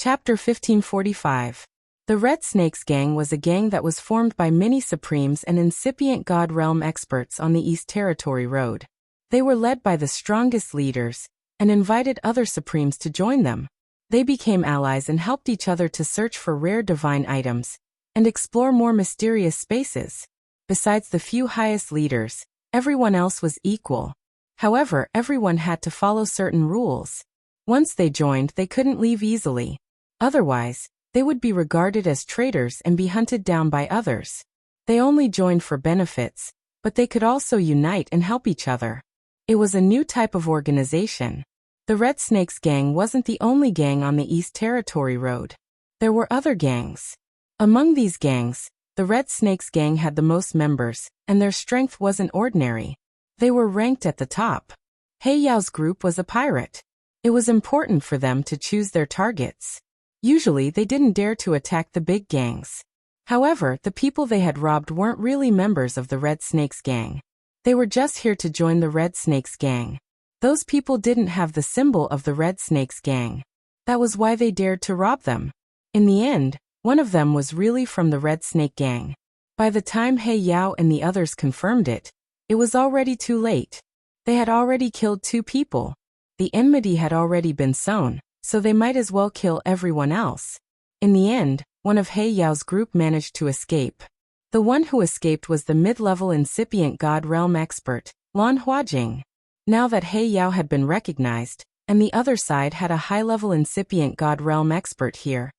Chapter 1545. The Red Snakes Gang was a gang that was formed by many Supremes and incipient God Realm experts on the East Territory Road. They were led by the strongest leaders, and invited other Supremes to join them. They became allies and helped each other to search for rare divine items, and explore more mysterious spaces. Besides the few highest leaders, everyone else was equal. However, everyone had to follow certain rules. Once they joined, they couldn't leave easily. Otherwise, they would be regarded as traitors and be hunted down by others. They only joined for benefits, but they could also unite and help each other. It was a new type of organization. The Red Snakes Gang wasn't the only gang on the East Territory Road. There were other gangs. Among these gangs, the Red Snakes Gang had the most members, and their strength wasn't ordinary. They were ranked at the top. He Yao's group was a pirate. It was important for them to choose their targets. Usually they didn't dare to attack the big gangs. However, the people they had robbed weren't really members of the Red Snakes Gang. They were just here to join the Red Snakes Gang. Those people didn't have the symbol of the Red Snakes Gang. That was why they dared to rob them. In the end, one of them was really from the Red Snake Gang. By the time He Yao and the others confirmed it, it was already too late. They had already killed 2 people. The enmity had already been sown, so they might as well kill everyone else. In the end, one of He Yao's group managed to escape. The one who escaped was the mid-level incipient God Realm expert, Lan Huajing. Now that He Yao had been recognized, and the other side had a high-level incipient God Realm expert here,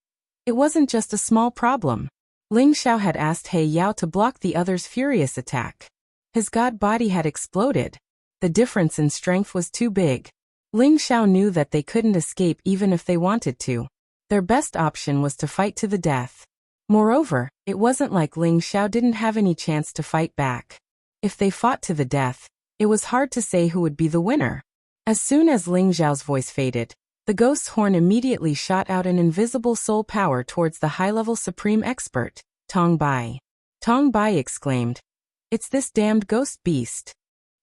it wasn't just a small problem. Ling Xiao had asked He Yao to block the other's furious attack. His god body had exploded. The difference in strength was too big. Ling Xiao knew that they couldn't escape even if they wanted to. Their best option was to fight to the death. Moreover, it wasn't like Ling Xiao didn't have any chance to fight back. If they fought to the death, it was hard to say who would be the winner. As soon as Ling Xiao's voice faded, the ghost's horn immediately shot out an invisible soul power towards the high-level supreme expert, Tong Bai. Tong Bai exclaimed, "It's this damned ghost beast."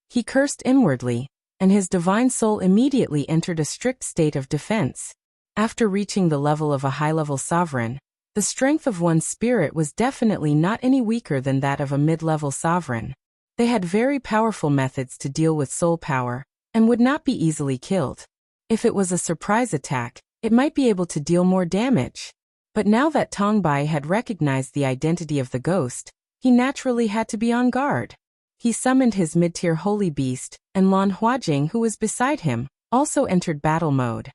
He cursed inwardly, and his divine soul immediately entered a strict state of defense. After reaching the level of a high-level sovereign, the strength of one's spirit was definitely not any weaker than that of a mid-level sovereign. They had very powerful methods to deal with soul power, and would not be easily killed. If it was a surprise attack, it might be able to deal more damage. But now that Tong Bai had recognized the identity of the ghost, he naturally had to be on guard. He summoned his mid-tier holy beast, and Lan Huajing, who was beside him, also entered battle mode.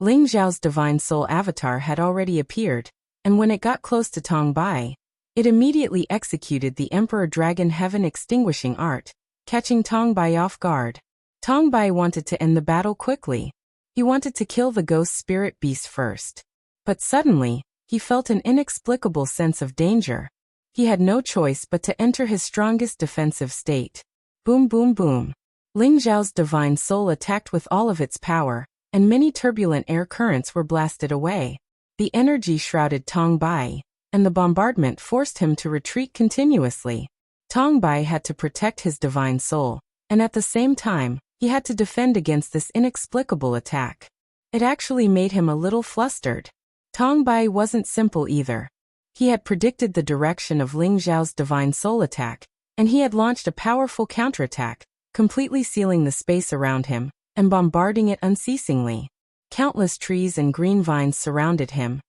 Ling Xiao's divine soul avatar had already appeared, and when it got close to Tong Bai, it immediately executed the Emperor Dragon Heaven Extinguishing Art, catching Tong Bai off guard. Tong Bai wanted to end the battle quickly. He wanted to kill the ghost spirit beast first. But suddenly, he felt an inexplicable sense of danger. He had no choice but to enter his strongest defensive state. Boom boom boom. Ling Xiao's divine soul attacked with all of its power, and many turbulent air currents were blasted away. The energy shrouded Tong Bai, and the bombardment forced him to retreat continuously. Tong Bai had to protect his divine soul, and at the same time, he had to defend against this inexplicable attack. It actually made him a little flustered. Tong Bai wasn't simple either. He had predicted the direction of Ling Xiao's divine soul attack, and he had launched a powerful counterattack, completely sealing the space around him, and bombarding it unceasingly. Countless trees and green vines surrounded him,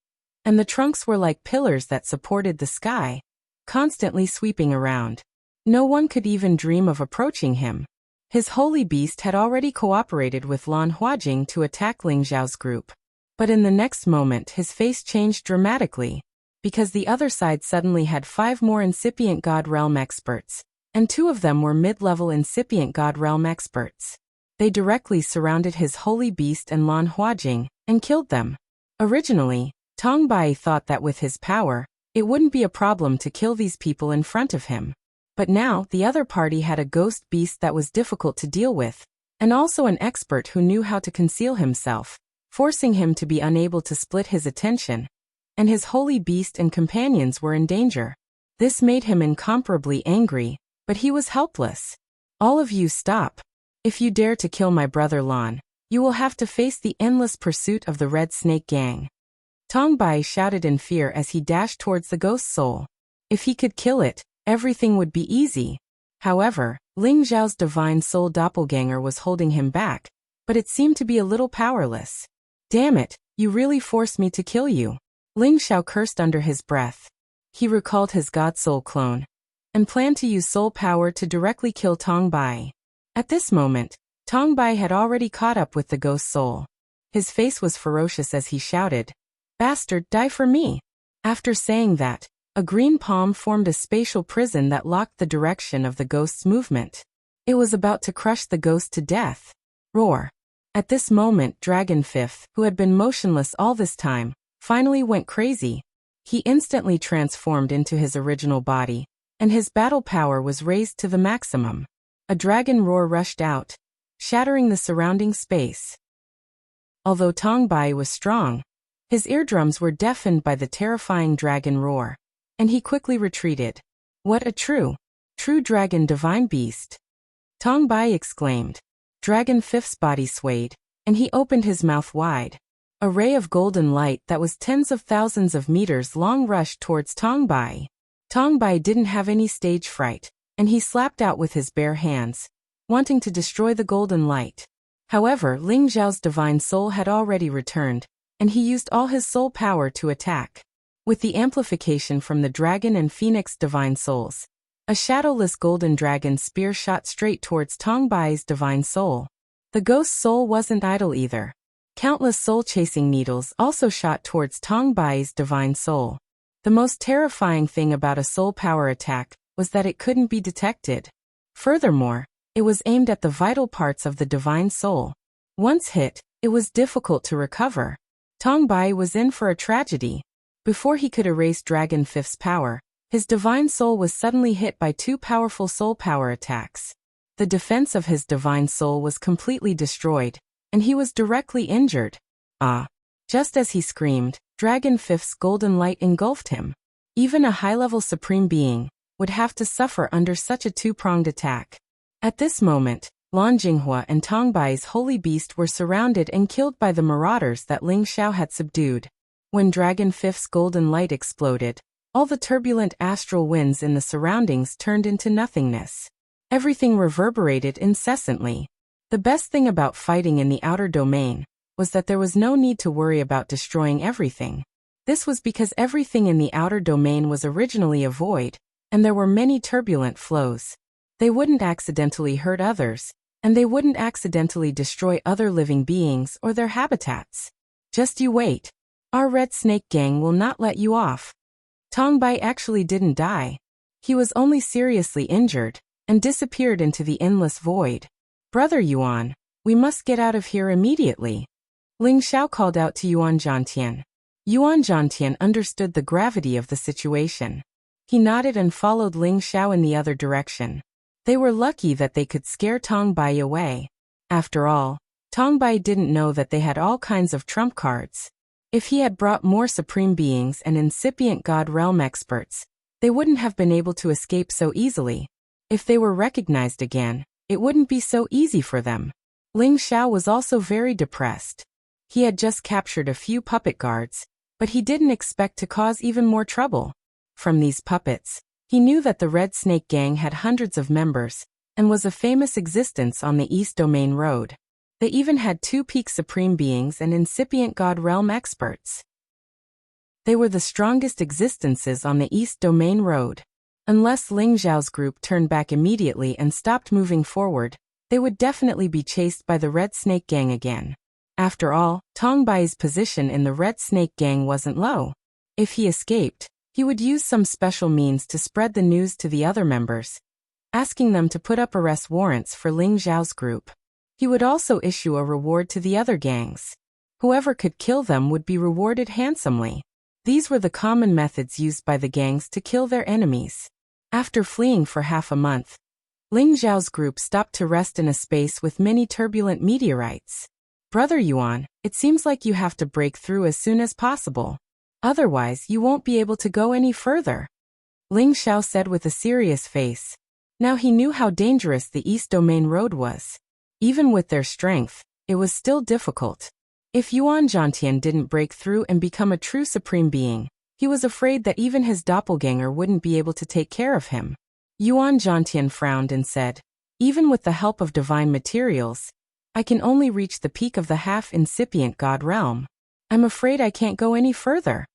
and the trunks were like pillars that supported the sky, constantly sweeping around. No one could even dream of approaching him. His holy beast had already cooperated with Lan Huajing to attack Ling Xiao's group. But in the next moment his face changed dramatically, because the other side suddenly had 5 more incipient God Realm experts, and 2 of them were mid-level incipient God Realm experts. They directly surrounded his holy beast and Lan Huajing, and killed them. Originally, Tong Bai thought that with his power, it wouldn't be a problem to kill these people in front of him. But now, the other party had a ghost beast that was difficult to deal with, and also an expert who knew how to conceal himself, forcing him to be unable to split his attention. And his holy beast and companions were in danger. This made him incomparably angry, but he was helpless. "All of you stop. If you dare to kill my brother Lan, You will have to face the endless pursuit of the Red Snake Gang. Tong Bai shouted in fear as he dashed towards the ghost soul. If he could kill it, everything would be easy. However, Ling Xiao's divine soul doppelganger was holding him back, but it seemed to be a little powerless. Damn it, you really forced me to kill you. Ling Xiao cursed under his breath. He recalled his god soul clone and planned to use soul power to directly kill Tong Bai. At this moment, Tong Bai had already caught up with the ghost soul. His face was ferocious as he shouted, "Bastard, die for me!" After saying that, a green palm formed a spatial prison that locked the direction of the ghost's movement. It was about to crush the ghost to death. Roar! At this moment, Dragon Fifth, who had been motionless all this time, finally went crazy. He instantly transformed into his original body, and his battle power was raised to the maximum. A dragon roar rushed out, shattering the surrounding space. Although Tong Bai was strong, his eardrums were deafened by the terrifying dragon roar, and he quickly retreated. What a true dragon divine beast! Tong Bai exclaimed. Dragon Fifth's body swayed, and he opened his mouth wide. A ray of golden light that was tens of thousands of meters long rushed towards Tong Bai. Tong Bai didn't have any stage fright, and he slapped out with his bare hands, wanting to destroy the golden light. However, Ling Xiao's divine soul had already returned, and he used all his soul power to attack. With the amplification from the dragon and phoenix divine souls, a shadowless golden dragon spear shot straight towards Tong Bai's divine soul. The ghost soul wasn't idle either. Countless soul-chasing needles also shot towards Tong Bai's divine soul. The most terrifying thing about a soul power attack was that it couldn't be detected. Furthermore, it was aimed at the vital parts of the divine soul. Once hit, it was difficult to recover. Tong Bai was in for a tragedy. Before he could erase Dragon Fifth's power, his divine soul was suddenly hit by two powerful soul power attacks. The defense of his divine soul was completely destroyed, and he was directly injured. Ah! Just as he screamed, Dragon Fifth's golden light engulfed him. Even a high-level supreme being would have to suffer under such a two-pronged attack. At this moment, Lan Jinghua and Tong Bai's holy beast were surrounded and killed by the marauders that Ling Xiao had subdued. When Dragon Fifth's golden light exploded, all the turbulent astral winds in the surroundings turned into nothingness. Everything reverberated incessantly. The best thing about fighting in the outer domain was that there was no need to worry about destroying everything. This was because everything in the outer domain was originally a void, and there were many turbulent flows. They wouldn't accidentally hurt others, and they wouldn't accidentally destroy other living beings or their habitats. Just you wait. Our Red Snake Gang will not let you off. Tong Bai actually didn't die. He was only seriously injured, and disappeared into the endless void. Brother Yuan, we must get out of here immediately. Ling Xiao called out to Yuan Zhantian. Yuan Zhantian understood the gravity of the situation. He nodded and followed Ling Xiao in the other direction. They were lucky that they could scare Tong Bai away. After all, Tong Bai didn't know that they had all kinds of trump cards. If he had brought more supreme beings and incipient god realm experts, they wouldn't have been able to escape so easily. If they were recognized again, it wouldn't be so easy for them. Ling Xiao was also very depressed. He had just captured a few puppet guards, but he didn't expect to cause even more trouble. From these puppets, he knew that the Red Snake Gang had hundreds of members, and was a famous existence on the East Domain Road. They even had 2 peak supreme beings and incipient god realm experts. They were the strongest existences on the East Domain Road. Unless Ling Xiao's group turned back immediately and stopped moving forward, they would definitely be chased by the Red Snake Gang again. After all, Tong Bai's position in the Red Snake Gang wasn't low. If he escaped, he would use some special means to spread the news to the other members, asking them to put up arrest warrants for Ling Xiao's group. He would also issue a reward to the other gangs. Whoever could kill them would be rewarded handsomely. These were the common methods used by the gangs to kill their enemies. After fleeing for half a month, Ling Xiao's group stopped to rest in a space with many turbulent meteorites. Brother Yuan, it seems like you have to break through as soon as possible. Otherwise, you won't be able to go any further. Ling Xiao said with a serious face. Now he knew how dangerous the East Domain Road was. Even with their strength, it was still difficult. If Yuan Zhantian didn't break through and become a true supreme being, he was afraid that even his doppelganger wouldn't be able to take care of him. Yuan Zhantian frowned and said, "Even with the help of divine materials, I can only reach the peak of the half-incipient god realm. I'm afraid I can't go any further."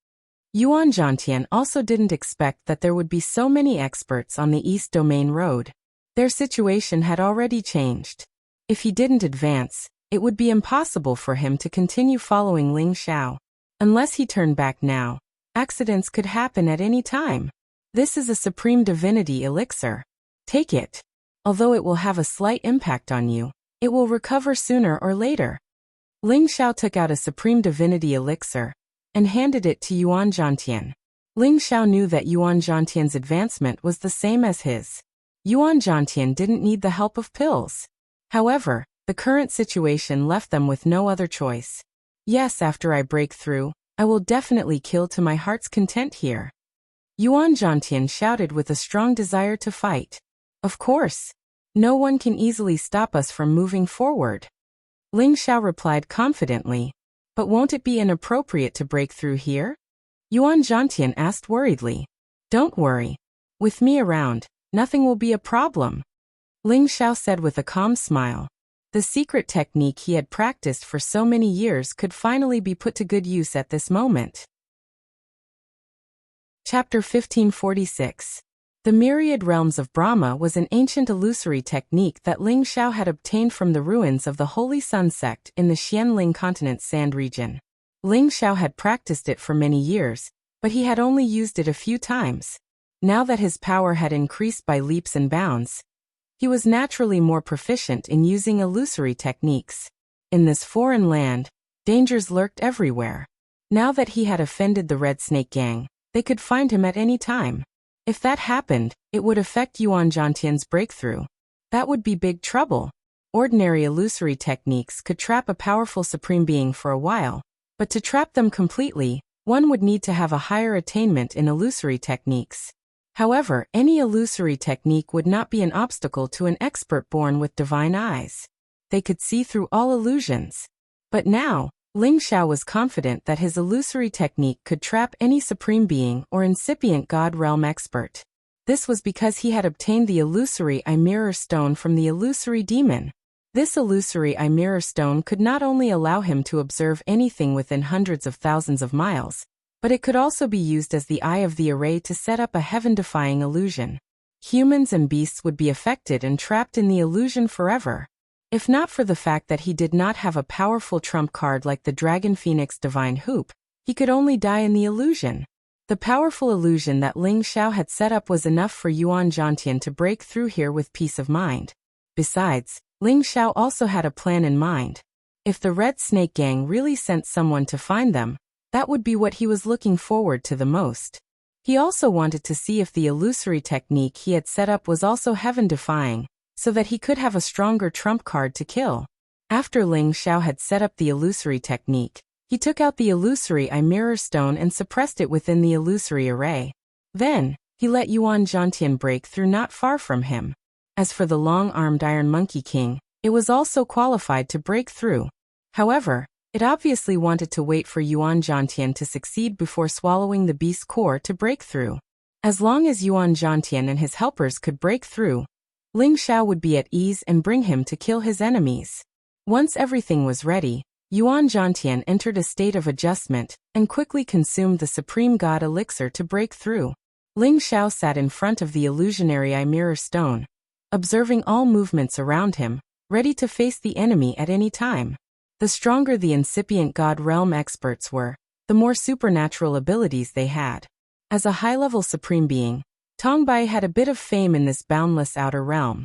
Yuan Zhantian also didn't expect that there would be so many experts on the East Domain Road. Their situation had already changed. If he didn't advance, it would be impossible for him to continue following Ling Xiao. Unless he turned back now, accidents could happen at any time. This is a supreme divinity elixir. Take it. Although it will have a slight impact on you, it will recover sooner or later. Ling Xiao took out a supreme divinity elixir and handed it to Yuan Zhantian. Ling Xiao knew that Yuan Zhantian's advancement was the same as his. Yuan Zhantian didn't need the help of pills. However, the current situation left them with no other choice. Yes, after I break through, I will definitely kill to my heart's content here. Yuan Zhantian shouted with a strong desire to fight. Of course. No one can easily stop us from moving forward. Ling Xiao replied confidently. But won't it be inappropriate to break through here? Yuan Zhantian asked worriedly. Don't worry. With me around, nothing will be a problem. Ling Xiao said with a calm smile. The secret technique he had practiced for so many years could finally be put to good use at this moment. Chapter 1546. The Myriad Realms of Brahma was an ancient illusory technique that Ling Xiao had obtained from the ruins of the Holy Sun sect in the Xianling continent's sand region. Ling Xiao had practiced it for many years, but he had only used it a few times. Now that his power had increased by leaps and bounds, he was naturally more proficient in using illusory techniques. In this foreign land, dangers lurked everywhere. Now that he had offended the Red Snake Gang, they could find him at any time. If that happened, it would affect Yuan Zhantian's breakthrough. That would be big trouble. Ordinary illusory techniques could trap a powerful supreme being for a while, but to trap them completely, one would need to have a higher attainment in illusory techniques. However, any illusory technique would not be an obstacle to an expert born with divine eyes. They could see through all illusions. But now, Ling Xiao was confident that his illusory technique could trap any supreme being or incipient god realm expert. This was because he had obtained the illusory eye mirror stone from the illusory demon. This illusory eye mirror stone could not only allow him to observe anything within hundreds of thousands of miles, but it could also be used as the eye of the array to set up a heaven-defying illusion. Humans and beasts would be affected and trapped in the illusion forever. If not for the fact that he did not have a powerful trump card like the Dragon Phoenix Divine Hoop, he could only die in the illusion. The powerful illusion that Ling Xiao had set up was enough for Yuan Zhantian to break through here with peace of mind. Besides, Ling Xiao also had a plan in mind. If the Red Snake Gang really sent someone to find them, that would be what he was looking forward to the most. He also wanted to see if the illusory technique he had set up was also heaven-defying, so that he could have a stronger trump card to kill. After Ling Xiao had set up the illusory technique, he took out the illusory eye mirror stone and suppressed it within the illusory array. Then, he let Yuan Zhantian break through not far from him. As for the long-armed Iron Monkey King, it was also qualified to break through. However, it obviously wanted to wait for Yuan Zhantian to succeed before swallowing the beast's core to break through. As long as Yuan Zhantian and his helpers could break through, Ling Xiao would be at ease and bring him to kill his enemies. Once everything was ready, Yuan Zhantian entered a state of adjustment and quickly consumed the Supreme God Elixir to break through. Ling Xiao sat in front of the illusionary eye mirror stone, observing all movements around him, ready to face the enemy at any time. The stronger the incipient God realm experts were, the more supernatural abilities they had. As a high-level supreme being, Tongbai had a bit of fame in this boundless outer realm.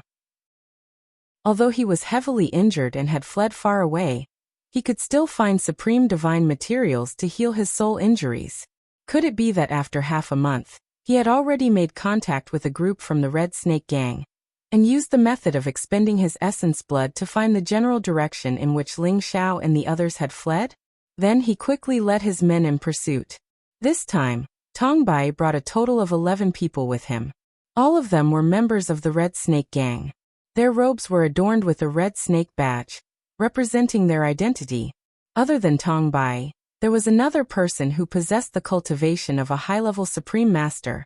Although he was heavily injured and had fled far away, he could still find supreme divine materials to heal his soul injuries. Could it be that after half a month, he had already made contact with a group from the Red Snake Gang, and used the method of expending his essence blood to find the general direction in which Ling Xiao and the others had fled? Then he quickly led his men in pursuit. This time, Tongbai brought a total of 11 people with him. All of them were members of the Red Snake Gang. Their robes were adorned with a red snake badge, representing their identity. Other than Tong Bai, there was another person who possessed the cultivation of a high-level Supreme Master,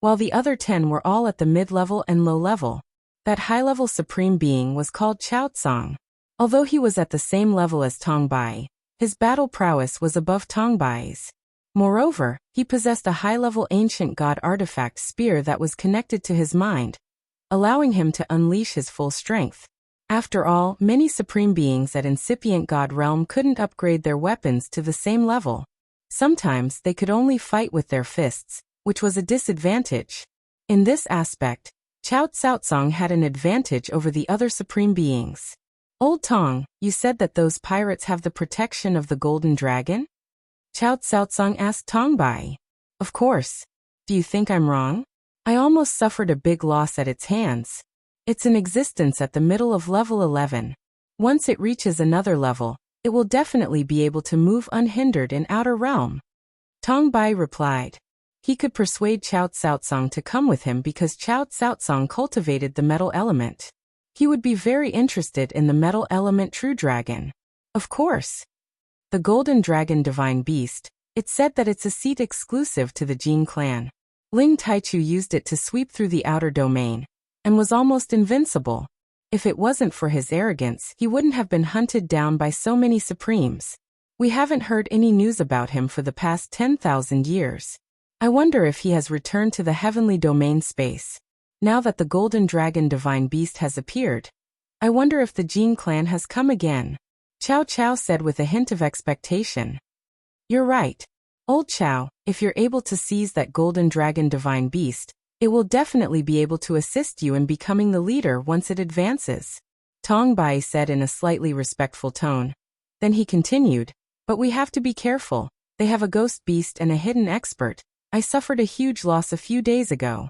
while the other 10 were all at the mid-level and low-level. That high-level Supreme Being was called Chao Tsang. Although he was at the same level as Tong Bai, his battle prowess was above Tong Bai's. Moreover, he possessed a high-level ancient god artifact spear that was connected to his mind, allowing him to unleash his full strength. After all, many supreme beings at incipient god realm couldn't upgrade their weapons to the same level. Sometimes they could only fight with their fists, which was a disadvantage. In this aspect, Chao Tsang had an advantage over the other supreme beings. Old Tong, you said that those pirates have the protection of the golden dragon? Chao Tsang asked Tong Bai. Of course. Do you think I'm wrong? I almost suffered a big loss at its hands. It's in existence at the middle of level 11. Once it reaches another level, it will definitely be able to move unhindered in outer realm. Tong Bai replied. He could persuade Chao Tsang to come with him because Chao Tsang cultivated the metal element. He would be very interested in the metal element true dragon. Of course. The golden dragon divine beast, it said that it's a seat exclusive to the Jin clan. Ling Taichu used it to sweep through the outer domain, and was almost invincible. If it wasn't for his arrogance, he wouldn't have been hunted down by so many supremes. We haven't heard any news about him for the past 10,000 years. I wonder if he has returned to the heavenly domain space. Now that the golden dragon divine beast has appeared, I wonder if the Jin clan has come again. Chao Chao said with a hint of expectation. You're right. Old Chao, if you're able to seize that golden dragon divine beast, it will definitely be able to assist you in becoming the leader once it advances. Tong Bai said in a slightly respectful tone. Then he continued, but we have to be careful. They have a ghost beast and a hidden expert. I suffered a huge loss a few days ago.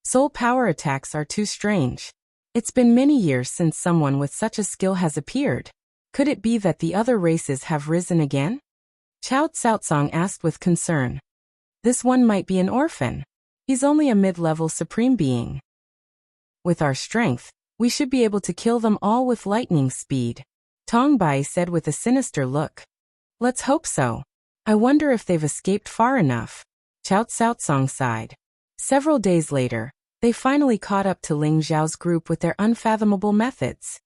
Soul power attacks are too strange. It's been many years since someone with such a skill has appeared. Could it be that the other races have risen again? Chao Tsang asked with concern. This one might be an orphan. He's only a mid-level supreme being. With our strength, we should be able to kill them all with lightning speed. Tong Bai said with a sinister look. Let's hope so. I wonder if they've escaped far enough. Chao Tsang sighed. Several days later, they finally caught up to Ling Zhao's group with their unfathomable methods.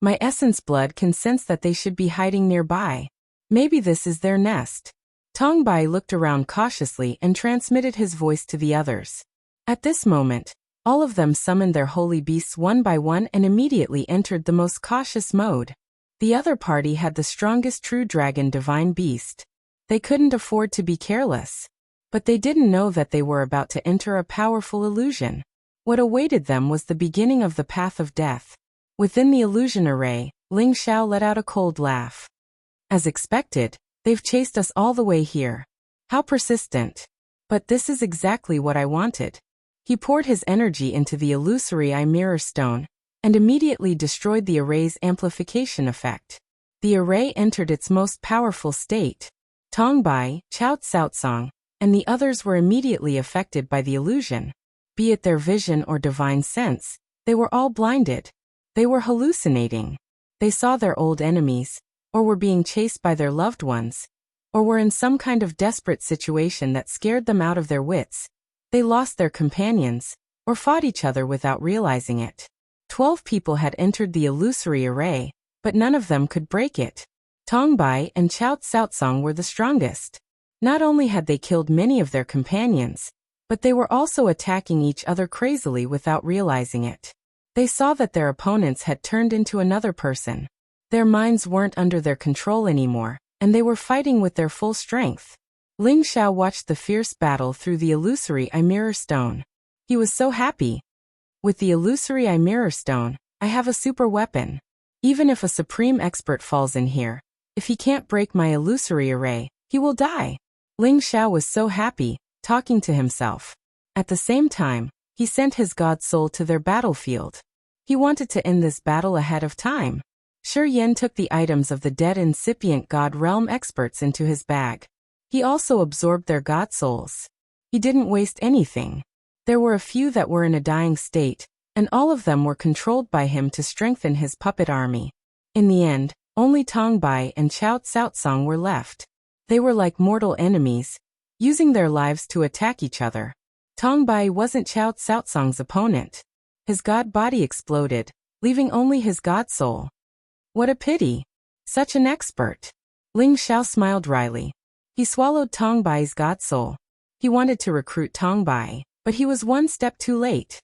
My essence blood can sense that they should be hiding nearby. Maybe this is their nest. Tong Bai looked around cautiously and transmitted his voice to the others. At this moment, all of them summoned their holy beasts one by one and immediately entered the most cautious mode. The other party had the strongest true dragon divine beast. They couldn't afford to be careless. But they didn't know that they were about to enter a powerful illusion. What awaited them was the beginning of the path of death. Within the illusion array, Ling Xiao let out a cold laugh. As expected, they've chased us all the way here. How persistent. But this is exactly what I wanted. He poured his energy into the illusory eye mirror stone, and immediately destroyed the array's amplification effect. The array entered its most powerful state. Tong Bai, Chao Tsang, and the others were immediately affected by the illusion. Be it their vision or divine sense, they were all blinded. They were hallucinating. They saw their old enemies, or were being chased by their loved ones, or were in some kind of desperate situation that scared them out of their wits. They lost their companions, or fought each other without realizing it. 12 people had entered the illusory array, but none of them could break it. Tong Bai and Chao Tsang were the strongest. Not only had they killed many of their companions, but they were also attacking each other crazily without realizing it. They saw that their opponents had turned into another person. Their minds weren't under their control anymore, and they were fighting with their full strength. Ling Xiao watched the fierce battle through the illusory eye mirror stone. He was so happy. With the illusory eye mirror stone, I have a super weapon. Even if a supreme expert falls in here, if he can't break my illusory array, he will die. Ling Xiao was so happy, talking to himself. At the same time, he sent his god soul to their battlefield. He wanted to end this battle ahead of time. Shi Yan took the items of the dead incipient god realm experts into his bag. He also absorbed their god souls. He didn't waste anything. There were a few that were in a dying state, and all of them were controlled by him to strengthen his puppet army. In the end, only Tong Bai and Chao Tsaotsang were left. They were like mortal enemies, using their lives to attack each other. Tong Bai wasn't Chao Tsaotsang's opponent. His god body exploded, leaving only his god soul. What a pity! Such an expert! Ling Xiao smiled wryly. He swallowed Tong Bai's god soul. He wanted to recruit Tong Bai, but he was one step too late.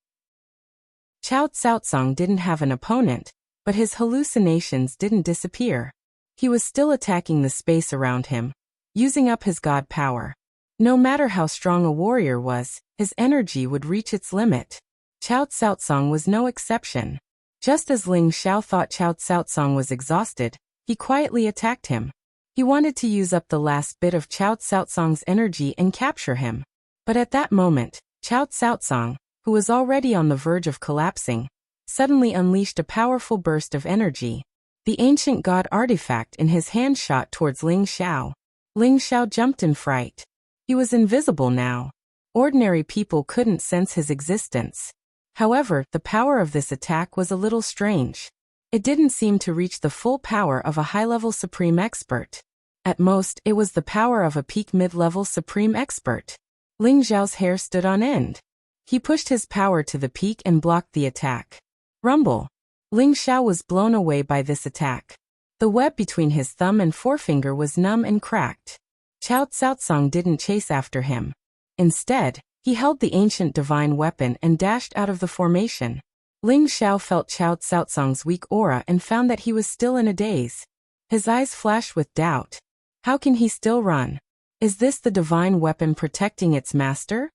Chao Tsaotsang didn't have an opponent, but his hallucinations didn't disappear. He was still attacking the space around him, using up his god power. No matter how strong a warrior was, his energy would reach its limit. Chao Tsaotsang was no exception. Just as Ling Xiao thought Chao Tsaotsang was exhausted, he quietly attacked him. He wanted to use up the last bit of Chao Tsaotsang's energy and capture him. But at that moment, Chao Tsaotsang, who was already on the verge of collapsing, suddenly unleashed a powerful burst of energy. The ancient god artifact in his hand shot towards Ling Xiao. Ling Xiao jumped in fright. He was invisible now. Ordinary people couldn't sense his existence. However, the power of this attack was a little strange. It didn't seem to reach the full power of a high-level supreme expert. At most, it was the power of a peak mid-level supreme expert. Ling Xiao's hair stood on end. He pushed his power to the peak and blocked the attack. Rumble! Ling Xiao was blown away by this attack. The web between his thumb and forefinger was numb and cracked. Chao Tsaotsang didn't chase after him. Instead, he held the ancient divine weapon and dashed out of the formation. Ling Xiao felt Chao Tsaotsang's weak aura and found that he was still in a daze. His eyes flashed with doubt. How can he still run? Is this the divine weapon protecting its master?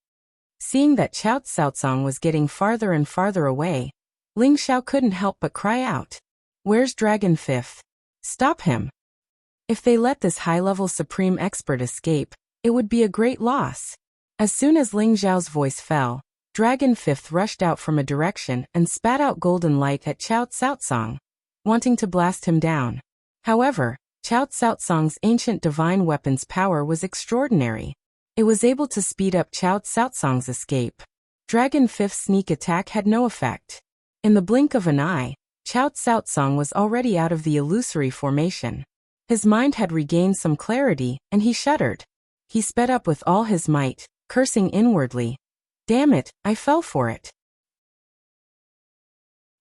Seeing that Chao Tsaotsang was getting farther and farther away, Ling Xiao couldn't help but cry out. Where's Dragon Fifth? Stop him! If they let this high-level supreme expert escape, it would be a great loss. As soon as Ling Xiao's voice fell, Dragon Fifth rushed out from a direction and spat out golden light at Chao Tsaotsang, wanting to blast him down. However, Chao Tsaotsang's ancient divine weapon's power was extraordinary. It was able to speed up Chao Tsaotsang's escape. Dragon Fifth's sneak attack had no effect. In the blink of an eye, Chao Tsaotsang was already out of the illusory formation. His mind had regained some clarity, and he shuddered. He sped up with all his might, cursing inwardly. Damn it, I fell for it.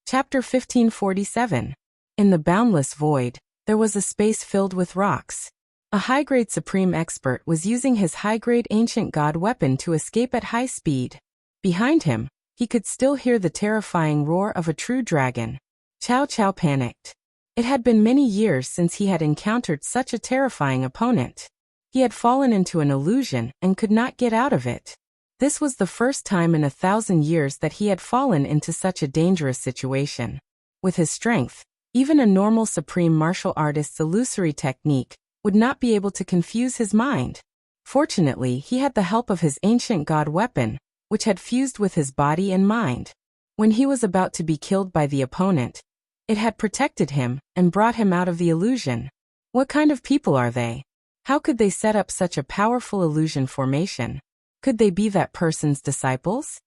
Chapter 1547. In the boundless void, there was a space filled with rocks. A high-grade supreme expert was using his high-grade ancient god weapon to escape at high speed. Behind him, he could still hear the terrifying roar of a true dragon. Chao Chao panicked. It had been many years since he had encountered such a terrifying opponent. He had fallen into an illusion and could not get out of it. This was the first time in 1,000 years that he had fallen into such a dangerous situation. With his strength, even a normal supreme martial artist's illusory technique would not be able to confuse his mind. Fortunately, he had the help of his ancient god weapon, which had fused with his body and mind. When he was about to be killed by the opponent, it had protected him and brought him out of the illusion. What kind of people are they? How could they set up such a powerful illusion formation? Could they be that person's disciples?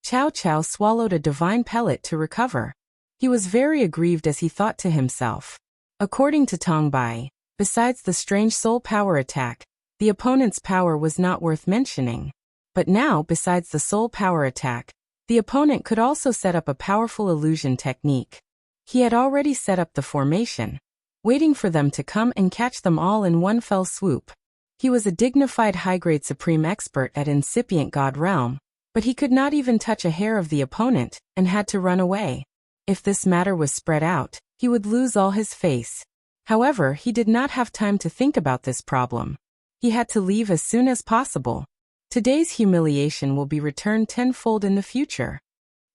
Chao Chao swallowed a divine pellet to recover. He was very aggrieved as he thought to himself. According to Tong Bai, besides the strange soul power attack, the opponent's power was not worth mentioning. But now, besides the soul power attack, the opponent could also set up a powerful illusion technique. He had already set up the formation, waiting for them to come and catch them all in one fell swoop. He was a dignified high-grade supreme expert at incipient god realm, but he could not even touch a hair of the opponent and had to run away. If this matter was spread out, he would lose all his face. However, he did not have time to think about this problem. He had to leave as soon as possible. Today's humiliation will be returned tenfold in the future.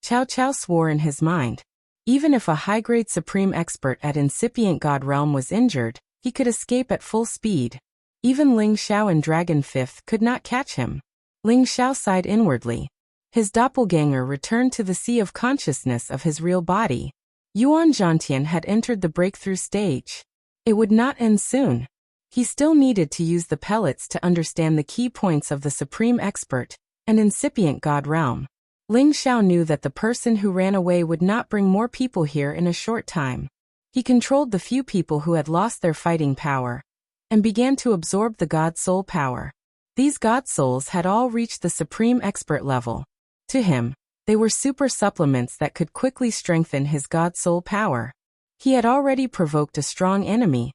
Chao Chao swore in his mind. Even if a high-grade supreme expert at incipient god realm was injured, he could escape at full speed. Even Ling Xiao and Dragon Fifth could not catch him. Ling Xiao sighed inwardly. His doppelganger returned to the sea of consciousness of his real body. Yuan Zhantian had entered the breakthrough stage. It would not end soon. He still needed to use the pellets to understand the key points of the supreme expert and incipient god realm. Ling Xiao knew that the person who ran away would not bring more people here in a short time. He controlled the few people who had lost their fighting power, and began to absorb the God Soul power. These God Souls had all reached the supreme expert level. To him, they were super supplements that could quickly strengthen his God Soul power. He had already provoked a strong enemy,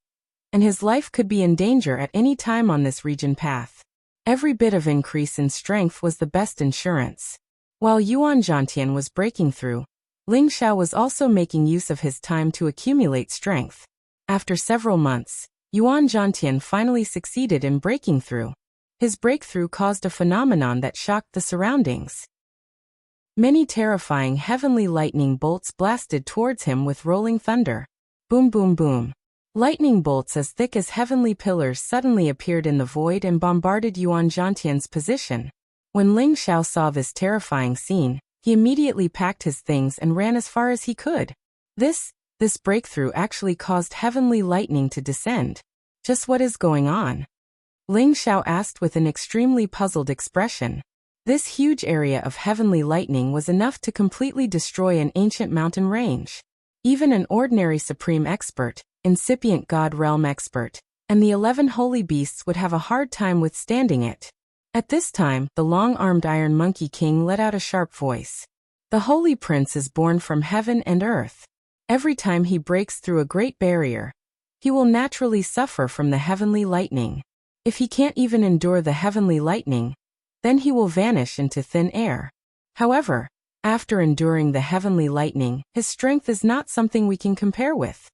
and his life could be in danger at any time on this region path. Every bit of increase in strength was the best insurance. While Yuan Zhantian was breaking through, Ling Xiao was also making use of his time to accumulate strength. After several months, Yuan Zhantian finally succeeded in breaking through. His breakthrough caused a phenomenon that shocked the surroundings. Many terrifying heavenly lightning bolts blasted towards him with rolling thunder. Boom, boom, boom. Lightning bolts as thick as heavenly pillars suddenly appeared in the void and bombarded Yuan Zhantian's position. When Ling Xiao saw this terrifying scene, he immediately packed his things and ran as far as he could. This breakthrough actually caused heavenly lightning to descend. Just what is going on? Ling Xiao asked with an extremely puzzled expression. This huge area of heavenly lightning was enough to completely destroy an ancient mountain range. Even an ordinary supreme expert, incipient God realm expert, and the 11 holy beasts would have a hard time withstanding it. At this time, the long-armed Iron Monkey King let out a sharp voice. The Holy Prince is born from heaven and earth. Every time he breaks through a great barrier, he will naturally suffer from the heavenly lightning. If he can't even endure the heavenly lightning, then he will vanish into thin air. However, after enduring the heavenly lightning, his strength is not something we can compare with.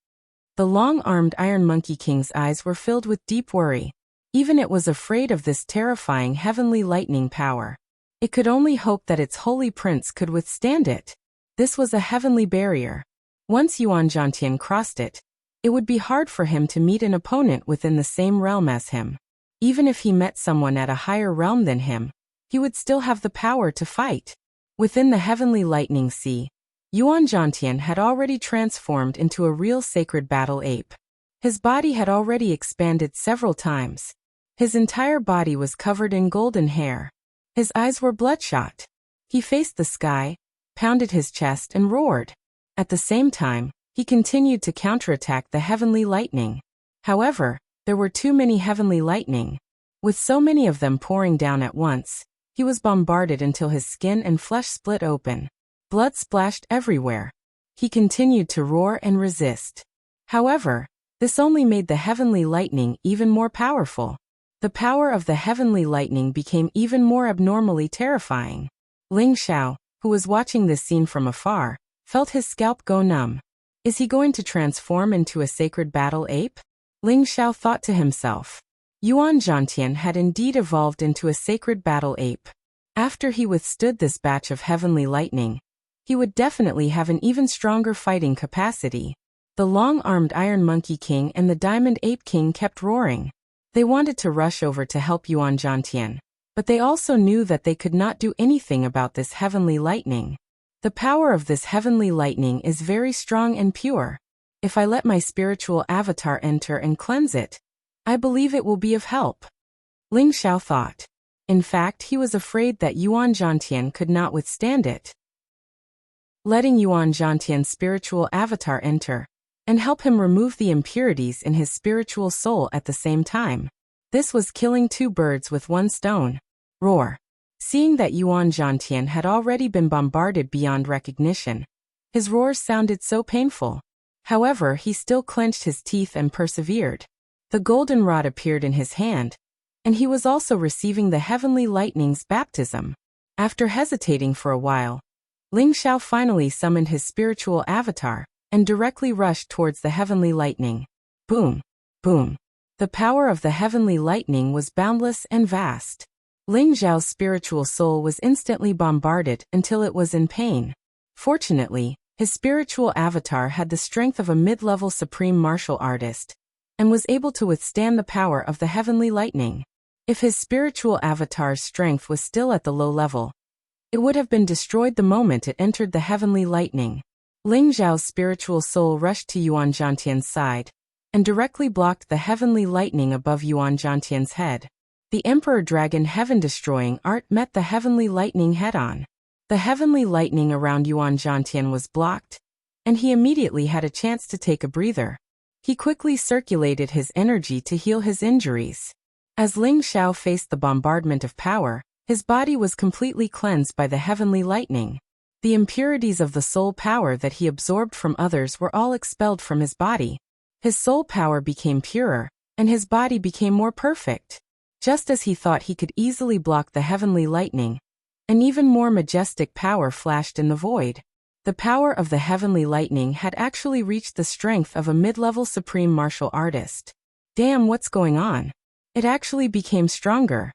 The long-armed Iron Monkey King's eyes were filled with deep worry. Even it was afraid of this terrifying heavenly lightning power. It could only hope that its holy prince could withstand it. This was a heavenly barrier. Once Yuan Zhantian crossed it, it would be hard for him to meet an opponent within the same realm as him. Even if he met someone at a higher realm than him, he would still have the power to fight. Within the heavenly lightning sea, Yuan Zhantian had already transformed into a real sacred battle ape. His body had already expanded several times. His entire body was covered in golden hair. His eyes were bloodshot. He faced the sky, pounded his chest and roared. At the same time, he continued to counterattack the heavenly lightning. However, there were too many heavenly lightning. With so many of them pouring down at once, he was bombarded until his skin and flesh split open. Blood splashed everywhere. He continued to roar and resist. However, this only made the heavenly lightning even more powerful. The power of the heavenly lightning became even more abnormally terrifying. Ling Xiao, who was watching this scene from afar, felt his scalp go numb. Is he going to transform into a sacred battle ape? Ling Xiao thought to himself. Yuan Zhantian had indeed evolved into a sacred battle ape. After he withstood this batch of heavenly lightning, he would definitely have an even stronger fighting capacity. The long-armed Iron Monkey King and the Diamond Ape King kept roaring. They wanted to rush over to help Yuan Zhantian, but they also knew that they could not do anything about this heavenly lightning. The power of this heavenly lightning is very strong and pure. If I let my spiritual avatar enter and cleanse it, I believe it will be of help. Ling Xiao thought. In fact, he was afraid that Yuan Zhantian could not withstand it. Letting Yuan Zhantian's spiritual avatar enter and help him remove the impurities in his spiritual soul at the same time. This was killing two birds with one stone. Roar. Seeing that Yuan Zhantian had already been bombarded beyond recognition, his roars sounded so painful. However, he still clenched his teeth and persevered. The golden rod appeared in his hand, and he was also receiving the heavenly lightning's baptism. After hesitating for a while, Ling Xiao finally summoned his spiritual avatar and directly rushed towards the heavenly lightning. Boom! Boom! The power of the heavenly lightning was boundless and vast. Ling Xiao's spiritual soul was instantly bombarded until it was in pain. Fortunately, his spiritual avatar had the strength of a mid-level supreme martial artist and was able to withstand the power of the heavenly lightning. If his spiritual avatar's strength was still at the low level, it would have been destroyed the moment it entered the heavenly lightning. Ling Xiao's spiritual soul rushed to Yuan Zhantian's side and directly blocked the heavenly lightning above Yuan Zhantian's head. The Emperor Dragon heaven-destroying art met the heavenly lightning head-on. The heavenly lightning around Yuan Zhantian was blocked, and he immediately had a chance to take a breather. He quickly circulated his energy to heal his injuries. As Ling Xiao faced the bombardment of power, his body was completely cleansed by the heavenly lightning. The impurities of the soul power that he absorbed from others were all expelled from his body. His soul power became purer, and his body became more perfect. Just as he thought he could easily block the heavenly lightning, an even more majestic power flashed in the void. The power of the heavenly lightning had actually reached the strength of a mid-level supreme martial artist. Damn, what's going on? It actually became stronger.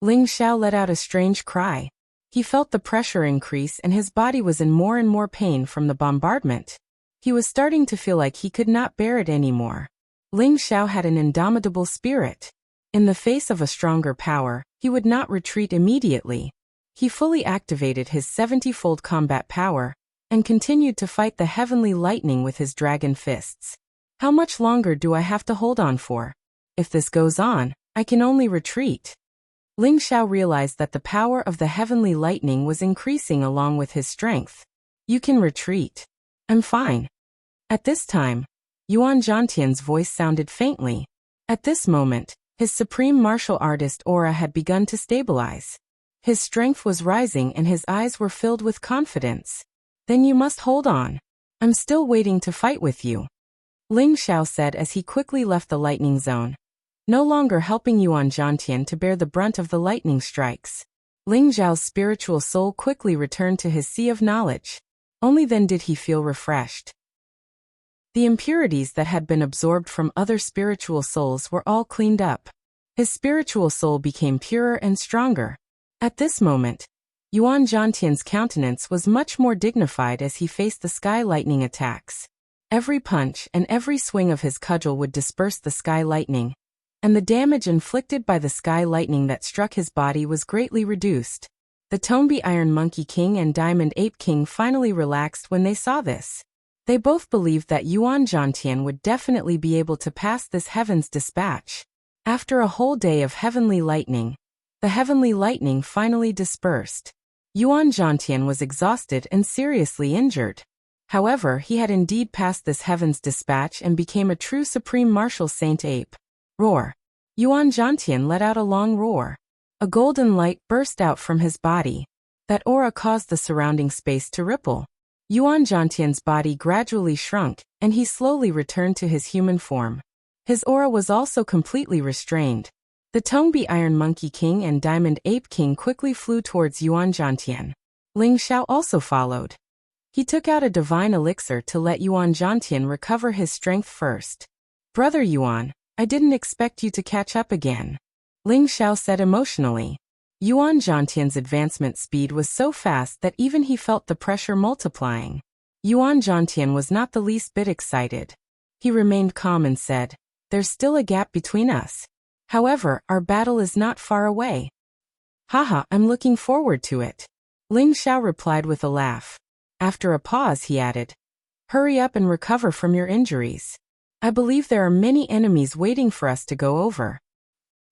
Ling Xiao let out a strange cry. He felt the pressure increase and his body was in more and more pain from the bombardment. He was starting to feel like he could not bear it anymore. Ling Xiao had an indomitable spirit. In the face of a stronger power, he would not retreat immediately. He fully activated his 70-fold combat power and continued to fight the heavenly lightning with his dragon fists. How much longer do I have to hold on for? If this goes on, I can only retreat. Ling Xiao realized that the power of the heavenly lightning was increasing along with his strength. You can retreat. I'm fine. At this time, Yuan Zhantian's voice sounded faintly. At this moment, his supreme martial artist aura had begun to stabilize. His strength was rising and his eyes were filled with confidence. Then you must hold on. I'm still waiting to fight with you, Ling Xiao said as he quickly left the lightning zone. No longer helping Yuan Zhantian to bear the brunt of the lightning strikes. Ling Xiao's spiritual soul quickly returned to his sea of knowledge. Only then did he feel refreshed. The impurities that had been absorbed from other spiritual souls were all cleaned up. His spiritual soul became purer and stronger. At this moment, Yuan Zhantian's countenance was much more dignified as he faced the sky lightning attacks. Every punch and every swing of his cudgel would disperse the sky lightning, and the damage inflicted by the sky lightning that struck his body was greatly reduced. The Tongbi Iron Monkey King and Diamond Ape King finally relaxed when they saw this. They both believed that Yuan Zhantian would definitely be able to pass this heaven's dispatch. After a whole day of heavenly lightning, the heavenly lightning finally dispersed. Yuan Zhantian was exhausted and seriously injured. However, he had indeed passed this heaven's dispatch and became a true supreme martial saint ape. Roar. Yuan Zhantian let out a long roar. A golden light burst out from his body. That aura caused the surrounding space to ripple. Yuan Zhantian's body gradually shrunk, and he slowly returned to his human form. His aura was also completely restrained. The Tongbi Iron Monkey King and Diamond Ape King quickly flew towards Yuan Zhantian. Ling Xiao also followed. He took out a divine elixir to let Yuan Zhantian recover his strength first. Brother Yuan, I didn't expect you to catch up again, Ling Xiao said emotionally. Yuan Zhantian's advancement speed was so fast that even he felt the pressure multiplying. Yuan Zhantian was not the least bit excited. He remained calm and said, "There's still a gap between us. However, our battle is not far away." "Haha, I'm looking forward to it," Ling Xiao replied with a laugh. After a pause he added, "Hurry up and recover from your injuries. I believe there are many enemies waiting for us to go over.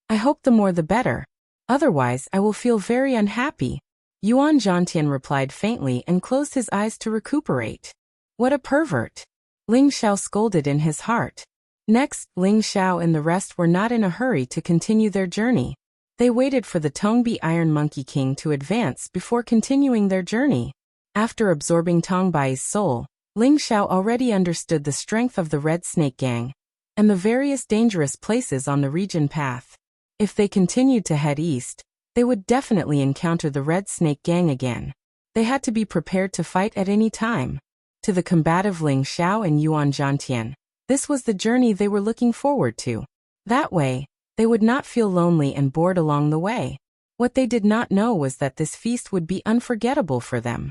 I hope the more the better. Otherwise I will feel very unhappy." Yuan Zhantian replied faintly and closed his eyes to recuperate. What a pervert! Ling Xiao scolded in his heart. Next, Ling Xiao and the rest were not in a hurry to continue their journey. They waited for the Tongbi Iron Monkey King to advance before continuing their journey. After absorbing Tongbai's soul, Ling Xiao already understood the strength of the Red Snake Gang and the various dangerous places on the region path. If they continued to head east, they would definitely encounter the Red Snake Gang again. They had to be prepared to fight at any time. To the combative Ling Xiao and Yuan Zhantian, this was the journey they were looking forward to. That way, they would not feel lonely and bored along the way. What they did not know was that this feast would be unforgettable for them.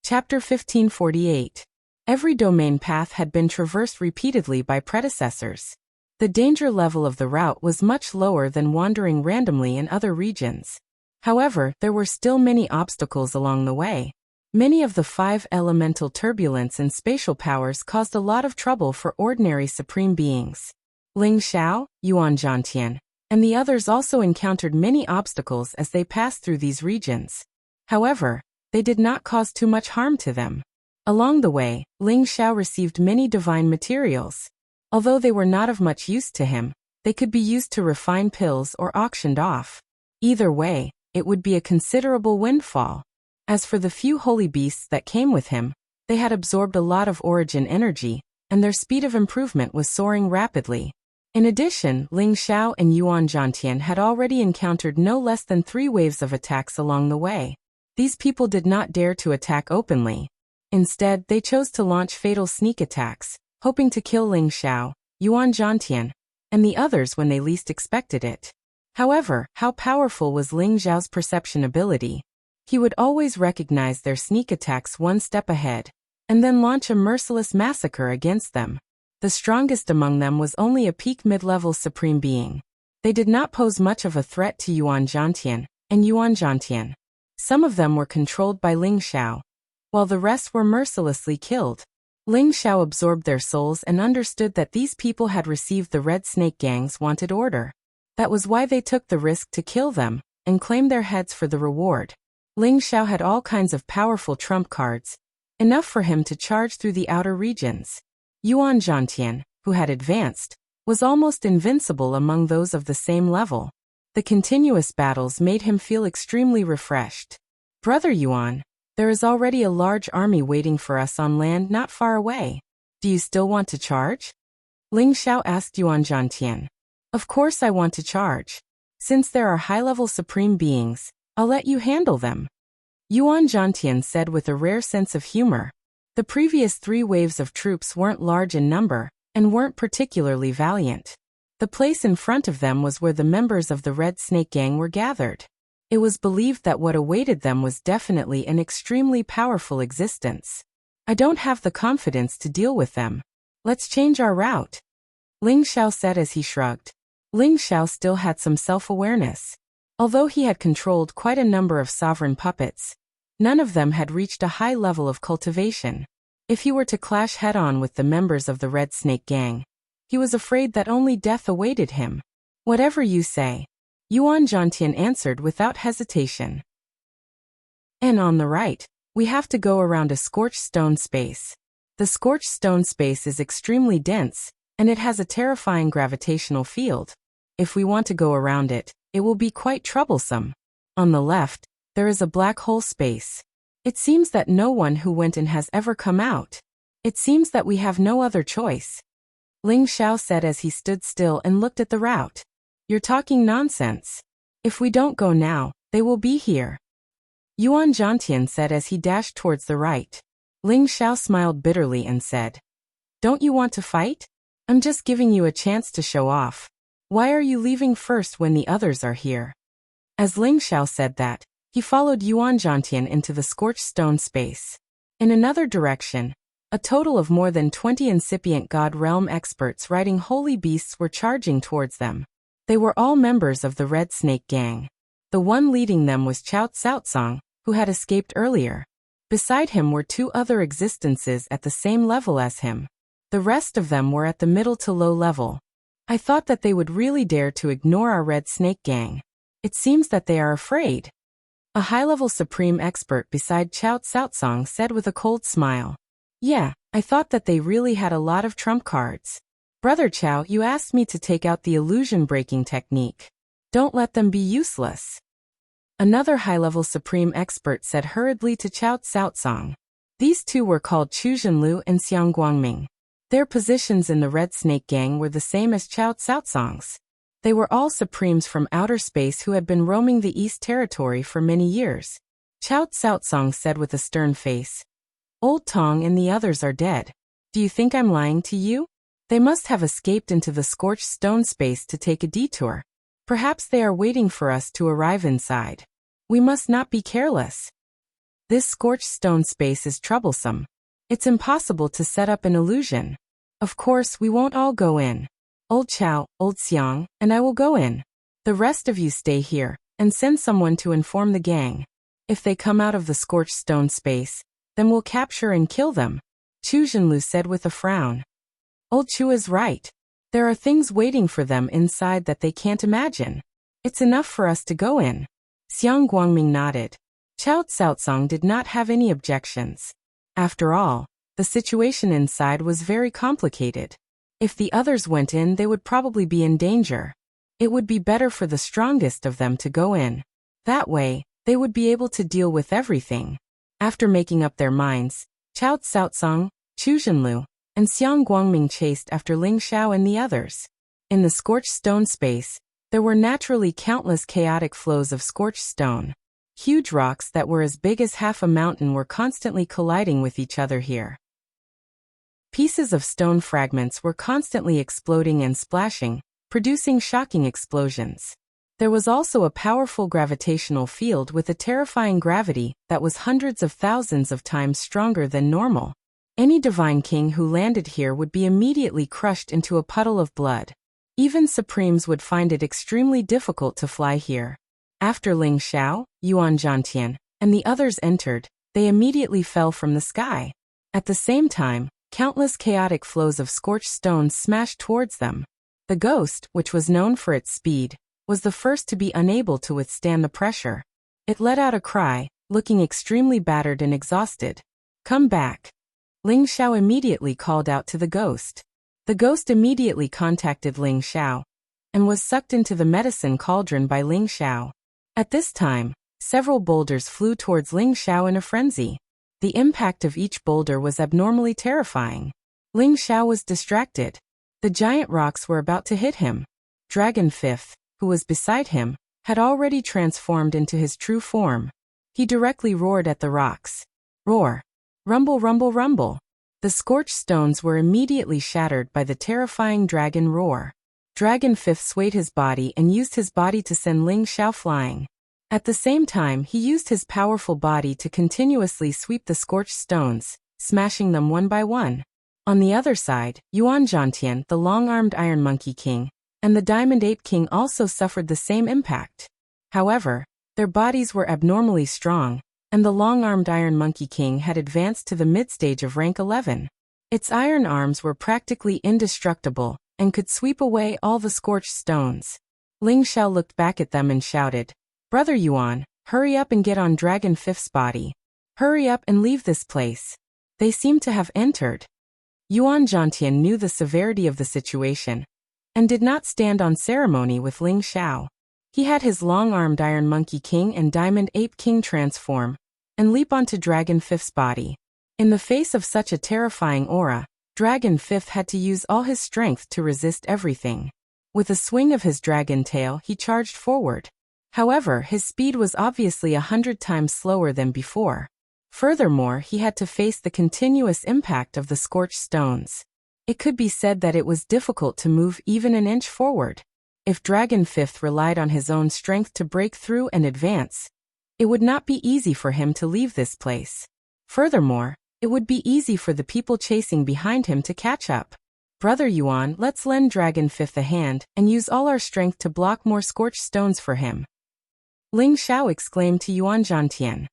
Chapter 1548. Every domain path had been traversed repeatedly by predecessors. The danger level of the route was much lower than wandering randomly in other regions. However, there were still many obstacles along the way. Many of the 5 elemental turbulence and spatial powers caused a lot of trouble for ordinary supreme beings. Ling Xiao, Yuan Zhantian, and the others also encountered many obstacles as they passed through these regions. However, they did not cause too much harm to them. Along the way, Ling Xiao received many divine materials. Although they were not of much use to him, they could be used to refine pills or auctioned off. Either way, it would be a considerable windfall. As for the few holy beasts that came with him, they had absorbed a lot of origin energy, and their speed of improvement was soaring rapidly. In addition, Ling Xiao and Yuan Zhantian had already encountered no less than 3 waves of attacks along the way. These people did not dare to attack openly. Instead, they chose to launch fatal sneak attacks, hoping to kill Ling Xiao, Yuan Zhantian, and the others when they least expected it. However, how powerful was Ling Xiao's perception ability? He would always recognize their sneak attacks one step ahead, and then launch a merciless massacre against them. The strongest among them was only a peak mid-level supreme being. They did not pose much of a threat to Yuan Zhantian and Yuan Zhantian. Some of them were controlled by Ling Xiao, while the rest were mercilessly killed. Ling Xiao absorbed their souls and understood that these people had received the Red Snake Gang's wanted order. That was why they took the risk to kill them and claim their heads for the reward. Ling Xiao had all kinds of powerful trump cards, enough for him to charge through the outer regions. Yuan Zhantian, who had advanced, was almost invincible among those of the same level. The continuous battles made him feel extremely refreshed. Brother Yuan, there is already a large army waiting for us on land not far away. Do you still want to charge? Ling Xiao asked Yuan Zhantian. Of course I want to charge. Since there are high-level supreme beings, I'll let you handle them. Yuan Zhantian said with a rare sense of humor. The previous 3 waves of troops weren't large in number, and weren't particularly valiant. The place in front of them was where the members of the Red Snake Gang were gathered. It was believed that what awaited them was definitely an extremely powerful existence. I don't have the confidence to deal with them. Let's change our route. Ling Xiao said as he shrugged. Ling Xiao still had some self-awareness. Although he had controlled quite a number of sovereign puppets, none of them had reached a high level of cultivation. If he were to clash head-on with the members of the Red Snake Gang, he was afraid that only death awaited him. Whatever you say, Yuan Zhantian answered without hesitation. And on the right, we have to go around a scorched stone space. The scorched stone space is extremely dense, and it has a terrifying gravitational field. If we want to go around it, it will be quite troublesome. On the left, there is a black hole space. It seems that no one who went in has ever come out. It seems that we have no other choice. Ling Xiao said as he stood still and looked at the route. You're talking nonsense. If we don't go now, they will be here. Yuan Zhantian said as he dashed towards the right. Ling Xiao smiled bitterly and said, Don't you want to fight? I'm just giving you a chance to show off. Why are you leaving first when the others are here? As Ling Xiao said that, he followed Yuan Zhantian into the scorched stone space. In another direction, a total of more than 20 incipient God Realm experts riding holy beasts were charging towards them. They were all members of the Red Snake Gang. The one leading them was Chao Tsaotsong, who had escaped earlier. Beside him were 2 other existences at the same level as him. The rest of them were at the middle to low level. I thought that they would really dare to ignore our Red Snake Gang. It seems that they are afraid. A high-level supreme expert beside Chao Tsaotsong said with a cold smile. Yeah, I thought that they really had a lot of trump cards. Brother Chao, you asked me to take out the illusion-breaking technique. Don't let them be useless. Another high-level supreme expert said hurriedly to Chao Tsaotsong. These 2 were called Chu Zhenlu and Xiang Guangming. Their positions in the Red Snake Gang were the same as Chao Tsaotsong's. They were all supremes from outer space who had been roaming the East Territory for many years. Chao Tsaotsong said with a stern face. Old Tong and the others are dead. Do you think I'm lying to you? They must have escaped into the scorched stone space to take a detour. Perhaps they are waiting for us to arrive inside. We must not be careless. This scorched stone space is troublesome. It's impossible to set up an illusion. Of course, we won't all go in. Old Chao, Old Xiang, and I will go in. The rest of you stay here, and send someone to inform the gang. If they come out of the scorched stone space, then we'll capture and kill them. Chu Zhenlu said with a frown. Old Chu is right. There are things waiting for them inside that they can't imagine. It's enough for us to go in. Xiang Guangming nodded. Chao Tsaotsong did not have any objections. After all, the situation inside was very complicated. If the others went in, they would probably be in danger. It would be better for the strongest of them to go in. That way, they would be able to deal with everything. After making up their minds, Chao Tsaotsang, Chu Zhenlu, and Xiang Guangming chased after Ling Xiao and the others. In the scorched stone space, there were naturally countless chaotic flows of scorched stone. Huge rocks that were as big as half a mountain were constantly colliding with each other here. Pieces of stone fragments were constantly exploding and splashing, producing shocking explosions. There was also a powerful gravitational field with a terrifying gravity that was hundreds of thousands of times stronger than normal. Any divine king who landed here would be immediately crushed into a puddle of blood. Even supremes would find it extremely difficult to fly here. After Ling Xiao, Yuan Zhantian, and the others entered, they immediately fell from the sky. At the same time, countless chaotic flows of scorched stones smashed towards them. The ghost, which was known for its speed, was the first to be unable to withstand the pressure. It let out a cry, looking extremely battered and exhausted. "Come back." Ling Xiao immediately called out to the ghost. The ghost immediately contacted Ling Xiao and was sucked into the medicine cauldron by Ling Xiao. At this time, several boulders flew towards Ling Xiao in a frenzy. The impact of each boulder was abnormally terrifying. Ling Xiao was distracted. The giant rocks were about to hit him. Dragon Fifth, who was beside him, had already transformed into his true form. He directly roared at the rocks. Roar! Rumble, rumble, rumble! The scorched stones were immediately shattered by the terrifying dragon roar. Dragon Fifth swayed his body and used his body to send Ling Xiao flying. At the same time, he used his powerful body to continuously sweep the scorched stones, smashing them one by one. On the other side, Yuan Zhantian, the long-armed Iron Monkey King, and the Diamond Ape King also suffered the same impact. However, their bodies were abnormally strong, and the long-armed Iron Monkey King had advanced to the mid-stage of rank 11. Its iron arms were practically indestructible, and could sweep away all the scorched stones. Ling Xiao looked back at them and shouted, "Brother Yuan, hurry up and get on Dragon Fifth's body. Hurry up and leave this place." They seemed to have entered. Yuan Zhantian knew the severity of the situation, and did not stand on ceremony with Ling Xiao. He had his long-armed Iron Monkey King and Diamond Ape King transform, and leap onto Dragon Fifth's body. In the face of such a terrifying aura, Dragon Fifth had to use all his strength to resist everything. With a swing of his dragon tail, he charged forward. However, his speed was obviously 100 times slower than before. Furthermore, he had to face the continuous impact of the scorched stones. It could be said that it was difficult to move even an inch forward. If Dragon Fifth relied on his own strength to break through and advance, it would not be easy for him to leave this place. Furthermore, it would be easy for the people chasing behind him to catch up. "Brother Yuan, let's lend Dragon Fifth a hand and use all our strength to block more scorched stones for him," Ling Xiao exclaimed to Yuan Zhantian.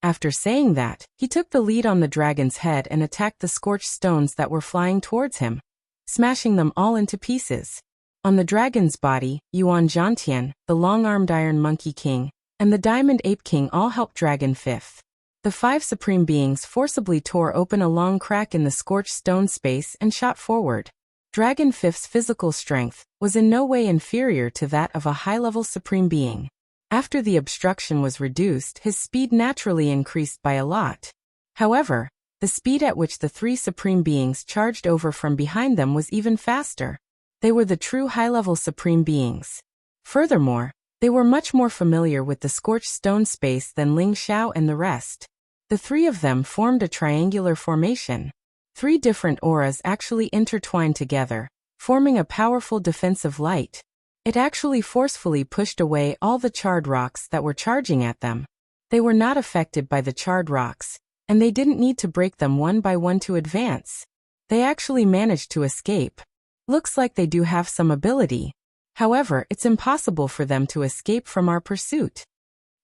After saying that, he took the lead on the dragon's head and attacked the scorched stones that were flying towards him, smashing them all into pieces. On the dragon's body, Yuan Zhantian, the long-armed Iron Monkey King, and the Diamond Ape King all helped Dragon Fifth. The 5 supreme beings forcibly tore open a long crack in the scorched stone space and shot forward. Dragon Fifth's physical strength was in no way inferior to that of a high-level supreme being. After the obstruction was reduced, his speed naturally increased by a lot. However, the speed at which the 3 supreme beings charged over from behind them was even faster. They were the true high-level supreme beings. Furthermore, they were much more familiar with the scorched stone space than Ling Xiao and the rest. The 3 of them formed a triangular formation. 3 different auras actually intertwined together, forming a powerful defensive light. It actually forcefully pushed away all the charred rocks that were charging at them. They were not affected by the charred rocks, and they didn't need to break them one by one to advance. They actually managed to escape. Looks like they do have some ability. However, it's impossible for them to escape from our pursuit.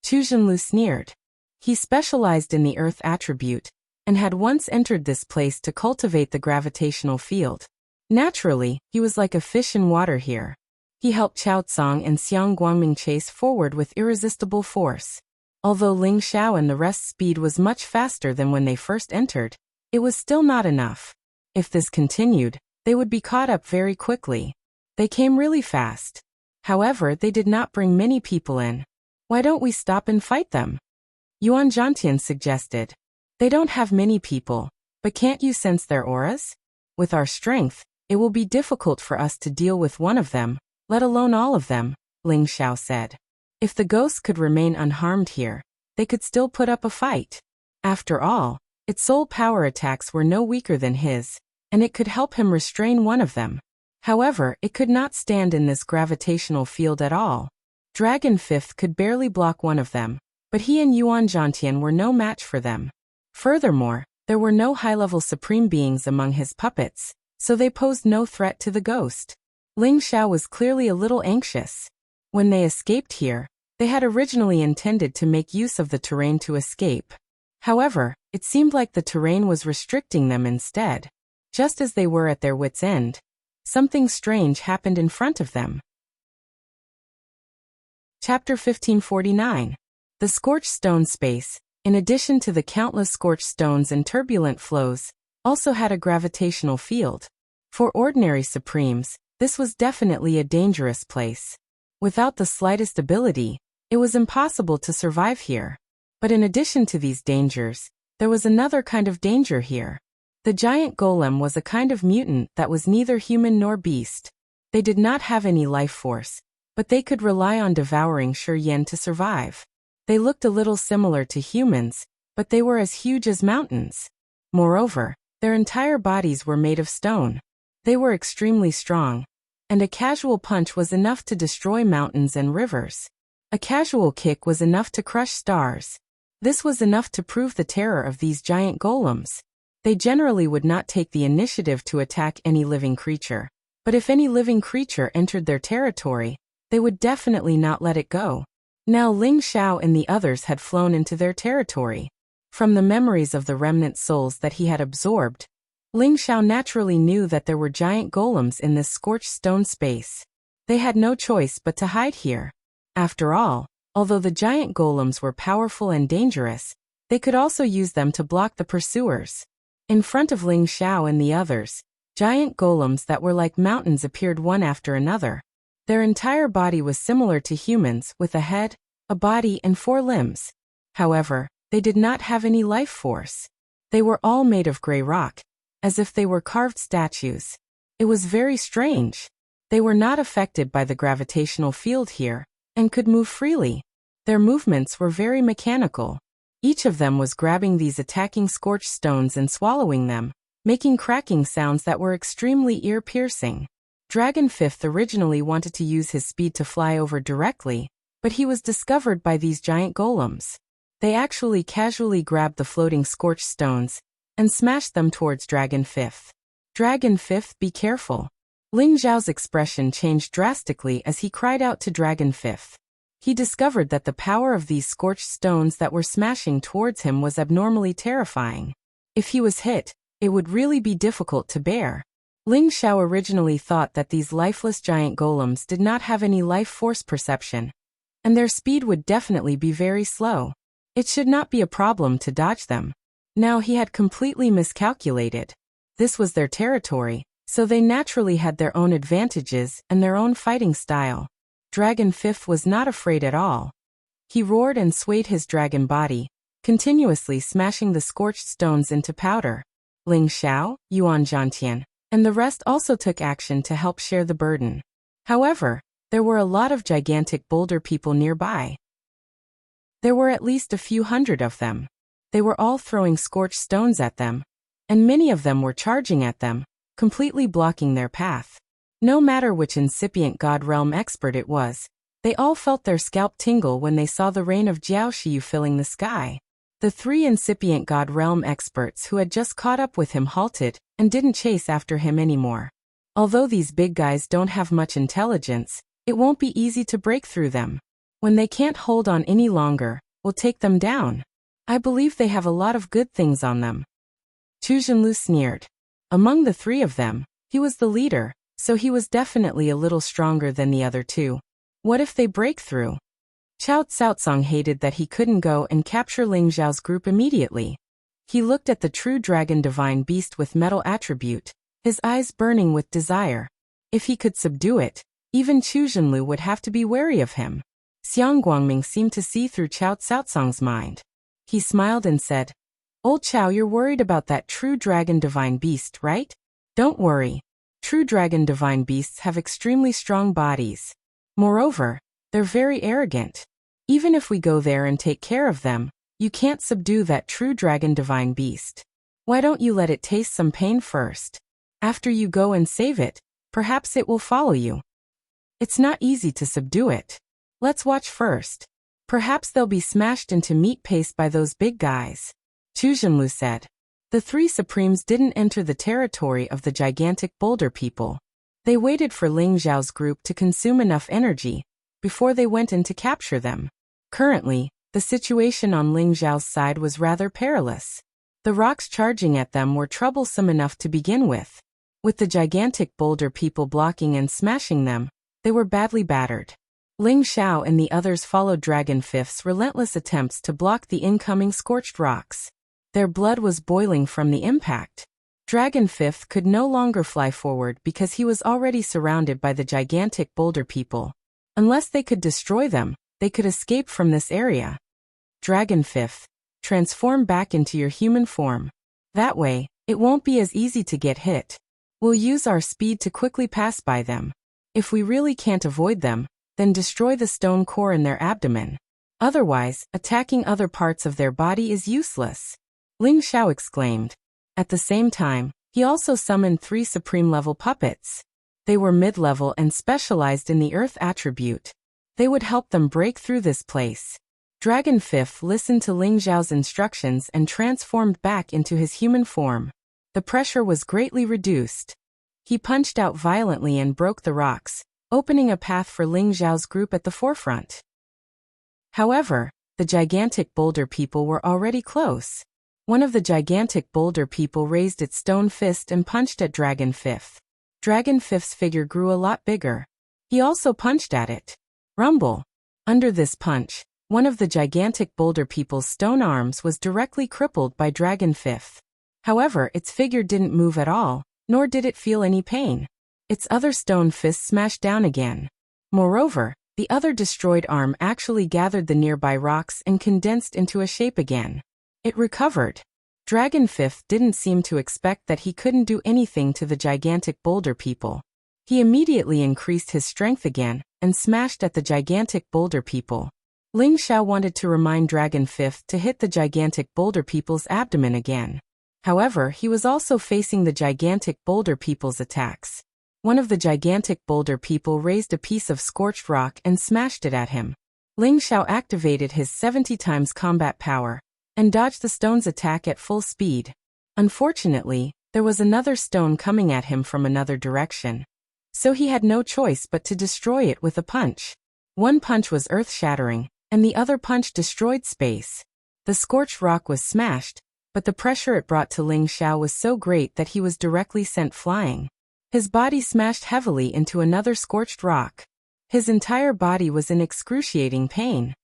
Chu Zhenlu sneered. He specialized in the earth attribute, and had once entered this place to cultivate the gravitational field. Naturally, he was like a fish in water here. He helped Chao Tsang and Xiang Guangming chase forward with irresistible force. Although Ling Xiao and the rest's speed was much faster than when they first entered, it was still not enough. If this continued, they would be caught up very quickly. They came really fast. However, they did not bring many people in. Why don't we stop and fight them? Yuan Zhantian suggested. They don't have many people, but can't you sense their auras? With our strength, it will be difficult for us to deal with one of them, let alone all of them, Ling Xiao said. If the ghosts could remain unharmed here, they could still put up a fight. After all, its soul power attacks were no weaker than his, and it could help him restrain one of them. However, it could not stand in this gravitational field at all. Dragon Fifth could barely block one of them, but he and Yuan Zhantian were no match for them. Furthermore, there were no high-level supreme beings among his puppets, so they posed no threat to the ghost. Ling Xiao was clearly a little anxious. When they escaped here, they had originally intended to make use of the terrain to escape. However, it seemed like the terrain was restricting them instead. Just as they were at their wits' end, something strange happened in front of them. Chapter 1549. The Scorched Stone Space, in addition to the countless scorched stones and turbulent flows, also had a gravitational field. For ordinary Supremes, this was definitely a dangerous place. Without the slightest ability, it was impossible to survive here. But in addition to these dangers, there was another kind of danger here. The giant golem was a kind of mutant that was neither human nor beast. They did not have any life force, but they could rely on devouring Shi Yen to survive. They looked a little similar to humans, but they were as huge as mountains. Moreover, their entire bodies were made of stone. They were extremely strong, and a casual punch was enough to destroy mountains and rivers. A casual kick was enough to crush stars. This was enough to prove the terror of these giant golems. They generally would not take the initiative to attack any living creature, but if any living creature entered their territory, they would definitely not let it go. Now Ling Xiao and the others had flown into their territory. From the memories of the remnant souls that he had absorbed, Ling Xiao naturally knew that there were giant golems in this scorched stone space. They had no choice but to hide here. After all, although the giant golems were powerful and dangerous, they could also use them to block the pursuers. In front of Ling Xiao and the others, giant golems that were like mountains appeared one after another. Their entire body was similar to humans, with a head, a body, and 4 limbs. However, they did not have any life force. They were all made of gray rock, as if they were carved statues. It was very strange. They were not affected by the gravitational field here, and could move freely. Their movements were very mechanical. Each of them was grabbing these attacking scorched stones and swallowing them, making cracking sounds that were extremely ear-piercing. Dragon Fifth originally wanted to use his speed to fly over directly, but he was discovered by these giant golems. They actually casually grabbed the floating scorched stones and smashed them towards Dragon Fifth. Dragon Fifth, be careful. Ling Xiao's expression changed drastically as he cried out to Dragon Fifth. He discovered that the power of these scorched stones that were smashing towards him was abnormally terrifying. If he was hit, it would really be difficult to bear. Ling Xiao originally thought that these lifeless giant golems did not have any life force perception, and their speed would definitely be very slow. It should not be a problem to dodge them. Now he had completely miscalculated. This was their territory, so they naturally had their own advantages and their own fighting style. Dragon Fifth was not afraid at all. He roared and swayed his dragon body, continuously smashing the scorched stones into powder. Ling Xiao, Yuan Zhantian, and the rest also took action to help share the burden. However, there were a lot of gigantic boulder people nearby. There were at least a few hundred of them. They were all throwing scorched stones at them, and many of them were charging at them, completely blocking their path. No matter which incipient God Realm expert it was, they all felt their scalp tingle when they saw the rain of Jiaoxiyu filling the sky. The 3 incipient God Realm experts who had just caught up with him halted and didn't chase after him anymore. Although these big guys don't have much intelligence, it won't be easy to break through them. When they can't hold on any longer, we'll take them down. I believe they have a lot of good things on them. Chu Zhenlu sneered. Among the 3 of them, he was the leader, so he was definitely a little stronger than the other 2. What if they break through? Qiao Caocong hated that he couldn't go and capture Ling Xiao's group immediately. He looked at the true dragon divine beast with metal attribute, his eyes burning with desire. If he could subdue it, even Chu Zhenlu would have to be wary of him. Xiang Guangming seemed to see through Qiao Caocong's mind. He smiled and said, "Old Qiao, you're worried about that true dragon divine beast, right? Don't worry. True dragon divine beasts have extremely strong bodies. Moreover, they're very arrogant. Even if we go there and take care of them, you can't subdue that true dragon divine beast. Why don't you let it taste some pain first? After you go and save it, perhaps it will follow you. It's not easy to subdue it. Let's watch first. Perhaps they'll be smashed into meat paste by those big guys," Chu Zhenlu said. The three supremes didn't enter the territory of the gigantic boulder people. They waited for Ling Xiao's group to consume enough energy before they went in to capture them. Currently, the situation on Ling Xiao's side was rather perilous. The rocks charging at them were troublesome enough to begin with. With the gigantic boulder people blocking and smashing them, they were badly battered. Ling Xiao and the others followed Dragon Fifth's relentless attempts to block the incoming scorched rocks. Their blood was boiling from the impact. Dragon Fifth could no longer fly forward because he was already surrounded by the gigantic boulder people. Unless they could destroy them, they could escape from this area. Dragon Fifth, transform back into your human form. That way, it won't be as easy to get hit. We'll use our speed to quickly pass by them. If we really can't avoid them, then destroy the stone core in their abdomen. Otherwise, attacking other parts of their body is useless," Ling Xiao exclaimed. At the same time, he also summoned 3 supreme-level puppets. They were mid-level and specialized in the earth attribute. They would help them break through this place. Dragon Fifth listened to Ling Xiao's instructions and transformed back into his human form. The pressure was greatly reduced. He punched out violently and broke the rocks, opening a path for Ling Xiao's group at the forefront. However, the gigantic boulder people were already close. One of the gigantic boulder people raised its stone fist and punched at Dragon Fifth. Dragon Fifth's figure grew a lot bigger. He also punched at it. Rumble. Under this punch, one of the gigantic boulder people's stone arms was directly crippled by Dragon Fifth. However, its figure didn't move at all, nor did it feel any pain. Its other stone fist smashed down again. Moreover, the other destroyed arm actually gathered the nearby rocks and condensed into a shape again. It recovered. Dragon Fifth didn't seem to expect that he couldn't do anything to the gigantic boulder people. He immediately increased his strength again and smashed at the gigantic boulder people. Ling Xiao wanted to remind Dragon Fifth to hit the gigantic boulder people's abdomen again. However, he was also facing the gigantic boulder people's attacks. One of the gigantic boulder people raised a piece of scorched rock and smashed it at him. Ling Xiao activated his 70 times combat power and dodged the stone's attack at full speed. Unfortunately, there was another stone coming at him from another direction. So he had no choice but to destroy it with a punch. One punch was earth-shattering, and the other punch destroyed space. The scorched rock was smashed, but the pressure it brought to Ling Xiao was so great that he was directly sent flying. His body smashed heavily into another scorched rock. His entire body was in excruciating pain.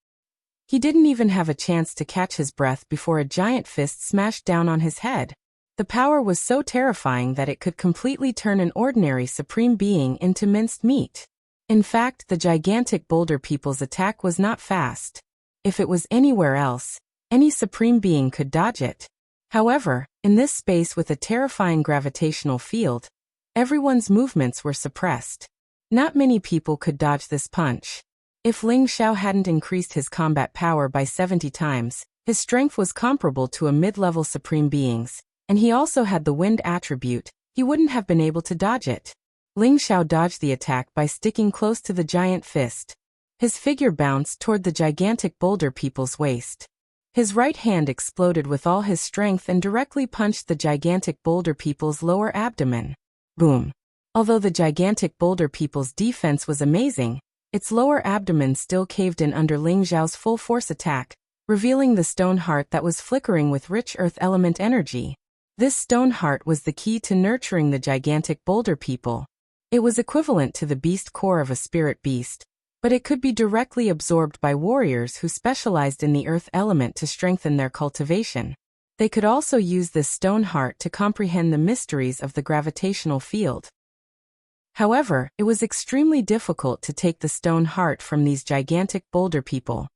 He didn't even have a chance to catch his breath before a giant fist smashed down on his head. The power was so terrifying that it could completely turn an ordinary supreme being into minced meat. In fact, the gigantic boulder people's attack was not fast. If it was anywhere else, any supreme being could dodge it. However, in this space with a terrifying gravitational field, everyone's movements were suppressed. Not many people could dodge this punch. If Ling Xiao hadn't increased his combat power by 70 times, his strength was comparable to a mid-level supreme being's, and he also had the wind attribute. He wouldn't have been able to dodge it. Ling Xiao dodged the attack by sticking close to the giant fist. His figure bounced toward the gigantic boulder people's waist. His right hand exploded with all his strength and directly punched the gigantic boulder people's lower abdomen. Boom. Although the gigantic boulder people's defense was amazing, its lower abdomen still caved in under Ling Xiao's full force attack, revealing the stone heart that was flickering with rich earth element energy. This stone heart was the key to nurturing the gigantic boulder people. It was equivalent to the beast core of a spirit beast, but it could be directly absorbed by warriors who specialized in the earth element to strengthen their cultivation. They could also use this stone heart to comprehend the mysteries of the gravitational field. However, it was extremely difficult to take the stone heart from these gigantic boulder people.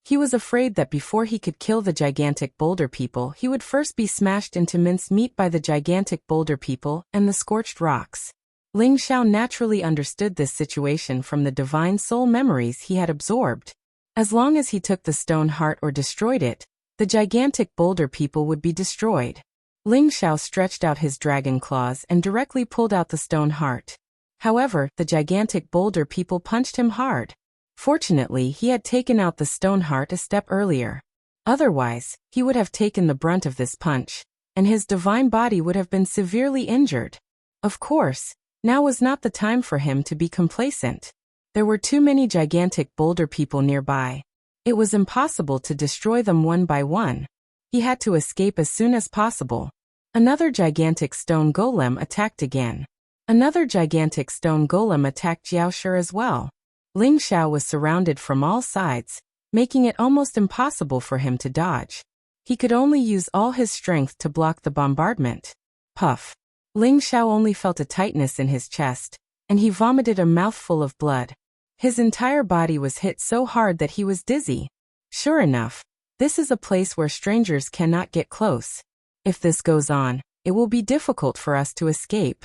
He was afraid that before he could kill the gigantic boulder people, he would first be smashed into mincemeat by the gigantic boulder people and the scorched rocks. Ling Xiao naturally understood this situation from the divine soul memories he had absorbed. As long as he took the stone heart or destroyed it, the gigantic boulder people would be destroyed. Ling Xiao stretched out his dragon claws and directly pulled out the stone heart. However, the gigantic boulder people punched him hard. Fortunately, he had taken out the stone heart a step earlier. Otherwise, he would have taken the brunt of this punch, and his divine body would have been severely injured. Of course, now was not the time for him to be complacent. There were too many gigantic boulder people nearby. It was impossible to destroy them one by one. He had to escape as soon as possible. Another gigantic stone golem attacked again. Another gigantic stone golem attacked Jiaoshi as well. Ling Xiao was surrounded from all sides, making it almost impossible for him to dodge. He could only use all his strength to block the bombardment. Puff. Ling Xiao only felt a tightness in his chest, and he vomited a mouthful of blood. His entire body was hit so hard that he was dizzy. Sure enough, this is a place where strangers cannot get close. If this goes on, it will be difficult for us to escape.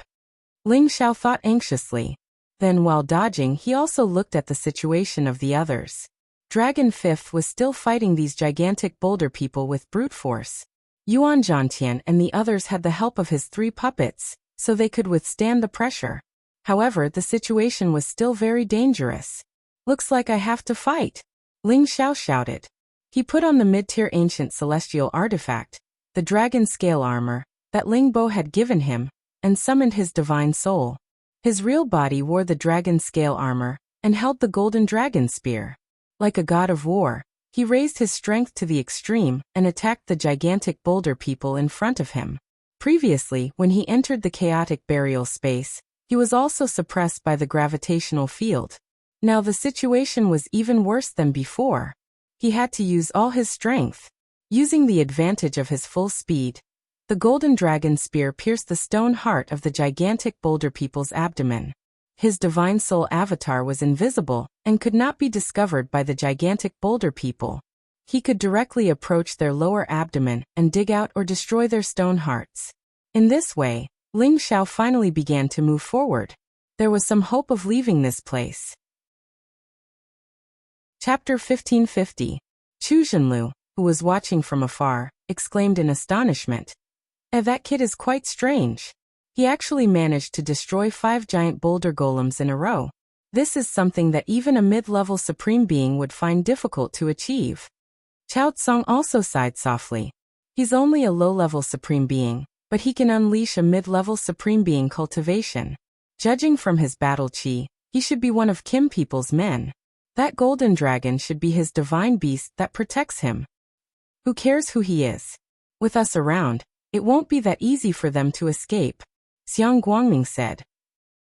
Ling Xiao thought anxiously. Then while dodging, he also looked at the situation of the others. Dragon Fifth was still fighting these gigantic boulder people with brute force. Yuan Zhantian and the others had the help of his 3 puppets, so they could withstand the pressure. However, the situation was still very dangerous. Looks like I have to fight, Ling Xiao shouted. He put on the mid-tier ancient celestial artifact, the dragon scale armor, that Ling Bo had given him, and summoned his divine soul. His real body wore the dragon scale armor, and held the golden dragon spear. Like a god of war, he raised his strength to the extreme and attacked the gigantic boulder people in front of him. Previously, when he entered the chaotic burial space, he was also suppressed by the gravitational field. Now the situation was even worse than before. He had to use all his strength. Using the advantage of his full speed, the golden dragon spear pierced the stone heart of the gigantic boulder people's abdomen. His divine soul avatar was invisible and could not be discovered by the gigantic boulder people. He could directly approach their lower abdomen and dig out or destroy their stone hearts. In this way, Ling Xiao finally began to move forward. There was some hope of leaving this place. Chapter 1550. Chu Zhenlu, who was watching from afar, exclaimed in astonishment. That kid is quite strange. He actually managed to destroy 5 giant boulder golems in a row. This is something that even a mid-level supreme being would find difficult to achieve. Chao Tsong also sighed softly. He's only a low-level supreme being, but he can unleash a mid-level supreme being cultivation. Judging from his battle chi, he should be one of Kim people's men. That golden dragon should be his divine beast that protects him. Who cares who he is? With us around, it won't be that easy for them to escape, Xiang Guangming said.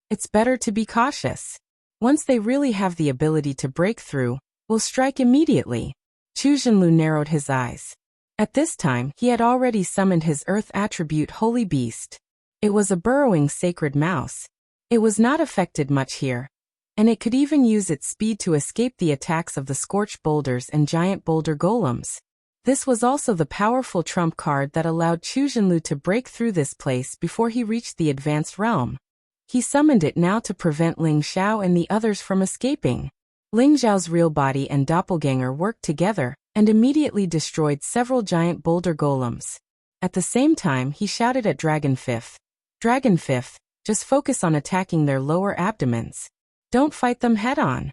It's better to be cautious. Once they really have the ability to break through, we'll strike immediately. Chu Zhenlu narrowed his eyes. At this time, he had already summoned his earth attribute Holy Beast. It was a burrowing sacred mouse. It was not affected much here, and it could even use its speed to escape the attacks of the scorched boulders and giant boulder golems. This was also the powerful trump card that allowed Chu Zhenlu to break through this place before he reached the advanced realm. He summoned it now to prevent Ling Xiao and the others from escaping. Ling Xiao's real body and doppelganger worked together and immediately destroyed several giant boulder golems. At the same time, he shouted at Dragon Fifth. Dragon Fifth, just focus on attacking their lower abdomens. Don't fight them head-on.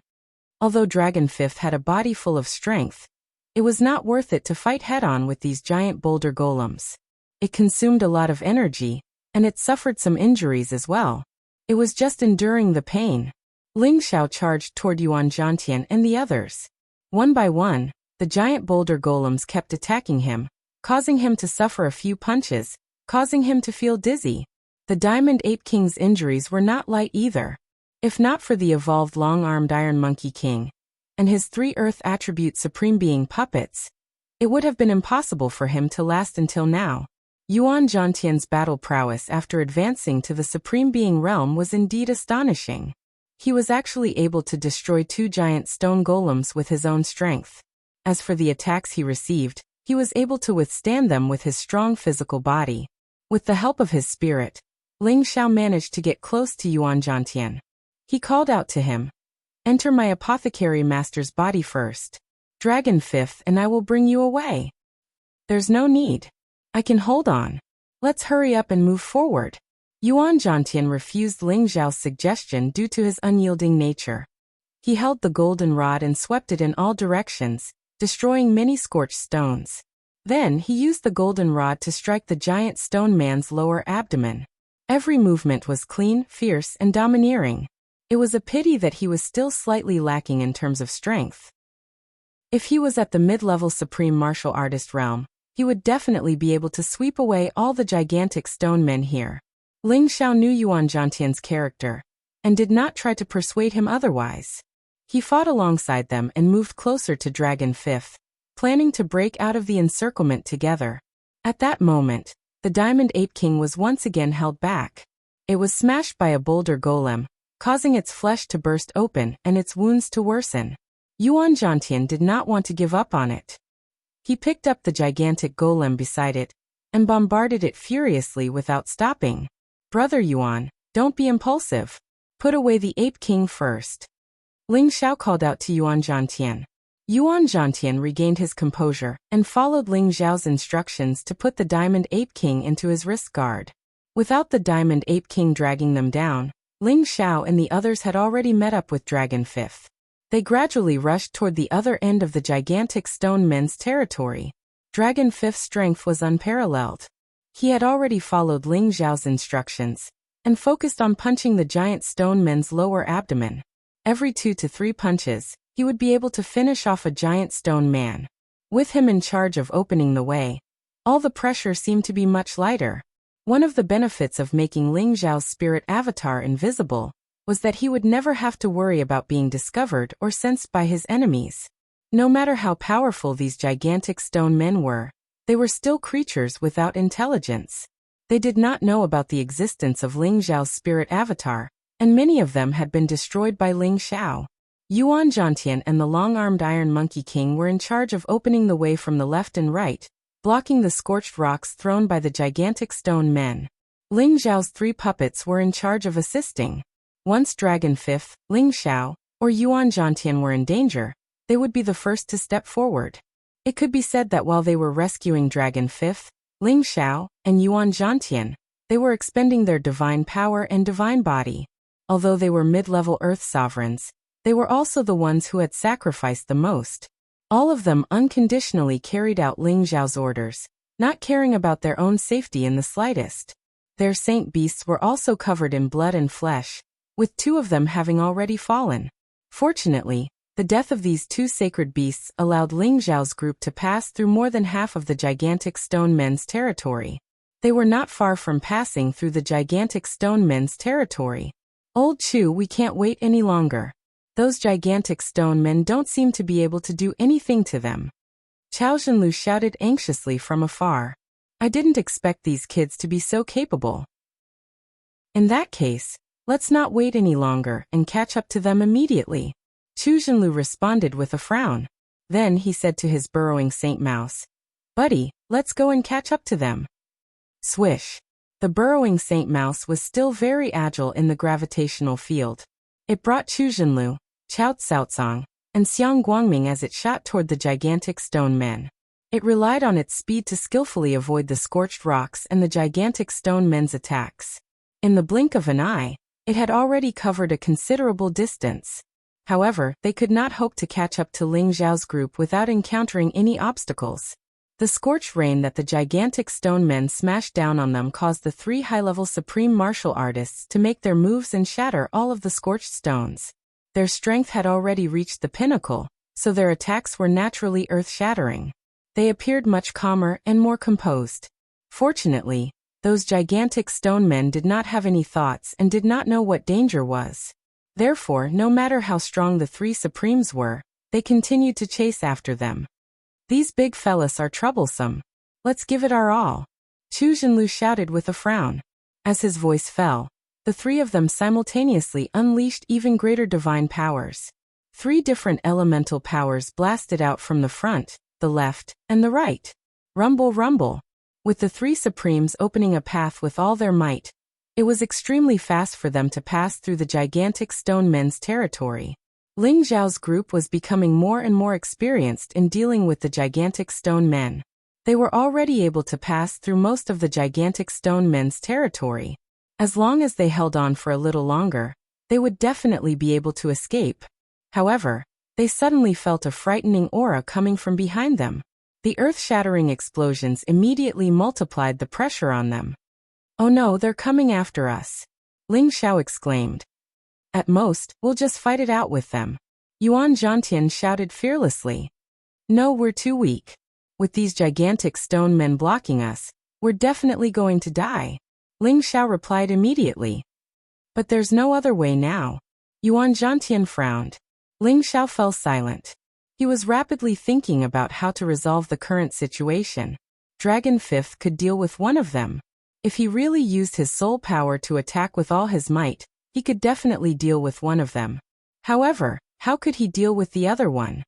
Although Dragon Fifth had a body full of strength, it was not worth it to fight head-on with these giant boulder golems. It consumed a lot of energy, and it suffered some injuries as well. It was just enduring the pain. Ling Xiao charged toward Yuan Zhantian and the others. One by one, the giant boulder golems kept attacking him, causing him to suffer a few punches, causing him to feel dizzy. The Diamond Ape King's injuries were not light either. If not for the evolved long-armed Iron Monkey King and his 3 Earth Attribute Supreme Being puppets, it would have been impossible for him to last until now. Yuan Zhantian's battle prowess after advancing to the Supreme Being realm was indeed astonishing. He was actually able to destroy 2 giant stone golems with his own strength. As for the attacks he received, he was able to withstand them with his strong physical body. With the help of his spirit, Ling Xiao managed to get close to Yuan Zhantian. He called out to him, "Enter my apothecary master's body first. Dragon 5th and I will bring you away." "There's no need. I can hold on. Let's hurry up and move forward." Yuan Zhantian refused Ling Xiao's suggestion due to his unyielding nature. He held the golden rod and swept it in all directions, destroying many scorched stones. Then he used the golden rod to strike the giant stone man's lower abdomen. Every movement was clean, fierce, and domineering. It was a pity that he was still slightly lacking in terms of strength. If he was at the mid-level supreme martial artist realm, he would definitely be able to sweep away all the gigantic stone men here. Ling Xiao knew Yuan Zhantian's character, and did not try to persuade him otherwise. He fought alongside them and moved closer to Dragon 5th, planning to break out of the encirclement together. At that moment, the Diamond Ape King was once again held back. It was smashed by a boulder golem, causing its flesh to burst open and its wounds to worsen. Yuan Zhantian did not want to give up on it. He picked up the gigantic golem beside it and bombarded it furiously without stopping. "Brother Yuan, don't be impulsive. Put away the Ape King first." Ling Xiao called out to Yuan Zhantian. Yuan Zhantian regained his composure and followed Ling Xiao's instructions to put the Diamond Ape King into his wrist guard. Without the Diamond Ape King dragging them down, Ling Xiao and the others had already met up with Dragon 5th. They gradually rushed toward the other end of the gigantic stone men's territory. Dragon 5th's strength was unparalleled. He had already followed Ling Xiao's instructions and focused on punching the giant stone men's lower abdomen. Every 2 to 3 punches, he would be able to finish off a giant stone man. With him in charge of opening the way, all the pressure seemed to be much lighter. One of the benefits of making Ling Xiao's spirit avatar invisible was that he would never have to worry about being discovered or sensed by his enemies. No matter how powerful these gigantic stone men were, they were still creatures without intelligence. They did not know about the existence of Ling Xiao's spirit avatar, and many of them had been destroyed by Ling Xiao. Yuan Zhantian and the long-armed Iron Monkey King were in charge of opening the way from the left and right, blocking the scorched rocks thrown by the gigantic stone men. Ling Xiao's 3 puppets were in charge of assisting. Once Dragon 5th, Ling Xiao, or Yuan Zhantian were in danger, they would be the first to step forward. It could be said that while they were rescuing Dragon 5th, Ling Xiao, and Yuan Zhantian, they were expending their divine power and divine body. Although they were mid-level Earth sovereigns, they were also the ones who had sacrificed the most. All of them unconditionally carried out Ling Xiao's orders, not caring about their own safety in the slightest. Their saint beasts were also covered in blood and flesh, with 2 of them having already fallen. Fortunately, the death of these 2 sacred beasts allowed Ling Xiao's group to pass through more than half of the gigantic stone men's territory. They were not far from passing through the gigantic stone men's territory. "Old Chu, we can't wait any longer. Those gigantic stone men don't seem to be able to do anything to them." Chao Zhenlu shouted anxiously from afar. "I didn't expect these kids to be so capable." "In that case, let's not wait any longer and catch up to them immediately." Chu Zhenlu responded with a frown. Then he said to his burrowing Saint Mouse, "Buddy, let's go and catch up to them." Swish. The burrowing Saint Mouse was still very agile in the gravitational field. It brought Chu Zhenlu, Chao Tsaotsang, and Xiang Guangming as it shot toward the gigantic stone men. It relied on its speed to skillfully avoid the scorched rocks and the gigantic stone men's attacks. In the blink of an eye, it had already covered a considerable distance. However, they could not hope to catch up to Ling Xiao's group without encountering any obstacles. The scorched rain that the gigantic stone men smashed down on them caused the 3 high-level supreme martial artists to make their moves and shatter all of the scorched stones. Their strength had already reached the pinnacle, so their attacks were naturally earth-shattering. They appeared much calmer and more composed. Fortunately, those gigantic stone men did not have any thoughts and did not know what danger was. Therefore, no matter how strong the three supremes were, they continued to chase after them. These big fellas are troublesome. Let's give it our all. Chu Zhenlu shouted with a frown. As his voice fell, the three of them simultaneously unleashed even greater divine powers. 3 different elemental powers blasted out from the front, the left, and the right. Rumble, rumble. With the 3 supremes opening a path with all their might, it was extremely fast for them to pass through the gigantic stone men's territory. Ling Zhao's group was becoming more and more experienced in dealing with the gigantic stone men. They were already able to pass through most of the gigantic stone men's territory. As long as they held on for a little longer, they would definitely be able to escape. However, they suddenly felt a frightening aura coming from behind them. The earth-shattering explosions immediately multiplied the pressure on them. "Oh no, they're coming after us," Ling Xiao exclaimed. "At most, we'll just fight it out with them," Yuan Zhantian shouted fearlessly. "No, we're too weak. With these gigantic stone men blocking us, we're definitely going to die," Ling Xiao replied immediately. "But there's no other way now." Yuan Zhantian frowned. Ling Xiao fell silent. He was rapidly thinking about how to resolve the current situation. Dragon Fifth could deal with one of them. If he really used his soul power to attack with all his might, he could definitely deal with one of them. However, how could he deal with the other one?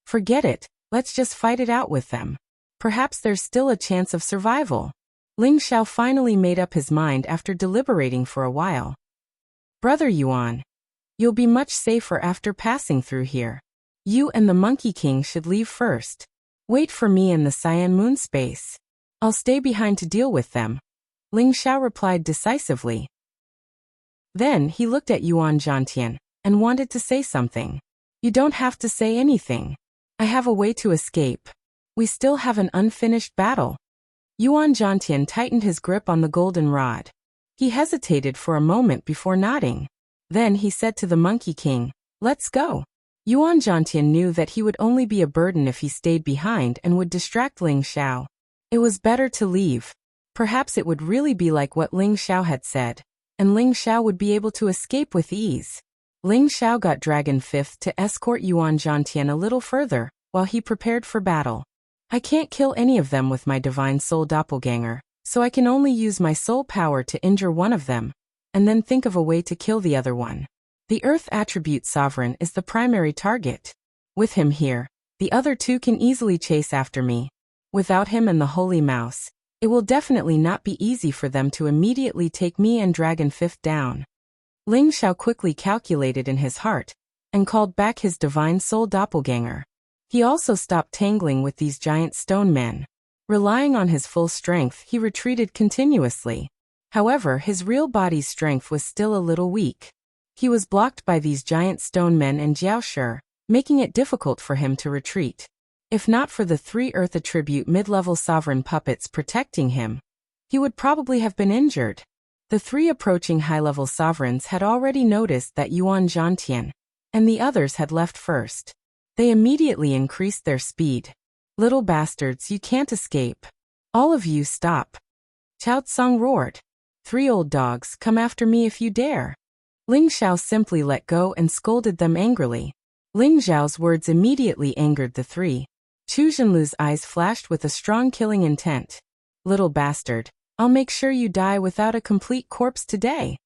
Forget it, let's just fight it out with them. Perhaps there's still a chance of survival. Ling Xiao finally made up his mind after deliberating for a while. "Brother Yuan, you'll be much safer after passing through here. You and the Monkey King should leave first. Wait for me in the Cyan Moon space. I'll stay behind to deal with them," Ling Xiao replied decisively. Then he looked at Yuan Zhantian and wanted to say something. "You don't have to say anything. I have a way to escape. We still have an unfinished battle." Yuan Zhantian tightened his grip on the golden rod. He hesitated for a moment before nodding. Then he said to the Monkey King, "Let's go." Yuan Zhantian knew that he would only be a burden if he stayed behind and would distract Ling Xiao. It was better to leave. Perhaps it would really be like what Ling Xiao had said, and Ling Xiao would be able to escape with ease. Ling Xiao got Dragon Fifth to escort Yuan Zhantian a little further, while he prepared for battle. "I can't kill any of them with my divine soul doppelganger, so I can only use my soul power to injure one of them, and then think of a way to kill the other one. The Earth Attribute Sovereign is the primary target. With him here, the other 2 can easily chase after me. Without him and the Holy Mouse, it will definitely not be easy for them to immediately take me and Dragon Fifth down." Ling Xiao quickly calculated in his heart, and called back his divine soul doppelganger. He also stopped tangling with these giant stone men. Relying on his full strength, he retreated continuously. However, his real body's strength was still a little weak. He was blocked by these giant stone men and Jiaoshi, making it difficult for him to retreat. If not for the 3 Earth Attribute mid-level sovereign puppets protecting him, he would probably have been injured. The 3 approaching high-level sovereigns had already noticed that Yuan Zhantian and the others had left first. They immediately increased their speed. "Little bastards, you can't escape. All of you stop." Chao Tsung roared. "3 old dogs, come after me if you dare." Ling Xiao simply let go and scolded them angrily. Ling Zhao's words immediately angered the 3. Chu Zhenlu's eyes flashed with a strong killing intent. "Little bastard, I'll make sure you die without a complete corpse today.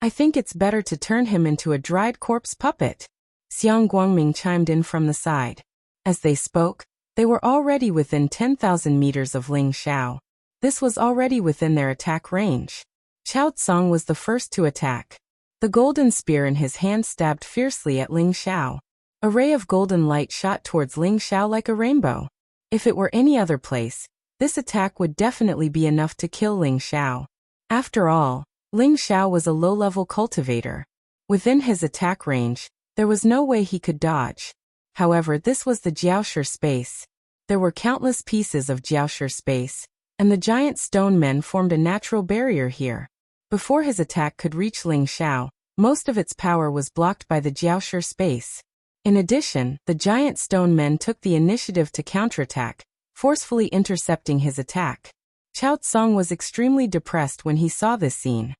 I think it's better to turn him into a dried corpse puppet." Xiang Guangming chimed in from the side. As they spoke, they were already within 10,000 meters of Ling Xiao. This was already within their attack range. Chao Tsung was the first to attack. The golden spear in his hand stabbed fiercely at Ling Xiao. A ray of golden light shot towards Ling Xiao like a rainbow. If it were any other place, this attack would definitely be enough to kill Ling Xiao. After all, Ling Xiao was a low-level cultivator. Within his attack range, there was no way he could dodge. However, this was the Jiaoshi space. There were countless pieces of Jiaoshi space, and the giant stone men formed a natural barrier here. Before his attack could reach Ling Xiao, most of its power was blocked by the Jiaoshi space. In addition, the giant stone men took the initiative to counterattack, forcefully intercepting his attack. Chao Tsung was extremely depressed when he saw this scene.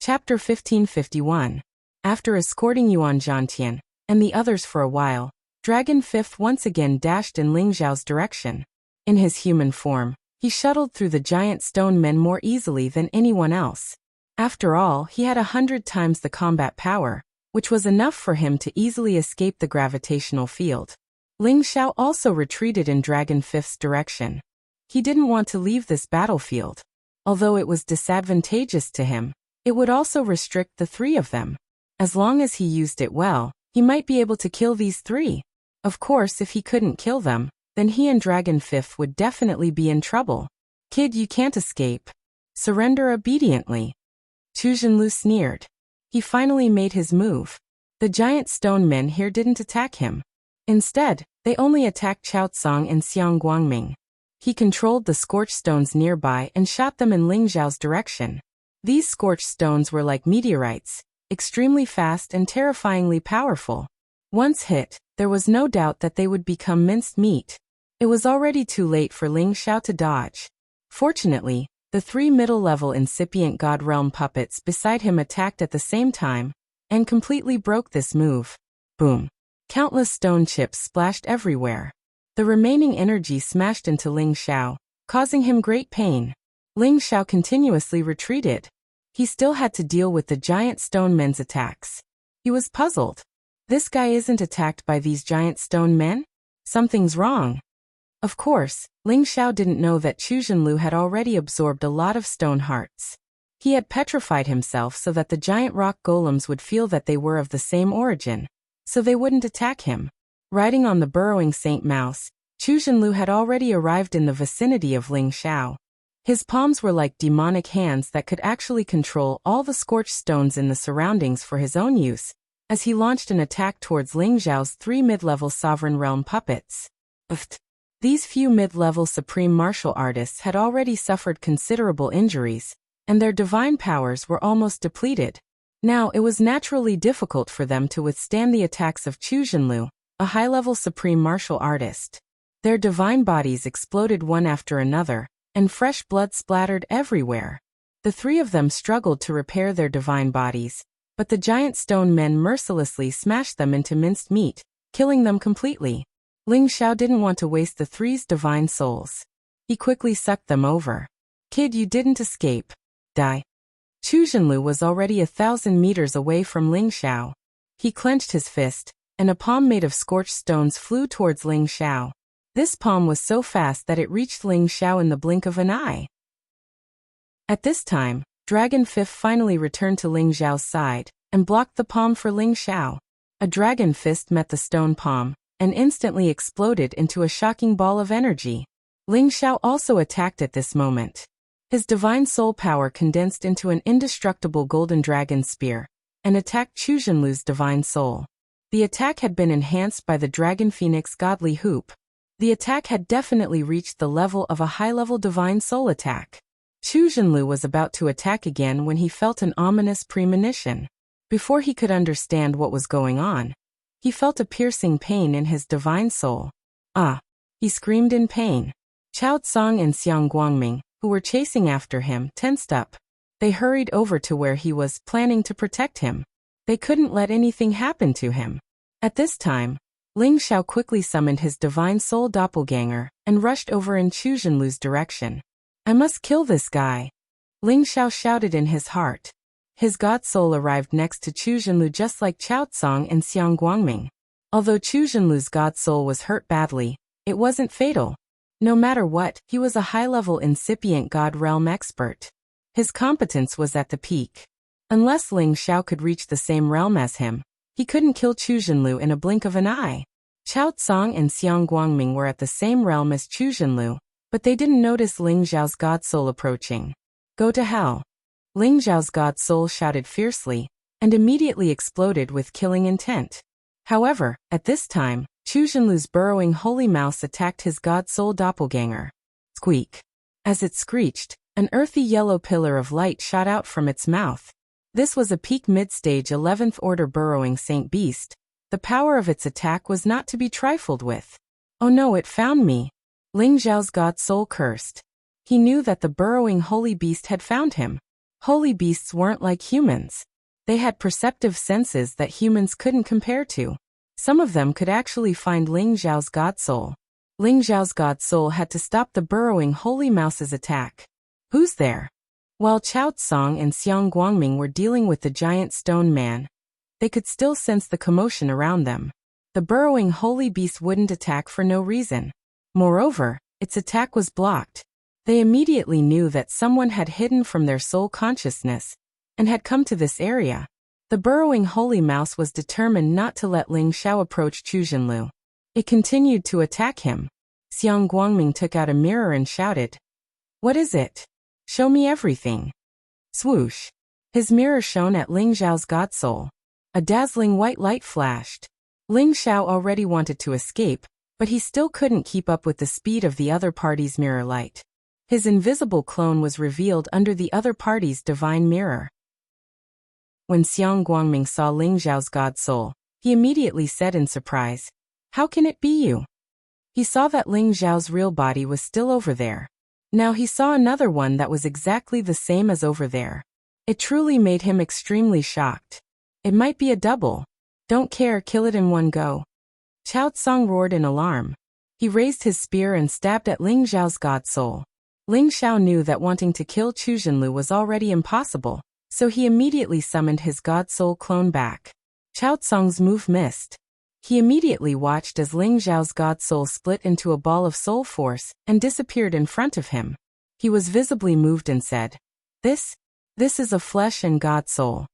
Chapter 1551. After escorting Yuan Zhantian and the others for a while, Dragon Fifth once again dashed in Ling Zhao's direction. In his human form, he shuttled through the giant stone men more easily than anyone else. After all, he had 100 times the combat power, which was enough for him to easily escape the gravitational field. Ling Zhao also retreated in Dragon Fifth's direction. He didn't want to leave this battlefield. Although it was disadvantageous to him, it would also restrict the three of them. As long as he used it well, he might be able to kill these three. Of course, if he couldn't kill them, then he and Dragon Fifth would definitely be in trouble. Kid, you can't escape. Surrender obediently. Chu Zhenlu sneered. He finally made his move. The giant stone men here didn't attack him. Instead, they only attacked Chao Tsang and Xiang Guangming. He controlled the scorched stones nearby and shot them in Ling Zhao's direction. These scorched stones were like meteorites, extremely fast and terrifyingly powerful. Once hit, there was no doubt that they would become minced meat. It was already too late for Ling Zhao to dodge. Fortunately, the three middle-level incipient God Realm puppets beside him attacked at the same time, and completely broke this move. Boom. Countless stone chips splashed everywhere. The remaining energy smashed into Ling Zhao, causing him great pain. Ling Zhao continuously retreated. He still had to deal with the giant stone men's attacks. He was puzzled. This guy isn't attacked by these giant stone men? Something's wrong. Of course, Ling Zhao didn't know that Chu Zhenlu had already absorbed a lot of stone hearts. He had petrified himself so that the giant rock golems would feel that they were of the same origin, so they wouldn't attack him. Riding on the burrowing Saint Mouse, Chu Zhenlu had already arrived in the vicinity of Ling Zhao. His palms were like demonic hands that could actually control all the scorched stones in the surroundings for his own use, as he launched an attack towards Ling Zhao's three mid-level Sovereign Realm puppets. These few mid-level supreme martial artists had already suffered considerable injuries, and their divine powers were almost depleted. Now it was naturally difficult for them to withstand the attacks of Chu Zhenlu, a high-level supreme martial artist. Their divine bodies exploded one after another, and fresh blood splattered everywhere. The three of them struggled to repair their divine bodies, but the giant stone men mercilessly smashed them into minced meat, killing them completely. Ling Zhao didn't want to waste the three's divine souls. He quickly sucked them over. Kid, you didn't escape. Die. Chu Zhenlu was already 1,000 meters away from Ling Zhao. He clenched his fist, and a palm made of scorched stones flew towards Ling Zhao. This palm was so fast that it reached Ling Zhao in the blink of an eye. At this time, Dragon Fifth finally returned to Ling Zhao's side, and blocked the palm for Ling Zhao. A dragon fist met the stone palm, and instantly exploded into a shocking ball of energy. Ling Zhao also attacked at this moment. His divine soul power condensed into an indestructible golden dragon spear, and attacked Chu Zhenlu's divine soul. The attack had been enhanced by the Dragon Phoenix Godly Hoop. The attack had definitely reached the level of a high-level divine soul attack. Chu Zhenlu was about to attack again when he felt an ominous premonition. Before he could understand what was going on, he felt a piercing pain in his divine soul. Ah! He screamed in pain. Chao Tsang and Xiang Guangming, who were chasing after him, tensed up. They hurried over to where he was, planning to protect him. They couldn't let anything happen to him. At this time, Ling Zhao quickly summoned his divine soul doppelganger, and rushed over in Chu Zhenlu's direction. I must kill this guy. Ling Zhao shouted in his heart. His god soul arrived next to Chu Zhenlu just like Chao Tsang and Xiang Guangming. Although Chu Zhenlu's god soul was hurt badly, it wasn't fatal. No matter what, he was a high-level incipient god realm expert. His competence was at the peak. Unless Ling Zhao could reach the same realm as him, he couldn't kill Chu Zhenlu in a blink of an eye. Chao Tsang and Xiang Guangming were at the same realm as Chu Zhenlu, but they didn't notice Ling Zhao's god soul approaching. Go to hell. Ling Zhao's god soul shouted fiercely, and immediately exploded with killing intent. However, at this time, Chu Zhenlu's burrowing holy mouse attacked his god soul doppelganger. Squeak. As it screeched, an earthy yellow pillar of light shot out from its mouth. This was a peak mid-stage 11th order burrowing saint beast. The power of its attack was not to be trifled with. Oh no, it found me. Ling Zhao's god soul cursed. He knew that the burrowing holy beast had found him. Holy beasts weren't like humans. They had perceptive senses that humans couldn't compare to. Some of them could actually find Ling Zhao's god soul. Ling Zhao's god soul had to stop the burrowing holy mouse's attack. Who's there? While Chao Tsang and Xiang Guangming were dealing with the giant stone man, they could still sense the commotion around them. The burrowing holy beast wouldn't attack for no reason. Moreover, its attack was blocked. They immediately knew that someone had hidden from their soul consciousness and had come to this area. The burrowing holy mouse was determined not to let Ling Xiao approach Chu Jinlu. It continued to attack him. Xiang Guangming took out a mirror and shouted, "What is it? Show me everything." Swoosh. His mirror shone at Ling Xiao's god soul. A dazzling white light flashed. Ling Xiao already wanted to escape, but he still couldn't keep up with the speed of the other party's mirror light. His invisible clone was revealed under the other party's divine mirror. When Xiang Guangming saw Ling Xiao's god soul, he immediately said in surprise, "How can it be you?" He saw that Ling Xiao's real body was still over there. Now he saw another one that was exactly the same as over there. It truly made him extremely shocked. It might be a double. Don't care, kill it in one go. Chao Tsang roared in alarm. He raised his spear and stabbed at Ling Xiao's god soul. Ling Xiao knew that wanting to kill Chu Jinlu was already impossible, so he immediately summoned his god soul clone back. Chao Tsang's move missed. He immediately watched as Ling Xiao's god soul split into a ball of soul force and disappeared in front of him. He was visibly moved and said, This is a flesh and god soul.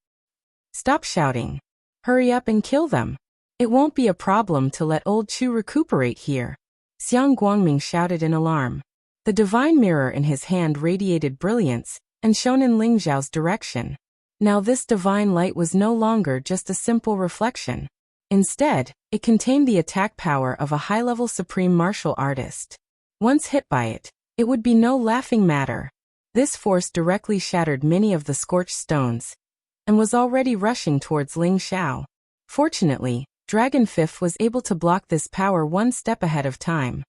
Stop shouting. Hurry up and kill them. It won't be a problem to let old Chu recuperate here." Xiang Guangming shouted in alarm. The divine mirror in his hand radiated brilliance and shone in Ling Xiao's direction. Now this divine light was no longer just a simple reflection. Instead, it contained the attack power of a high-level supreme martial artist. Once hit by it, it would be no laughing matter. This force directly shattered many of the scorched stones and was already rushing towards Ling Xiao. Fortunately, Dragon Fifth was able to block this power one step ahead of time.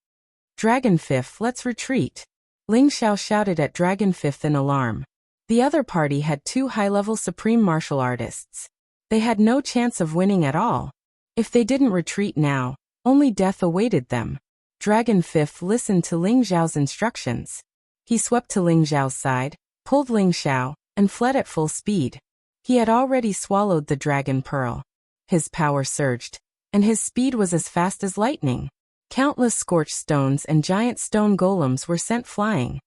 "Dragon Fifth, let's retreat," Ling Xiao shouted at Dragon Fifth in alarm. The other party had two high-level supreme martial artists. They had no chance of winning at all. If they didn't retreat now, only death awaited them. Dragon Fifth listened to Ling Xiao's instructions. He swept to Ling Xiao's side, pulled Ling Xiao, and fled at full speed. He had already swallowed the dragon pearl. His power surged, and his speed was as fast as lightning. Countless scorched stones and giant stone golems were sent flying.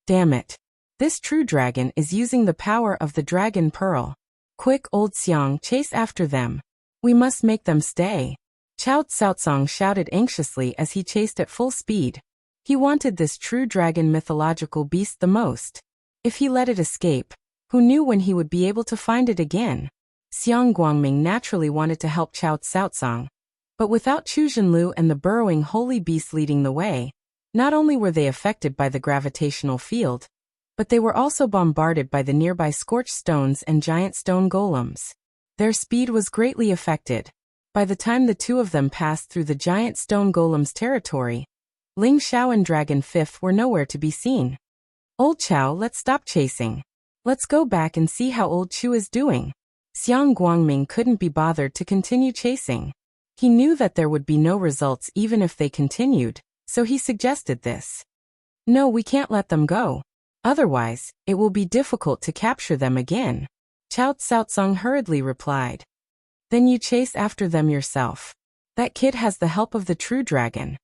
Damn it. This true dragon is using the power of the dragon pearl. Quick, old Xiang, chase after them. We must make them stay. Chao Tsaotsang shouted anxiously as he chased at full speed. He wanted this true dragon mythological beast the most. If he let it escape, who knew when he would be able to find it again? Xiang Guangming naturally wanted to help Chao Tsaotsang. But without Chu Jinlu and the burrowing holy beast leading the way, not only were they affected by the gravitational field, but they were also bombarded by the nearby scorched stones and giant stone golems. Their speed was greatly affected. By the time the two of them passed through the giant stone golem's territory, Ling Xiao and Dragon Fifth were nowhere to be seen. "Old Chao, let's stop chasing. Let's go back and see how old Chu is doing." Xiang Guangming couldn't be bothered to continue chasing. He knew that there would be no results even if they continued, so he suggested this. "No, we can't let them go. Otherwise, it will be difficult to capture them again." Chao Tsaotsang hurriedly replied. "Then you chase after them yourself. That kid has the help of the true dragon.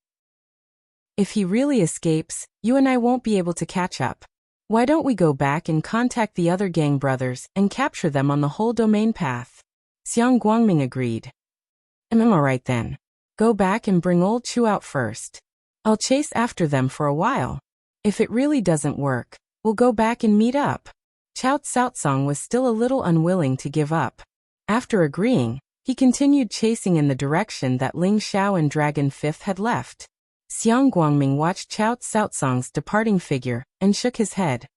If he really escapes, you and I won't be able to catch up. Why don't we go back and contact the other gang brothers and capture them on the whole domain path?" Xiang Guangming agreed. Alright then. Go back and bring old Chu out first. I'll chase after them for a while. If it really doesn't work, we'll go back and meet up." Chao Tsaotsang was still a little unwilling to give up. After agreeing, he continued chasing in the direction that Ling Xiao and Dragon Fifth had left. Xiang Guangming watched Chao Tsaotsang's departing figure and shook his head.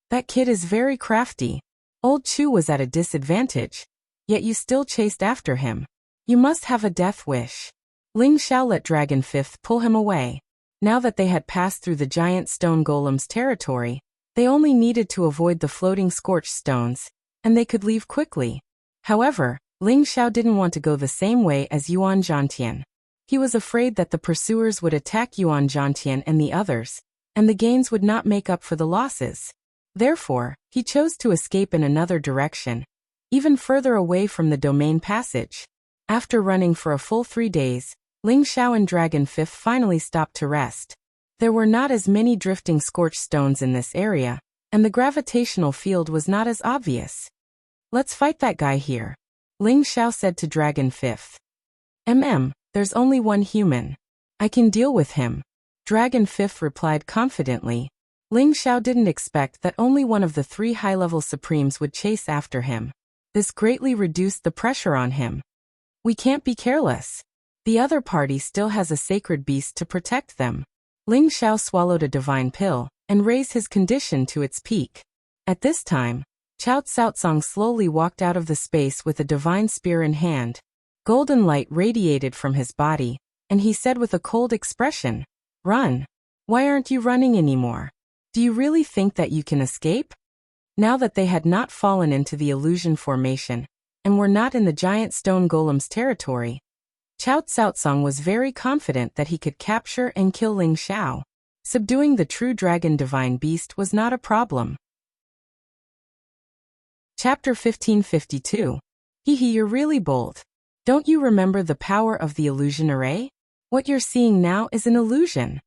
"That kid is very crafty. Old Chu was at a disadvantage, yet you still chased after him. You must have a death wish." Ling Xiao let Dragon Fifth pull him away. Now that they had passed through the giant stone golem's territory, They only needed to avoid the floating scorched stones, and they could leave quickly. However, Ling Xiao didn't want to go the same way as Yuan Zhantian. He was afraid that the pursuers would attack Yuan Zhantian and the others, and the gains would not make up for the losses. Therefore, he chose to escape in another direction, even further away from the domain passage. After running for a full 3 days, Ling Xiao and Dragon Fifth finally stopped to rest. There were not as many drifting scorched stones in this area, and the gravitational field was not as obvious. "Let's fight that guy here," Ling Xiao said to Dragon Fifth. There's only one human. I can deal with him," Dragon Fifth replied confidently. Ling Xiao didn't expect that only one of the 3 high-level supremes would chase after him. This greatly reduced the pressure on him. "We can't be careless. The other party still has a sacred beast to protect them." Ling Xiao swallowed a divine pill and raised his condition to its peak. At this time, Chao Tsaotsong slowly walked out of the space with a divine spear in hand. Golden light radiated from his body, and he said with a cold expression, "Run. Why aren't you running anymore? Do you really think that you can escape?" Now that they had not fallen into the illusion formation, and were not in the giant stone golem's territory, Chao Tsaotsong was very confident that he could capture and kill Ling Xiao. Subduing the true dragon divine beast was not a problem. Chapter 1552. You're really bold. Don't you remember the power of the illusion array? What you're seeing now is an illusion.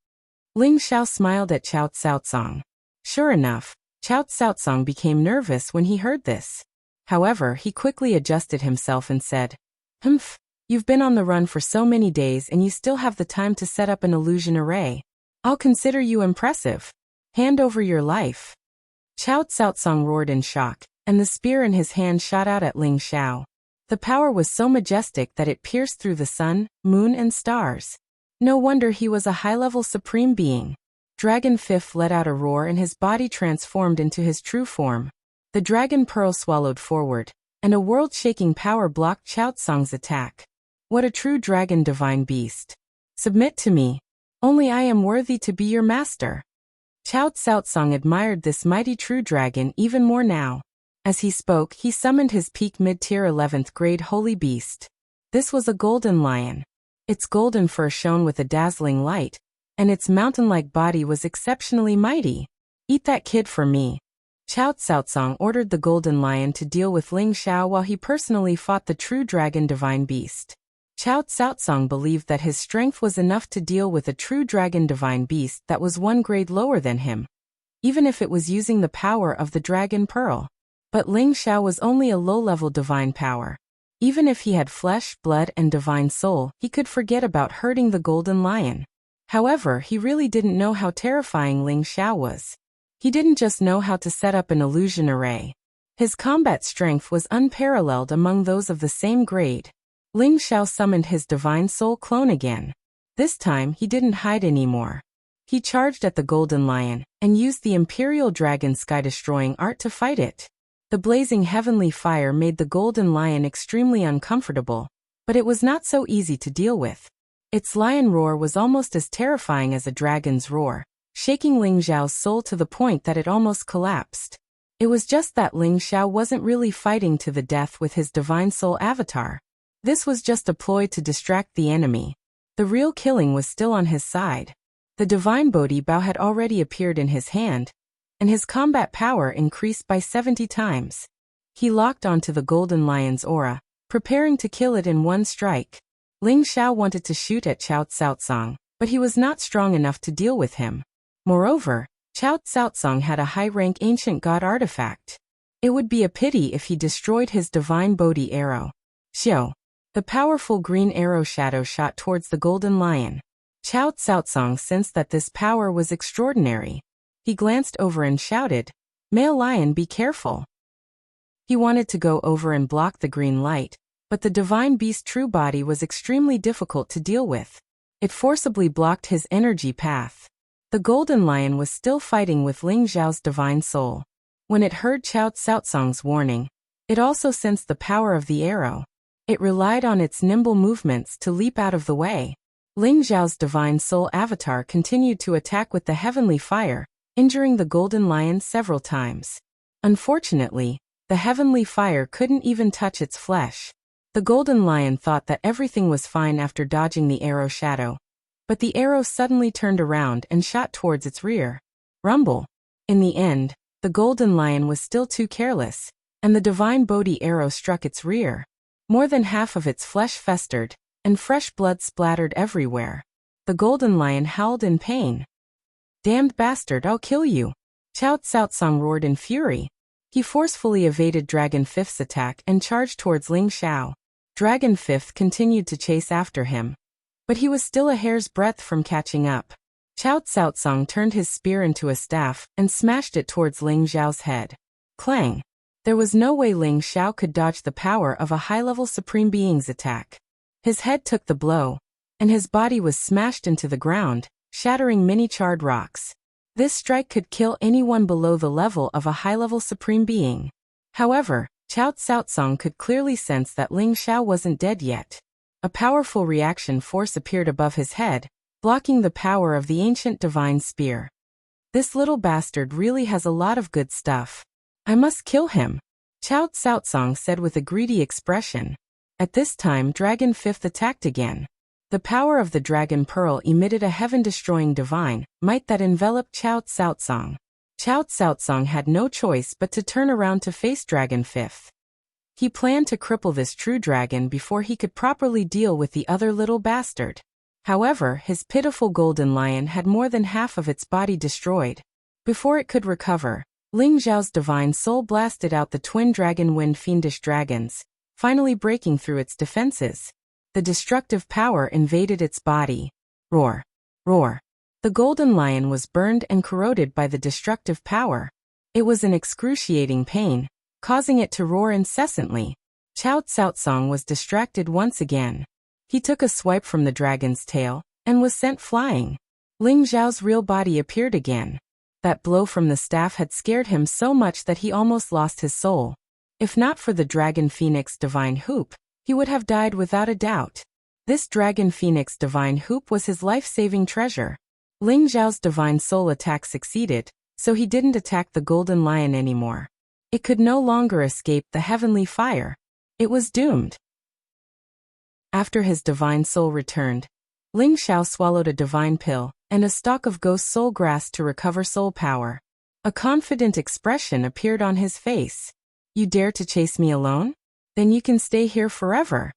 Ling Xiao smiled at Chao Tsaotsong. Sure enough, Chao Tsaotsong became nervous when he heard this. However, he quickly adjusted himself and said, You've been on the run for so many days and you still have the time to set up an illusion array. I'll consider you impressive. Hand over your life." Chao Tsaotsong roared in shock, and the spear in his hand shot out at Ling Xiao. The power was so majestic that it pierced through the sun, moon and stars. No wonder he was a high-level supreme being. Dragon Fifth let out a roar and his body transformed into his true form. The dragon pearl swallowed forward, and a world-shaking power blocked Chao Tsong's attack. What a true dragon divine beast. "Submit to me. Only I am worthy to be your master." Chao Tsaotsong admired this mighty true dragon even more now. As he spoke, he summoned his peak mid-tier 11th grade holy beast. This was a golden lion. Its golden fur shone with a dazzling light, and its mountain-like body was exceptionally mighty. "Eat that kid for me." Chao Tsaotsong ordered the golden lion to deal with Ling Xiao while he personally fought the true dragon divine beast. Chao Tsaotsong believed that his strength was enough to deal with a true dragon divine beast that was 1 grade lower than him, even if it was using the power of the dragon pearl. But Ling Xiao was only a low-level divine power. Even if he had flesh, blood, and divine soul, he could forget about hurting the golden lion. However, he really didn't know how terrifying Ling Xiao was. He didn't just know how to set up an illusion array. His combat strength was unparalleled among those of the same grade. Ling Xiao summoned his divine soul clone again. This time, he didn't hide anymore. He charged at the golden lion, and used the imperial dragon sky-destroying art to fight it. The blazing heavenly fire made the golden lion extremely uncomfortable, but it was not so easy to deal with. Its lion roar was almost as terrifying as a dragon's roar, shaking Ling Xiao's soul to the point that it almost collapsed. It was just that Ling Xiao wasn't really fighting to the death with his divine soul avatar. This was just a ploy to distract the enemy. The real killing was still on his side. The divine Bodhi bow had already appeared in his hand, and his combat power increased by 70 times. He locked onto the golden lion's aura, preparing to kill it in one strike. Ling Xiao wanted to shoot at Chao Tsaotsong, but he was not strong enough to deal with him. Moreover, Chao Tsaotsong had a high-rank ancient god artifact. It would be a pity if he destroyed his divine Bodhi arrow. Xiao. The powerful green arrow shadow shot towards the golden lion. Chao Tsaotsong sensed that this power was extraordinary. He glanced over and shouted, "Male lion, be careful." He wanted to go over and block the green light, but the divine beast's true body was extremely difficult to deal with. It forcibly blocked his energy path. The golden lion was still fighting with Ling Xiao's divine soul. When it heard Chao Tsaotsong's warning, it also sensed the power of the arrow. It relied on its nimble movements to leap out of the way. Ling Xiao's divine soul avatar continued to attack with the heavenly fire, injuring the golden lion several times. Unfortunately, the heavenly fire couldn't even touch its flesh. The golden lion thought that everything was fine after dodging the arrow shadow. But the arrow suddenly turned around and shot towards its rear. Rumble. In the end, the golden lion was still too careless, and the divine Bodhi arrow struck its rear. More than half of its flesh festered, and fresh blood splattered everywhere. The golden lion howled in pain. "Damned bastard, I'll kill you!" Chao Tsaotsang roared in fury. He forcefully evaded Dragon Fifth's attack and charged towards Ling Xiao. Dragon Fifth continued to chase after him, but he was still a hair's breadth from catching up. Chao Tsaotsang turned his spear into a staff and smashed it towards Ling Xiao's head. Clang! There was no way Ling Xiao could dodge the power of a high-level Supreme Being's attack. His head took the blow, and his body was smashed into the ground, shattering many charred rocks. This strike could kill anyone below the level of a high-level Supreme Being. However, Chao Tsaotsang could clearly sense that Ling Xiao wasn't dead yet. A powerful reaction force appeared above his head, blocking the power of the ancient divine spear. This little bastard really has a lot of good stuff. I must kill him, Chao Tsaotsang said with a greedy expression. At this time, Dragon Fifth attacked again. The power of the Dragon Pearl emitted a heaven-destroying divine might that enveloped Chao Tsaotsang. Chao Tsaotsang had no choice but to turn around to face Dragon Fifth. He planned to cripple this true dragon before he could properly deal with the other little bastard. However, his pitiful golden lion had more than half of its body destroyed. Before it could recover, Ling Xiao's divine soul blasted out the twin dragon wind fiendish dragons, finally breaking through its defenses. The destructive power invaded its body. Roar! Roar! The golden lion was burned and corroded by the destructive power. It was an excruciating pain, causing it to roar incessantly. Chao Tsaotsang was distracted once again. He took a swipe from the dragon's tail, and was sent flying. Ling Xiao's real body appeared again. That blow from the staff had scared him so much that he almost lost his soul. If not for the Dragon Phoenix Divine Hoop, he would have died without a doubt. This Dragon Phoenix Divine Hoop was his life-saving treasure. Ling Xiao's divine soul attack succeeded, so he didn't attack the golden lion anymore. It could no longer escape the heavenly fire. It was doomed. After his divine soul returned, Ling Xiao swallowed a divine pill and a stalk of ghost soul grass to recover soul power. A confident expression appeared on his face. "You dare to chase me alone? Then you can stay here forever."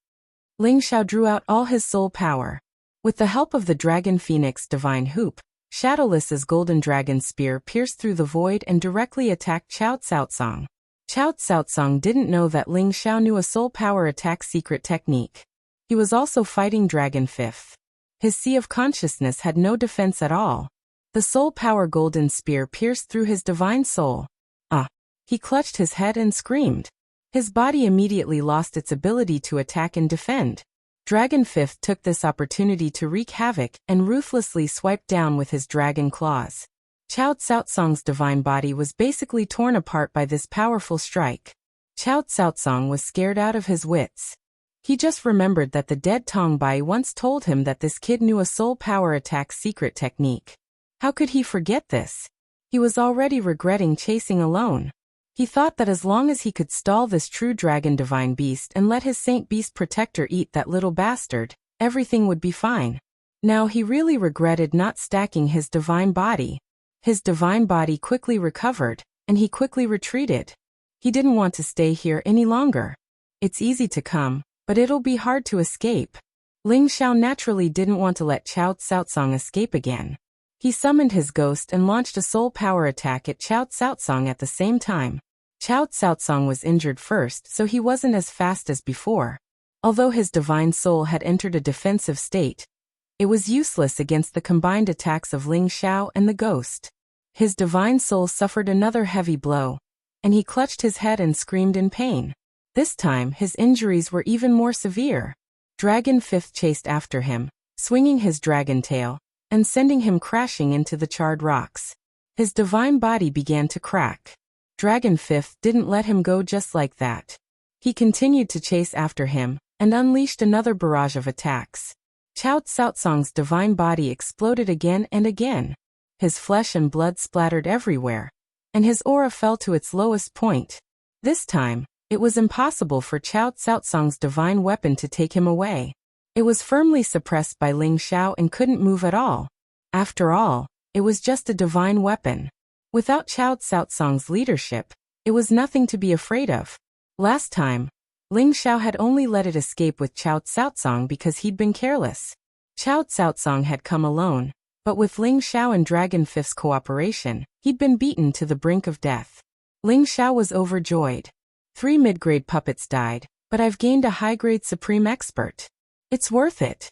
Ling Xiao drew out all his soul power. With the help of the Dragon Phoenix Divine Hoop, Shadowless's golden dragon spear pierced through the void and directly attacked Chao Tsaotsang. Chao Tsaotsang didn't know that Ling Xiao knew a soul power attack secret technique. He was also fighting Dragon Fifth. His sea of consciousness had no defense at all. The soul power golden spear pierced through his divine soul. He clutched his head and screamed. His body immediately lost its ability to attack and defend. Dragon Fifth took this opportunity to wreak havoc and ruthlessly swiped down with his dragon claws. Chao Tsaotsang's divine body was basically torn apart by this powerful strike. Chao Tsaotsang was scared out of his wits. He just remembered that the dead Tongbai once told him that this kid knew a soul power attack secret technique. How could he forget this? He was already regretting chasing alone. He thought that as long as he could stall this true dragon divine beast and let his saint beast protector eat that little bastard, everything would be fine. Now he really regretted not stacking his divine body. His divine body quickly recovered, and he quickly retreated. He didn't want to stay here any longer. It's easy to come, but it'll be hard to escape. Ling Xiao naturally didn't want to let Chao Tsaotsang escape again. He summoned his ghost and launched a soul power attack at Chao Tsaotsang at the same time. Chao Tsaotsang was injured first, so he wasn't as fast as before. Although his divine soul had entered a defensive state, it was useless against the combined attacks of Ling Xiao and the ghost. His divine soul suffered another heavy blow, and he clutched his head and screamed in pain. This time, his injuries were even more severe. Dragon Fifth chased after him, swinging his dragon tail, and sending him crashing into the charred rocks. His divine body began to crack. Dragon Fifth didn't let him go just like that. He continued to chase after him, and unleashed another barrage of attacks. Chao Tsaotsang's divine body exploded again and again. his flesh and blood splattered everywhere, and his aura fell to its lowest point. This time, it was impossible for Qiao Caotsong's divine weapon to take him away. It was firmly suppressed by Ling Xiao and couldn't move at all. After all, it was just a divine weapon. Without Qiao Caotsong's leadership, it was nothing to be afraid of. Last time, Ling Xiao had only let it escape with Qiao Caotsong because he'd been careless. Qiao Caotsong had come alone, but with Ling Xiao and Dragon Fifth's cooperation, he'd been beaten to the brink of death. Ling Xiao was overjoyed. 3 mid-grade puppets died, but I've gained a high-grade supreme expert. It's worth it.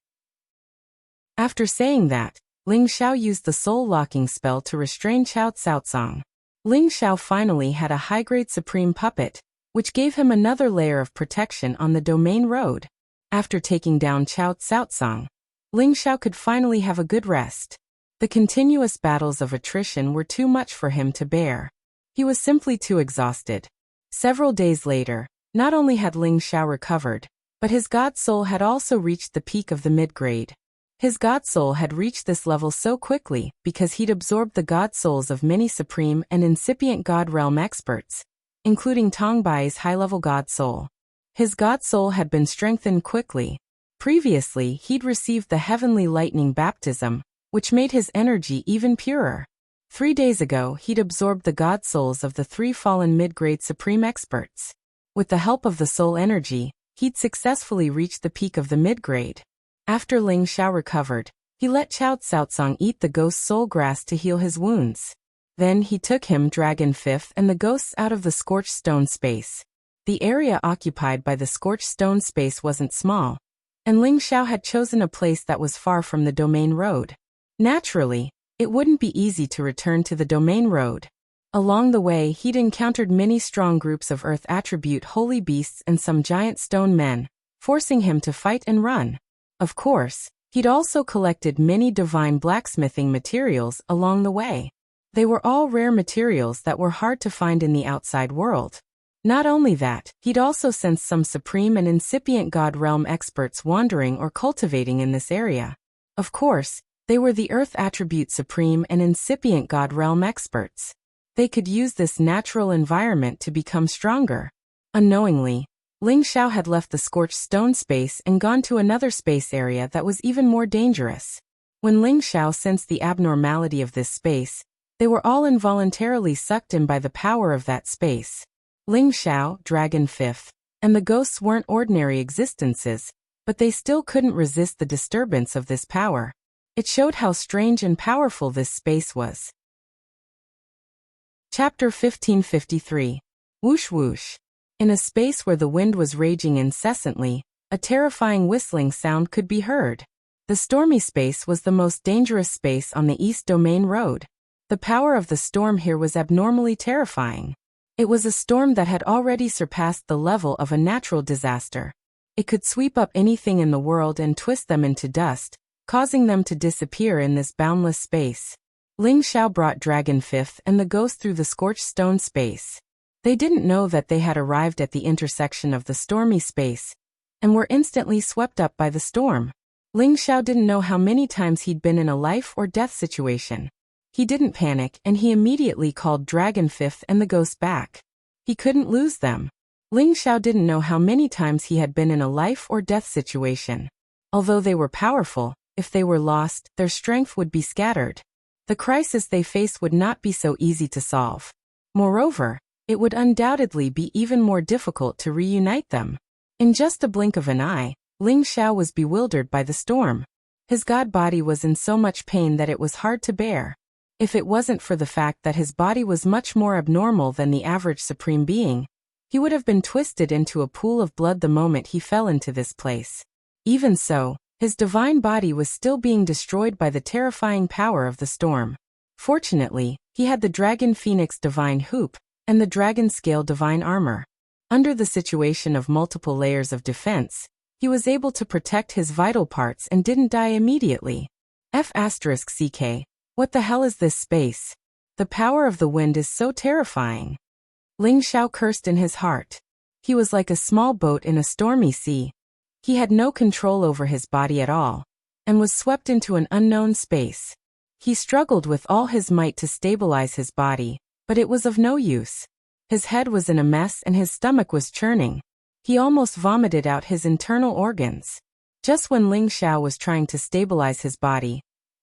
After saying that, Ling Xiao used the soul-locking spell to restrain Qiao Caotsong. Ling Xiao finally had a high-grade supreme puppet, which gave him another layer of protection on the domain road. After taking down Qiao Caotsong, Ling Xiao could finally have a good rest. The continuous battles of attrition were too much for him to bear. He was simply too exhausted. Several days later, not only had Ling Xiao recovered, but his god soul had also reached the peak of the mid-grade. His god soul had reached this level so quickly because he'd absorbed the god souls of many supreme and incipient god realm experts, including Tongbai's high-level god soul. His god soul had been strengthened quickly. Previously, he'd received the heavenly lightning baptism, which made his energy even purer. 3 days ago, he'd absorbed the god souls of the 3 fallen mid-grade supreme experts. With the help of the soul energy, he'd successfully reached the peak of the mid-grade. After Ling Xiao recovered, he let Qiao Caotsong eat the ghost soul grass to heal his wounds. Then he took him, Dragon Fifth, and the ghosts out of the scorched stone space. The area occupied by the scorched stone space wasn't small, and Ling Xiao had chosen a place that was far from the domain road. Naturally, it wouldn't be easy to return to the domain road. Along the way, he'd encountered many strong groups of earth attribute holy beasts and some giant stone men, forcing him to fight and run. Of course, he'd also collected many divine blacksmithing materials along the way. They were all rare materials that were hard to find in the outside world. Not only that, he'd also sensed some supreme and incipient god realm experts wandering or cultivating in this area. Of course, they were the earth attribute supreme and incipient god realm experts. They could use this natural environment to become stronger. Unknowingly, Ling Xiao had left the scorched stone space and gone to another space area that was even more dangerous. When Ling Xiao sensed the abnormality of this space, they were all involuntarily sucked in by the power of that space. Ling Xiao, Dragon Fifth, and the ghosts weren't ordinary existences, but they still couldn't resist the disturbance of this power. It showed how strange and powerful this space was. Chapter 1553. Whoosh whoosh. In a space where the wind was raging incessantly, a terrifying whistling sound could be heard. The stormy space was the most dangerous space on the East Domain Road. The power of the storm here was abnormally terrifying. It was a storm that had already surpassed the level of a natural disaster. It could sweep up anything in the world and twist them into dust, causing them to disappear in this boundless space. Ling Xiao brought Dragon Fifth and the ghost through the scorched stone space. They didn't know that they had arrived at the intersection of the stormy space, and were instantly swept up by the storm. Ling Xiao didn't know how many times he'd been in a life or death situation. He didn't panic, and he immediately called Dragon Fifth and the ghost back. He couldn't lose them. Ling Xiao didn't know how many times he had been in a life or death situation. Although they were powerful, if they were lost, their strength would be scattered. The crisis they faced would not be so easy to solve. Moreover, it would undoubtedly be even more difficult to reunite them. In just a blink of an eye, Ling Xiao was bewildered by the storm. His god body was in so much pain that it was hard to bear. If it wasn't for the fact that his body was much more abnormal than the average supreme being, he would have been twisted into a pool of blood the moment he fell into this place. Even so, his divine body was still being destroyed by the terrifying power of the storm. Fortunately, he had the Dragon Phoenix Divine Hoop and the Dragon Scale Divine Armor. Under the situation of multiple layers of defense, he was able to protect his vital parts and didn't die immediately. F***CK. What the hell is this space? The power of the wind is so terrifying. Ling Xiao cursed in his heart. He was like a small boat in a stormy sea. He had no control over his body at all, and was swept into an unknown space. He struggled with all his might to stabilize his body, but it was of no use. His head was in a mess and his stomach was churning. He almost vomited out his internal organs. Just when Ling Xiao was trying to stabilize his body,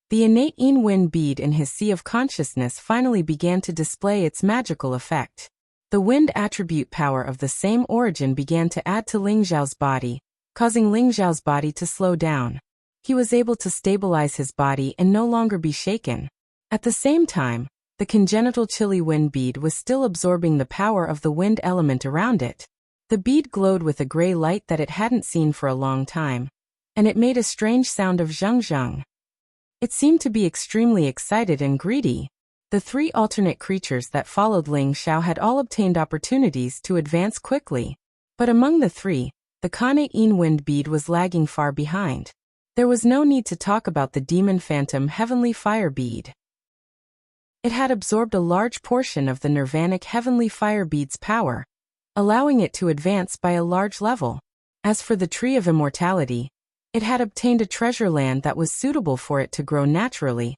the innate Yin Wind bead in his sea of consciousness finally began to display its magical effect. The wind attribute power of the same origin began to add to Ling Xiao's body, causing Ling Xiao's body to slow down. He was able to stabilize his body and no longer be shaken. At the same time, the congenital chilly wind bead was still absorbing the power of the wind element around it. The bead glowed with a gray light that it hadn't seen for a long time, and it made a strange sound of zheng zheng. It seemed to be extremely excited and greedy. The three alternate creatures that followed Ling Xiao had all obtained opportunities to advance quickly, but among the three, the Khanate Yin Wind bead was lagging far behind. There was no need to talk about the Demon Phantom Heavenly Fire bead. It had absorbed a large portion of the Nirvanic Heavenly Fire bead's power, allowing it to advance by a large level. As for the Tree of Immortality, it had obtained a treasure land that was suitable for it to grow naturally,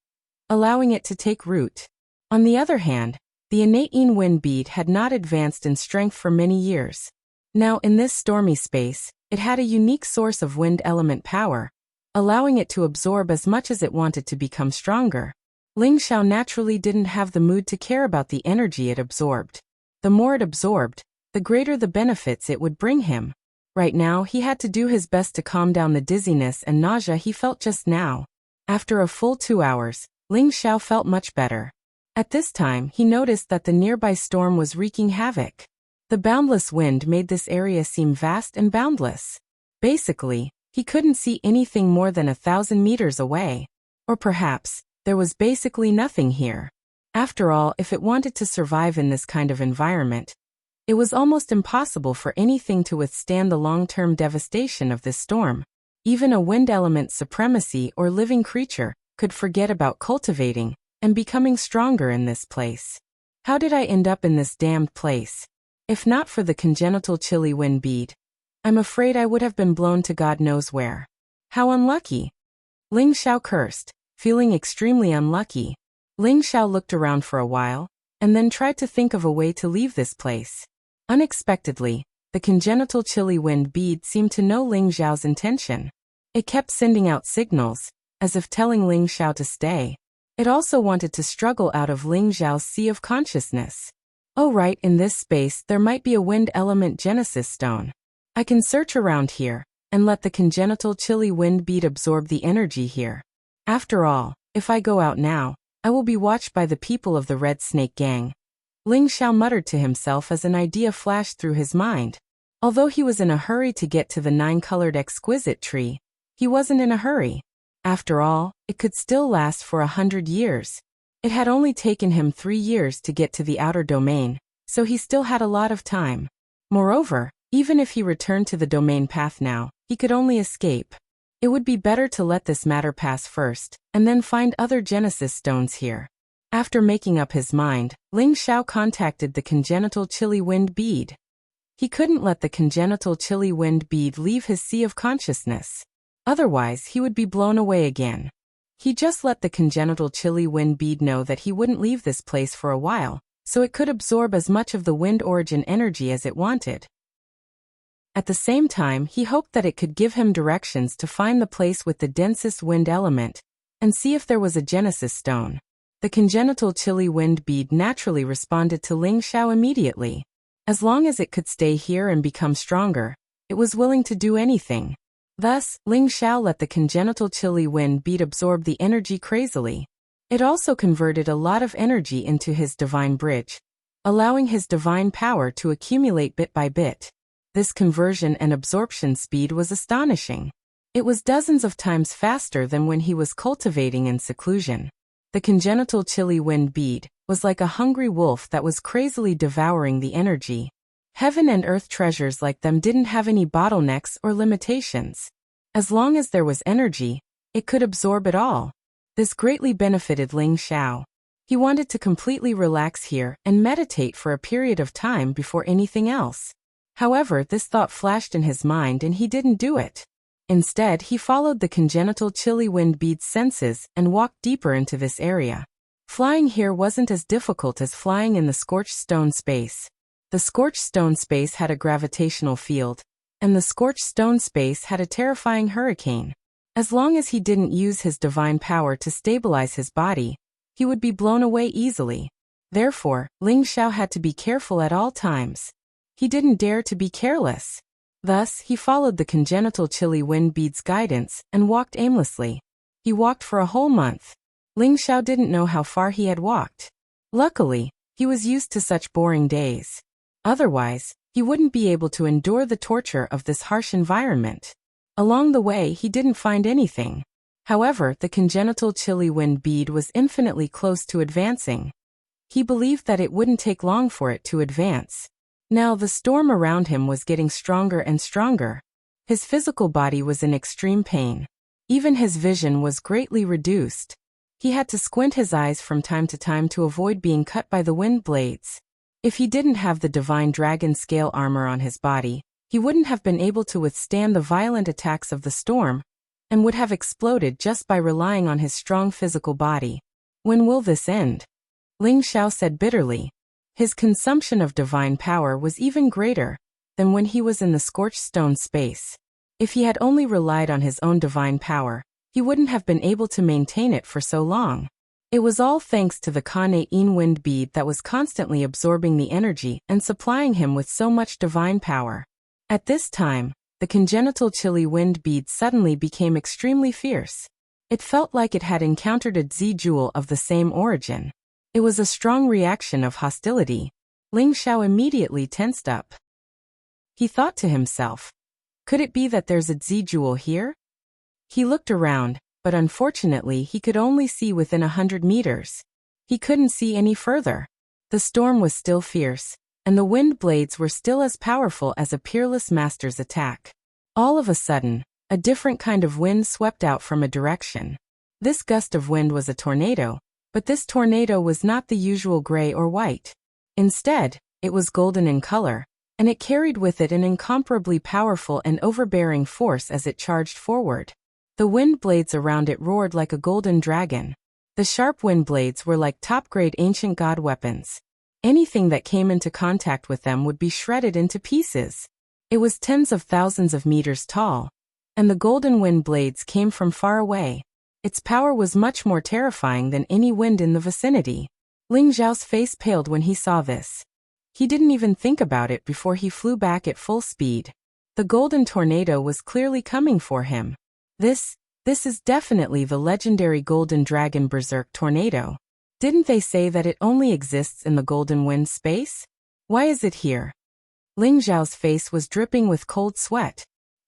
allowing it to take root. On the other hand, the innate Yin Wind bead had not advanced in strength for many years. Now in this stormy space, it had a unique source of wind element power, allowing it to absorb as much as it wanted to become stronger. Ling Xiao naturally didn't have the mood to care about the energy it absorbed. The more it absorbed, the greater the benefits it would bring him. Right now he had to do his best to calm down the dizziness and nausea he felt just now. After a full 2 hours, Ling Xiao felt much better. At this time he noticed that the nearby storm was wreaking havoc. The boundless wind made this area seem vast and boundless. Basically, he couldn't see anything more than 1,000 meters away. Or perhaps, there was basically nothing here. After all, if it wanted to survive in this kind of environment, it was almost impossible for anything to withstand the long-term devastation of this storm. Even a wind element supremacy or living creature could forget about cultivating and becoming stronger in this place. How did I end up in this damned place? If not for the congenital chilly wind bead, I'm afraid I would have been blown to God knows where. How unlucky! Ling Xiao cursed, feeling extremely unlucky. Ling Xiao looked around for a while, and then tried to think of a way to leave this place. Unexpectedly, the congenital chilly wind bead seemed to know Ling Xiao's intention. It kept sending out signals, as if telling Ling Xiao to stay. It also wanted to struggle out of Ling Xiao's sea of consciousness. Oh right, in this space there might be a wind element genesis stone. I can search around here, and let the congenital chilly wind bead absorb the energy here. After all, if I go out now, I will be watched by the people of the Red Snake Gang. Ling Xiao muttered to himself as an idea flashed through his mind. Although he was in a hurry to get to the 9-colored exquisite tree, he wasn't in a hurry. After all, it could still last for 100 years. It had only taken him 3 years to get to the outer domain, so he still had a lot of time. Moreover, even if he returned to the domain path now, he could only escape. It would be better to let this matter pass first, and then find other Genesis stones here. After making up his mind, Ling Xiao contacted the congenital chilly wind bead. He couldn't let the congenital chilly wind bead leave his sea of consciousness. Otherwise, he would be blown away again. He just let the congenital chilly wind bead know that he wouldn't leave this place for a while, so it could absorb as much of the wind origin energy as it wanted. At the same time, he hoped that it could give him directions to find the place with the densest wind element, and see if there was a Genesis stone. The congenital chilly wind bead naturally responded to Ling Xiao immediately. As long as it could stay here and become stronger, it was willing to do anything. Thus, Ling Xiao let the congenital chilly wind bead absorb the energy crazily. It also converted a lot of energy into his divine bridge, allowing his divine power to accumulate bit by bit. This conversion and absorption speed was astonishing. It was dozens of times faster than when he was cultivating in seclusion. The congenital chilly wind bead was like a hungry wolf that was crazily devouring the energy. Heaven and earth treasures like them didn't have any bottlenecks or limitations. As long as there was energy, it could absorb it all. This greatly benefited Ling Xiao. He wanted to completely relax here and meditate for a period of time before anything else. However, this thought flashed in his mind and he didn't do it. Instead, he followed the congenital chilly wind bead's senses and walked deeper into this area. Flying here wasn't as difficult as flying in the scorched stone space. The scorched stone space had a gravitational field, and the scorched stone space had a terrifying hurricane. As long as he didn't use his divine power to stabilize his body, he would be blown away easily. Therefore, Ling Xiao had to be careful at all times. He didn't dare to be careless. Thus, he followed the congenital chilly wind bead's guidance and walked aimlessly. He walked for a whole month. Ling Xiao didn't know how far he had walked. Luckily, he was used to such boring days. Otherwise, he wouldn't be able to endure the torture of this harsh environment. Along the way, he didn't find anything. However, the congenital chilly wind bead was infinitely close to advancing. He believed that it wouldn't take long for it to advance. Now the storm around him was getting stronger and stronger. His physical body was in extreme pain. Even his vision was greatly reduced. He had to squint his eyes from time to time to avoid being cut by the wind blades. If he didn't have the divine dragon scale armor on his body, he wouldn't have been able to withstand the violent attacks of the storm, and would have exploded just by relying on his strong physical body. When will this end? Ling Xiao said bitterly. His consumption of divine power was even greater than when he was in the scorched stone space. If he had only relied on his own divine power, he wouldn't have been able to maintain it for so long. It was all thanks to the Kane wind bead that was constantly absorbing the energy and supplying him with so much divine power. At this time, the congenital chilly wind bead suddenly became extremely fierce. It felt like it had encountered a Z jewel of the same origin. It was a strong reaction of hostility. Ling Xiao immediately tensed up. He thought to himself, could it be that there's a Z jewel here? He looked around, but unfortunately he could only see within 100 meters. He couldn't see any further. The storm was still fierce, and the wind blades were still as powerful as a peerless master's attack. All of a sudden, a different kind of wind swept out from a direction. This gust of wind was a tornado, but this tornado was not the usual gray or white. Instead, it was golden in color, and it carried with it an incomparably powerful and overbearing force as it charged forward. The wind blades around it roared like a golden dragon. The sharp wind blades were like top-grade ancient god weapons. Anything that came into contact with them would be shredded into pieces. It was tens of thousands of meters tall, and the golden wind blades came from far away. Its power was much more terrifying than any wind in the vicinity. Ling Xiao's face paled when he saw this. He didn't even think about it before he flew back at full speed. The golden tornado was clearly coming for him. This is definitely the legendary Golden Dragon Berserk tornado. Didn't they say that it only exists in the golden wind space? Why is it here? Ling Xiao's face was dripping with cold sweat.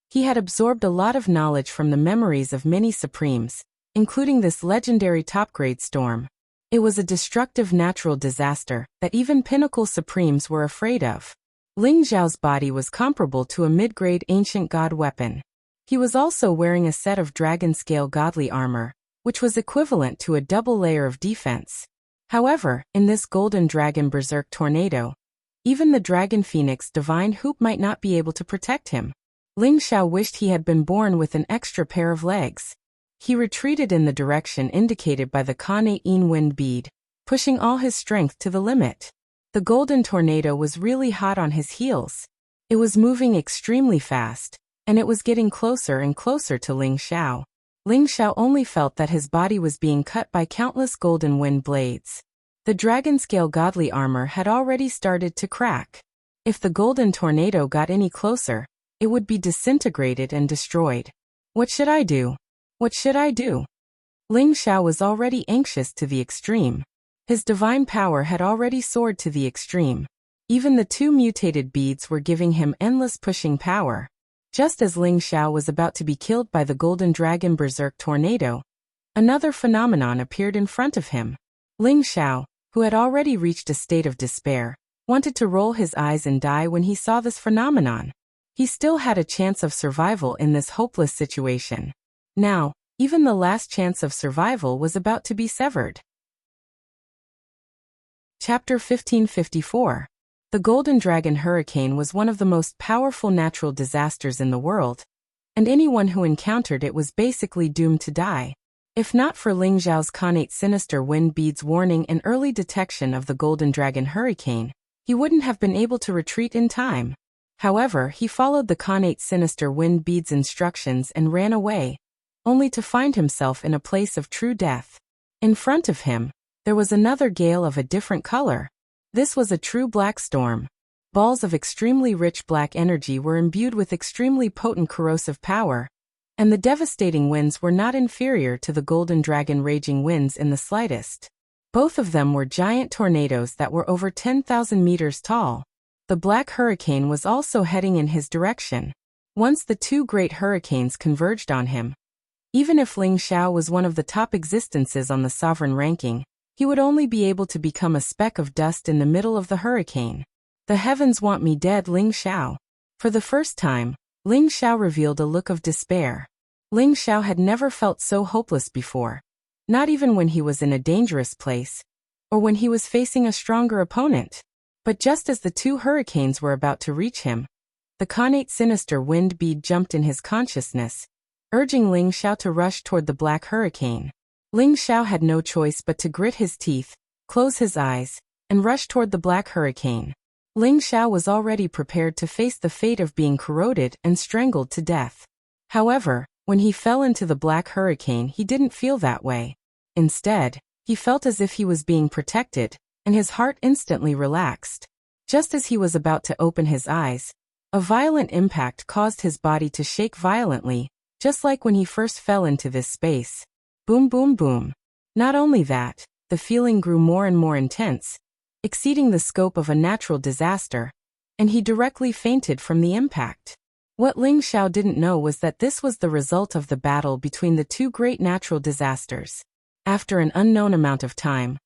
He had absorbed a lot of knowledge from the memories of many supremes, including this legendary top-grade storm. It was a destructive natural disaster that even pinnacle supremes were afraid of. Ling Xiao's body was comparable to a mid-grade ancient god weapon. He was also wearing a set of dragon-scale godly armor, which was equivalent to a double layer of defense. However, in this golden dragon berserk tornado, even the dragon phoenix divine hoop might not be able to protect him. Ling Xiao wished he had been born with an extra pair of legs. He retreated in the direction indicated by the Kane wind bead, pushing all his strength to the limit. The golden tornado was really hot on his heels. It was moving extremely fast, and it was getting closer and closer to Ling Xiao. Ling Xiao only felt that his body was being cut by countless golden wind blades. The dragon-scale godly armor had already started to crack. If the golden tornado got any closer, it would be disintegrated and destroyed. What should I do? What should I do? Ling Xiao was already anxious to the extreme. His divine power had already soared to the extreme. Even the two mutated beads were giving him endless pushing power. Just as Ling Xiao was about to be killed by the Golden Dragon Berserk tornado, another phenomenon appeared in front of him. Ling Xiao, who had already reached a state of despair, wanted to roll his eyes and die when he saw this phenomenon. He still had a chance of survival in this hopeless situation. Now, even the last chance of survival was about to be severed. Chapter 1554. The Golden Dragon Hurricane was one of the most powerful natural disasters in the world, and anyone who encountered it was basically doomed to die. If not for Ling Xiao's connate sinister wind beads warning and early detection of the Golden Dragon Hurricane, he wouldn't have been able to retreat in time. However, he followed the connate sinister wind beads instructions and ran away, only to find himself in a place of true death. In front of him, there was another gale of a different color. This was a true black storm. Balls of extremely rich black energy were imbued with extremely potent corrosive power, and the devastating winds were not inferior to the Golden Dragon raging winds in the slightest. Both of them were giant tornadoes that were over 10,000 meters tall. The Black Hurricane was also heading in his direction. Once the two great hurricanes converged on him, even if Ling Xiao was one of the top existences on the sovereign ranking, he would only be able to become a speck of dust in the middle of the hurricane. The heavens want me dead, Ling Xiao. For the first time, Ling Xiao revealed a look of despair. Ling Xiao had never felt so hopeless before. Not even when he was in a dangerous place, or when he was facing a stronger opponent. But just as the two hurricanes were about to reach him, the connate sinister wind bead jumped in his consciousness, urging Ling Xiao to rush toward the Black Hurricane. Ling Xiao had no choice but to grit his teeth, close his eyes, and rush toward the Black Hurricane. Ling Xiao was already prepared to face the fate of being corroded and strangled to death. However, when he fell into the Black Hurricane, he didn't feel that way. Instead, he felt as if he was being protected, and his heart instantly relaxed. Just as he was about to open his eyes, a violent impact caused his body to shake violently, just like when he first fell into this space. Boom, boom, boom. Not only that, the feeling grew more and more intense, exceeding the scope of a natural disaster, and he directly fainted from the impact. What Ling Xiao didn't know was that this was the result of the battle between the two great natural disasters. After an unknown amount of time,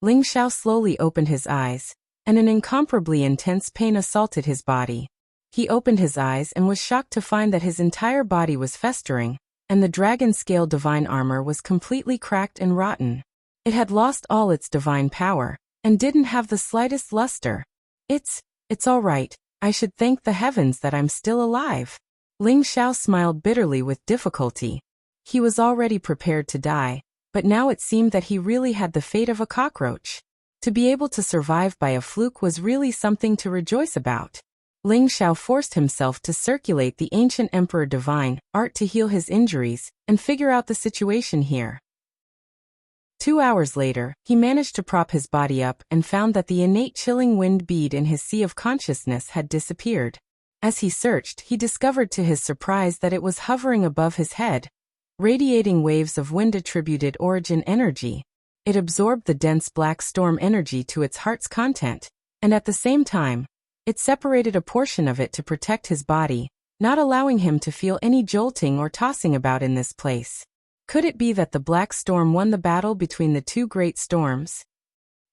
Ling Xiao slowly opened his eyes, and an incomparably intense pain assaulted his body. He opened his eyes and was shocked to find that his entire body was festering, and the dragon-scale divine armor was completely cracked and rotten. It had lost all its divine power, and didn't have the slightest luster. It's all right. I should thank the heavens that I'm still alive. Ling Xiao smiled bitterly with difficulty. He was already prepared to die, but now it seemed that he really had the fate of a cockroach. To be able to survive by a fluke was really something to rejoice about. Ling Xiao forced himself to circulate the ancient Emperor Divine art to heal his injuries and figure out the situation here. 2 hours later, he managed to prop his body up and found that the innate chilling wind bead in his sea of consciousness had disappeared. As he searched, he discovered to his surprise that it was hovering above his head, radiating waves of wind-attributed origin energy. It absorbed the dense black storm energy to its heart's content, and at the same time, it separated a portion of it to protect his body, not allowing him to feel any jolting or tossing about in this place. Could it be that the black storm won the battle between the two great storms?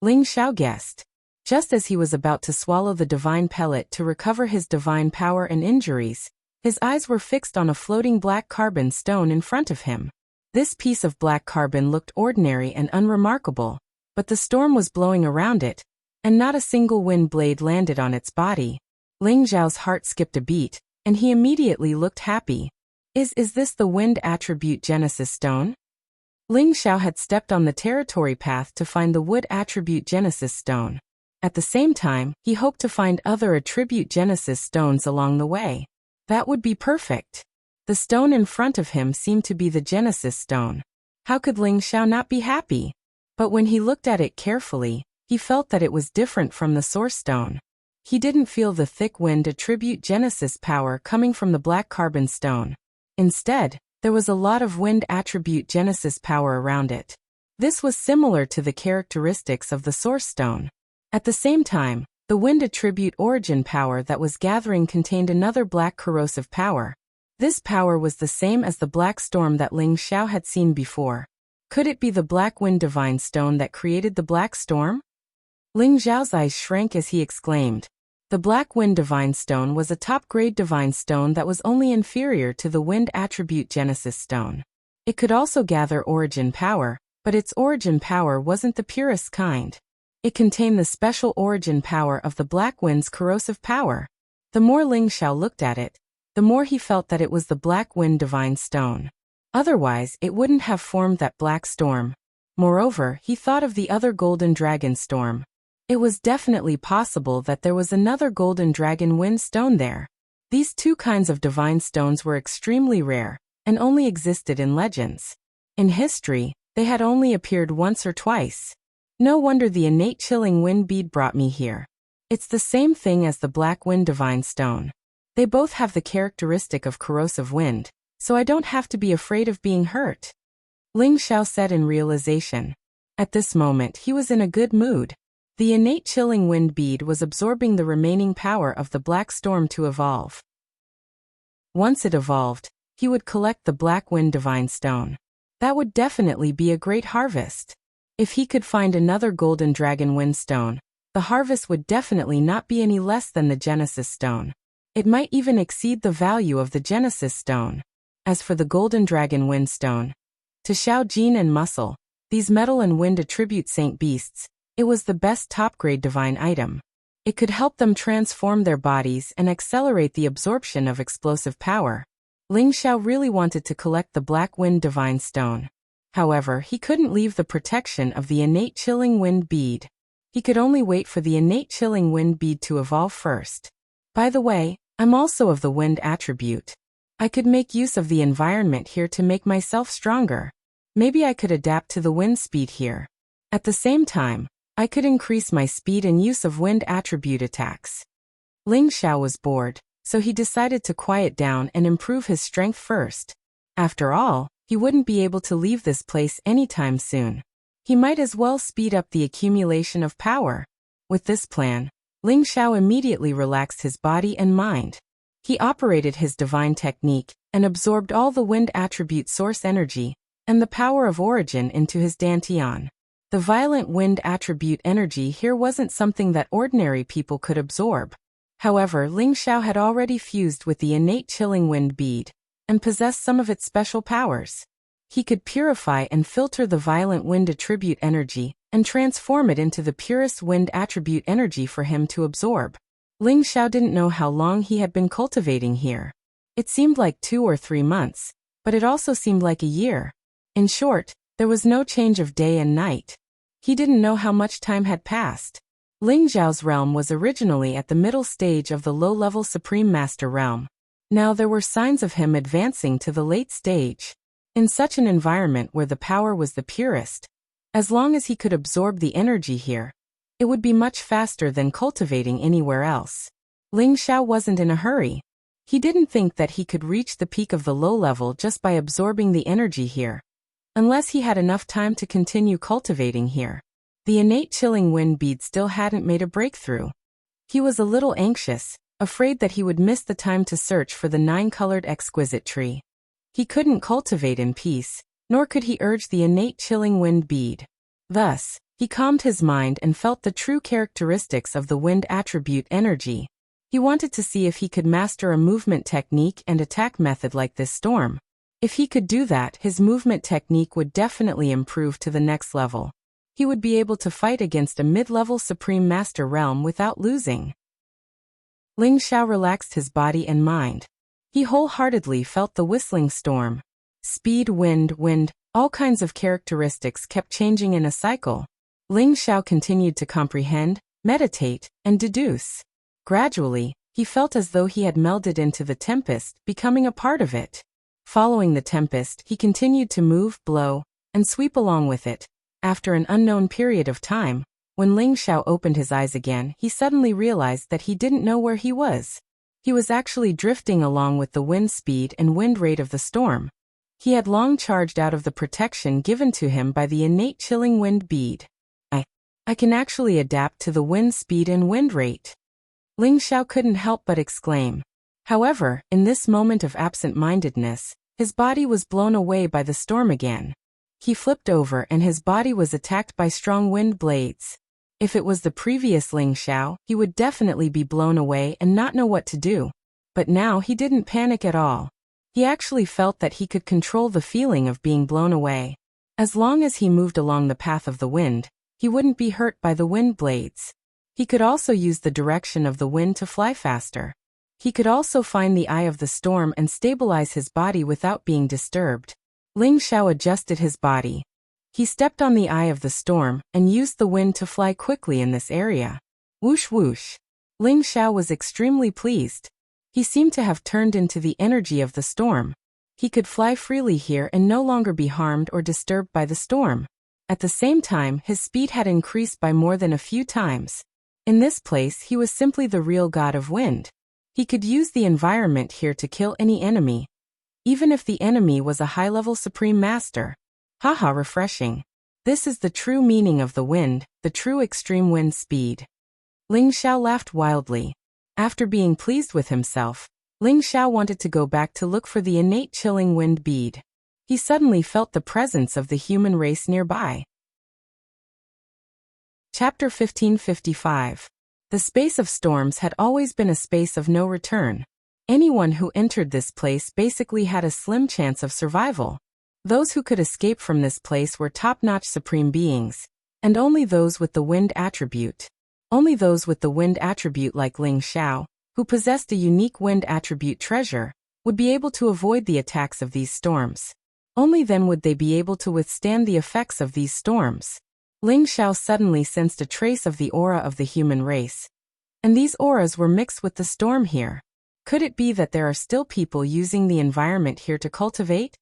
Ling Xiao guessed. Just as he was about to swallow the divine pellet to recover his divine power and injuries, his eyes were fixed on a floating black carbon stone in front of him. This piece of black carbon looked ordinary and unremarkable, but the storm was blowing around it, and not a single wind blade landed on its body. Ling Xiao's heart skipped a beat, and he immediately looked happy. Is this the wind attribute Genesis stone? Ling Xiao had stepped on the territory path to find the wood attribute Genesis stone. At the same time, he hoped to find other attribute Genesis stones along the way. That would be perfect. The stone in front of him seemed to be the Genesis stone. How could Ling Xiao not be happy? But when he looked at it carefully, he felt that it was different from the source stone. He didn't feel the thick wind attribute Genesis power coming from the black carbon stone. Instead, there was a lot of wind attribute Genesis power around it. This was similar to the characteristics of the source stone. At the same time, the wind attribute origin power that was gathering contained another black corrosive power. This power was the same as the black storm that Ling Xiao had seen before. Could it be the black wind divine stone that created the black storm? Ling Xiao's eyes shrank as he exclaimed. The black wind divine stone was a top-grade divine stone that was only inferior to the wind attribute Genesis stone. It could also gather origin power, but its origin power wasn't the purest kind. It contained the special origin power of the black wind's corrosive power. The more Ling Xiao looked at it, the more he felt that it was the Black Wind Divine Stone. Otherwise, it wouldn't have formed that black storm. Moreover, he thought of the other Golden Dragon Storm. It was definitely possible that there was another Golden Dragon Wind Stone there. These two kinds of divine stones were extremely rare, and only existed in legends. In history, they had only appeared once or twice. No wonder the innate chilling wind bead brought me here. It's the same thing as the Black Wind Divine Stone. They both have the characteristic of corrosive wind, so I don't have to be afraid of being hurt. Ling Xiao said in realization. At this moment he was in a good mood. The innate chilling wind bead was absorbing the remaining power of the Black Storm to evolve. Once it evolved, he would collect the Black Wind Divine Stone. That would definitely be a great harvest. If he could find another Golden Dragon Wind Stone, the harvest would definitely not be any less than the Genesis Stone. It might even exceed the value of the Genesis Stone. As for the Golden Dragon Wind Stone, to Xiao Jin and Muscle, these metal and wind attribute saint beasts, it was the best top-grade divine item. It could help them transform their bodies and accelerate the absorption of explosive power. Ling Xiao really wanted to collect the Black Wind Divine Stone. However, he couldn't leave the protection of the innate chilling wind bead. He could only wait for the innate chilling wind bead to evolve first. By the way, I'm also of the wind attribute. I could make use of the environment here to make myself stronger. Maybe I could adapt to the wind speed here. At the same time, I could increase my speed and use of wind attribute attacks. Ling Xiao was bored, so he decided to quiet down and improve his strength first. After all, he wouldn't be able to leave this place anytime soon. He might as well speed up the accumulation of power. With this plan, Ling Xiao immediately relaxed his body and mind. He operated his divine technique and absorbed all the wind attribute source energy and the power of origin into his dantian. The violent wind attribute energy here wasn't something that ordinary people could absorb. However, Ling Xiao had already fused with the innate chilling wind bead and possessed some of its special powers. He could purify and filter the violent wind attribute energy and transform it into the purest wind attribute energy for him to absorb. Ling Xiao didn't know how long he had been cultivating here. It seemed like 2 or 3 months, but it also seemed like a year. In short, there was no change of day and night. He didn't know how much time had passed. Ling Xiao's realm was originally at the middle stage of the low-level Supreme Master realm. Now there were signs of him advancing to the late stage. In such an environment where the power was the purest, as long as he could absorb the energy here, it would be much faster than cultivating anywhere else. Ling Xiao wasn't in a hurry. He didn't think that he could reach the peak of the low level just by absorbing the energy here, unless he had enough time to continue cultivating here. The innate chilling wind bead still hadn't made a breakthrough. He was a little anxious, afraid that he would miss the time to search for the 9-colored exquisite tree. He couldn't cultivate in peace, nor could he urge the innate chilling wind bead. Thus, he calmed his mind and felt the true characteristics of the wind attribute energy. He wanted to see if he could master a movement technique and attack method like this storm. If he could do that, his movement technique would definitely improve to the next level. He would be able to fight against a mid-level Supreme Master realm without losing. Ling Xiao relaxed his body and mind. He wholeheartedly felt the whistling storm. Speed, wind, all kinds of characteristics kept changing in a cycle. Ling Xiao continued to comprehend, meditate, and deduce. Gradually, he felt as though he had melded into the tempest, becoming a part of it. Following the tempest, he continued to move, blow, and sweep along with it. After an unknown period of time, when Ling Xiao opened his eyes again, he suddenly realized that he didn't know where he was. He was actually drifting along with the wind speed and wind rate of the storm. He had long charged out of the protection given to him by the innate chilling wind bead. I can actually adapt to the wind speed and wind rate. Ling Xiao couldn't help but exclaim. However, in this moment of absent-mindedness, his body was blown away by the storm again. He flipped over and his body was attacked by strong wind blades. If it was the previous Ling Xiao, he would definitely be blown away and not know what to do. But now he didn't panic at all. He actually felt that he could control the feeling of being blown away. As long as he moved along the path of the wind, he wouldn't be hurt by the wind blades. He could also use the direction of the wind to fly faster. He could also find the eye of the storm and stabilize his body without being disturbed. Ling Xiao adjusted his body. He stepped on the eye of the storm and used the wind to fly quickly in this area. Whoosh whoosh. Ling Xiao was extremely pleased. He seemed to have turned into the energy of the storm. He could fly freely here and no longer be harmed or disturbed by the storm. At the same time, his speed had increased by more than a few times. In this place, he was simply the real god of wind. He could use the environment here to kill any enemy, even if the enemy was a high-level supreme master. Haha, refreshing. This is the true meaning of the wind, the true extreme wind speed. Ling Xiao laughed wildly. After being pleased with himself, Ling Xiao wanted to go back to look for the innate chilling wind bead. He suddenly felt the presence of the human race nearby. Chapter 1555. The space of storms had always been a space of no return. Anyone who entered this place basically had a slim chance of survival. Those who could escape from this place were top-notch supreme beings, and only those with the wind attribute. Only those with the wind attribute like Ling Xiao, who possessed a unique wind attribute treasure, would be able to avoid the attacks of these storms. Only then would they be able to withstand the effects of these storms. Ling Xiao suddenly sensed a trace of the aura of the human race. And these auras were mixed with the storm here. Could it be that there are still people using the environment here to cultivate?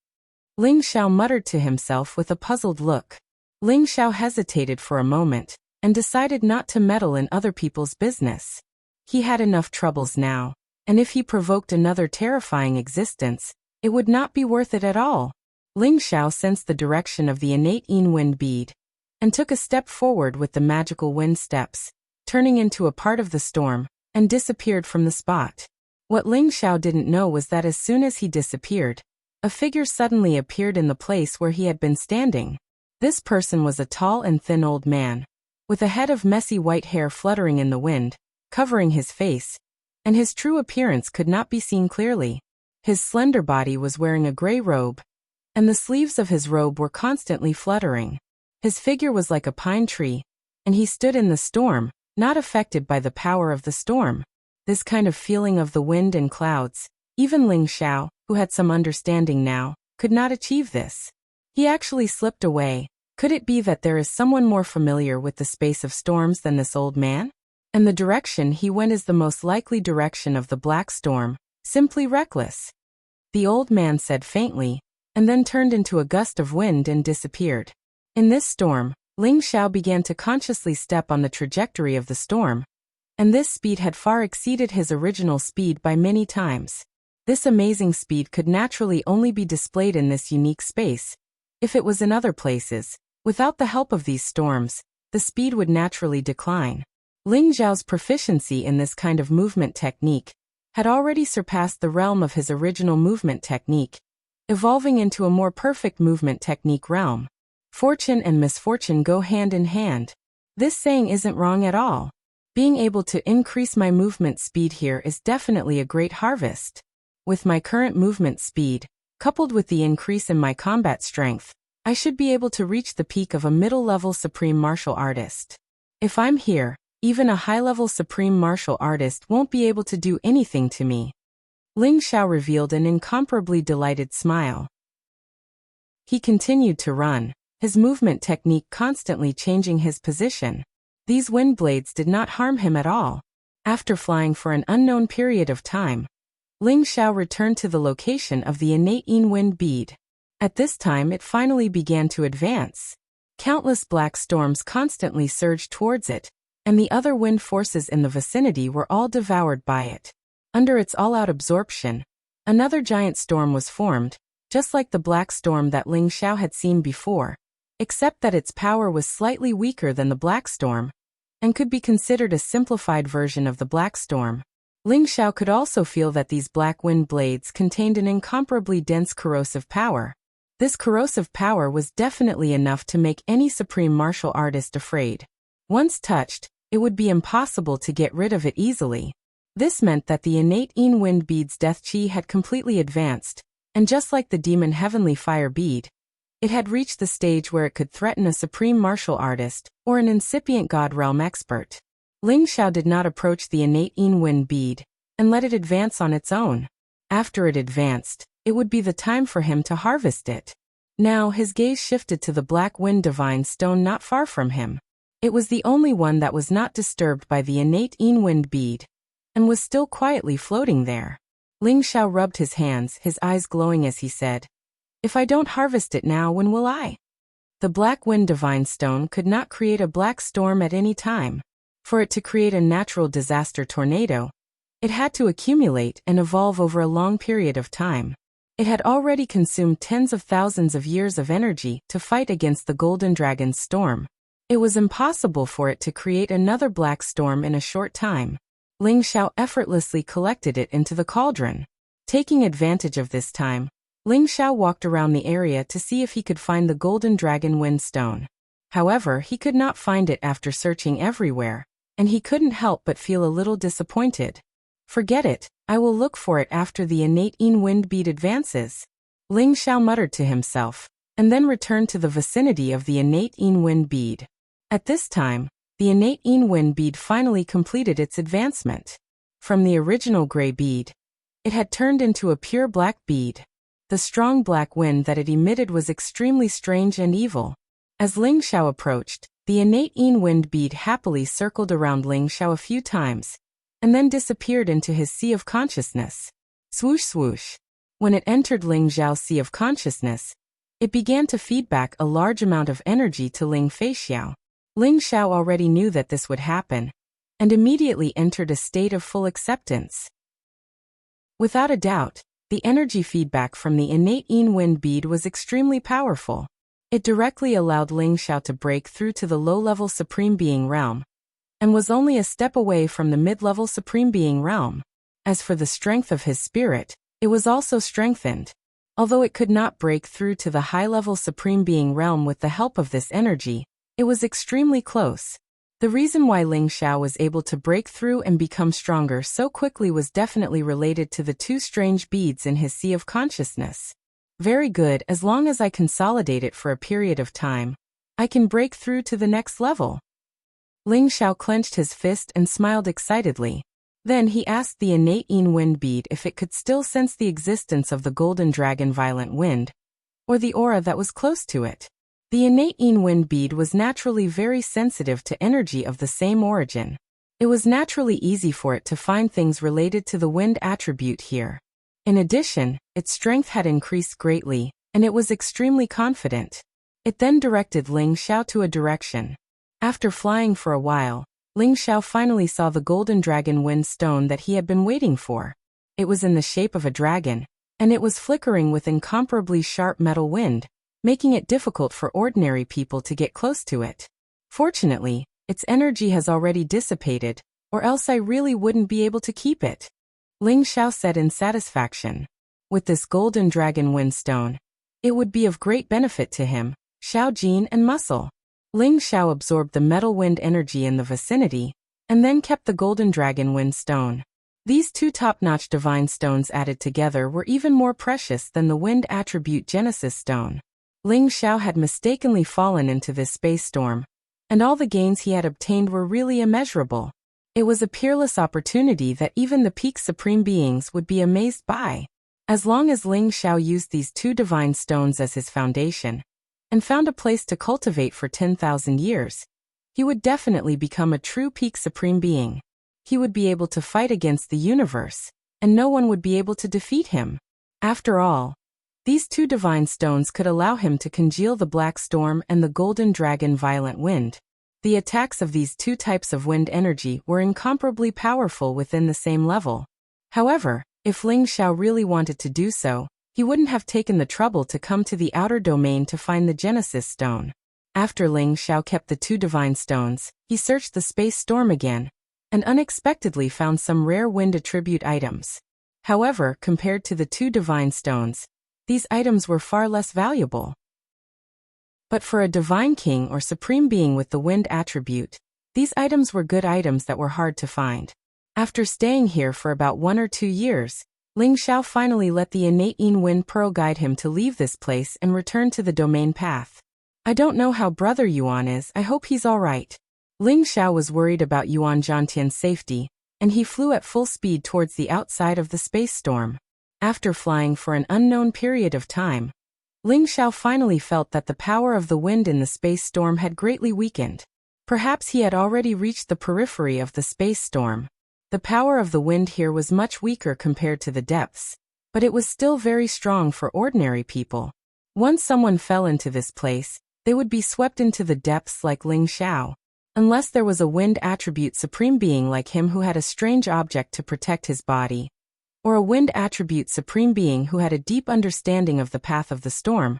Ling Xiao muttered to himself with a puzzled look. Ling Xiao hesitated for a moment, and decided not to meddle in other people's business. He had enough troubles now, and if he provoked another terrifying existence, it would not be worth it at all. Ling Xiao sensed the direction of the innate Yin wind bead, and took a step forward with the magical wind steps, turning into a part of the storm, and disappeared from the spot. What Ling Xiao didn't know was that as soon as he disappeared, a figure suddenly appeared in the place where he had been standing. This person was a tall and thin old man, with a head of messy white hair fluttering in the wind, covering his face, and his true appearance could not be seen clearly. His slender body was wearing a gray robe, and the sleeves of his robe were constantly fluttering. His figure was like a pine tree, and he stood in the storm, not affected by the power of the storm. This kind of feeling of the wind and clouds, even Ling Xiao, who had some understanding now, could not achieve this. He actually slipped away. Could it be that there is someone more familiar with the space of storms than this old man? And the direction he went is the most likely direction of the black storm, simply reckless. The old man said faintly, and then turned into a gust of wind and disappeared. In this storm, Ling Xiao began to consciously step on the trajectory of the storm, and this speed had far exceeded his original speed by many times. This amazing speed could naturally only be displayed in this unique space. If it was in other places, without the help of these storms, the speed would naturally decline. Ling Xiao's proficiency in this kind of movement technique had already surpassed the realm of his original movement technique, evolving into a more perfect movement technique realm. Fortune and misfortune go hand in hand. This saying isn't wrong at all. Being able to increase my movement speed here is definitely a great harvest. With my current movement speed, coupled with the increase in my combat strength, I should be able to reach the peak of a middle-level supreme martial artist. If I'm here, even a high-level supreme martial artist won't be able to do anything to me. Ling Xiao revealed an incomparably delighted smile. He continued to run, his movement technique constantly changing his position. These wind blades did not harm him at all. After flying for an unknown period of time, Ling Xiao returned to the location of the innate Yin wind bead. At this time it finally began to advance. Countless black storms constantly surged towards it, and the other wind forces in the vicinity were all devoured by it. Under its all-out absorption, another giant storm was formed, just like the black storm that Ling Xiao had seen before, except that its power was slightly weaker than the black storm, and could be considered a simplified version of the black storm. Ling Xiao could also feel that these black wind blades contained an incomparably dense corrosive power. This corrosive power was definitely enough to make any supreme martial artist afraid. Once touched, it would be impossible to get rid of it easily. This meant that the innate Yin wind bead's death chi had completely advanced, and just like the demon heavenly fire bead, it had reached the stage where it could threaten a supreme martial artist or an incipient god realm expert. Ling Xiao did not approach the innate Yin wind bead. and let it advance on its own. After it advanced, it would be the time for him to harvest it. Now his gaze shifted to the black wind divine stone not far from him. It was the only one that was not disturbed by the innate wind bead, and was still quietly floating there. Ling Xiao rubbed his hands, his eyes glowing as he said, "If I don't harvest it now, when will I?" The black wind divine stone could not create a black storm at any time. For it to create a natural disaster tornado, it had to accumulate and evolve over a long period of time. It had already consumed tens of thousands of years of energy to fight against the golden dragon's storm. It was impossible for it to create another black storm in a short time. Ling Xiao effortlessly collected it into the cauldron. Taking advantage of this time, Ling Xiao walked around the area to see if he could find the golden dragon wind stone. However, he could not find it after searching everywhere, and he couldn't help but feel a little disappointed. "Forget it, I will look for it after the innate wind bead advances," Ling Xiao muttered to himself, and then returned to the vicinity of the innate wind bead. At this time, the innate wind bead finally completed its advancement. From the original gray bead, it had turned into a pure black bead. The strong black wind that it emitted was extremely strange and evil. As Ling Xiao approached, the innate wind bead happily circled around Ling Xiao a few times, and then disappeared into his sea of consciousness. Swoosh swoosh. When it entered Ling Xiao's sea of consciousness, it began to feed back a large amount of energy to Ling Feixiao. Ling Xiao already knew that this would happen, and immediately entered a state of full acceptance. Without a doubt, the energy feedback from the innate wind bead was extremely powerful. It directly allowed Ling Xiao to break through to the low-level Supreme Being realm, and was only a step away from the mid-level Supreme Being realm. As for the strength of his spirit, it was also strengthened. Although it could not break through to the high-level Supreme Being realm with the help of this energy, it was extremely close. The reason why Ling Xiao was able to break through and become stronger so quickly was definitely related to the two strange beads in his sea of consciousness. Very good, as long as I consolidate it for a period of time, I can break through to the next level. Ling Xiao clenched his fist and smiled excitedly. Then he asked the innate wind bead if it could still sense the existence of the golden dragon violent wind, or the aura that was close to it. The innate wind bead was naturally very sensitive to energy of the same origin. It was naturally easy for it to find things related to the wind attribute here. In addition, its strength had increased greatly, and it was extremely confident. It then directed Ling Xiao to a direction. After flying for a while, Ling Xiao finally saw the golden dragon wind stone that he had been waiting for. It was in the shape of a dragon, and it was flickering with incomparably sharp metal wind, making it difficult for ordinary people to get close to it. Fortunately, its energy has already dissipated, or else I really wouldn't be able to keep it, Ling Xiao said in satisfaction. With this golden dragon wind stone, it would be of great benefit to him, Xiao Jin and Muscle. Ling Xiao absorbed the metal wind energy in the vicinity, and then kept the golden dragon wind stone. These two top-notch divine stones added together were even more precious than the wind attribute Genesis stone. Ling Xiao had mistakenly fallen into this space storm, and all the gains he had obtained were really immeasurable. It was a peerless opportunity that even the peak supreme beings would be amazed by. As long as Ling Xiao used these two divine stones as his foundation, and found a place to cultivate for 10,000 years, he would definitely become a true peak supreme being. He would be able to fight against the universe, and no one would be able to defeat him. After all, these two divine stones could allow him to congeal the black storm and the golden dragon violent wind. The attacks of these two types of wind energy were incomparably powerful within the same level. However, if Ling Xiao really wanted to do so, he wouldn't have taken the trouble to come to the outer domain to find the Genesis stone. After Ling Xiao kept the two divine stones, he searched the space storm again, and unexpectedly found some rare wind attribute items. However, compared to the two divine stones, these items were far less valuable. But for a divine king or supreme being with the wind attribute, these items were good items that were hard to find. After staying here for about 1 or 2 years, Ling Xiao finally let the innate wind pearl guide him to leave this place and return to the domain path. I don't know how Brother Yuan is, I hope he's alright. Ling Xiao was worried about Yuan Zhantian's safety, and he flew at full speed towards the outside of the space storm. After flying for an unknown period of time, Ling Xiao finally felt that the power of the wind in the space storm had greatly weakened. Perhaps he had already reached the periphery of the space storm. The power of the wind here was much weaker compared to the depths, but it was still very strong for ordinary people. Once someone fell into this place, they would be swept into the depths like Ling Xiao. Unless there was a wind attribute supreme being like him who had a strange object to protect his body, or a wind attribute supreme being who had a deep understanding of the path of the storm,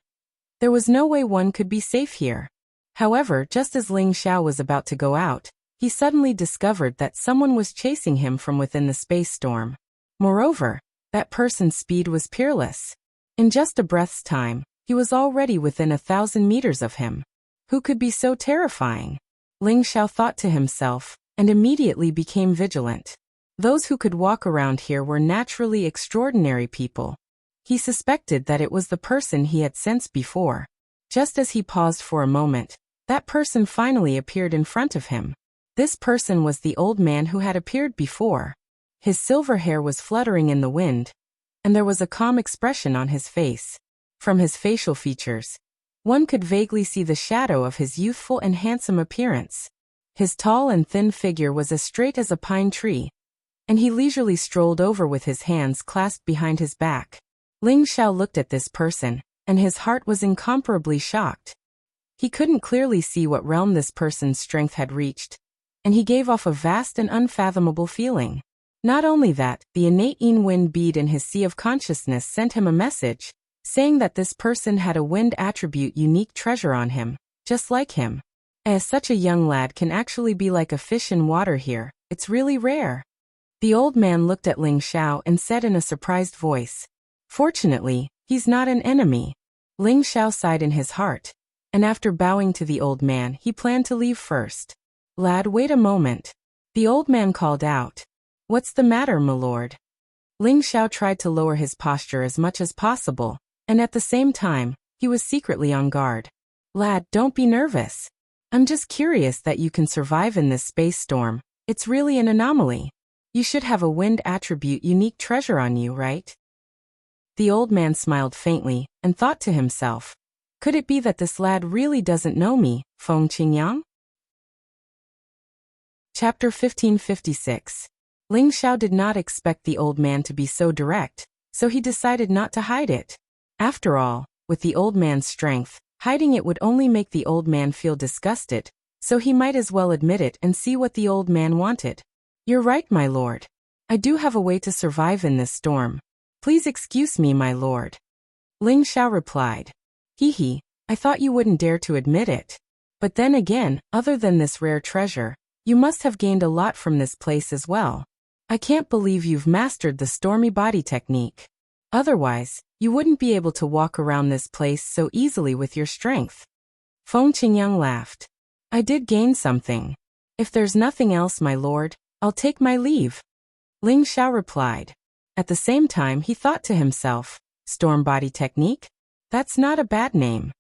there was no way one could be safe here. However, just as Ling Xiao was about to go out, he suddenly discovered that someone was chasing him from within the space storm. Moreover, that person's speed was peerless. In just a breath's time, he was already within 1,000 meters of him. Who could be so terrifying? Ling Xiao thought to himself, and immediately became vigilant. Those who could walk around here were naturally extraordinary people. He suspected that it was the person he had sensed before. Just as he paused for a moment, that person finally appeared in front of him. This person was the old man who had appeared before. His silver hair was fluttering in the wind, and there was a calm expression on his face. From his facial features, one could vaguely see the shadow of his youthful and handsome appearance. His tall and thin figure was as straight as a pine tree, and he leisurely strolled over with his hands clasped behind his back. Ling Xiao looked at this person, and his heart was incomparably shocked. He couldn't clearly see what realm this person's strength had reached, and he gave off a vast and unfathomable feeling. Not only that, the innate Yin wind bead in his sea of consciousness sent him a message, saying that this person had a wind attribute unique treasure on him, just like him. As such a young lad can actually be like a fish in water here, it's really rare. The old man looked at Ling Xiao and said in a surprised voice, "Fortunately, he's not an enemy." Ling Xiao sighed in his heart, and after bowing to the old man, he planned to leave first. "Lad, wait a moment." The old man called out. "What's the matter, my lord?" Ling Xiao tried to lower his posture as much as possible, and at the same time, he was secretly on guard. "Lad, don't be nervous. I'm just curious that you can survive in this space storm. It's really an anomaly. You should have a wind attribute unique treasure on you, right?" The old man smiled faintly, and thought to himself, could it be that this lad really doesn't know me, Feng Qingyang? Chapter 1556. Ling Xiao did not expect the old man to be so direct, so he decided not to hide it. After all, with the old man's strength, hiding it would only make the old man feel disgusted, so he might as well admit it and see what the old man wanted. "You're right, my lord. I do have a way to survive in this storm. Please excuse me, my lord." Ling Xiao replied. "Hee, I thought you wouldn't dare to admit it. But then again, other than this rare treasure, you must have gained a lot from this place as well. I can't believe you've mastered the stormy body technique. Otherwise, you wouldn't be able to walk around this place so easily with your strength." Feng Qingyang laughed. "I did gain something. If there's nothing else, my lord, I'll take my leave." Ling Xiao replied. At the same time, he thought to himself, storm body technique? That's not a bad name.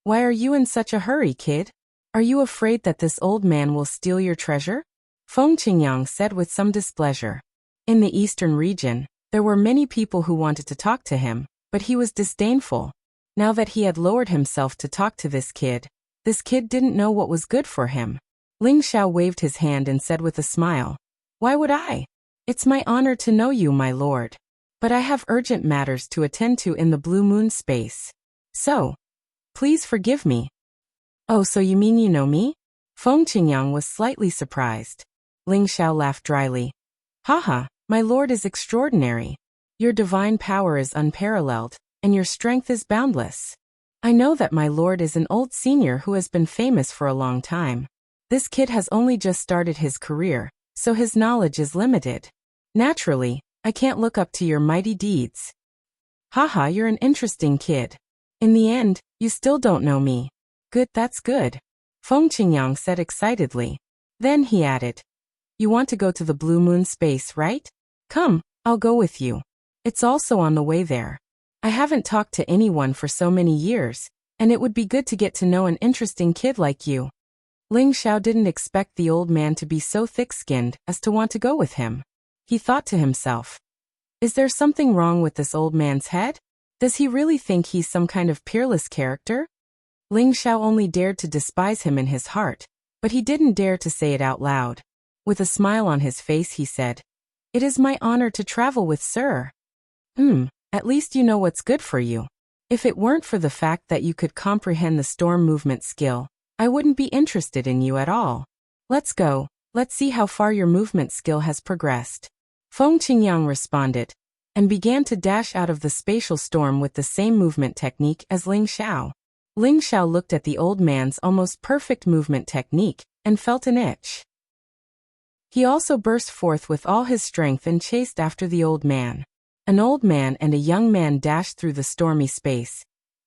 "Why are you in such a hurry, kid? Are you afraid that this old man will steal your treasure?" Feng Qingyang said with some displeasure. In the eastern region, there were many people who wanted to talk to him, but he was disdainful. Now that he had lowered himself to talk to this kid didn't know what was good for him. Ling Xiao waved his hand and said with a smile, "Why would I? It's my honor to know you, my lord. But I have urgent matters to attend to in the Blue Moon space. So, please forgive me." "Oh, so you mean you know me?" Feng Qingyang was slightly surprised. Ling Xiao laughed dryly. "Haha, my lord is extraordinary. Your divine power is unparalleled, and your strength is boundless. I know that my lord is an old senior who has been famous for a long time. This kid has only just started his career, so his knowledge is limited. Naturally, I can't look up to your mighty deeds." "Haha, you're an interesting kid. In the end, you still don't know me." "Good, that's good," Feng Qingyang said excitedly. Then he added, "You want to go to the Blue Moon space, right? Come, I'll go with you. It's also on the way there. I haven't talked to anyone for so many years, and it would be good to get to know an interesting kid like you." Ling Xiao didn't expect the old man to be so thick-skinned as to want to go with him. He thought to himself, is there something wrong with this old man's head? Does he really think he's some kind of peerless character? Ling Xiao only dared to despise him in his heart, but he didn't dare to say it out loud. With a smile on his face he said, "It is my honor to travel with sir." At least you know what's good for you. If it weren't for the fact that you could comprehend the storm movement skill, I wouldn't be interested in you at all. Let's go, let's see how far your movement skill has progressed. Feng Qingyang responded, and began to dash out of the spatial storm with the same movement technique as Ling Xiao. Ling Xiao looked at the old man's almost perfect movement technique, and felt an itch. He also burst forth with all his strength and chased after the old man. An old man and a young man dashed through the stormy space,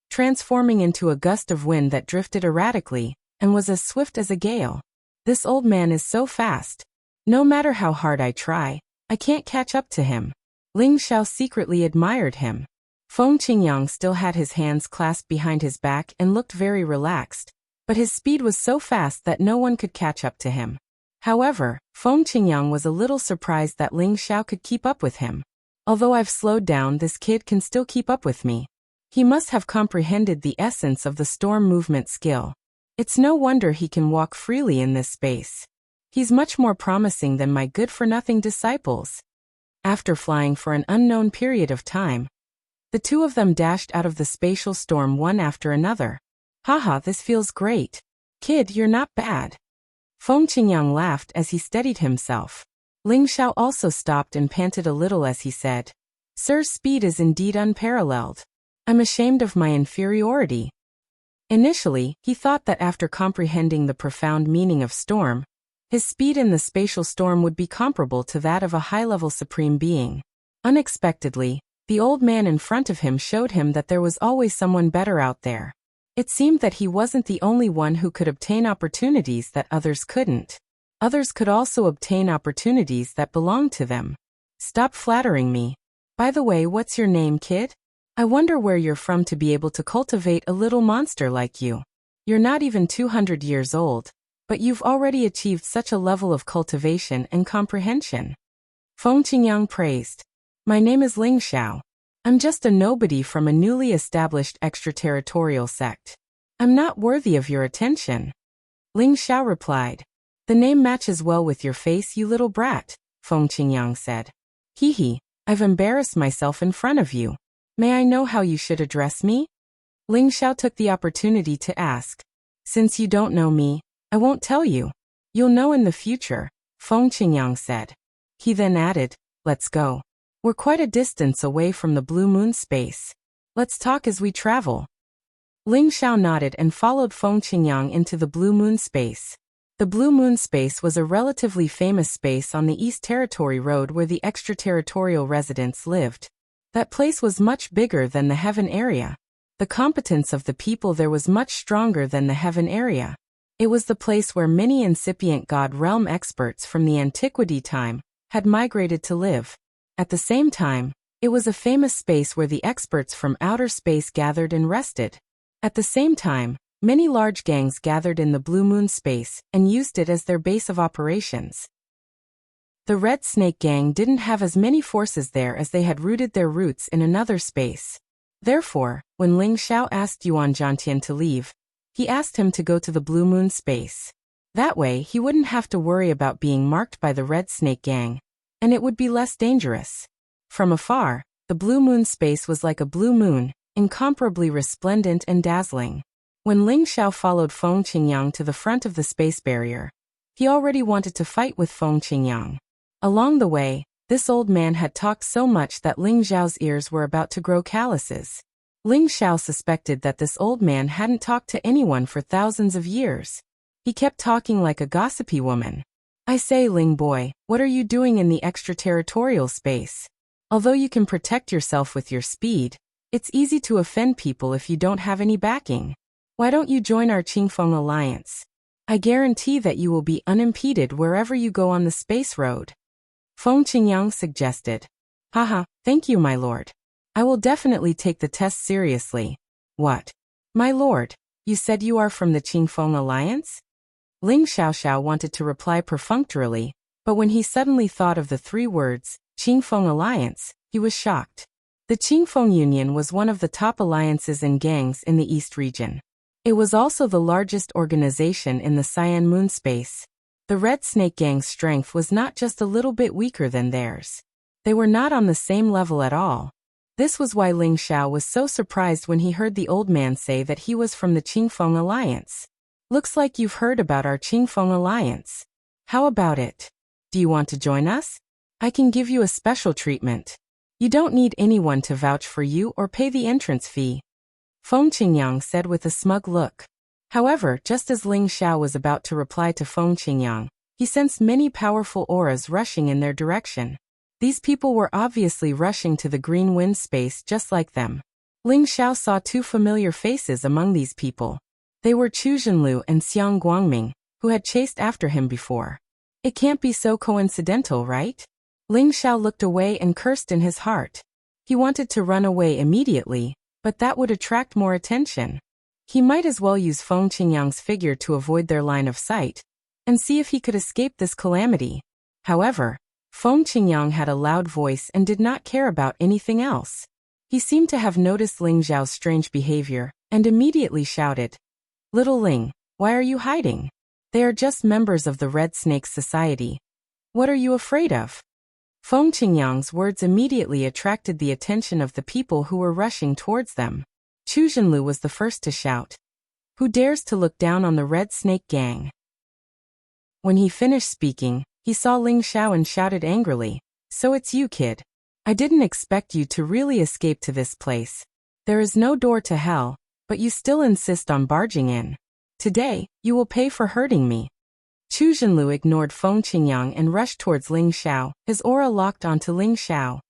transforming into a gust of wind that drifted erratically, and was as swift as a gale. This old man is so fast. No matter how hard I try, I can't catch up to him. Ling Xiao secretly admired him. Feng Qingyang still had his hands clasped behind his back and looked very relaxed, but his speed was so fast that no one could catch up to him. However, Feng Qingyang was a little surprised that Ling Xiao could keep up with him. Although I've slowed down, this kid can still keep up with me. He must have comprehended the essence of the storm movement skill. It's no wonder he can walk freely in this space. He's much more promising than my good-for-nothing disciples. After flying for an unknown period of time, the two of them dashed out of the spatial storm one after another. Haha, this feels great. Kid, you're not bad. Feng Qingyang laughed as he steadied himself. Ling Xiao also stopped and panted a little as he said, "Sir's speed is indeed unparalleled. I'm ashamed of my inferiority." Initially, he thought that after comprehending the profound meaning of storm, his speed in the spatial storm would be comparable to that of a high-level supreme being. Unexpectedly, the old man in front of him showed him that there was always someone better out there. It seemed that he wasn't the only one who could obtain opportunities that others couldn't. Others could also obtain opportunities that belonged to them. Stop flattering me. By the way, what's your name, kid? I wonder where you're from to be able to cultivate a little monster like you. You're not even 200 years old, but you've already achieved such a level of cultivation and comprehension. Feng Qingyang praised. My name is Ling Xiao. I'm just a nobody from a newly established extraterritorial sect. I'm not worthy of your attention. Ling Xiao replied. The name matches well with your face, you little brat, Feng Qingyang said. Hee, I've embarrassed myself in front of you. May I know how you should address me? Ling Xiao took the opportunity to ask. Since you don't know me, I won't tell you. You'll know in the future, Feng Qingyang said. He then added, let's go. We're quite a distance away from the blue moon space. Let's talk as we travel. Ling Xiao nodded and followed Feng Qingyang into the blue moon space. The blue moon space was a relatively famous space on the East Territory Road where the extraterritorial residents lived. That place was much bigger than the heaven area. The competence of the people there was much stronger than the heaven area. It was the place where many incipient god realm experts from the antiquity time had migrated to live. At the same time, it was a famous space where the experts from outer space gathered and rested. At the same time, many large gangs gathered in the Blue Moon space and used it as their base of operations. The Red Snake Gang didn't have as many forces there as they had rooted their roots in another space. Therefore, when Ling Xiao asked Yuan Zhantian to leave, he asked him to go to the Blue Moon space. That way, he wouldn't have to worry about being marked by the Red Snake Gang, and it would be less dangerous. From afar, the Blue Moon space was like a blue moon, incomparably resplendent and dazzling. When Ling Xiao followed Feng Qingyang to the front of the space barrier, he already wanted to fight with Feng Qingyang. Along the way, this old man had talked so much that Ling Xiao's ears were about to grow calluses. Ling Xiao suspected that this old man hadn't talked to anyone for thousands of years. He kept talking like a gossipy woman. I say, Ling boy, what are you doing in the extraterritorial space? Although you can protect yourself with your speed, it's easy to offend people if you don't have any backing. Why don't you join our Qingfeng Alliance? I guarantee that you will be unimpeded wherever you go on the space road. Feng Qingyang suggested. Haha, thank you, my lord. I will definitely take the test seriously. What? My lord, you said you are from the Qingfeng Alliance? Ling Xiaoxiao wanted to reply perfunctorily, but when he suddenly thought of the 3 words, Qingfeng Alliance, he was shocked. The Qingfeng Union was one of the top alliances and gangs in the East region. It was also the largest organization in the Cyan Moon space. The Red Snake Gang's strength was not just a little bit weaker than theirs. They were not on the same level at all. This was why Ling Xiao was so surprised when he heard the old man say that he was from the Qingfeng Alliance. Looks like you've heard about our Qingfeng Alliance. How about it? Do you want to join us? I can give you a special treatment. You don't need anyone to vouch for you or pay the entrance fee. Feng Qingyang said with a smug look. However, just as Ling Xiao was about to reply to Feng Qingyang, he sensed many powerful auras rushing in their direction. These people were obviously rushing to the green wind space just like them. Ling Xiao saw 2 familiar faces among these people. They were Chu Zhenlu and Xiang Guangming, who had chased after him before. It can't be so coincidental, right? Ling Xiao looked away and cursed in his heart. He wanted to run away immediately, but that would attract more attention. He might as well use Feng Qingyang's figure to avoid their line of sight, and see if he could escape this calamity. However, Feng Qingyang had a loud voice and did not care about anything else. He seemed to have noticed Ling Xiao's strange behavior, and immediately shouted, "Little Ling, why are you hiding? They are just members of the Red Snake Society. What are you afraid of?" Feng Qingyang's words immediately attracted the attention of the people who were rushing towards them. Chu Zhenlu was the first to shout, "Who dares to look down on the Red Snake Gang?" When he finished speaking, he saw Ling Xiao and shouted angrily, "So it's you, kid. I didn't expect you to really escape to this place. There is no door to hell, but you still insist on barging in. Today, you will pay for hurting me." Chu Zhenlu ignored Feng Qingyang and rushed towards Ling Xiao, his aura locked onto Ling Xiao.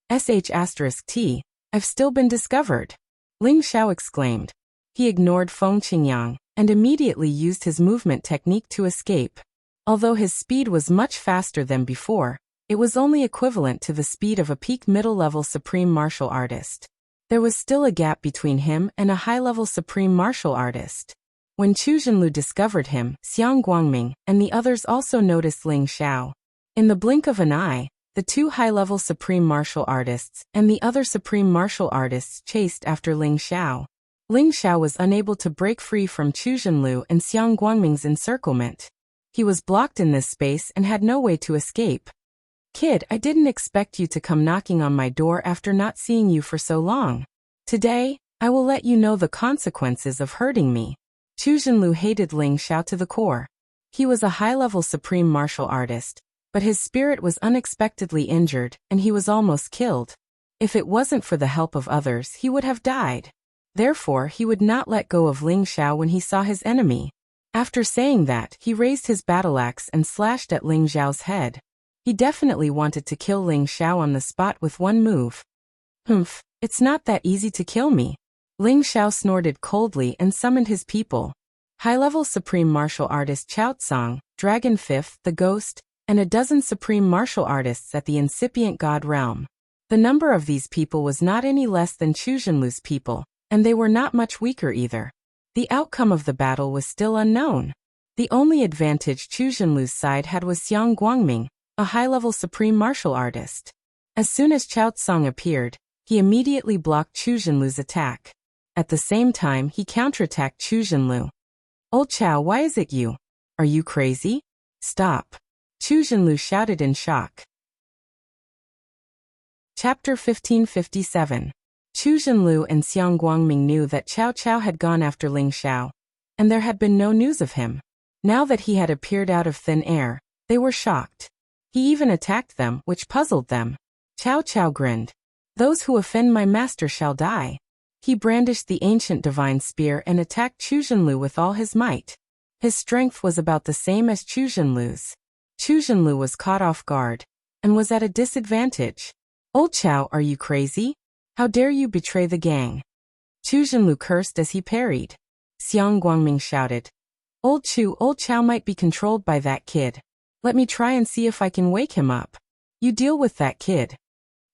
*T, I've still been discovered. Ling Xiao exclaimed. He ignored Feng Qingyang, and immediately used his movement technique to escape. Although his speed was much faster than before, it was only equivalent to the speed of a peak middle-level supreme martial artist. There was still a gap between him and a high-level supreme martial artist. When Chu Zhenlu discovered him, Xiang Guangming and the others also noticed Ling Xiao. In the blink of an eye, the 2 high-level supreme martial artists and the other supreme martial artists chased after Ling Xiao. Ling Xiao was unable to break free from Chu Zhenlu and Xiang Guangming's encirclement. He was blocked in this space and had no way to escape. "Kid, I didn't expect you to come knocking on my door after not seeing you for so long. Today, I will let you know the consequences of hurting me." Chu Zhenlu hated Ling Xiao to the core. He was a high-level supreme martial artist, but his spirit was unexpectedly injured, and he was almost killed. If it wasn't for the help of others, he would have died. Therefore, he would not let go of Ling Xiao when he saw his enemy. After saying that, he raised his battle axe and slashed at Ling Xiao's head. He definitely wanted to kill Ling Xiao on the spot with one move. "Humph, it's not that easy to kill me." Ling Xiao snorted coldly and summoned his people. High-level supreme martial artist Chao Tsang, Dragon Fifth, the Ghost, and a dozen supreme martial artists at the incipient God realm. The number of these people was not any less than Chu Zhenlu's people, and they were not much weaker either. The outcome of the battle was still unknown. The only advantage Chu Zhenlu's side had was Xiang Guangming, a high-level supreme martial artist. As soon as Chao Tsang appeared, he immediately blocked Chu Zhenlu's attack. At the same time, he counterattacked Chu Zhenlu. "Old Chao, why is it you? Are you crazy? Stop!" Chu Zhenlu shouted in shock. Chapter 1557. Chu Zhenlu and Xiang Guangming knew that Cao Cao had gone after Ling Xiao, and there had been no news of him. Now that he had appeared out of thin air, they were shocked. He even attacked them, which puzzled them. Cao Cao grinned. "Those who offend my master shall die." He brandished the ancient divine spear and attacked Chu Zhenlu with all his might. His strength was about the same as Chu Zhenlu's. Chu Zhenlu was caught off guard, and was at a disadvantage. "Old Chao, are you crazy? How dare you betray the gang?" Chu Zhenlu cursed as he parried. Xiang Guangming shouted, Old Chao might be controlled by that kid. Let me try and see if I can wake him up. You deal with that kid."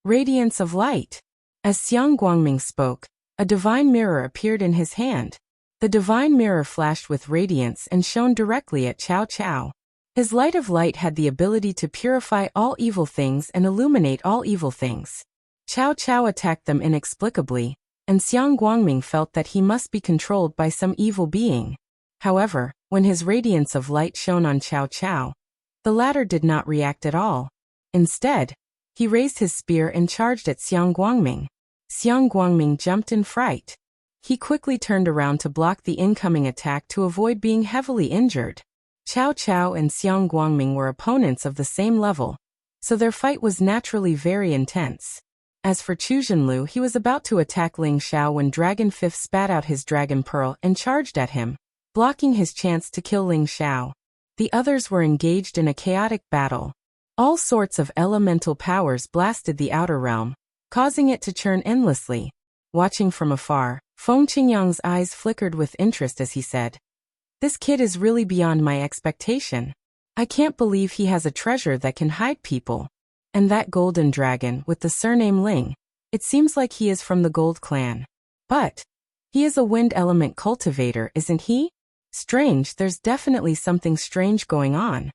Radiance of light. As Xiang Guangming spoke, a divine mirror appeared in his hand. The divine mirror flashed with radiance and shone directly at Cao Cao. His light of light had the ability to purify all evil things and illuminate all evil things. Cao Cao attacked them inexplicably, and Xiang Guangming felt that he must be controlled by some evil being. However, when his radiance of light shone on Cao Cao, the latter did not react at all. Instead, he raised his spear and charged at Xiang Guangming. Xiang Guangming jumped in fright. He quickly turned around to block the incoming attack to avoid being heavily injured. Cao Cao and Xiang Guangming were opponents of the same level, so their fight was naturally very intense. As for Chu Zhenlu, he was about to attack Ling Xiao when Dragon Fifth spat out his dragon pearl and charged at him, blocking his chance to kill Ling Xiao. The others were engaged in a chaotic battle. All sorts of elemental powers blasted the outer realm, causing it to churn endlessly. Watching from afar, Feng Qingyang's eyes flickered with interest as he said, "This kid is really beyond my expectation. I can't believe he has a treasure that can hide people. And that golden dragon with the surname Ling, it seems like he is from the Gold Clan. But he is a wind element cultivator, isn't he? Strange, there's definitely something strange going on."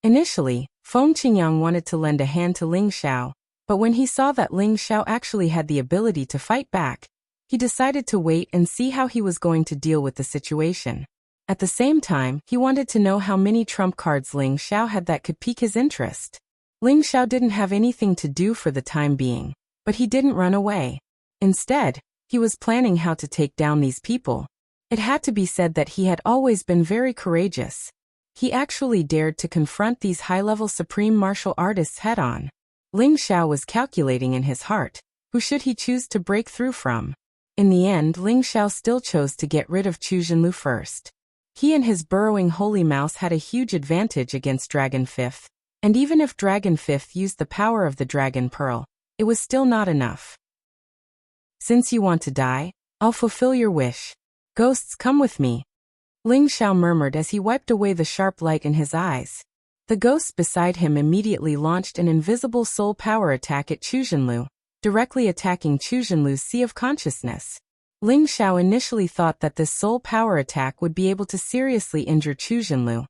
Initially, Feng Qingyang wanted to lend a hand to Ling Xiao, but when he saw that Ling Xiao actually had the ability to fight back, he decided to wait and see how he was going to deal with the situation. At the same time, he wanted to know how many trump cards Ling Xiao had that could pique his interest. Ling Xiao didn't have anything to do for the time being, but he didn't run away. Instead, he was planning how to take down these people. It had to be said that he had always been very courageous. He actually dared to confront these high-level supreme martial artists head-on. Ling Xiao was calculating in his heart, who should he choose to break through from? In the end, Ling Xiao still chose to get rid of Chu Zhenlu first. He and his burrowing holy mouse had a huge advantage against Dragon Fifth, and even if Dragon Fifth used the power of the Dragon Pearl, it was still not enough. "Since you want to die, I'll fulfill your wish. Ghosts, come with me," Ling Xiao murmured as he wiped away the sharp light in his eyes. The ghosts beside him immediately launched an invisible soul power attack at Chu Zhenlu, directly attacking Chu Zhenlu's sea of consciousness. Ling Xiao initially thought that this soul power attack would be able to seriously injure Chu Zhenlu,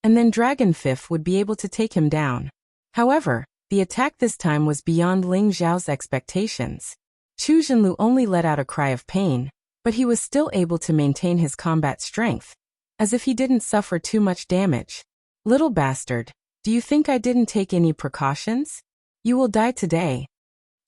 and then Dragon Fifth would be able to take him down. However, the attack this time was beyond Ling Xiao's expectations. Chu Zhenlu only let out a cry of pain, but he was still able to maintain his combat strength, as if he didn't suffer too much damage. "Little bastard, do you think I didn't take any precautions? You will die today."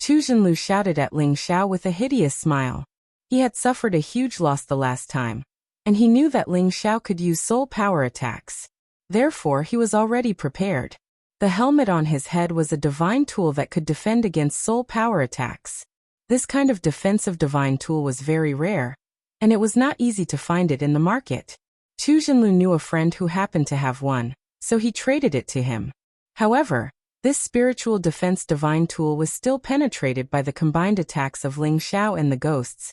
Chu Zhenlu shouted at Ling Xiao with a hideous smile. He had suffered a huge loss the last time, and he knew that Ling Xiao could use soul power attacks. Therefore, he was already prepared. The helmet on his head was a divine tool that could defend against soul power attacks. This kind of defensive divine tool was very rare, and it was not easy to find it in the market. Chu Zhenlu knew a friend who happened to have one, so he traded it to him. However, this spiritual defense divine tool was still penetrated by the combined attacks of Ling Xiao and the ghosts,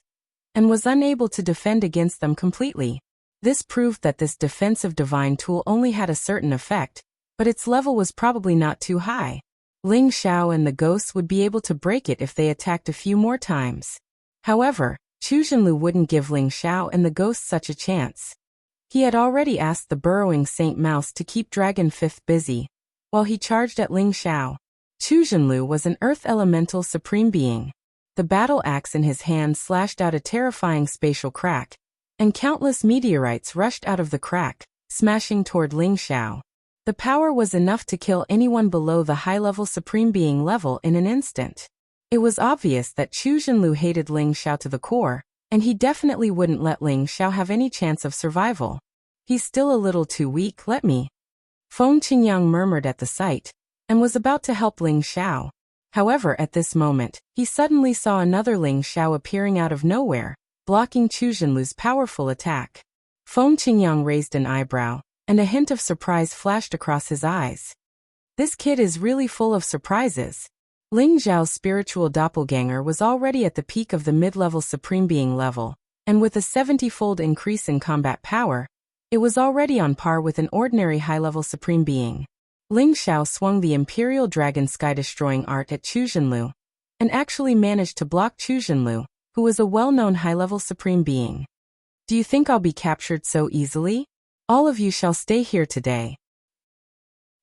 and was unable to defend against them completely. This proved that this defensive divine tool only had a certain effect, but its level was probably not too high. Ling Xiao and the ghosts would be able to break it if they attacked a few more times. However, Chu Zhenlu wouldn't give Ling Xiao and the ghosts such a chance. He had already asked the burrowing Saint Mouse to keep Dragon Fifth busy, while he charged at Ling Xiao. Chu Zhenlu was an earth elemental supreme being. The battle axe in his hand slashed out a terrifying spatial crack, and countless meteorites rushed out of the crack, smashing toward Ling Xiao. The power was enough to kill anyone below the high-level supreme being level in an instant. It was obvious that Chu Zhenlu hated Ling Xiao to the core, and he definitely wouldn't let Ling Xiao have any chance of survival. "He's still a little too weak, let me." Feng Qingyang murmured at the sight, and was about to help Ling Xiao. However, at this moment, he suddenly saw another Ling Xiao appearing out of nowhere, blocking Chu Zhenlu's powerful attack. Feng Qingyang raised an eyebrow, and a hint of surprise flashed across his eyes. This kid is really full of surprises. Ling Xiao's spiritual doppelganger was already at the peak of the mid-level supreme being level, and with a 70-fold increase in combat power, it was already on par with an ordinary high-level supreme being. Ling Xiao swung the Imperial Dragon Sky-destroying art at Chu Zhenlu, and actually managed to block Chu Zhenlu, who was a well-known high-level supreme being. Do you think I'll be captured so easily? All of you shall stay here today.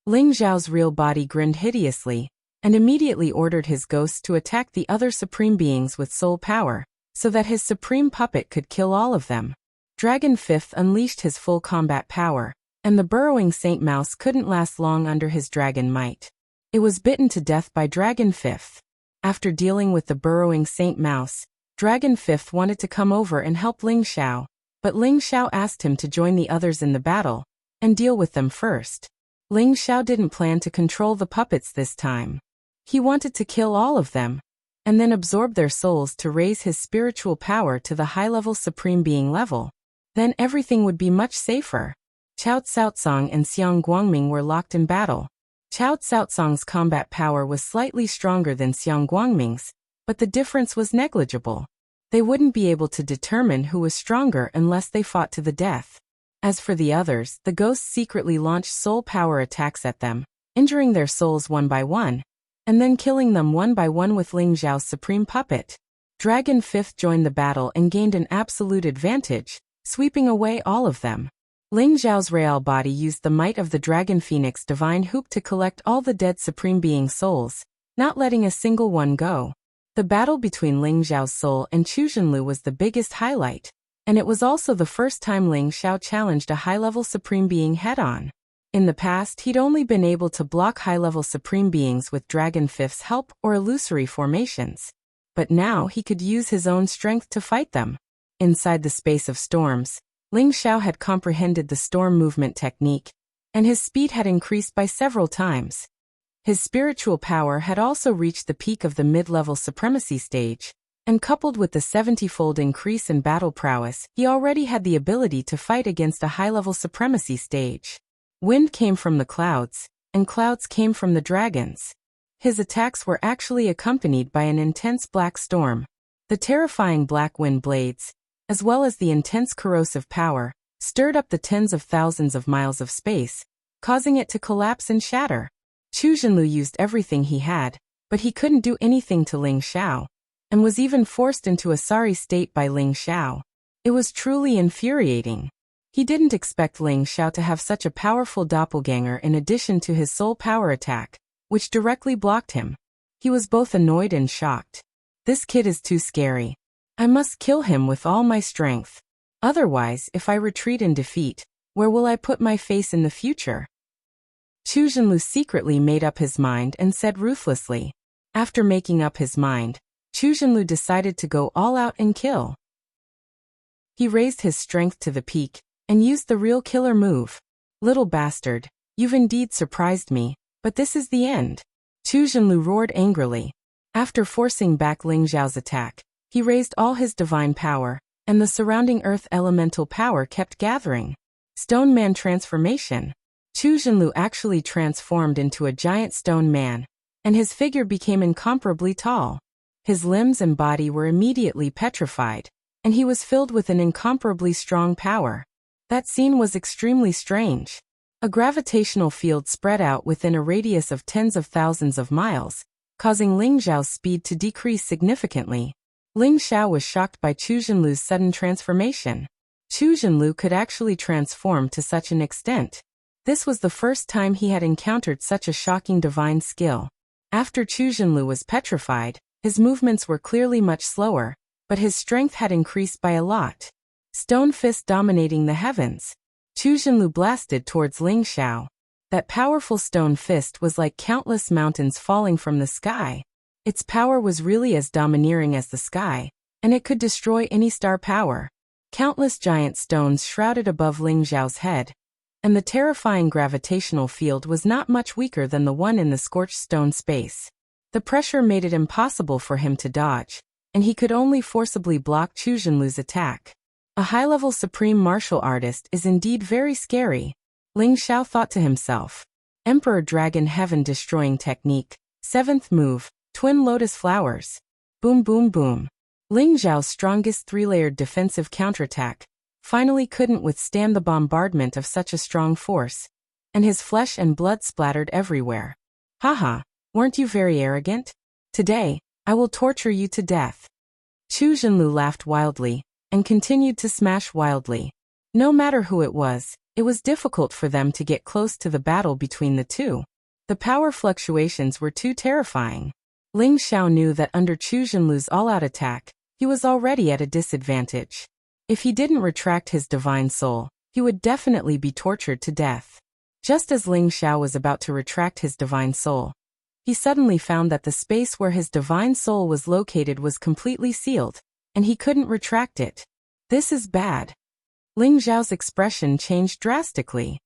Ling Xiao's real body grinned hideously, and immediately ordered his ghosts to attack the other supreme beings with soul power, so that his supreme puppet could kill all of them. Dragon Fifth unleashed his full combat power, and the burrowing Saint Mouse couldn't last long under his dragon might. It was bitten to death by Dragon Fifth. After dealing with the burrowing Saint Mouse, Dragon Fifth wanted to come over and help Ling Xiao, but Ling Xiao asked him to join the others in the battle, and deal with them first. Ling Xiao didn't plan to control the puppets this time. He wanted to kill all of them, and then absorb their souls to raise his spiritual power to the high-level Supreme Being level. Then everything would be much safer. Cao Caocong and Xiang Guangming were locked in battle. Cao Caocong's combat power was slightly stronger than Xiang Guangming's, but the difference was negligible. They wouldn't be able to determine who was stronger unless they fought to the death. As for the others, the ghosts secretly launched soul power attacks at them, injuring their souls one by one, and then killing them one by one with Ling Xiao's supreme puppet. Dragon Fifth joined the battle and gained an absolute advantage, sweeping away all of them. Ling Xiao's real body used the might of the Dragon Phoenix Divine Hoop to collect all the dead Supreme Being souls, not letting a single one go. The battle between Ling Xiao's soul and Chu Zhenlu was the biggest highlight, and it was also the first time Ling Xiao challenged a high-level Supreme Being head-on. In the past, he'd only been able to block high-level Supreme Beings with Dragon Fifth's help or illusory formations. But now he could use his own strength to fight them. Inside the space of storms, Ling Xiao had comprehended the storm movement technique, and his speed had increased by several times. His spiritual power had also reached the peak of the mid-level supremacy stage, and coupled with the 70-fold increase in battle prowess, he already had the ability to fight against a high-level supremacy stage. Wind came from the clouds, and clouds came from the dragons. His attacks were actually accompanied by an intense black storm. The terrifying black wind blades, as well as the intense corrosive power, stirred up the tens of thousands of miles of space, causing it to collapse and shatter. Chu Zhenlu used everything he had, but he couldn't do anything to Ling Xiao, and was even forced into a sorry state by Ling Xiao. It was truly infuriating. He didn't expect Ling Xiao to have such a powerful doppelganger in addition to his soul power attack, which directly blocked him. He was both annoyed and shocked. This kid is too scary. I must kill him with all my strength. Otherwise, if I retreat in defeat, where will I put my face in the future? Chu Zhenlu secretly made up his mind and said ruthlessly. After making up his mind, Chu Zhenlu decided to go all out and kill. He raised his strength to the peak, and used the real killer move. Little bastard, you've indeed surprised me, but this is the end. Chu Zhenlu roared angrily. After forcing back Ling Xiao's attack, he raised all his divine power, and the surrounding earth elemental power kept gathering. Stone Man transformation. Chu Zhenlu actually transformed into a giant stone man, and his figure became incomparably tall. His limbs and body were immediately petrified, and he was filled with an incomparably strong power. That scene was extremely strange. A gravitational field spread out within a radius of tens of thousands of miles, causing Ling Xiao's speed to decrease significantly. Ling Xiao was shocked by Chu Zhenlu's sudden transformation. Chu Zhenlu could actually transform to such an extent. This was the first time he had encountered such a shocking divine skill. After Chu Zhenlu was petrified, his movements were clearly much slower, but his strength had increased by a lot. Stone fist dominating the heavens. Chu Zhenlu blasted towards Ling Xiao. That powerful stone fist was like countless mountains falling from the sky. Its power was really as domineering as the sky, and it could destroy any star power. Countless giant stones shrouded above Ling Xiao's head, and the terrifying gravitational field was not much weaker than the one in the scorched stone space. The pressure made it impossible for him to dodge, and he could only forcibly block Chu Zhenlu's attack. A high-level supreme martial artist is indeed very scary. Ling Xiao thought to himself. Emperor Dragon Heaven Destroying Technique, 7th move, Twin Lotus Flowers. Boom boom boom. Ling Xiao's strongest three-layered defensive counterattack finally couldn't withstand the bombardment of such a strong force, and his flesh and blood splattered everywhere. Haha, weren't you very arrogant? Today, I will torture you to death. Chu Zhenlu laughed wildly, and continued to smash wildly. No matter who it was difficult for them to get close to the battle between the two. The power fluctuations were too terrifying. Ling Xiao knew that under Chu Zhenlu's all-out attack, he was already at a disadvantage. If he didn't retract his divine soul, he would definitely be tortured to death. Just as Ling Xiao was about to retract his divine soul, he suddenly found that the space where his divine soul was located was completely sealed, and he couldn't retract it. This is bad. Ling Xiao's expression changed drastically.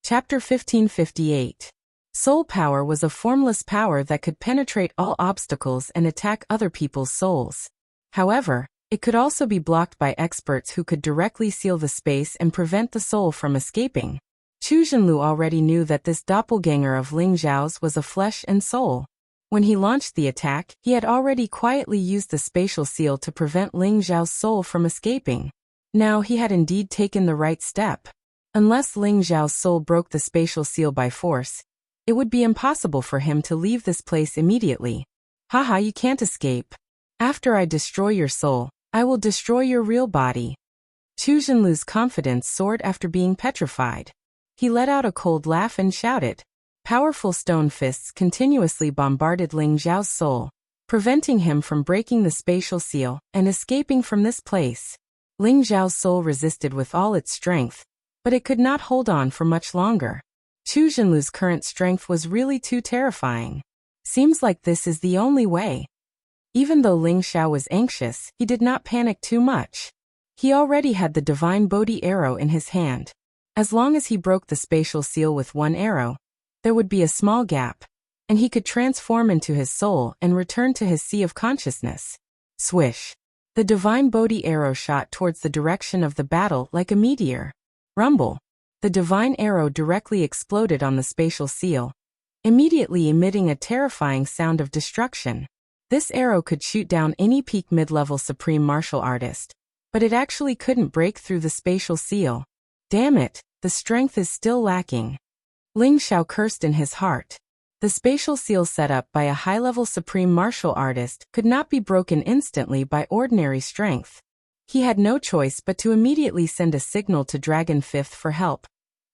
Chapter 1558. Soul power was a formless power that could penetrate all obstacles and attack other people's souls. However, it could also be blocked by experts who could directly seal the space and prevent the soul from escaping. Chu Zhenlu already knew that this doppelganger of Ling Xiao's was a flesh and soul. When he launched the attack, he had already quietly used the spatial seal to prevent Ling Xiao's soul from escaping. Now he had indeed taken the right step. Unless Ling Xiao's soul broke the spatial seal by force, it would be impossible for him to leave this place immediately. Haha, you can't escape. After I destroy your soul, I will destroy your real body. Chu Zhenlu's confidence soared after being petrified. He let out a cold laugh and shouted. Powerful stone fists continuously bombarded Ling Xiao's soul, preventing him from breaking the spatial seal and escaping from this place. Ling Xiao's soul resisted with all its strength, but it could not hold on for much longer. Chu Zhenlu's current strength was really too terrifying. Seems like this is the only way. Even though Ling Xiao was anxious, he did not panic too much. He already had the divine Bodhi arrow in his hand. As long as he broke the spatial seal with one arrow, there would be a small gap, and he could transform into his soul and return to his sea of consciousness. Swish! The divine Bodhi arrow shot towards the direction of the battle like a meteor. Rumble! The divine arrow directly exploded on the spatial seal, immediately emitting a terrifying sound of destruction. This arrow could shoot down any peak mid-level supreme martial artist, but it actually couldn't break through the spatial seal. Damn it, the strength is still lacking. Ling Xiao cursed in his heart. The spatial seal set up by a high-level supreme martial artist could not be broken instantly by ordinary strength. He had no choice but to immediately send a signal to Dragon Fifth for help,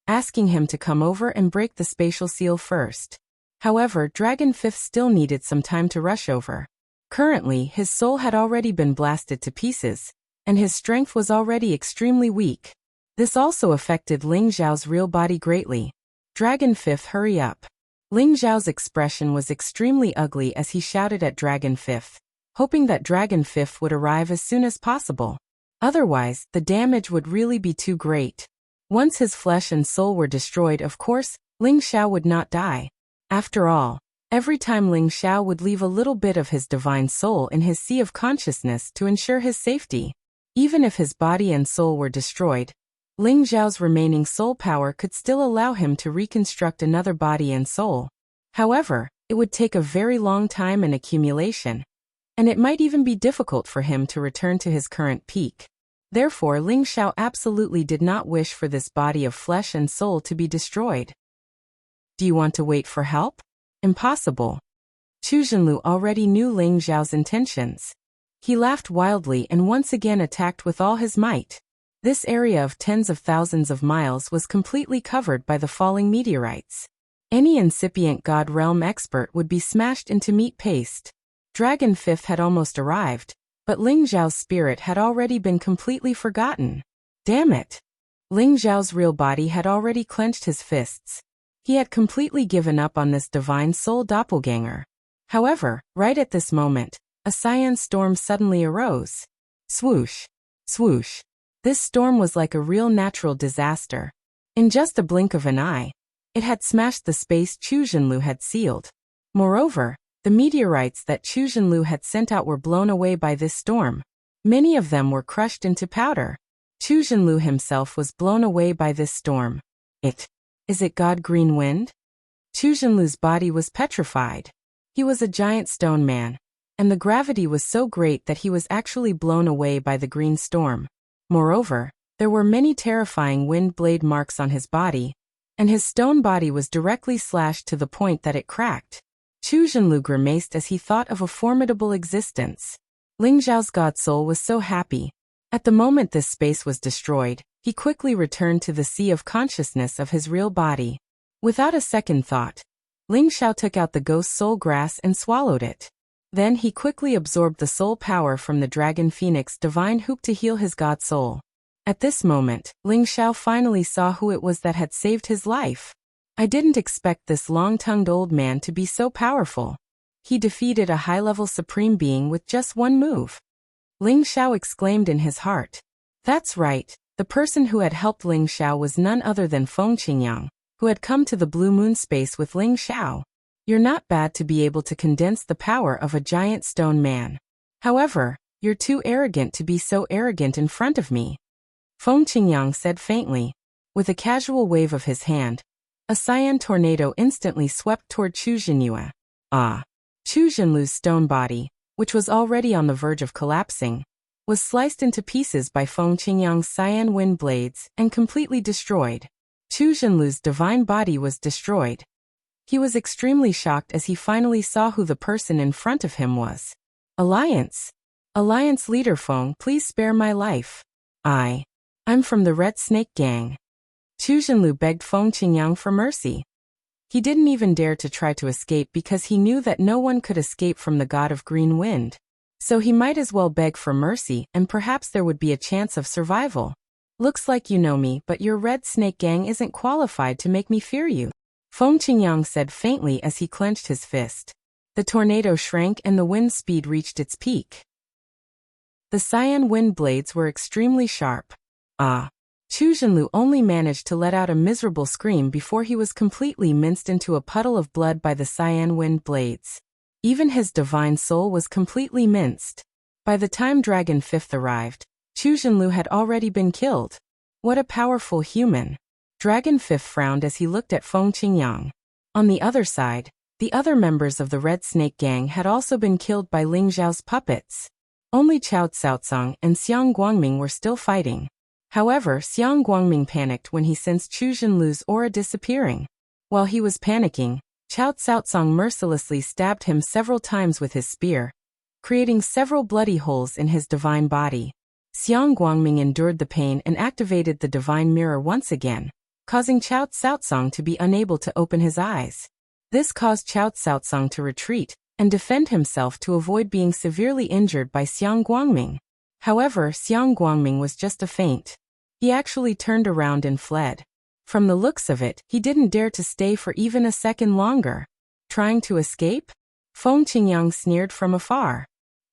asking him to come over and break the spatial seal first. However, Dragon Fifth still needed some time to rush over. Currently, his soul had already been blasted to pieces, and his strength was already extremely weak. This also affected Ling Xiao's real body greatly. Dragon Fifth, hurry up. Ling Xiao's expression was extremely ugly as he shouted at Dragon Fifth, hoping that Dragon Fifth would arrive as soon as possible. Otherwise, the damage would really be too great. Once his flesh and soul were destroyed, of course, Ling Xiao would not die. After all, every time Ling Xiao would leave a little bit of his divine soul in his sea of consciousness to ensure his safety. Even if his body and soul were destroyed, Ling Xiao's remaining soul power could still allow him to reconstruct another body and soul. However, it would take a very long time and accumulation, and it might even be difficult for him to return to his current peak. Therefore, Ling Xiao absolutely did not wish for this body of flesh and soul to be destroyed. Do you want to wait for help? Impossible. Chu Zhenlu already knew Ling Xiao's intentions. He laughed wildly and once again attacked with all his might. This area of tens of thousands of miles was completely covered by the falling meteorites. Any incipient God Realm expert would be smashed into meat paste. Dragon Fifth had almost arrived, but Ling Xiao's spirit had already been completely forgotten. Damn it! Ling Xiao's real body had already clenched his fists. He had completely given up on this divine soul doppelganger. However, right at this moment, a cyan storm suddenly arose. Swoosh! Swoosh! This storm was like a real natural disaster. In just a blink of an eye, it had smashed the space Chu Zhenlu had sealed. Moreover, the meteorites that Chu Zhenlu had sent out were blown away by this storm. Many of them were crushed into powder. Chu Zhenlu himself was blown away by this storm. Is it God Green Wind? Chu Zhenlu's body was petrified. He was a giant stone man, and the gravity was so great that he was actually blown away by the green storm. Moreover, there were many terrifying wind blade marks on his body, and his stone body was directly slashed to the point that it cracked. Chu Zhenlu grimaced as he thought of a formidable existence. Ling Xiao's god soul was so happy. At the moment this space was destroyed, he quickly returned to the sea of consciousness of his real body. Without a second thought, Ling Xiao took out the ghost soul grass and swallowed it. Then he quickly absorbed the soul power from the dragon phoenix divine hoop to heal his god soul. At this moment, Ling Xiao finally saw who it was that had saved his life. I didn't expect this long-tongued old man to be so powerful. He defeated a high-level supreme being with just one move. Ling Xiao exclaimed in his heart. That's right, the person who had helped Ling Xiao was none other than Feng Qingyang, who had come to the Blue Moon space with Ling Xiao. You're not bad to be able to condense the power of a giant stone man. However, you're too arrogant to be so arrogant in front of me. Feng Qingyang said faintly. With a casual wave of his hand, a cyan tornado instantly swept toward Chu Zhenyue. Chu Zhenlu's stone body, which was already on the verge of collapsing, was sliced into pieces by Feng Qingyang's cyan wind blades and completely destroyed. Chu Zhenlu's divine body was destroyed. He was extremely shocked as he finally saw who the person in front of him was. Alliance leader Feng, please spare my life. I'm from the Red Snake Gang. Chu Zhenlu begged Feng Qingyang for mercy. He didn't even dare to try to escape because he knew that no one could escape from the god of green wind. So he might as well beg for mercy and perhaps there would be a chance of survival. Looks like you know me, but your Red Snake Gang isn't qualified to make me fear you. Feng Qingyang said faintly as he clenched his fist. The tornado shrank and the wind speed reached its peak. The cyan wind blades were extremely sharp. Chu Zhenlu only managed to let out a miserable scream before he was completely minced into a puddle of blood by the cyan wind blades. Even his divine soul was completely minced. By the time Dragon Fifth arrived, Chu Zhenlu had already been killed. What a powerful human. Dragon Fifth frowned as he looked at Feng Qingyang. On the other side, the other members of the Red Snake Gang had also been killed by Ling Xiao's puppets. Only Chao Caocang and Xiang Guangming were still fighting. However, Xiang Guangming panicked when he sensed Chu Zhenlu's aura disappearing. While he was panicking, Chao Caocang mercilessly stabbed him several times with his spear, creating several bloody holes in his divine body. Xiang Guangming endured the pain and activated the divine mirror once again, causing Chao Caocang to be unable to open his eyes. This caused Chao Caocang to retreat and defend himself to avoid being severely injured by Xiang Guangming. However, Xiang Guangming was just a feint. He actually turned around and fled. From the looks of it, he didn't dare to stay for even a second longer. Trying to escape? Feng Qingyang sneered from afar.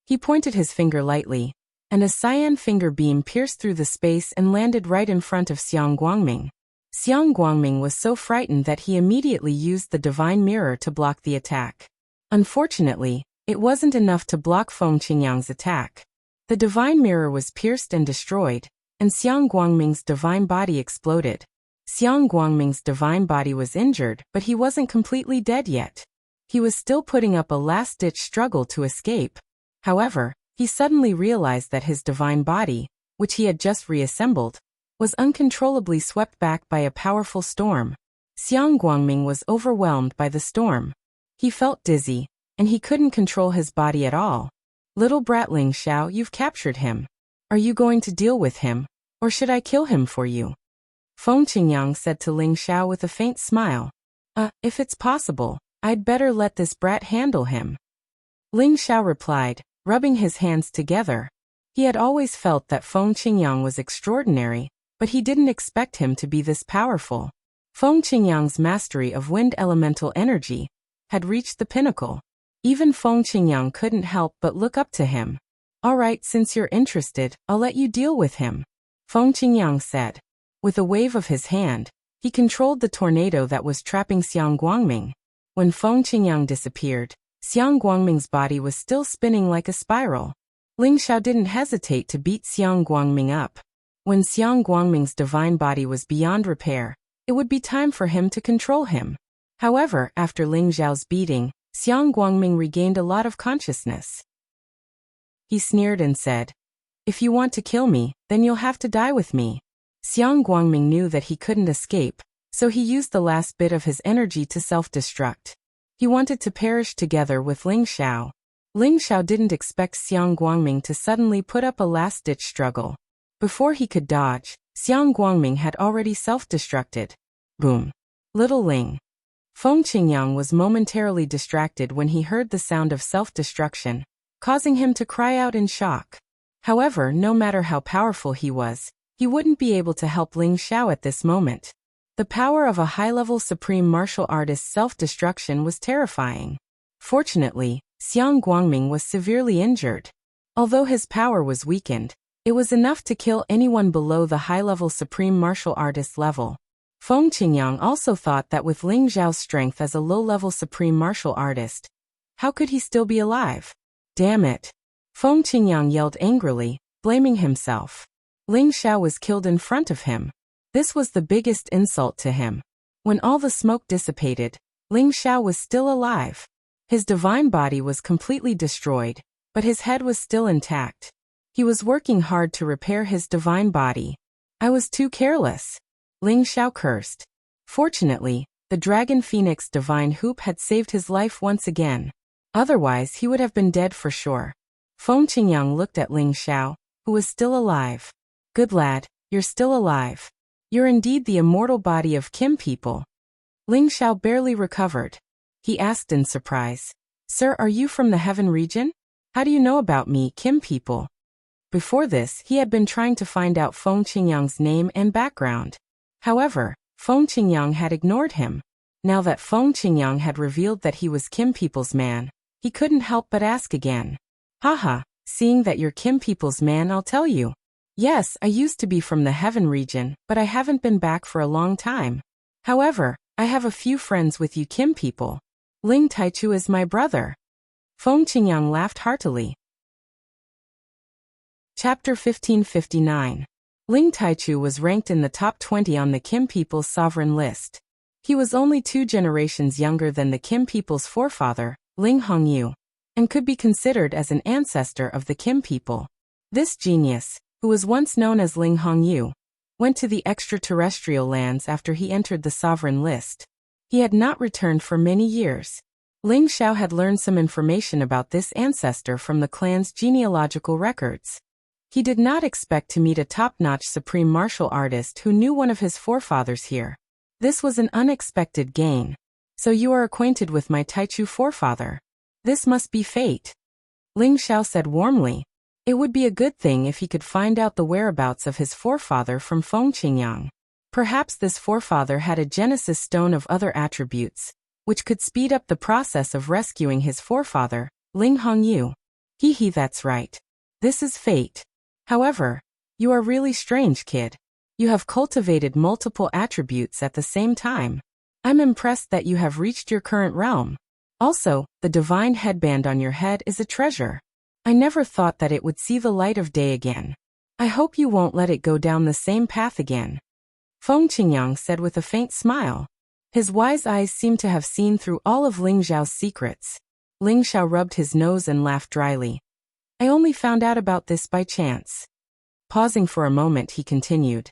He pointed his finger lightly, and a cyan finger beam pierced through the space and landed right in front of Xiang Guangming. Xiang Guangming was so frightened that he immediately used the divine mirror to block the attack. Unfortunately, it wasn't enough to block Feng Qingyang's attack. The divine mirror was pierced and destroyed, and Xiang Guangming's divine body exploded. Xiang Guangming's divine body was injured, but he wasn't completely dead yet. He was still putting up a last-ditch struggle to escape. However, he suddenly realized that his divine body, which he had just reassembled, was uncontrollably swept back by a powerful storm. Xiang Guangming was overwhelmed by the storm. He felt dizzy, and he couldn't control his body at all. Little brat Ling Xiao, you've captured him. Are you going to deal with him, or should I kill him for you? Feng Qingyang said to Ling Xiao with a faint smile. If it's possible, I'd better let this brat handle him. Ling Xiao replied, rubbing his hands together. He had always felt that Feng Qingyang was extraordinary, but he didn't expect him to be this powerful. Feng Qingyang's mastery of wind elemental energy had reached the pinnacle. Even Feng Qingyang couldn't help but look up to him. All right, since you're interested, I'll let you deal with him, Feng Qingyang said. With a wave of his hand, he controlled the tornado that was trapping Xiang Guangming. When Feng Qingyang disappeared, Xiang Guangming's body was still spinning like a spiral. Ling Xiao didn't hesitate to beat Xiang Guangming up. When Xiang Guangming's divine body was beyond repair, it would be time for him to control him. However, after Ling Xiao's beating, Xiang Guangming regained a lot of consciousness. He sneered and said, "If you want to kill me, then you'll have to die with me." Xiang Guangming knew that he couldn't escape, so he used the last bit of his energy to self-destruct. He wanted to perish together with Ling Xiao. Ling Xiao didn't expect Xiang Guangming to suddenly put up a last-ditch struggle. Before he could dodge, Xiang Guangming had already self-destructed. Boom. Little Ling. Feng Qingyang was momentarily distracted when he heard the sound of self-destruction, causing him to cry out in shock. However, no matter how powerful he was, he wouldn't be able to help Ling Xiao at this moment. The power of a high-level supreme martial artist's self-destruction was terrifying. Fortunately, Xiang Guangming was severely injured. Although his power was weakened, it was enough to kill anyone below the high-level supreme martial artist level. Feng Qingyang also thought that with Ling Xiao's strength as a low-level supreme martial artist, how could he still be alive? Damn it! Feng Qingyang yelled angrily, blaming himself. Ling Xiao was killed in front of him. This was the biggest insult to him. When all the smoke dissipated, Ling Xiao was still alive. His divine body was completely destroyed, but his head was still intact. He was working hard to repair his divine body. I was too careless. Ling Xiao cursed. Fortunately, the Dragon Phoenix Divine Hoop had saved his life once again. Otherwise, he would have been dead for sure. Feng Qingyang looked at Ling Xiao, who was still alive. Good lad, you're still alive. You're indeed the immortal body of Kim people. Ling Xiao barely recovered. He asked in surprise. Sir, are you from the heaven region? How do you know about me, Kim people? Before this, he had been trying to find out Feng Qingyang's name and background. However, Feng Qingyang had ignored him. Now that Feng Qingyang had revealed that he was Kim people's man, he couldn't help but ask again. Haha, seeing that you're Kim people's man, I'll tell you. Yes, I used to be from the heaven region, but I haven't been back for a long time. However, I have a few friends with you Kim people. Ling Taichu is my brother. Feng Qingyang laughed heartily. Chapter 1559. Ling Taichu was ranked in the top 20 on the Kim people's sovereign list. He was only 2 generations younger than the Kim people's forefather, Ling Hongyu, and could be considered as an ancestor of the Kim people. This genius, who was once known as Ling Hongyu, went to the extraterrestrial lands after he entered the sovereign list. He had not returned for many years. Ling Xiao had learned some information about this ancestor from the clan's genealogical records. He did not expect to meet a top-notch supreme martial artist who knew one of his forefathers here. This was an unexpected gain. So you are acquainted with my Taichu forefather. This must be fate. Ling Xiao said warmly. It would be a good thing if he could find out the whereabouts of his forefather from Feng Qingyang. Perhaps this forefather had a Genesis stone of other attributes, which could speed up the process of rescuing his forefather, Ling Hongyu. Hee, that's right. This is fate. However, you are really strange, kid. You have cultivated multiple attributes at the same time. I'm impressed that you have reached your current realm. Also, the divine headband on your head is a treasure. I never thought that it would see the light of day again. I hope you won't let it go down the same path again. Feng Qingyang said with a faint smile. His wise eyes seemed to have seen through all of Ling Xiao's secrets. Ling Xiao rubbed his nose and laughed dryly. I only found out about this by chance. Pausing for a moment, he continued.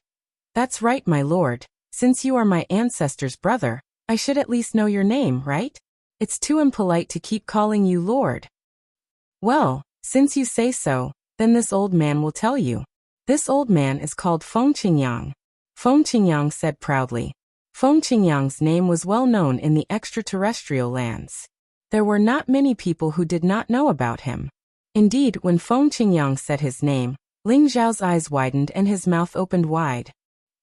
That's right, my lord. Since you are my ancestor's brother, I should at least know your name, right? It's too impolite to keep calling you lord. Well, since you say so, then this old man will tell you. This old man is called Feng Qingyang. Feng Qingyang said proudly. Feng Qingyang's name was well known in the extraterrestrial lands. There were not many people who did not know about him. Indeed, when Feng Qingyang said his name, Ling Xiao's eyes widened and his mouth opened wide.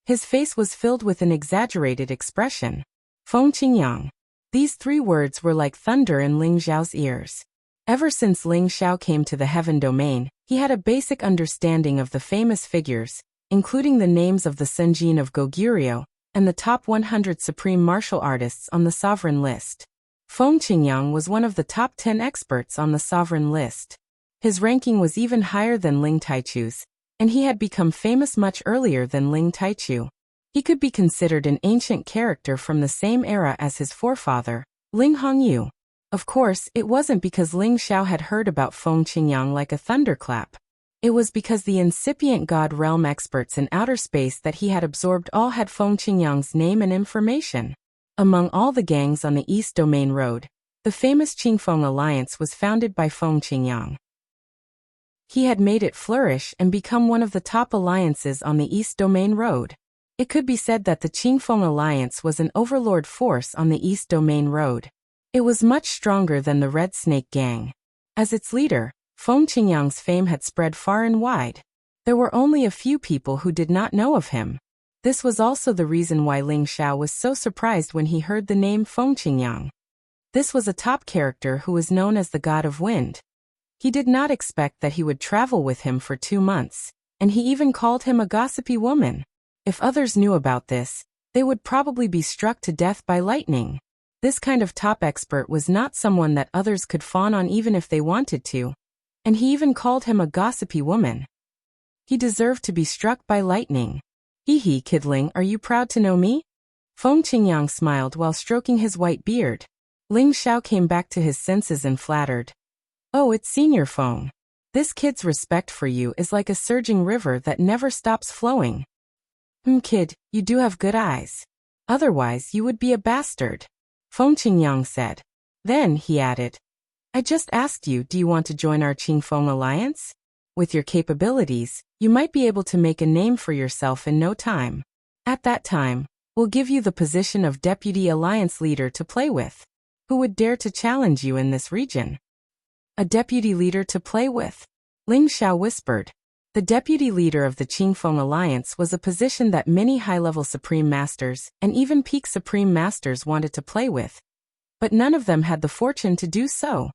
His face was filled with an exaggerated expression. Feng Qingyang. These 3 words were like thunder in Ling Xiao's ears. Ever since Ling Xiao came to the heaven domain, he had a basic understanding of the famous figures, including the names of the Senjin of Goguryeo, and the top 100 supreme martial artists on the sovereign list. Feng Qingyang was one of the top 10 experts on the sovereign list. His ranking was even higher than Ling Taichu's, and he had become famous much earlier than Ling Taichu. He could be considered an ancient character from the same era as his forefather, Ling Hongyu. Of course, it wasn't because Ling Xiao had heard about Feng Qingyang like a thunderclap. It was because the incipient God realm experts in outer space that he had absorbed all had Feng Qingyang's name and information. Among all the gangs on the East Domain Road, The famous Qingfeng Alliance was founded by Feng Qingyang. He had made it flourish and become one of the top alliances on the East Domain Road. It could be said that the Qingfeng Alliance was an overlord force on the East Domain Road. It was much stronger than the Red Snake Gang. As its leader, Feng Qingyang's fame had spread far and wide. There were only a few people who did not know of him. This was also the reason why Ling Xiao was so surprised when he heard the name Feng Qingyang. This was a top character who was known as the God of Wind. He did not expect that he would travel with him for 2 months, and he even called him a gossipy woman. If others knew about this, they would probably be struck to death by lightning. This kind of top expert was not someone that others could fawn on even if they wanted to, and he even called him a gossipy woman. He deserved to be struck by lightning. Hee hee, kidling, are you proud to know me? Feng Qingyang smiled while stroking his white beard. Ling Xiao came back to his senses and flattered. Oh, it's Senior Feng. This kid's respect for you is like a surging river that never stops flowing. Kid, you do have good eyes. Otherwise you would be a bastard. Feng Qingyang said. Then, he added, I just asked you, do you want to join our Qingfeng Alliance? With your capabilities, you might be able to make a name for yourself in no time. At that time, we'll give you the position of Deputy Alliance Leader to play with. Who would dare to challenge you in this region? A deputy leader to play with? Ling Xiao whispered. The deputy leader of the Qingfeng Alliance was a position that many high-level Supreme Masters and even peak Supreme Masters wanted to play with. But none of them had the fortune to do so.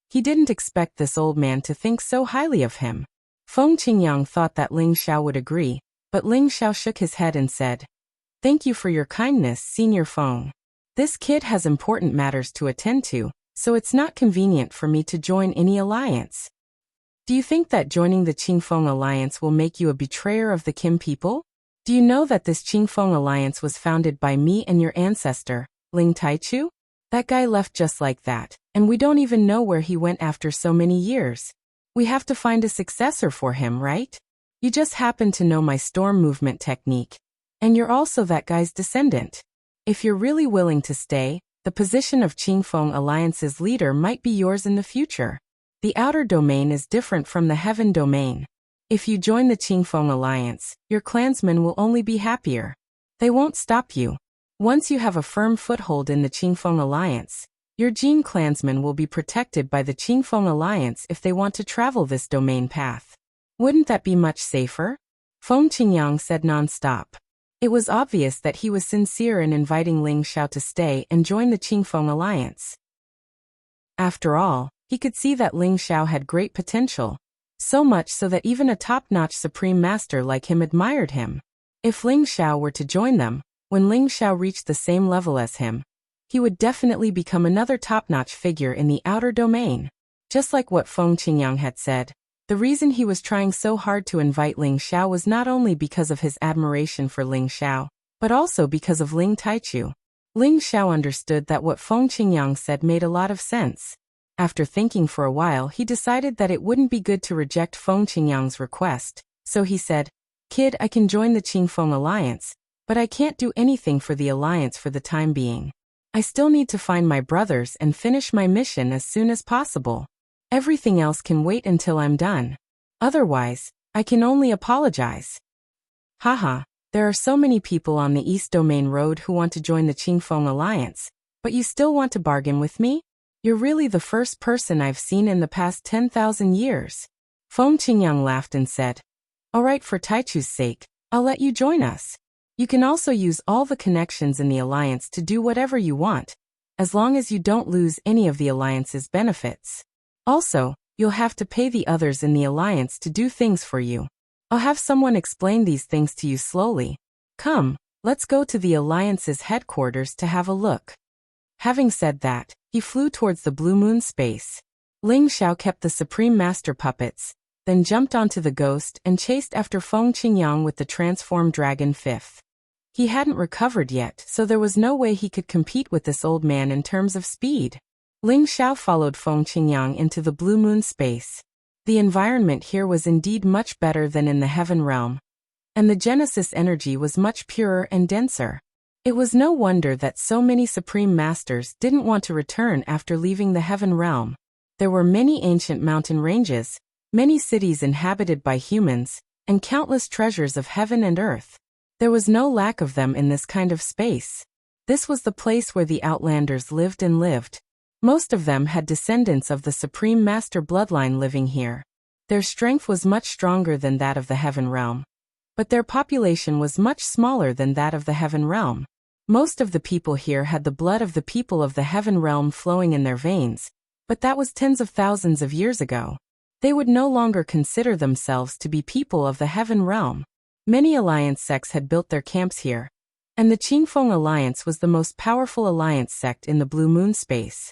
He didn't expect this old man to think so highly of him. Feng Qingyang thought that Ling Xiao would agree, but Ling Xiao shook his head and said, Thank you for your kindness, Senior Feng. This kid has important matters to attend to, so it's not convenient for me to join any alliance. Do you think that joining the Qingfeng Alliance will make you a betrayer of the Kim people? Do you know that this Qingfeng Alliance was founded by me and your ancestor, Ling Taichu? That guy left just like that, and we don't even know where he went after so many years. We have to find a successor for him, right? You just happen to know my storm movement technique. And you're also that guy's descendant. If you're really willing to stay, the position of Qingfeng Alliance's leader might be yours in the future. The outer domain is different from the heaven domain. If you join the Qingfeng Alliance, your clansmen will only be happier. They won't stop you. Once you have a firm foothold in the Qingfeng Alliance, your Jin clansmen will be protected by the Qingfeng Alliance if they want to travel this domain path. Wouldn't that be much safer? Feng Qingyang said non-stop. It was obvious that he was sincere in inviting Ling Xiao to stay and join the Qingfeng Alliance. After all, he could see that Ling Xiao had great potential, so much so that even a top-notch Supreme Master like him admired him. If Ling Xiao were to join them, when Ling Xiao reached the same level as him, he would definitely become another top-notch figure in the outer domain. Just like what Feng Qingyang had said, the reason he was trying so hard to invite Ling Xiao was not only because of his admiration for Ling Xiao, but also because of Ling Taichu. Ling Xiao understood that what Feng Qingyang said made a lot of sense. After thinking for a while, he decided that it wouldn't be good to reject Feng Qingyang's request, so he said, Kid, I can join the Qingfeng Alliance, but I can't do anything for the Alliance for the time being. I still need to find my brothers and finish my mission as soon as possible. Everything else can wait until I'm done. Otherwise, I can only apologize. Haha, there are so many people on the East Domain Road who want to join the Qingfeng Alliance, but you still want to bargain with me? You're really the first person I've seen in the past 10,000 years. Feng Qingyang laughed and said, Alright, for Taichu's sake, I'll let you join us. You can also use all the connections in the Alliance to do whatever you want, as long as you don't lose any of the Alliance's benefits. Also, you'll have to pay the others in the Alliance to do things for you. I'll have someone explain these things to you slowly. Come, let's go to the Alliance's headquarters to have a look. Having said that, he flew towards the Blue Moon space. Ling Xiao kept the Supreme Master puppets, then jumped onto the ghost and chased after Feng Qingyang with the transformed dragon fifth. He hadn't recovered yet, so there was no way he could compete with this old man in terms of speed. Ling Xiao followed Feng Qingyang into the Blue Moon space. The environment here was indeed much better than in the Heaven Realm, and the Genesis energy was much purer and denser. It was no wonder that so many supreme masters didn't want to return after leaving the heaven realm. There were many ancient mountain ranges, many cities inhabited by humans, and countless treasures of heaven and earth. There was no lack of them in this kind of space. This was the place where the Outlanders lived and lived. Most of them had descendants of the Supreme Master bloodline living here. Their strength was much stronger than that of the Heaven Realm. But their population was much smaller than that of the Heaven Realm. Most of the people here had the blood of the people of the Heaven Realm flowing in their veins, but that was tens of thousands of years ago. They would no longer consider themselves to be people of the Heaven Realm. Many alliance sects had built their camps here, and the Qingfeng Alliance was the most powerful alliance sect in the Blue Moon space.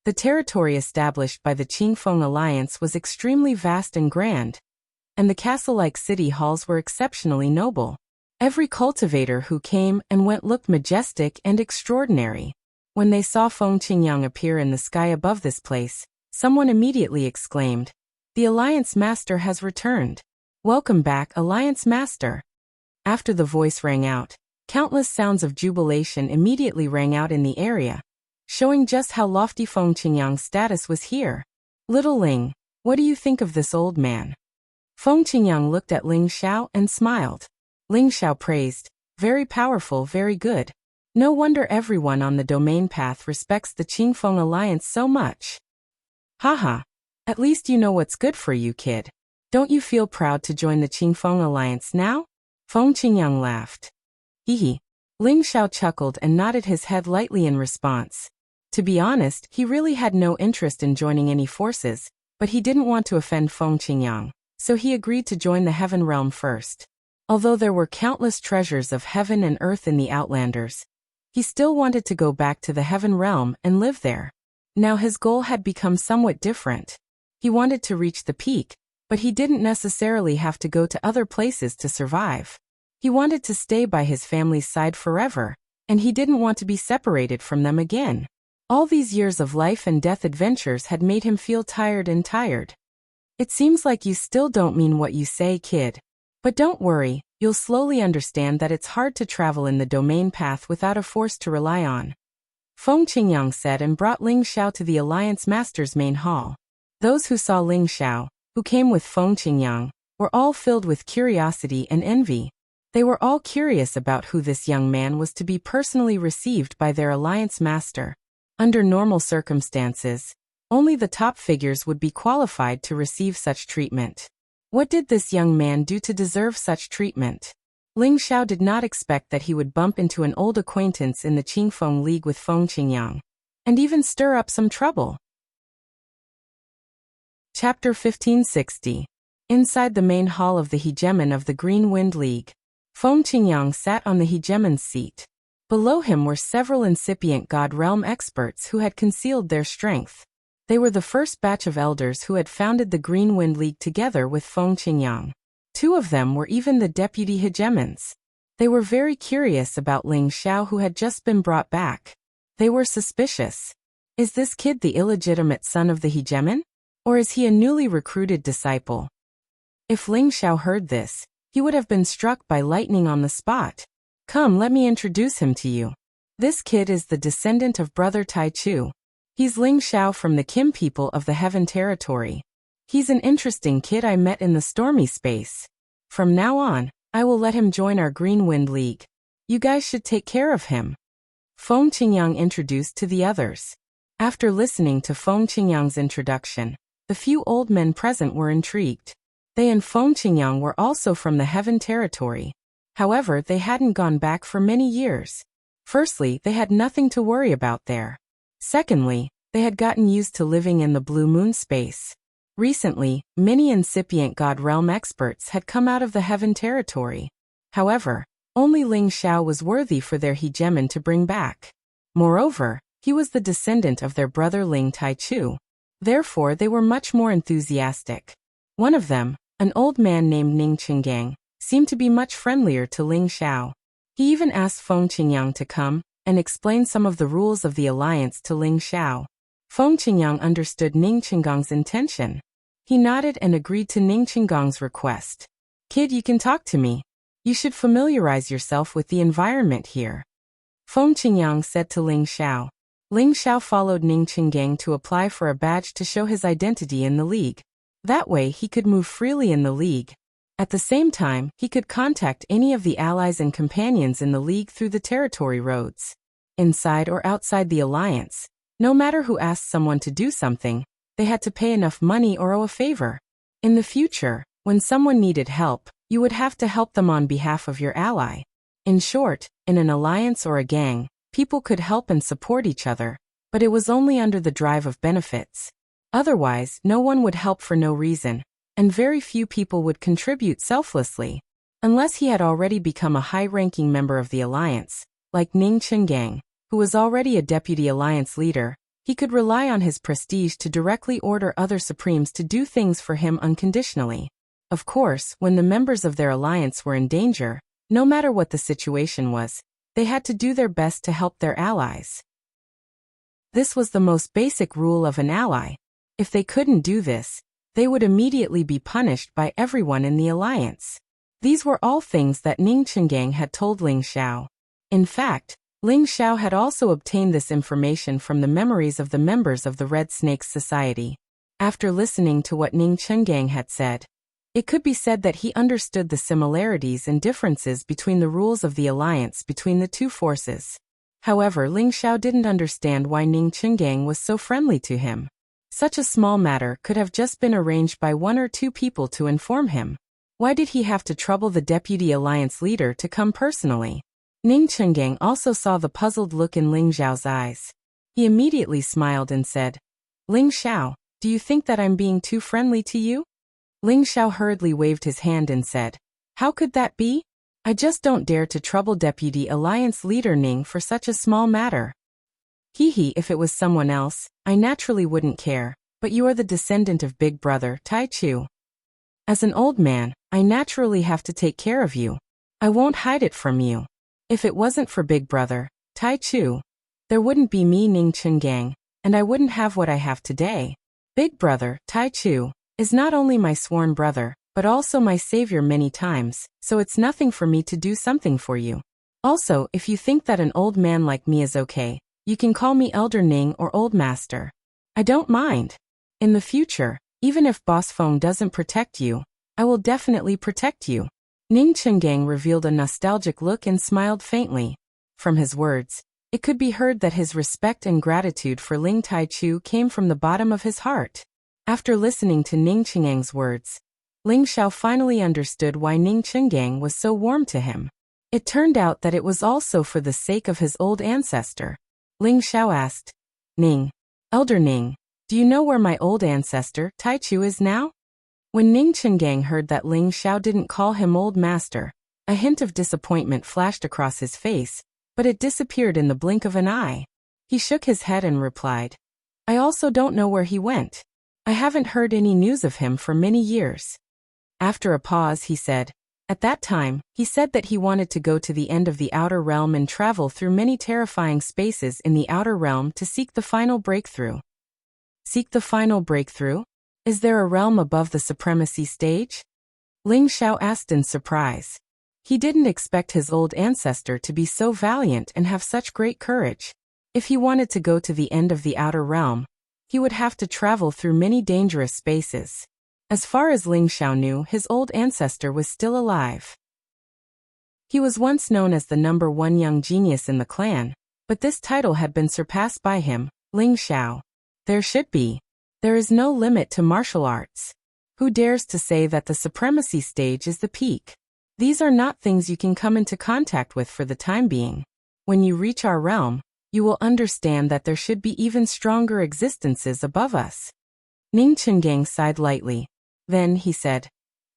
The territory established by the Qingfeng Alliance was extremely vast and grand, and the castle-like city halls were exceptionally noble. Every cultivator who came and went looked majestic and extraordinary. When they saw Feng Qingyang appear in the sky above this place, someone immediately exclaimed, "The Alliance Master has returned. Welcome back, Alliance Master." After the voice rang out, countless sounds of jubilation immediately rang out in the area, showing just how lofty Feng Qingyang's status was here. "Little Ling, what do you think of this old man?" Feng Qingyang looked at Ling Xiao and smiled. Ling Xiao praised, "Very powerful, very good. No wonder everyone on the domain path respects the Qingfeng Alliance so much." "Haha. At least you know what's good for you, kid. Don't you feel proud to join the Qingfeng Alliance now?" Feng Qingyang laughed. Hehe. Ling Xiao chuckled and nodded his head lightly in response. To be honest, he really had no interest in joining any forces, but he didn't want to offend Feng Qingyang, so he agreed to join the Heaven Realm first. Although there were countless treasures of heaven and earth in the Outlanders, he still wanted to go back to the Heaven Realm and live there. Now his goal had become somewhat different. He wanted to reach the peak, but he didn't necessarily have to go to other places to survive. He wanted to stay by his family's side forever, and he didn't want to be separated from them again. All these years of life and death adventures had made him feel tired. "It seems like you still don't mean what you say, kid. But don't worry, you'll slowly understand that it's hard to travel in the domain path without a force to rely on," Feng Qingyang said and brought Ling Xiao to the Alliance Master's main hall. Those who saw Ling Xiao, who came with Feng Qingyang, were all filled with curiosity and envy. They were all curious about who this young man was to be personally received by their Alliance Master. Under normal circumstances, only the top figures would be qualified to receive such treatment. What did this young man do to deserve such treatment? Ling Xiao did not expect that he would bump into an old acquaintance in the Qingfeng League with Feng Qingyang, and even stir up some trouble. Chapter 1560. Inside the main hall of the hegemon of the Green Wind League, Feng Qingyang sat on the hegemon's seat. Below him were several incipient God Realm experts who had concealed their strength. They were the first batch of elders who had founded the Green Wind League together with Feng Qingyang. Two of them were even the deputy hegemons. They were very curious about Ling Xiao, who had just been brought back. They were suspicious. Is this kid the illegitimate son of the hegemon? Or is he a newly recruited disciple? If Ling Xiao heard this, he would have been struck by lightning on the spot. "Come, let me introduce him to you. This kid is the descendant of Brother Tai Chu. He's Ling Xiao from the Kim people of the Heaven Territory. He's an interesting kid I met in the stormy space. From now on, I will let him join our Green Wind League. You guys should take care of him." Feng Qingyang introduced to the others. After listening to Feng Qingyang's introduction, the few old men present were intrigued. They and Feng Qingyang were also from the Heaven Territory. However, they hadn't gone back for many years. Firstly, they had nothing to worry about there. Secondly, they had gotten used to living in the Blue Moon space. Recently, many incipient God Realm experts had come out of the Heaven Territory. However, only Ling Xiao was worthy for their hegemon to bring back. Moreover, he was the descendant of their brother Ling Tai Chu. Therefore, they were much more enthusiastic. One of them, an old man named Ning Qinggang, seemed to be much friendlier to Ling Xiao. He even asked Feng Qingyang to come and explain some of the rules of the alliance to Ling Xiao. Feng Qingyang understood Ning Qinggang's intention. He nodded and agreed to Ning Qinggang's request. "Kid, you can talk to me. You should familiarize yourself with the environment here. Feng Qingyang said to Ling Xiao. Ling Xiao followed Ning Qinggang to apply for a badge to show his identity in the league. That way he could move freely in the league. At the same time, he could contact any of the allies and companions in the league through the territory roads. Inside or outside the alliance, no matter who asked someone to do something, they had to pay enough money or owe a favor. In the future, when someone needed help, you would have to help them on behalf of your ally. In short, in an alliance or a gang, people could help and support each other, but it was only under the drive of benefits. Otherwise, no one would help for no reason, and very few people would contribute selflessly. Unless he had already become a high-ranking member of the alliance, like Ning Qinggang, who was already a deputy alliance leader, he could rely on his prestige to directly order other supremes to do things for him unconditionally. Of course, when the members of their alliance were in danger, no matter what the situation was, they had to do their best to help their allies. This was the most basic rule of an ally. If they couldn't do this, they would immediately be punished by everyone in the alliance. These were all things that Ning Qinggang had told Ling Xiao. In fact, Ling Xiao had also obtained this information from the memories of the members of the Red Snakes Society. After listening to what Ning Qinggang had said, it could be said that he understood the similarities and differences between the rules of the alliance between the two forces. However, Ling Xiao didn't understand why Ning Qinggang was so friendly to him. Such a small matter could have just been arranged by one or two people to inform him. Why did he have to trouble the deputy alliance leader to come personally? Ning Qinggang also saw the puzzled look in Ling Xiao's eyes. He immediately smiled and said, "Ling Xiao, do you think that I'm being too friendly to you?" Ling Xiao hurriedly waved his hand and said, "How could that be? I just don't dare to trouble Deputy Alliance Leader Ning for such a small matter. If it was someone else, I naturally wouldn't care, but you are the descendant of Big Brother Tai Chu. As an old man, I naturally have to take care of you. I won't hide it from you. If it wasn't for Big Brother Tai Chu, there wouldn't be me Ning Qinggang, and I wouldn't have what I have today. Big Brother Tai Chu is not only my sworn brother, but also my savior many times, so it's nothing for me to do something for you. Also, if you think that an old man like me is okay, you can call me Elder Ning or Old Master. I don't mind. In the future, even if Boss Feng doesn't protect you, I will definitely protect you." Ning Qinggang revealed a nostalgic look and smiled faintly. From his words, it could be heard that his respect and gratitude for Ling Taichu came from the bottom of his heart. After listening to Ning Qinggang's words, Ling Xiao finally understood why Ning Qinggang was so warm to him. It turned out that it was also for the sake of his old ancestor. Ling Xiao asked, "Ning, Elder Ning, do you know where my old ancestor, Taichu, is now?" When Ning Qinggang heard that Ling Xiao didn't call him Old Master, a hint of disappointment flashed across his face, but it disappeared in the blink of an eye. He shook his head and replied, "I also don't know where he went. I haven't heard any news of him for many years." After a pause, he said, "At that time, he said that he wanted to go to the end of the outer realm and travel through many terrifying spaces in the outer realm to seek the final breakthrough." Seek the final breakthrough? Is there a realm above the supremacy stage? Ling Xiao asked in surprise. He didn't expect his old ancestor to be so valiant and have such great courage. If he wanted to go to the end of the outer realm, he would have to travel through many dangerous spaces. As far as Ling Xiao knew, his old ancestor was still alive. He was once known as the #1 young genius in the clan, but this title had been surpassed by him, Ling Xiao. There should be. There is no limit to martial arts. Who dares to say that the supremacy stage is the peak? These are not things you can come into contact with for the time being. When you reach our realm, you will understand that there should be even stronger existences above us. Ning Qinggang sighed lightly. Then he said,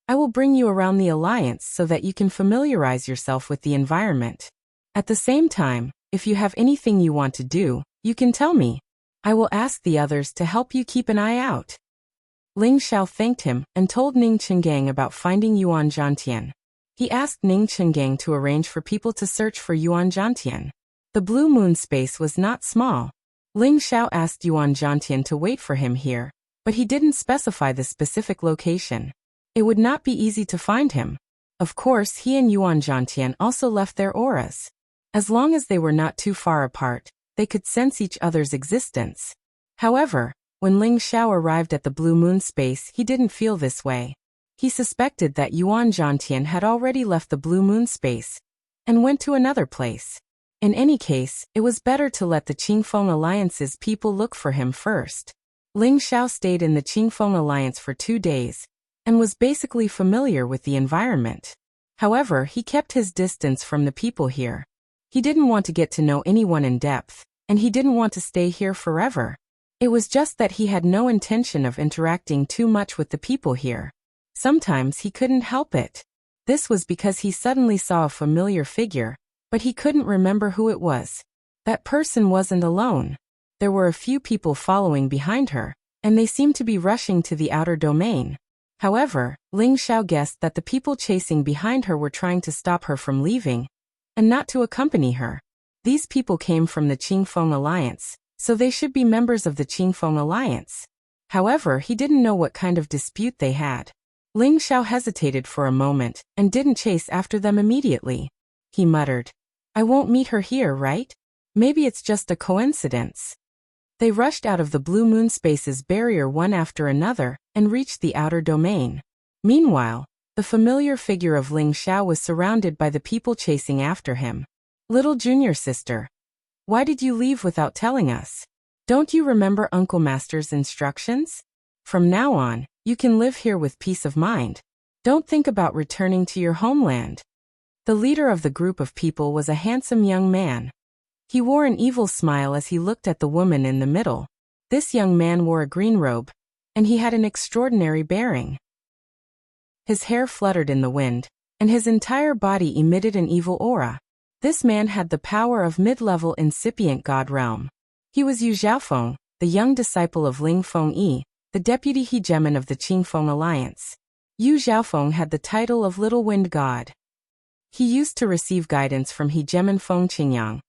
"I will bring you around the alliance so that you can familiarize yourself with the environment. At the same time, if you have anything you want to do, you can tell me. I will ask the others to help you keep an eye out." Ling Xiao thanked him and told Ning Qinggang about finding Yuan Zhantian. He asked Ning Qinggang to arrange for people to search for Yuan Zhantian. The Blue Moon space was not small. Ling Xiao asked Yuan Zhantian to wait for him here, but he didn't specify the specific location. It would not be easy to find him. Of course, he and Yuan Zhantian also left their auras. As long as they were not too far apart, they could sense each other's existence. However, when Ling Xiao arrived at the Blue Moon space, he didn't feel this way. He suspected that Yuan Zhantian had already left the Blue Moon space and went to another place. In any case, it was better to let the Qingfeng Alliance's people look for him first. Ling Xiao stayed in the Qingfeng Alliance for 2 days and was basically familiar with the environment. However, he kept his distance from the people here. He didn't want to get to know anyone in depth, and he didn't want to stay here forever. It was just that he had no intention of interacting too much with the people here. Sometimes he couldn't help it. This was because he suddenly saw a familiar figure, but he couldn't remember who it was. That person wasn't alone. There were a few people following behind her, and they seemed to be rushing to the outer domain. However, Ling Xiao guessed that the people chasing behind her were trying to stop her from leaving, and not to accompany her. These people came from the Qingfeng Alliance, so they should be members of the Qingfeng Alliance. However, he didn't know what kind of dispute they had. Ling Xiao hesitated for a moment, and didn't chase after them immediately. He muttered, "I won't meet her here, right? Maybe it's just a coincidence." They rushed out of the Blue Moon space's barrier one after another, and reached the outer domain. Meanwhile, the familiar figure of Ling Xiao was surrounded by the people chasing after him. "Little junior sister, why did you leave without telling us? Don't you remember Uncle Master's instructions? From now on, you can live here with peace of mind. Don't think about returning to your homeland." The leader of the group of people was a handsome young man. He wore an evil smile as he looked at the woman in the middle. This young man wore a green robe, and he had an extraordinary bearing. His hair fluttered in the wind, and his entire body emitted an evil aura. This man had the power of mid-level incipient god realm. He was Yu Zhaofeng, the young disciple of Ling Fengyi, the deputy hegemon of the Qingfeng Alliance. Yu Zhaofeng had the title of Little Wind God. He used to receive guidance from hegemon Feng Qingyang,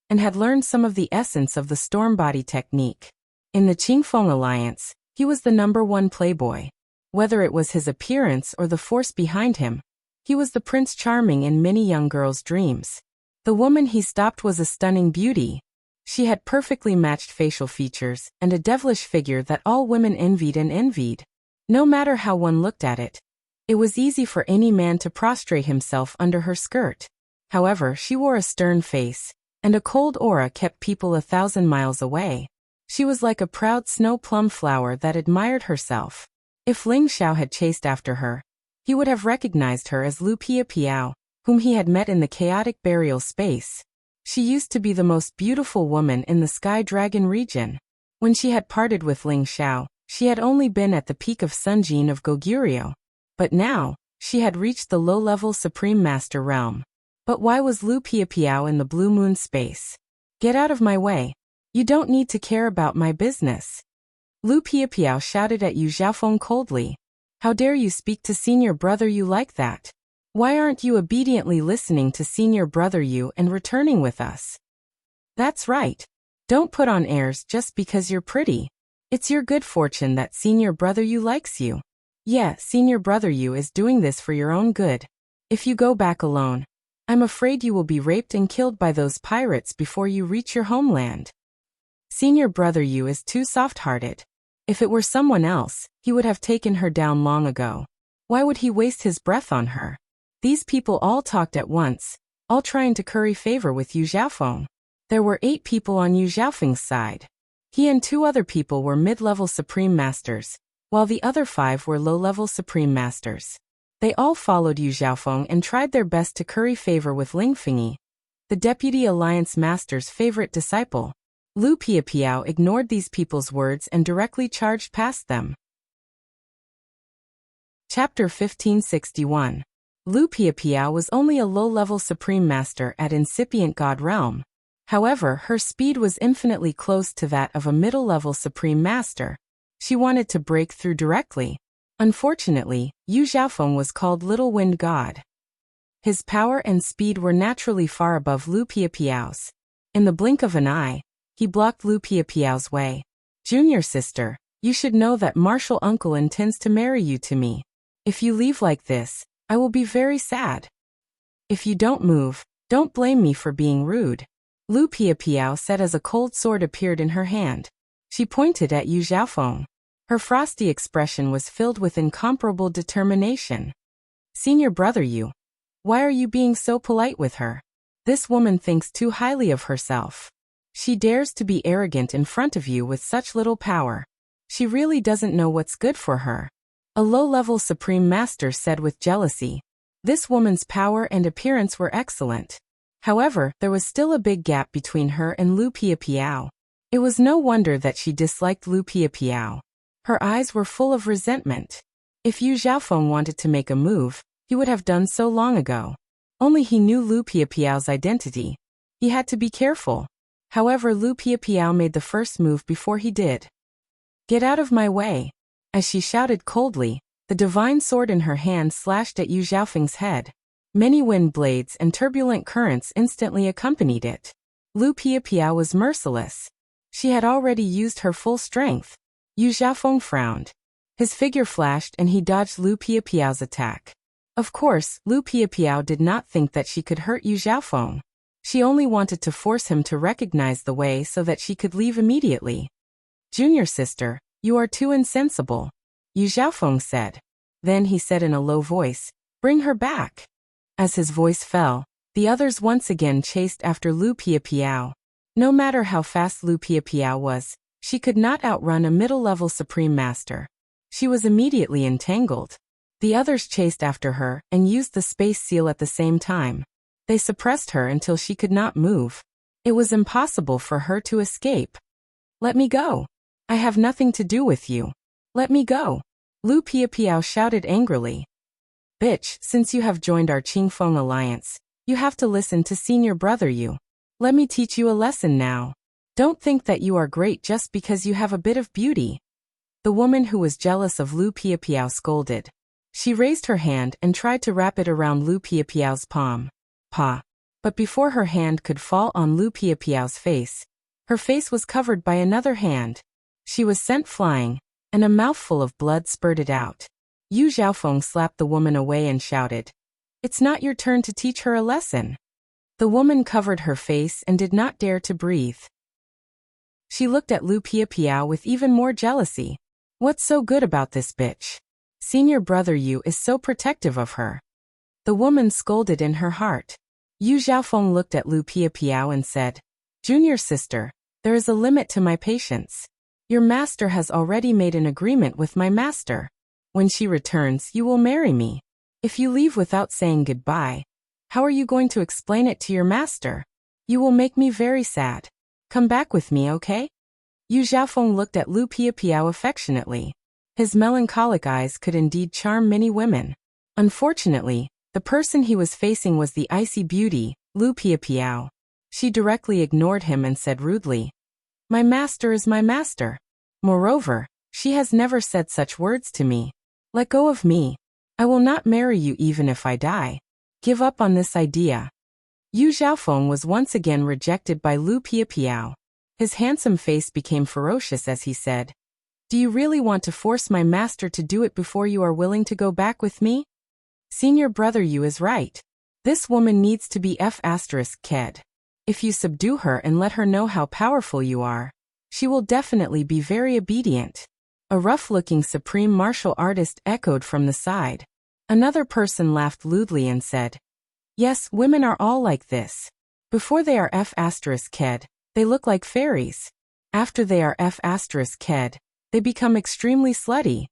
and had learned some of the essence of the storm body technique. In the Qingfeng Alliance, he was the #1 playboy. Whether it was his appearance or the force behind him, he was the Prince Charming in many young girls' dreams. The woman he stopped was a stunning beauty. She had perfectly matched facial features and a devilish figure that all women envied. No matter how one looked at it, it was easy for any man to prostrate himself under her skirt. However, she wore a stern face, and a cold aura kept people 1,000 miles away. She was like a proud snow plum flower that admired herself. If Ling Xiao had chased after her, he would have recognized her as Lu Piapiao, whom he had met in the chaotic burial space. She used to be the most beautiful woman in the Sky Dragon region. When she had parted with Ling Xiao, she had only been at the peak of Sunjin of Goguryeo. But now, she had reached the low-level Supreme Master realm. But why was Lu Piapiao in the Blue Moon space? "Get out of my way. You don't need to care about my business." Lu Piapiao shouted at Yu Zhaofeng coldly. "How dare you speak to senior brother Yu like that? Why aren't you obediently listening to senior brother Yu and returning with us?" "That's right. Don't put on airs just because you're pretty. It's your good fortune that senior brother Yu likes you. Yeah, senior brother Yu is doing this for your own good. If you go back alone, I'm afraid you will be raped and killed by those pirates before you reach your homeland. Senior brother Yu is too soft-hearted. If it were someone else, he would have taken her down long ago. Why would he waste his breath on her?" These people all talked at once, all trying to curry favor with Yu Zhaofeng. There were 8 people on Yu Zhaofeng's side. He and 2 other people were mid-level Supreme Masters, while the other 5 were low-level Supreme Masters. They all followed Yu Zhaofeng and tried their best to curry favor with Ling Fengyi, the Deputy Alliance Master's favorite disciple. Lu Piapiao ignored these people's words and directly charged past them. Chapter 1561. Lu Piapiao was only a low-level Supreme Master at incipient God realm. However, her speed was infinitely close to that of a middle-level Supreme Master. She wanted to break through directly. Unfortunately, Yu Zhaofeng was called Little Wind God. His power and speed were naturally far above Lu Piapiao's. In the blink of an eye, he blocked Lu Piapiao's way. "Junior sister, you should know that Martial Uncle intends to marry you to me. If you leave like this, I will be very sad. If you don't move, don't blame me for being rude. Lu Piapiao said as a cold sword appeared in her hand. She pointed at Yu Xiaofeng. Her frosty expression was filled with incomparable determination. Senior brother Yu, why are you being so polite with her? This woman thinks too highly of herself. She dares to be arrogant in front of you with such little power. She really doesn't know what's good for her. A low-level Supreme Master said with jealousy. This woman's power and appearance were excellent. However, there was still a big gap between her and Lu Piapiao. It was no wonder that she disliked Lu Piapiao. Her eyes were full of resentment. If Yu Xiaofeng wanted to make a move, he would have done so long ago. Only he knew Lu Piapiao's identity. He had to be careful. However, Lu Piapiao made the first move before he did. Get out of my way. As she shouted coldly, the divine sword in her hand slashed at Yu Xiaofeng's head. Many wind blades and turbulent currents instantly accompanied it. Lu Piapiao was merciless. She had already used her full strength. Yu Xiaofeng frowned. His figure flashed and he dodged Lu Piapiao's attack. Of course, Lu Piapiao did not think that she could hurt Yu Xiaofeng. She only wanted to force him to recognize the way so that she could leave immediately. Junior sister, you are too insensible, Yu Xiaofeng said. Then he said in a low voice, bring her back. As his voice fell, the others once again chased after Lu Piapiao. No matter how fast Lu Piapiao was, she could not outrun a middle-level Supreme Master. She was immediately entangled. The others chased after her and used the space seal at the same time. They suppressed her until she could not move. It was impossible for her to escape. Let me go. I have nothing to do with you. Let me go. Lu Piapiao shouted angrily. Bitch, since you have joined our Qingfeng alliance, you have to listen to senior brother Yu. Let me teach you a lesson now. Don't think that you are great just because you have a bit of beauty. The woman who was jealous of Lu Piapiao scolded. She raised her hand and tried to wrap it around Lu Piapiao's palm. Pa. But before her hand could fall on Lu Piapiao's face, her face was covered by another hand. She was sent flying, and a mouthful of blood spurted out. Yu Xiaofeng slapped the woman away and shouted, it's not your turn to teach her a lesson. The woman covered her face and did not dare to breathe. She looked at Lu Piapiao with even more jealousy. What's so good about this bitch? Senior brother Yu is so protective of her. The woman scolded in her heart. Yu Xiaofeng looked at Lu Piapiao and said, Junior sister, there is a limit to my patience. Your master has already made an agreement with my master. When she returns, you will marry me. If you leave without saying goodbye, how are you going to explain it to your master? You will make me very sad. Come back with me, okay? Yu Xiaofeng looked at Lu Piapiao affectionately. His melancholic eyes could indeed charm many women. Unfortunately, the person he was facing was the icy beauty, Lu Piapiao. She directly ignored him and said rudely, my master is my master. Moreover, she has never said such words to me. Let go of me. I will not marry you even if I die. Give up on this idea. Yu Xiaofeng was once again rejected by Lu Piapiao. His handsome face became ferocious as he said, do you really want to force my master to do it before you are willing to go back with me? Senior brother Yu is right. This woman needs to be F***ked. If you subdue her and let her know how powerful you are, she will definitely be very obedient. A rough-looking supreme martial artist echoed from the side. Another person laughed lewdly and said, yes, women are all like this. Before they are F***ked, they look like fairies. After they are F***ked, they become extremely slutty.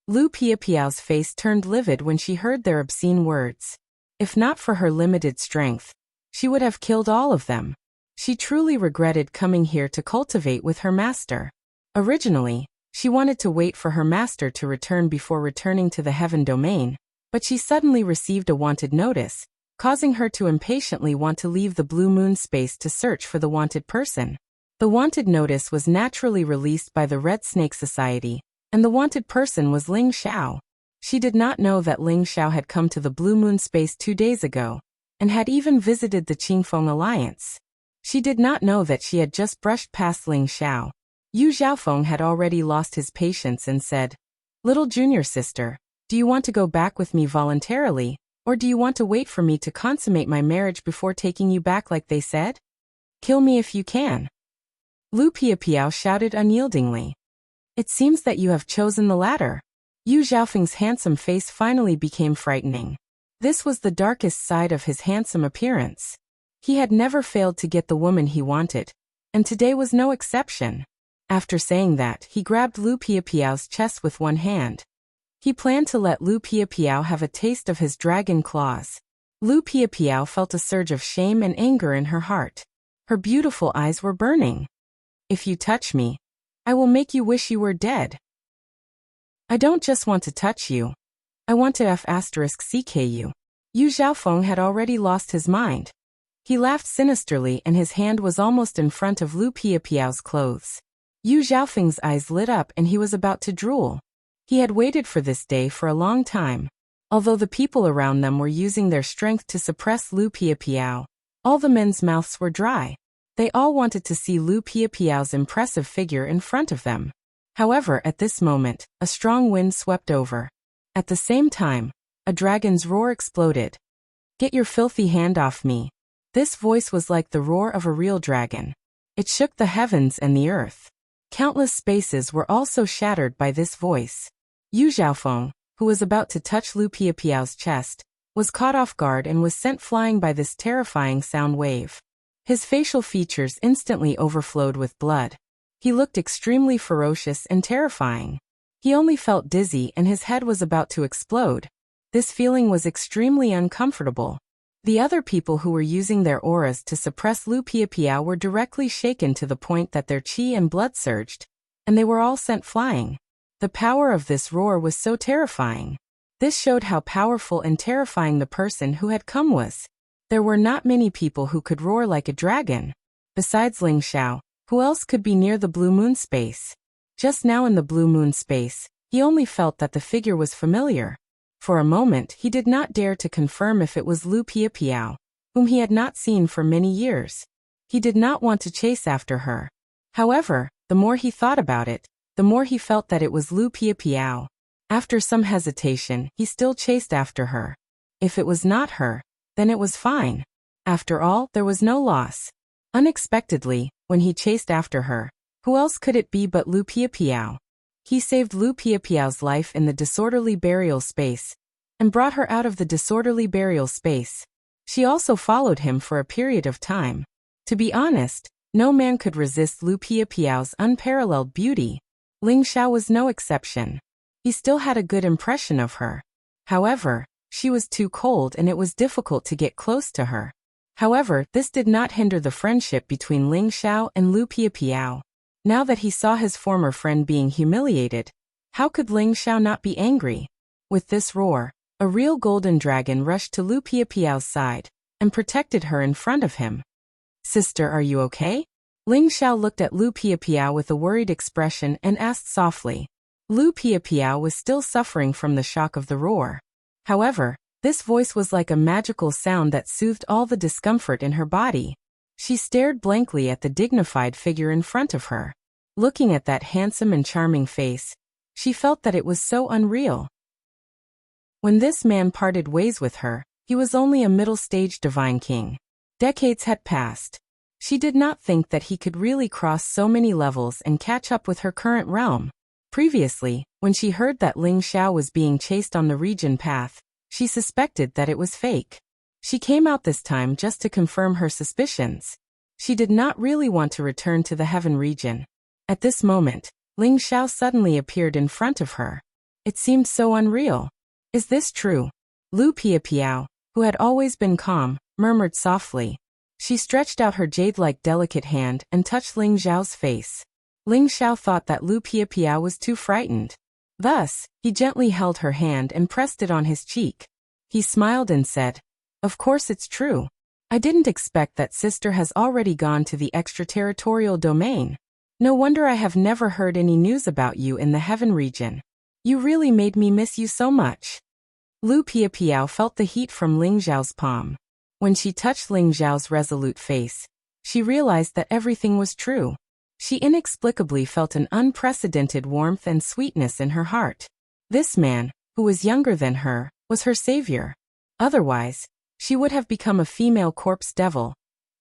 Lu Piapiao's face turned livid when she heard their obscene words. If not for her limited strength, she would have killed all of them. She truly regretted coming here to cultivate with her master. Originally, she wanted to wait for her master to return before returning to the heaven domain, but she suddenly received a wanted notice, causing her to impatiently want to leave the blue moon space to search for the wanted person. The wanted notice was naturally released by the Red Snake Society, and the wanted person was Ling Xiao. She did not know that Ling Xiao had come to the blue moon space 2 days ago, and had even visited the Qingfeng Alliance. She did not know that she had just brushed past Ling Xiao. Yu Xiaofeng had already lost his patience and said, little junior sister, Do you want to go back with me voluntarily, or do you want to wait for me to consummate my marriage before taking you back like they said? Kill me if you can. Lu Piapiao shouted unyieldingly. It seems that you have chosen the latter. Yu Zhaofeng's handsome face finally became frightening. This was the darkest side of his handsome appearance. He had never failed to get the woman he wanted, and today was no exception. After saying that, he grabbed Lu Piapiao's chest with one hand. He planned to let Lu Piapiao have a taste of his dragon claws. Lu Piapiao felt a surge of shame and anger in her heart. Her beautiful eyes were burning. If you touch me, I will make you wish you were dead. I don't just want to touch you. I want to *CK you. Yu Zhaofeng had already lost his mind. He laughed sinisterly and his hand was almost in front of Lu Piapiao's clothes. Yu Zhaofeng's eyes lit up and he was about to drool. He had waited for this day for a long time. Although the people around them were using their strength to suppress Lu Piapiao, all the men's mouths were dry. They all wanted to see Lu Piapiao's impressive figure in front of them. However, at this moment, a strong wind swept over. At the same time, a dragon's roar exploded. Get your filthy hand off me. This voice was like the roar of a real dragon. It shook the heavens and the earth. Countless spaces were also shattered by this voice. Yu Zhaofeng, who was about to touch Lu Piapiao's chest, was caught off guard and was sent flying by this terrifying sound wave. His facial features instantly overflowed with blood. He looked extremely ferocious and terrifying. He only felt dizzy and his head was about to explode. This feeling was extremely uncomfortable. The other people who were using their auras to suppress Lu Piapiao were directly shaken to the point that their chi and blood surged, and they were all sent flying. The power of this roar was so terrifying. This showed how powerful and terrifying the person who had come was. There were not many people who could roar like a dragon. Besides Ling Xiao, who else could be near the blue moon space? Just now in the blue moon space, he only felt that the figure was familiar. For a moment he did not dare to confirm if it was Lu Piapiao, whom he had not seen for many years. He did not want to chase after her. However, the more he thought about it, the more he felt that it was Lu Piapiao. After some hesitation, he still chased after her. If it was not her, then it was fine. After all, there was no loss. Unexpectedly, when he chased after her, who else could it be but Lu Piapiao? He saved Lu Piapiao's life in the disorderly burial space, and brought her out of the disorderly burial space. She also followed him for a period of time. To be honest, no man could resist Lu Piapiao's unparalleled beauty. Ling Xiao was no exception. He still had a good impression of her. However, she was too cold and it was difficult to get close to her. However, this did not hinder the friendship between Ling Xiao and Lu Piapiao. Now that he saw his former friend being humiliated, how could Ling Xiao not be angry? With this roar, a real golden dragon rushed to Lu Piapiao's side and protected her in front of him. Sister, are you okay? Ling Xiao looked at Lu Piapiao with a worried expression and asked softly. Lu Piapiao was still suffering from the shock of the roar. However, this voice was like a magical sound that soothed all the discomfort in her body. She stared blankly at the dignified figure in front of her. Looking at that handsome and charming face, she felt that it was so unreal. When this man parted ways with her, he was only a middle-stage divine king. Decades had passed. She did not think that he could really cross so many levels and catch up with her current realm. Previously, when she heard that Ling Xiao was being chased on the region path, she suspected that it was fake. She came out this time just to confirm her suspicions. She did not really want to return to the heaven region. At this moment, Ling Xiao suddenly appeared in front of her. It seemed so unreal. Is this true? Lu Piapiao, who had always been calm, murmured softly. She stretched out her jade-like delicate hand and touched Ling Xiao's face. Ling Xiao thought that Lu Piapiao was too frightened. Thus, he gently held her hand and pressed it on his cheek. He smiled and said, "Of course it's true. I didn't expect that sister has already gone to the extraterritorial domain. No wonder I have never heard any news about you in the heaven region. You really made me miss you so much." Lu Piapiao felt the heat from Ling Xiao's palm. When she touched Ling Xiao's resolute face, she realized that everything was true. She inexplicably felt an unprecedented warmth and sweetness in her heart. This man, who was younger than her, was her savior. Otherwise, she would have become a female corpse devil.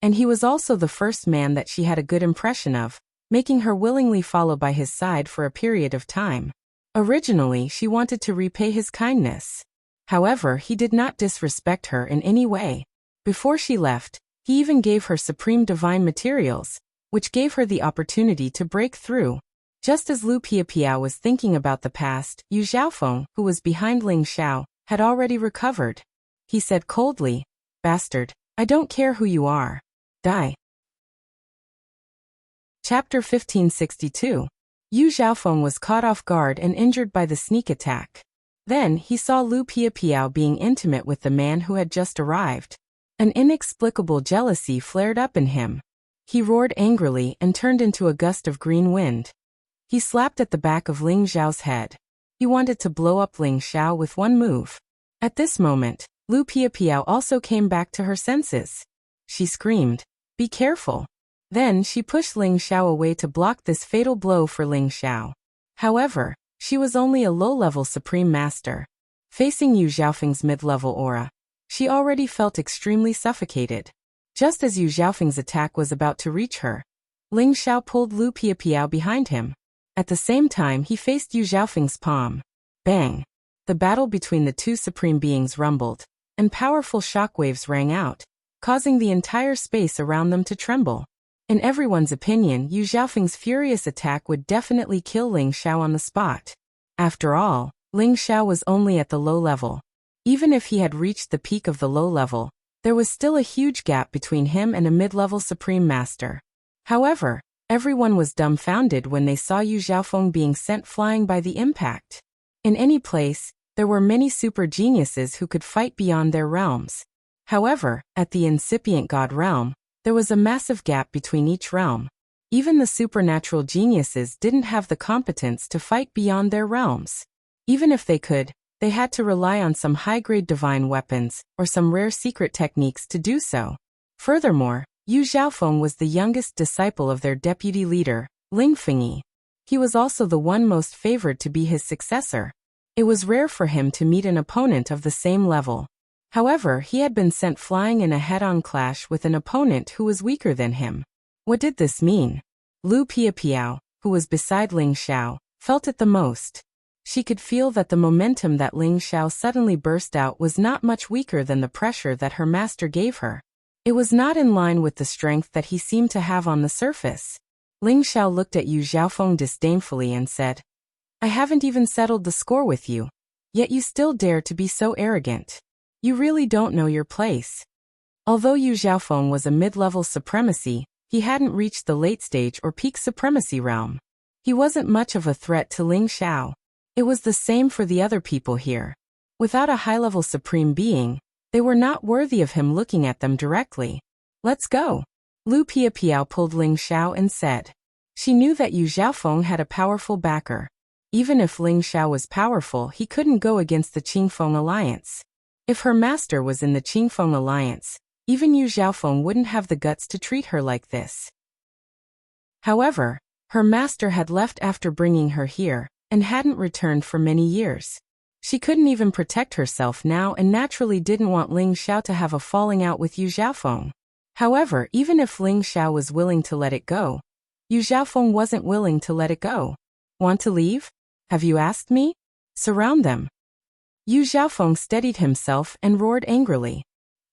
And he was also the first man that she had a good impression of, making her willingly follow by his side for a period of time. Originally, she wanted to repay his kindness. However, he did not disrespect her in any way. Before she left, he even gave her supreme divine materials, which gave her the opportunity to break through. Just as Lu Piapiao was thinking about the past, Yu Xiaofeng, who was behind Ling Xiao, had already recovered. He said coldly, "Bastard, I don't care who you are. Die." Chapter 1562. Yu Xiaofeng was caught off guard and injured by the sneak attack. Then he saw Lu Piapiao being intimate with the man who had just arrived. An inexplicable jealousy flared up in him. He roared angrily and turned into a gust of green wind. He slapped at the back of Ling Xiao's head. He wanted to blow up Ling Xiao with one move. At this moment, Lu Piapiao also came back to her senses. She screamed, "Be careful." Then she pushed Ling Xiao away to block this fatal blow for Ling Xiao. However, she was only a low-level Supreme Master. Facing Yu Xiaofeng's mid-level aura, she already felt extremely suffocated. Just as Yu Xiaofeng's attack was about to reach her, Ling Xiao pulled Lu Piapiao behind him. At the same time, he faced Yu Xiaofeng's palm. Bang! The battle between the two supreme beings rumbled, and powerful shockwaves rang out, causing the entire space around them to tremble. In everyone's opinion, Yu Xiaofeng's furious attack would definitely kill Ling Xiao on the spot. After all, Ling Xiao was only at the low level. Even if he had reached the peak of the low level, there was still a huge gap between him and a mid-level Supreme Master. However, everyone was dumbfounded when they saw Yu Xiaofeng being sent flying by the impact. In any place, there were many super geniuses who could fight beyond their realms. However, at the incipient God realm, there was a massive gap between each realm. Even the supernatural geniuses didn't have the competence to fight beyond their realms. Even if they could, they had to rely on some high-grade divine weapons or some rare secret techniques to do so. Furthermore, Yu Xiaofeng was the youngest disciple of their deputy leader, Ling Fengyi. He was also the one most favored to be his successor. It was rare for him to meet an opponent of the same level. However, he had been sent flying in a head-on clash with an opponent who was weaker than him. What did this mean? Lu Piapiao, who was beside Ling Xiao, felt it the most. She could feel that the momentum that Ling Xiao suddenly burst out was not much weaker than the pressure that her master gave her. It was not in line with the strength that he seemed to have on the surface. Ling Xiao looked at Yu Xiaofeng disdainfully and said, "I haven't even settled the score with you. Yet you still dare to be so arrogant. You really don't know your place." Although Yu Xiaofeng was a mid-level supremacy, he hadn't reached the late stage or peak supremacy realm. He wasn't much of a threat to Ling Xiao. It was the same for the other people here. Without a high-level supreme being, they were not worthy of him looking at them directly. "Let's go." Lu Piapiao pulled Ling Xiao and said. She knew that Yu Xiaofeng had a powerful backer. Even if Ling Xiao was powerful, he couldn't go against the Qingfeng Alliance. If her master was in the Qingfeng Alliance, even Yu Xiaofeng wouldn't have the guts to treat her like this. However, her master had left after bringing her here, and hadn't returned for many years. She couldn't even protect herself now and naturally didn't want Ling Xiao to have a falling out with Yu Xiaofeng. However, even if Ling Xiao was willing to let it go, Yu Xiaofeng wasn't willing to let it go. "Want to leave? Have you asked me? Surround them." Yu Xiaofeng steadied himself and roared angrily.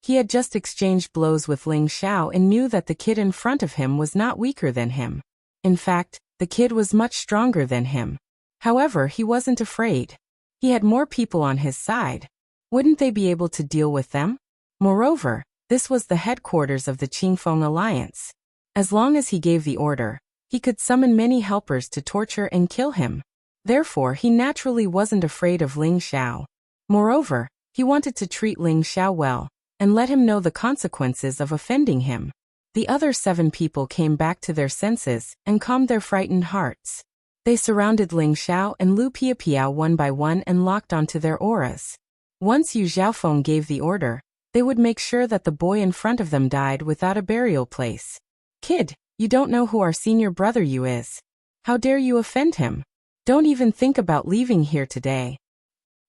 He had just exchanged blows with Ling Xiao and knew that the kid in front of him was not weaker than him. In fact, the kid was much stronger than him. However, he wasn't afraid. He had more people on his side. Wouldn't they be able to deal with them? Moreover, this was the headquarters of the Qingfeng Alliance. As long as he gave the order, he could summon many helpers to torture and kill him. Therefore, he naturally wasn't afraid of Ling Xiao. Moreover, he wanted to treat Ling Xiao well, and let him know the consequences of offending him. The other 7 people came back to their senses and calmed their frightened hearts. They surrounded Ling Xiao and Lu Piapiao one by one and locked onto their auras. Once Yu Xiaofeng gave the order, they would make sure that the boy in front of them died without a burial place. "Kid, you don't know who our senior brother Yu is. How dare you offend him? Don't even think about leaving here today."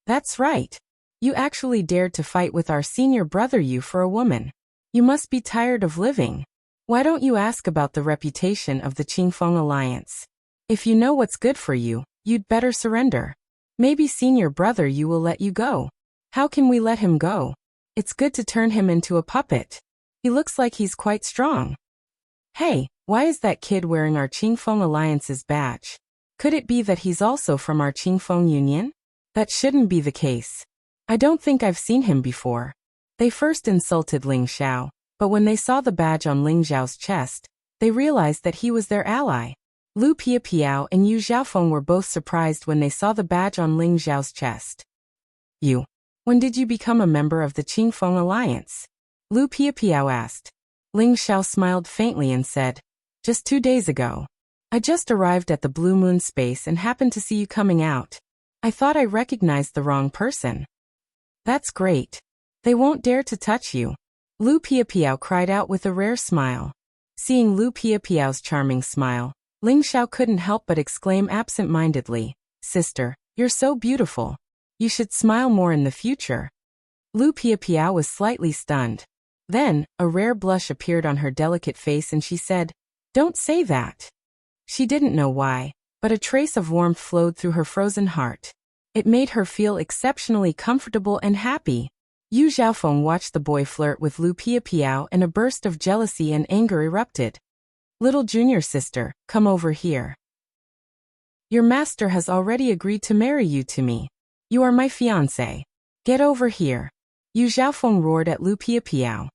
That's right. You actually dared to fight with our senior brother Yu for a woman. You must be tired of living. Why don't you ask about the reputation of the Qingfeng Alliance? If you know what's good for you, you'd better surrender. Maybe senior brother Yu will let you go. How can we let him go? It's good to turn him into a puppet. He looks like he's quite strong. Hey, why is that kid wearing our Qingfeng Alliance's badge? Could it be that he's also from our Qingfeng Union? That shouldn't be the case. I don't think I've seen him before. They first insulted Ling Xiao, but when they saw the badge on Ling Xiao's chest, they realized that he was their ally. Lu Piapiao and Yu Xiaofeng were both surprised when they saw the badge on Ling Xiao's chest. When did you become a member of the Qingfeng Alliance? Lu Piapiao asked. Ling Xiao smiled faintly and said, just 2 days ago. I just arrived at the Blue Moon space and happened to see you coming out. I thought I recognized the wrong person. That's great. They won't dare to touch you. Lu Piapiao cried out with a rare smile. Seeing Lu Piapiao's charming smile, Ling Xiao couldn't help but exclaim absent-mindedly, Sister, you're so beautiful. You should smile more in the future. Lu Piapiao was slightly stunned. Then, a rare blush appeared on her delicate face and she said, Don't say that. She didn't know why, but a trace of warmth flowed through her frozen heart. It made her feel exceptionally comfortable and happy. Yu Xiaofeng watched the boy flirt with Lu Piapiao and a burst of jealousy and anger erupted. Little junior sister, come over here. Your master has already agreed to marry you to me. You are my fiancé. Get over here. Yu Xiaofeng roared at Lu Piapiao.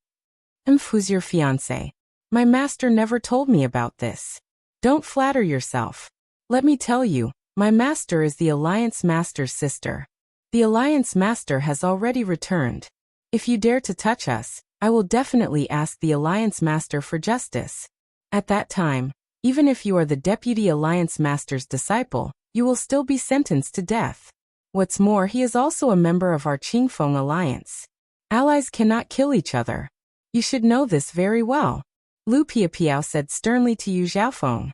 Who's your fiancé? My master never told me about this. Don't flatter yourself. Let me tell you, my master is the Alliance Master's sister. The Alliance Master has already returned. If you dare to touch us, I will definitely ask the Alliance Master for justice. At that time, even if you are the Deputy Alliance Master's disciple, you will still be sentenced to death. What's more, he is also a member of our Qingfeng Alliance. Allies cannot kill each other. You should know this very well. Lu Piapiao said sternly to Yu Xiaofeng.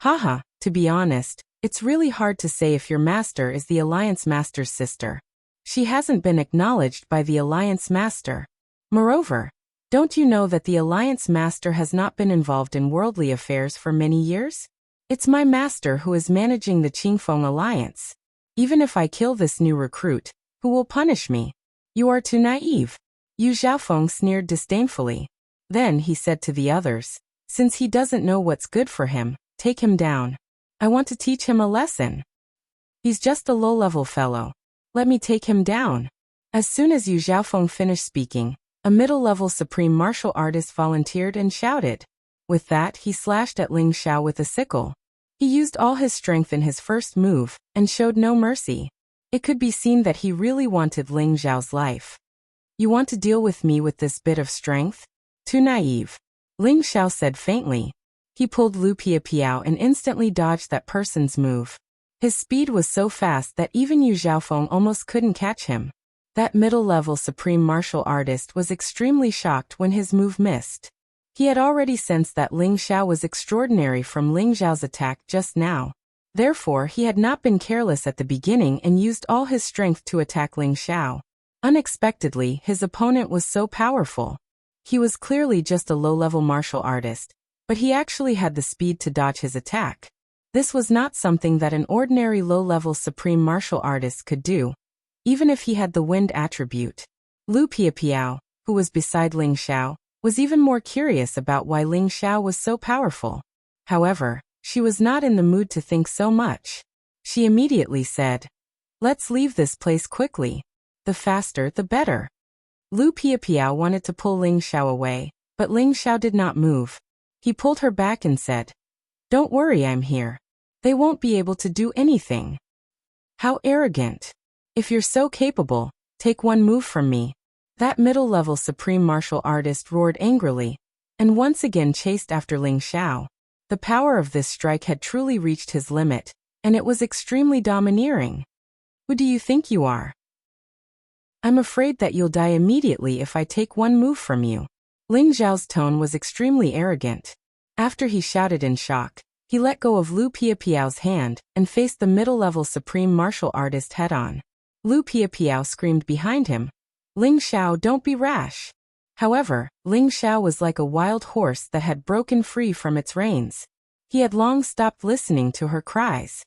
Haha, to be honest, it's really hard to say if your master is the Alliance Master's sister. She hasn't been acknowledged by the Alliance Master. Moreover, don't you know that the Alliance Master has not been involved in worldly affairs for many years? It's my master who is managing the Qingfeng Alliance. Even if I kill this new recruit, who will punish me? You are too naive. Yu Xiaofeng sneered disdainfully. Then he said to the others, since he doesn't know what's good for him, take him down. I want to teach him a lesson. He's just a low-level fellow. Let me take him down. As soon as Yu Xiaofeng finished speaking, a middle-level supreme martial artist volunteered and shouted. With that, he slashed at Ling Xiao with a sickle. He used all his strength in his first move, and showed no mercy. It could be seen that he really wanted Ling Xiao's life. You want to deal with me with this bit of strength? Too naive. Ling Xiao said faintly. He pulled Lu Piapiao and instantly dodged that person's move. His speed was so fast that even Yu Xiaofeng almost couldn't catch him. That middle-level supreme martial artist was extremely shocked when his move missed. He had already sensed that Ling Xiao was extraordinary from Ling Xiao's attack just now. Therefore, he had not been careless at the beginning and used all his strength to attack Ling Xiao. Unexpectedly, his opponent was so powerful. He was clearly just a low-level martial artist, but he actually had the speed to dodge his attack. This was not something that an ordinary low-level supreme martial artist could do, even if he had the wind attribute. Lu Piapiao, who was beside Ling Xiao, was even more curious about why Ling Xiao was so powerful. However, she was not in the mood to think so much. She immediately said, Let's leave this place quickly. The faster, the better. Lu Piapiao wanted to pull Ling Xiao away, but Ling Xiao did not move. He pulled her back and said, Don't worry, I'm here. They won't be able to do anything. How arrogant. If you're so capable, take one move from me. That middle-level supreme martial artist roared angrily, and once again chased after Ling Xiao. The power of this strike had truly reached his limit, and it was extremely domineering. Who do you think you are? I'm afraid that you'll die immediately if I take one move from you. Ling Xiao's tone was extremely arrogant. After he shouted in shock, he let go of Lu Piapiao's hand and faced the middle-level supreme martial artist head-on. Lu Piapiao screamed behind him. Ling Xiao, don't be rash. However, Ling Xiao was like a wild horse that had broken free from its reins. He had long stopped listening to her cries.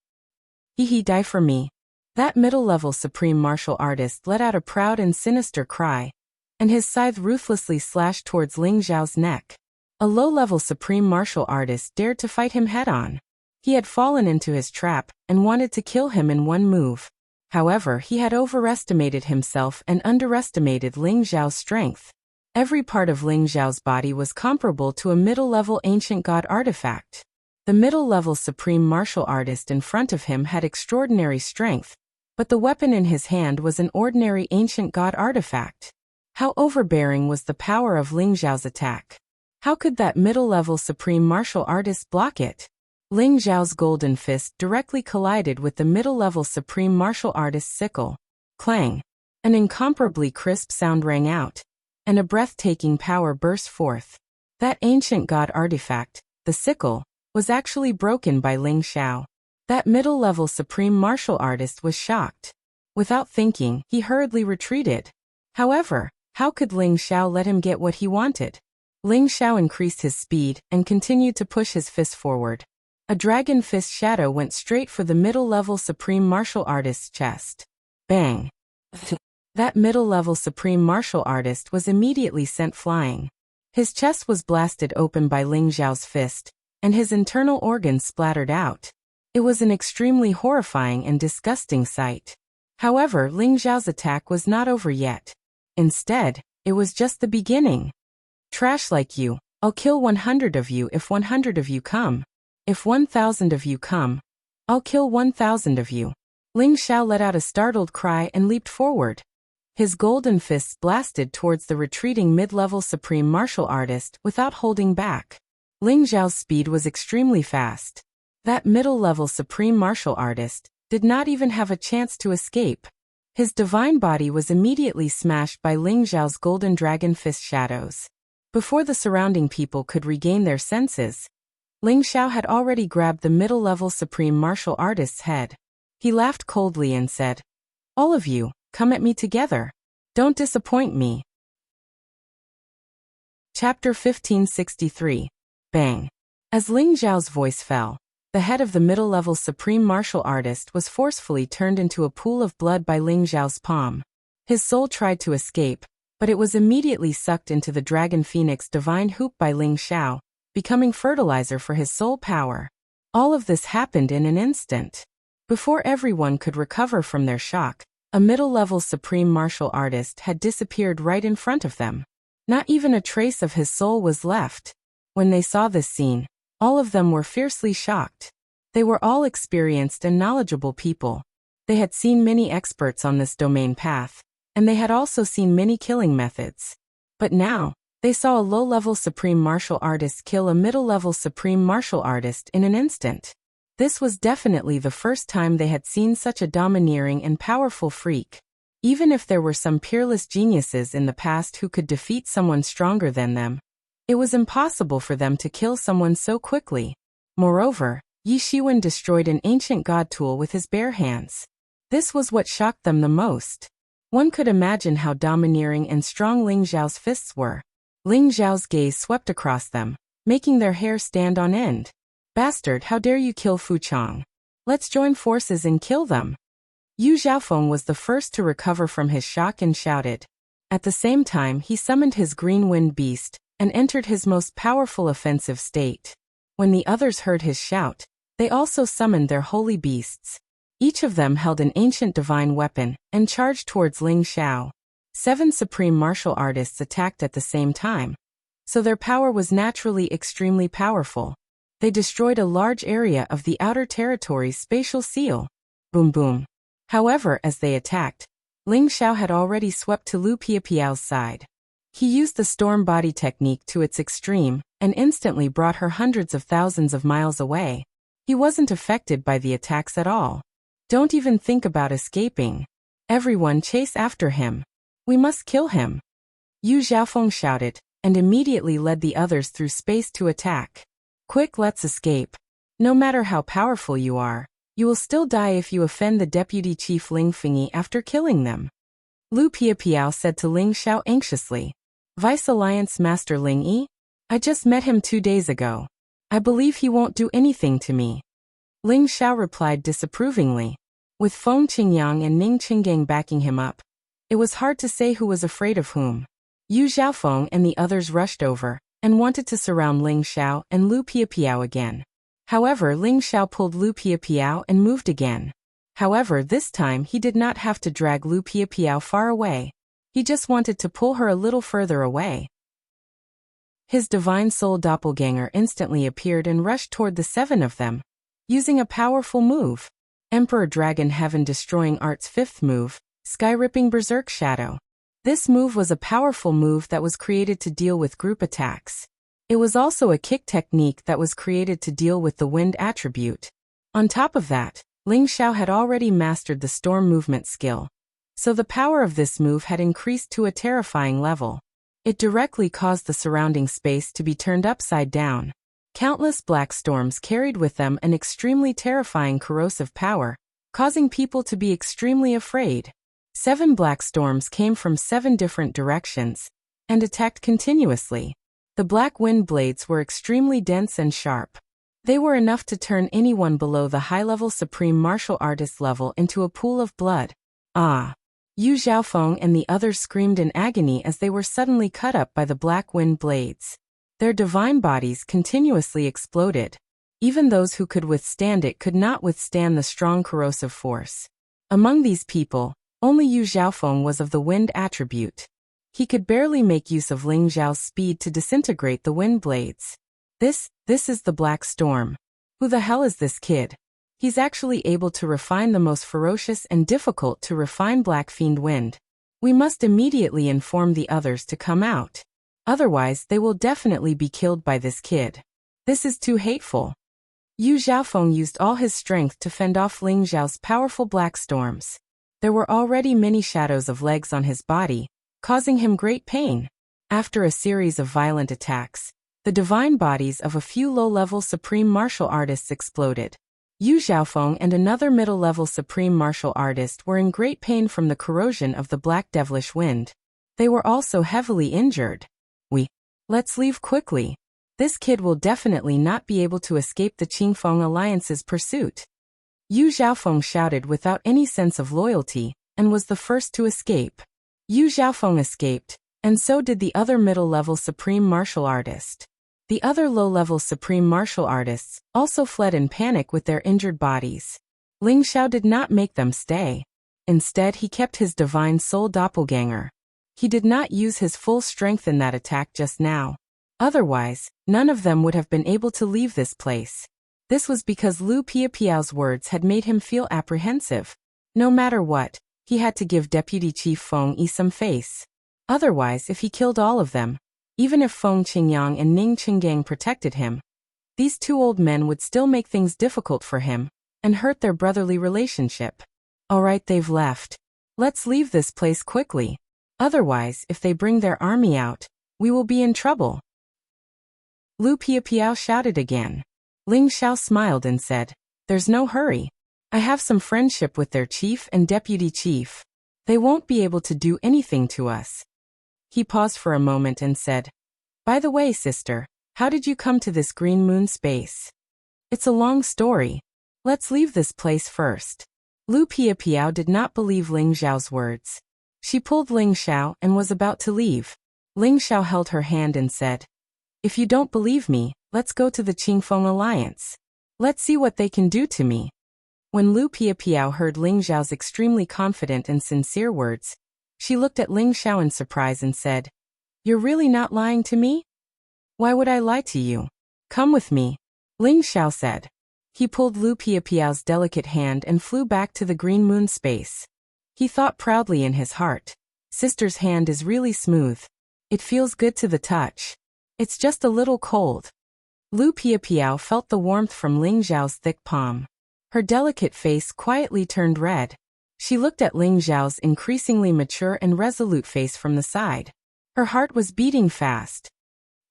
He die for me. That middle-level supreme martial artist let out a proud and sinister cry, and his scythe ruthlessly slashed towards Ling Xiao's neck. A low-level supreme martial artist dared to fight him head-on. He had fallen into his trap and wanted to kill him in one move. However, he had overestimated himself and underestimated Ling Xiao's strength. Every part of Ling Xiao's body was comparable to a middle-level ancient god artifact. The middle-level supreme martial artist in front of him had extraordinary strength, but the weapon in his hand was an ordinary ancient god artifact. How overbearing was the power of Ling Xiao's attack? How could that middle-level supreme martial artist block it? Ling Xiao's golden fist directly collided with the middle-level supreme martial artist's sickle. Clang! An incomparably crisp sound rang out, and a breathtaking power burst forth. That ancient god artifact, the sickle, was actually broken by Ling Xiao. That middle-level supreme martial artist was shocked. Without thinking, he hurriedly retreated. However, how could Ling Xiao let him get what he wanted? Ling Xiao increased his speed and continued to push his fist forward. A dragon fist shadow went straight for the middle-level supreme martial artist's chest. Bang! That middle-level supreme martial artist was immediately sent flying. His chest was blasted open by Ling Xiao's fist, and his internal organs splattered out. It was an extremely horrifying and disgusting sight. However, Ling Xiao's attack was not over yet. Instead, it was just the beginning. Trash like you, I'll kill 100 of you if 100 of you come. If 1,000 of you come, I'll kill 1,000 of you. Ling Xiao let out a startled cry and leaped forward. His golden fists blasted towards the retreating mid-level supreme martial artist without holding back. Ling Xiao's speed was extremely fast. That middle-level supreme martial artist did not even have a chance to escape. His divine body was immediately smashed by Ling Xiao's golden dragon fist shadows. Before the surrounding people could regain their senses, Ling Xiao had already grabbed the middle-level supreme martial artist's head. He laughed coldly and said, "All of you, come at me together. Don't disappoint me." Chapter 1563. Bang! As Ling Xiao's voice fell, the head of the middle-level supreme martial artist was forcefully turned into a pool of blood by Ling Xiao's palm. His soul tried to escape, but it was immediately sucked into the dragon phoenix divine hoop by Ling Xiao, becoming fertilizer for his soul power. All of this happened in an instant. Before everyone could recover from their shock, a middle-level supreme martial artist had disappeared right in front of them. Not even a trace of his soul was left. When they saw this scene, all of them were fiercely shocked. They were all experienced and knowledgeable people. They had seen many experts on this domain path, and they had also seen many killing methods. But now, they saw a low-level supreme martial artist kill a middle-level supreme martial artist in an instant. This was definitely the first time they had seen such a domineering and powerful freak. Even if there were some peerless geniuses in the past who could defeat someone stronger than them, it was impossible for them to kill someone so quickly. Moreover, Yi Shiwen destroyed an ancient god tool with his bare hands. This was what shocked them the most. One could imagine how domineering and strong Ling Xiao's fists were. Ling Xiao's gaze swept across them, making their hair stand on end. "Bastard, how dare you kill Fu Chang? Let's join forces and kill them." Yu Xiaofeng was the first to recover from his shock and shouted. At the same time, he summoned his green wind beast and entered his most powerful offensive state. When the others heard his shout, they also summoned their holy beasts. Each of them held an ancient divine weapon and charged towards Ling Xiao. 7 supreme martial artists attacked at the same time, so their power was naturally extremely powerful. They destroyed a large area of the outer territory's spatial seal. Boom boom. However, as they attacked, Ling Xiao had already swept to Lu Piapiao's side. He used the storm body technique to its extreme and instantly brought her hundreds of thousands of miles away. He wasn't affected by the attacks at all. "Don't even think about escaping. Everyone chase after him. We must kill him." Yu Xiaofeng shouted, and immediately led the others through space to attack. "Quick, let's escape. No matter how powerful you are, You will still die if you offend the deputy chief Ling Fingyi after killing them. Lu Piapiao said to Ling Xiao anxiously. Vice Alliance Master Ling Yi? I just met him 2 days ago. I believe he won't do anything to me. Ling Xiao replied disapprovingly. With Feng Qingyang and Ning Qinggang backing him up, it was hard to say who was afraid of whom. Yu Xiaofeng and the others rushed over and wanted to surround Ling Xiao and Lu Piapiao again. However, Ling Xiao pulled Lu Piapiao and moved again. However, this time he did not have to drag Lu Piapiao far away. He just wanted to pull her a little further away. His divine soul doppelganger instantly appeared and rushed toward the 7 of them, using a powerful move. Emperor Dragon Heaven Destroying Art's 5th move, Sky-Ripping Berserk Shadow. This move was a powerful move that was created to deal with group attacks. It was also a kick technique that was created to deal with the wind attribute. On top of that, Ling Xiao had already mastered the storm movement skill, so the power of this move had increased to a terrifying level. It directly caused the surrounding space to be turned upside down. Countless black storms carried with them an extremely terrifying corrosive power, causing people to be extremely afraid. 7 black storms came from 7 different directions and attacked continuously. The black wind blades were extremely dense and sharp. They were enough to turn anyone below the high-level supreme martial artist level into a pool of blood. Ah! Yu Xiaofeng and the others screamed in agony as they were suddenly cut up by the black wind blades. Their divine bodies continuously exploded. Even those who could withstand it could not withstand the strong corrosive force. Among these people, only Yu Xiaofeng was of the wind attribute. He could barely make use of Ling Xiao's speed to disintegrate the wind blades. This is the Black Storm. Who the hell is this kid? He's actually able to refine the most ferocious and difficult to refine Black Fiend Wind. We must immediately inform the others to come out. Otherwise, they will definitely be killed by this kid. This is too hateful. Yu Xiaofeng used all his strength to fend off Ling Xiao's powerful black storms. There were already many shadows of legs on his body, causing him great pain. After a series of violent attacks, the divine bodies of a few low-level supreme martial artists exploded. Yu Xiaofeng and another middle-level supreme martial artist were in great pain from the corrosion of the black devilish wind. They were also heavily injured. Let's leave quickly. This kid will definitely not be able to escape the Qingfeng Alliance's pursuit. Yu Xiaofeng shouted without any sense of loyalty, and was the first to escape. Yu Xiaofeng escaped, and so did the other middle-level supreme martial artist. The other low-level supreme martial artists also fled in panic with their injured bodies. Ling Xiao did not make them stay. Instead, he kept his divine soul doppelganger. He did not use his full strength in that attack just now. Otherwise, none of them would have been able to leave this place. This was because Lu Piapiao's words had made him feel apprehensive. No matter what, he had to give Deputy Chief Feng Yi some face. Otherwise, if he killed all of them, even if Feng Qingyang and Ning Qinggang protected him, these 2 old men would still make things difficult for him and hurt their brotherly relationship. Alright, they've left. Let's leave this place quickly. Otherwise, if they bring their army out, we will be in trouble. Lu Piapiao shouted again. Ling Xiao smiled and said, "There's no hurry. I have some friendship with their chief and deputy chief. They won't be able to do anything to us." He paused for a moment and said, "By the way, sister, how did you come to this green moon space? It's a long story. Let's leave this place first." Lu Piapiao did not believe Ling Xiao's words. She pulled Ling Xiao and was about to leave. Ling Xiao held her hand and said, "If you don't believe me, let's go to the Qingfeng Alliance. Let's see what they can do to me." When Lu Piapiao heard Ling Xiao's extremely confident and sincere words, she looked at Ling Xiao in surprise and said, "You're really not lying to me? Why would I lie to you? Come with me," Ling Xiao said. He pulled Lu Piapiao's delicate hand and flew back to the green moon space. He thought proudly in his heart, "Sister's hand is really smooth. It feels good to the touch. It's just a little cold." Lu Piapiao felt the warmth from Ling Xiao's thick palm. Her delicate face quietly turned red. She looked at Ling Xiao's increasingly mature and resolute face from the side. Her heart was beating fast.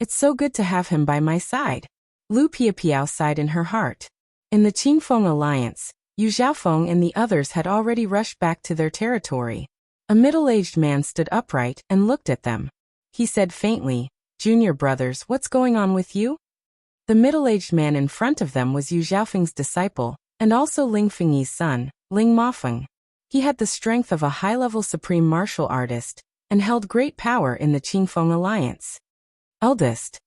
"It's so good to have him by my side." Lu Piapiao sighed in her heart. In the Qingfeng Alliance, Yu Zhaofeng and the others had already rushed back to their territory. A middle-aged man stood upright and looked at them. He said faintly, "Junior brothers, what's going on with you?" The middle-aged man in front of them was Yu Zhaofeng's disciple, and also Ling Fengyi's son, Ling Mafeng. He had the strength of a high-level supreme martial artist, and held great power in the Qingfeng alliance. Eldest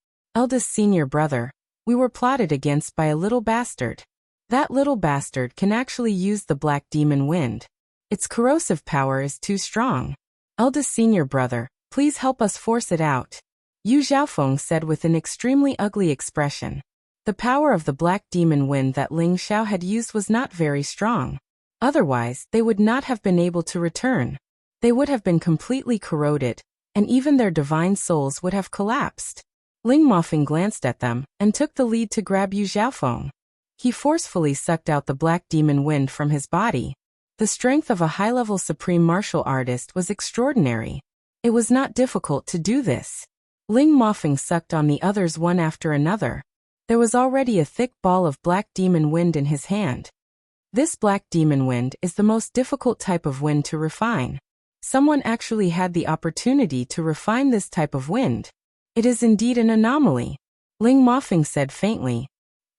senior brother, we were plotted against by a little bastard. That little bastard can actually use the black demon wind. Its corrosive power is too strong. Eldest senior brother, please help us force it out. Yu Zhaofeng said with an extremely ugly expression. The power of the black demon wind that Ling Xiao had used was not very strong. Otherwise, they would not have been able to return. They would have been completely corroded, and even their divine souls would have collapsed. Ling Mafeng glanced at them, and took the lead to grab Yu Zhaofeng. He forcefully sucked out the black demon wind from his body. The strength of a high-level supreme martial artist was extraordinary. It was not difficult to do this. Ling Mafeng sucked on the others one after another. There was already a thick ball of black demon wind in his hand. This black demon wind is the most difficult type of wind to refine. Someone actually had the opportunity to refine this type of wind. It is indeed an anomaly. Ling Mafeng said faintly.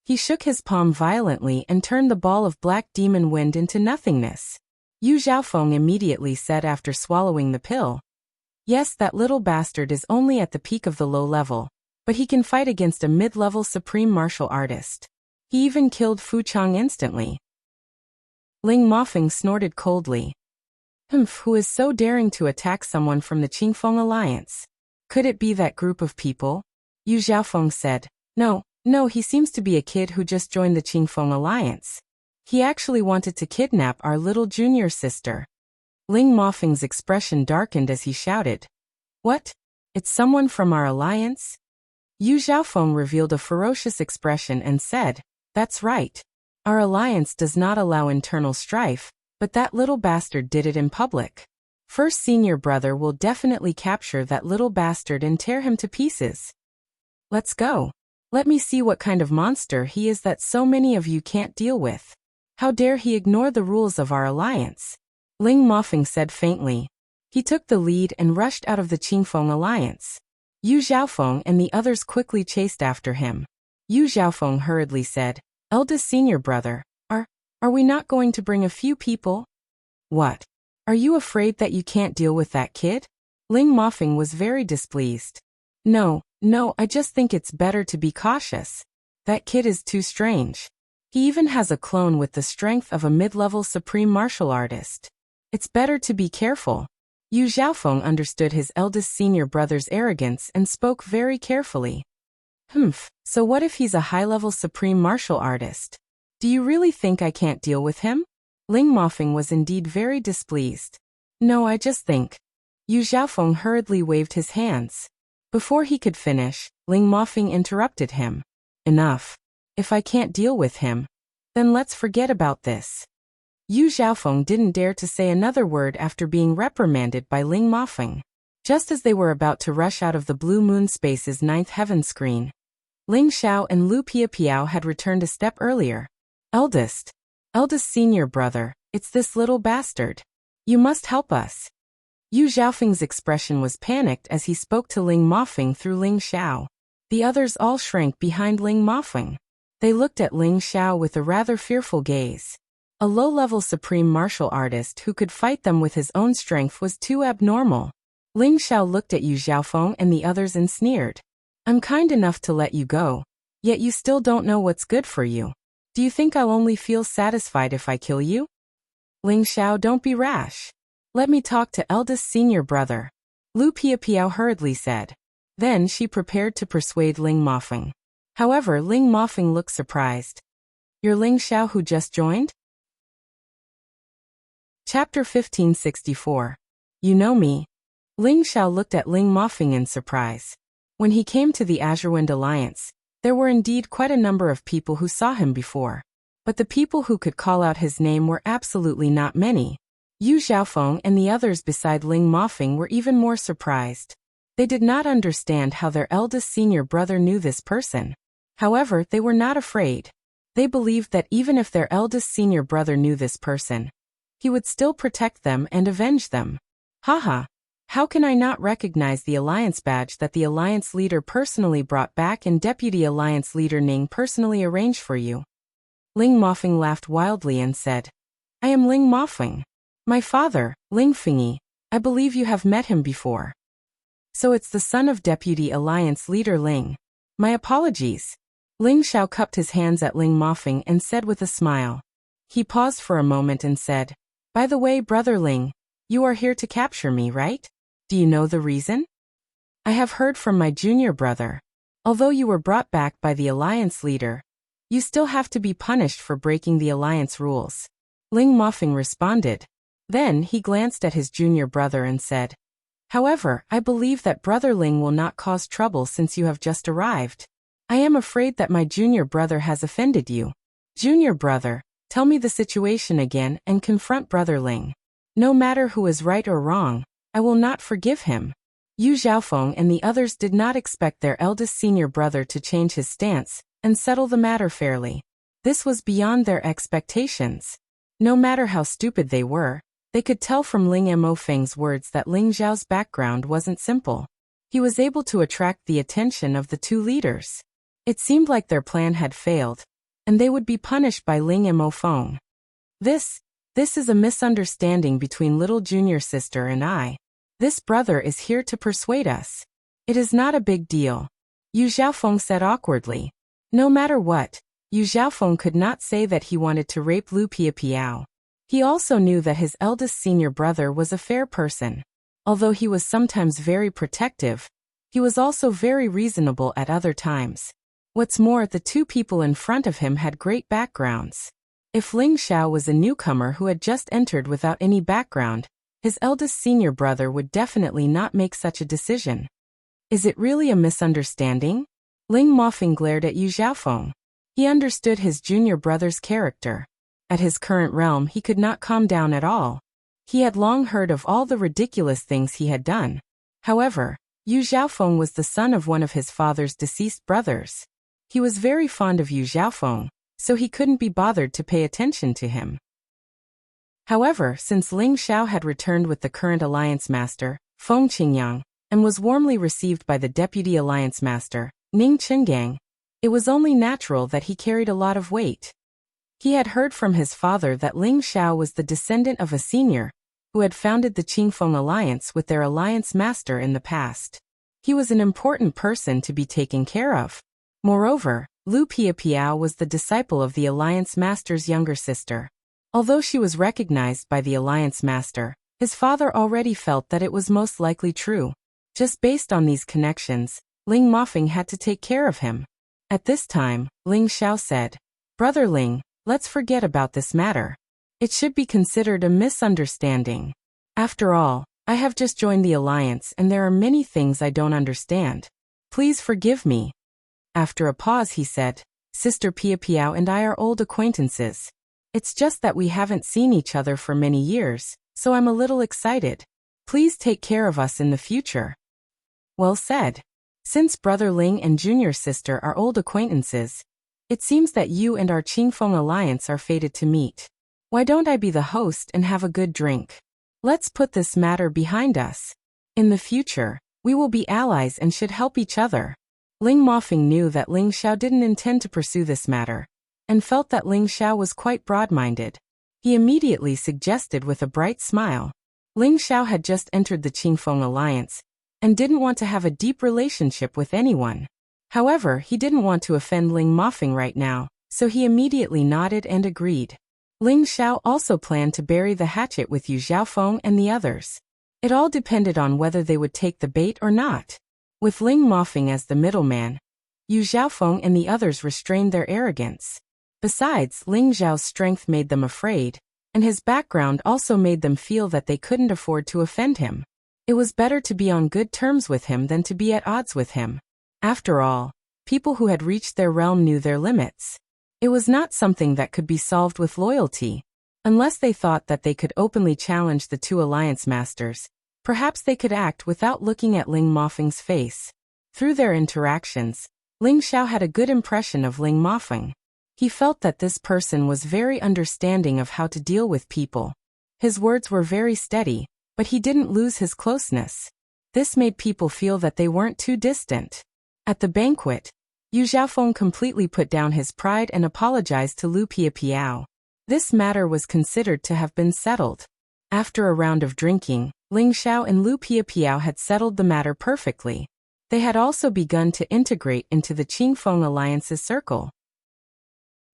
He shook his palm violently and turned the ball of black demon wind into nothingness. Yu Zhaofeng immediately said after swallowing the pill. Yes, that little bastard is only at the peak of the low level, but he can fight against a mid-level supreme martial artist. He even killed Fu Chang instantly. Ling Mafeng snorted coldly. Who is so daring to attack someone from the Qingfeng alliance? Could it be that group of people? Yu Zhaofeng said. No, he seems to be a kid who just joined the Qingfeng alliance. He actually wanted to kidnap our little junior sister. Ling Mafeng's expression darkened as he shouted. What? It's someone from our alliance? Yu Zhaofeng revealed a ferocious expression and said, That's right. Our alliance does not allow internal strife, but that little bastard did it in public. First senior brother will definitely capture that little bastard and tear him to pieces. Let's go. Let me see what kind of monster he is that so many of you can't deal with. How dare he ignore the rules of our alliance? Ling Mafeng said faintly. He took the lead and rushed out of the Qingfeng alliance. Yu Zhaofeng and the others quickly chased after him. Yu Zhaofeng hurriedly said, Eldest senior brother, are we not going to bring a few people? What? Are you afraid that you can't deal with that kid? Ling Mafeng was very displeased. No, I just think it's better to be cautious. That kid is too strange. He even has a clone with the strength of a mid-level supreme martial artist. It's better to be careful. Yu Zhaofeng understood his eldest senior brother's arrogance and spoke very carefully. So what if he's a high-level supreme martial artist? Do you really think I can't deal with him? Ling Mafeng was indeed very displeased. No, I just think. Yu Zhaofeng hurriedly waved his hands. Before he could finish, Ling Mafeng interrupted him. Enough. If I can't deal with him, then let's forget about this. Yu Zhaofeng didn't dare to say another word after being reprimanded by Ling Mafeng. Just as they were about to rush out of the Blue Moon Space's ninth heaven screen, Ling Xiao and Lu Piapiao had returned a step earlier. Eldest senior brother, it's this little bastard. You must help us. Yu Zhaofeng's expression was panicked as he spoke to Ling Mafeng through Ling Xiao. The others all shrank behind Ling Mafeng. They looked at Ling Xiao with a rather fearful gaze. A low-level supreme martial artist who could fight them with his own strength was too abnormal. Ling Xiao looked at Yu Zhaofeng and the others and sneered. I'm kind enough to let you go, yet you still don't know what's good for you. Do you think I'll only feel satisfied if I kill you? Ling Xiao, don't be rash. Let me talk to eldest senior brother. Lu Piapiao hurriedly said. Then she prepared to persuade Ling Mafeng. However, Ling Mafeng looked surprised. You're Ling Xiao who just joined? Chapter 1564. You know me. Ling Xiao looked at Ling Mafeng in surprise. When he came to the Azurewind Alliance, there were indeed quite a number of people who saw him before. But the people who could call out his name were absolutely not many. Yu Zhaofeng and the others beside Ling Mafeng were even more surprised. They did not understand how their eldest senior brother knew this person. However, they were not afraid. They believed that even if their eldest senior brother knew this person, he would still protect them and avenge them. Haha. How can I not recognize the alliance badge that the alliance leader personally brought back and Deputy Alliance Leader Ning personally arranged for you? Ling Mofeng laughed wildly and said, I am Ling Mofeng. My father, Ling Fengyi. I believe you have met him before. So it's the son of Deputy Alliance Leader Ling. My apologies. Ling Xiao cupped his hands at Ling Mofeng and said with a smile. He paused for a moment and said, By the way, Brother Ling, you are here to capture me, right? Do you know the reason? I have heard from my junior brother. Although you were brought back by the alliance leader, you still have to be punished for breaking the alliance rules. Ling Mofeng responded. Then he glanced at his junior brother and said, However, I believe that Brother Ling will not cause trouble since you have just arrived. I am afraid that my junior brother has offended you. Junior brother, tell me the situation again and confront Brother Ling. No matter who is right or wrong, I will not forgive him. Yu Xiaofeng and the others did not expect their eldest senior brother to change his stance and settle the matter fairly. This was beyond their expectations. No matter how stupid they were, they could tell from Ling Mo Feng's words that Ling Zhao's background wasn't simple. He was able to attract the attention of the two leaders. It seemed like their plan had failed, and they would be punished by Ling Mo Feng. This is a misunderstanding between little junior sister and I. This brother is here to persuade us. It is not a big deal. Yu Xiaofeng said awkwardly. No matter what, Yu Xiaofeng could not say that he wanted to rape Lu Piapiao. He also knew that his eldest senior brother was a fair person. Although he was sometimes very protective, he was also very reasonable at other times. What's more, the two people in front of him had great backgrounds. If Ling Xiao was a newcomer who had just entered without any background, his eldest senior brother would definitely not make such a decision. Is it really a misunderstanding? Ling Mofeng glared at Yu Xiaofeng. He understood his junior brother's character. At his current realm he could not calm down at all. He had long heard of all the ridiculous things he had done. However, Yu Xiaofeng was the son of one of his father's deceased brothers. He was very fond of Yu Xiaofeng, so he couldn't be bothered to pay attention to him. However, since Ling Xiao had returned with the current alliance master, Feng Qingyang, and was warmly received by the deputy alliance master, Ning Qingang, it was only natural that he carried a lot of weight. He had heard from his father that Ling Xiao was the descendant of a senior, who had founded the Qingfeng alliance with their alliance master in the past. He was an important person to be taken care of. Moreover, Lu Piapiao was the disciple of the alliance master's younger sister. Although she was recognized by the alliance master, his father already felt that it was most likely true. Just based on these connections, Ling Mofeng had to take care of him. At this time, Ling Xiao said, Brother Ling, let's forget about this matter. It should be considered a misunderstanding. After all, I have just joined the alliance and there are many things I don't understand. Please forgive me. After a pause he said, Sister Piapiao and I are old acquaintances. It's just that we haven't seen each other for many years, so I'm a little excited. Please take care of us in the future. Well said. Since Brother Ling and junior sister are old acquaintances, it seems that you and our Qingfeng alliance are fated to meet. Why don't I be the host and have a good drink? Let's put this matter behind us. In the future, we will be allies and should help each other. Ling Mofeng knew that Ling Xiao didn't intend to pursue this matter, and felt that Ling Xiao was quite broad-minded. He immediately suggested with a bright smile. Ling Xiao had just entered the Qingfeng alliance, and didn't want to have a deep relationship with anyone. However, he didn't want to offend Ling Mofeng right now, so he immediately nodded and agreed. Ling Xiao also planned to bury the hatchet with Yu Xiaofeng and the others. It all depended on whether they would take the bait or not. With Ling Mofeng as the middleman, Yu Xiaofeng and the others restrained their arrogance. Besides, Ling Zhao's strength made them afraid, and his background also made them feel that they couldn't afford to offend him. It was better to be on good terms with him than to be at odds with him. After all, people who had reached their realm knew their limits. It was not something that could be solved with loyalty. Unless they thought that they could openly challenge the two alliance masters, perhaps they could act without looking at Ling Mofeng's face. Through their interactions, Ling Xiao had a good impression of Ling Mofeng. He felt that this person was very understanding of how to deal with people. His words were very steady, but he didn't lose his closeness. This made people feel that they weren't too distant. At the banquet, Yu Xiaofeng completely put down his pride and apologized to Lu Piapiao. This matter was considered to have been settled. After a round of drinking, Ling Xiao and Lu Piapiao had settled the matter perfectly. They had also begun to integrate into the Qingfeng Alliance's circle.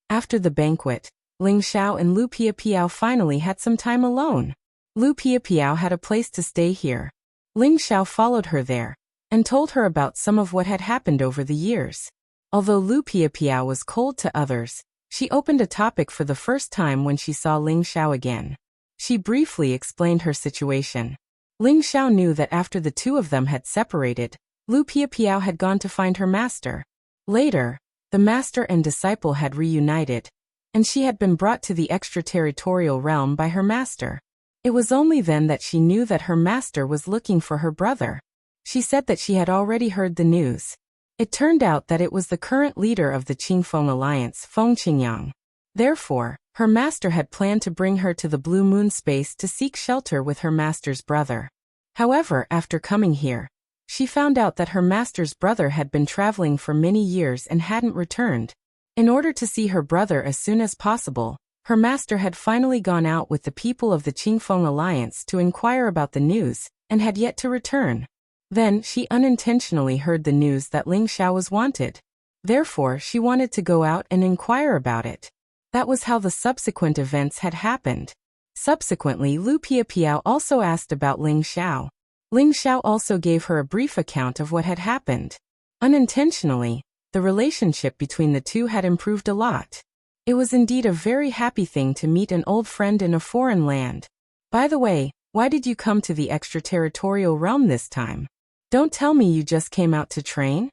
After the banquet, Ling Xiao and Lu Piapiao finally had some time alone. Lu Piapiao had a place to stay here. Ling Xiao followed her there, and told her about some of what had happened over the years. Although Lu Piapiao was cold to others, she opened a topic for the first time when she saw Ling Xiao again. She briefly explained her situation. Ling Xiao knew that after the two of them had separated, Lu Piapiao had gone to find her master. Later, the master and disciple had reunited, and she had been brought to the extraterritorial realm by her master. It was only then that she knew that her master was looking for her brother. She said that she had already heard the news. It turned out that it was the current leader of the Qingfeng Alliance, Feng Qingyang. Therefore, her master had planned to bring her to the Blue Moon space to seek shelter with her master's brother. However, after coming here, she found out that her master's brother had been traveling for many years and hadn't returned. In order to see her brother as soon as possible, her master had finally gone out with the people of the Qingfeng Alliance to inquire about the news, and had yet to return. Then, she unintentionally heard the news that Ling Xiao was wanted. Therefore, she wanted to go out and inquire about it. That was how the subsequent events had happened. Subsequently, Lu Piapiao also asked about Ling Xiao. Ling Xiao also gave her a brief account of what had happened. Unintentionally, the relationship between the two had improved a lot. It was indeed a very happy thing to meet an old friend in a foreign land. By the way, why did you come to the extraterritorial realm this time? Don't tell me you just came out to train?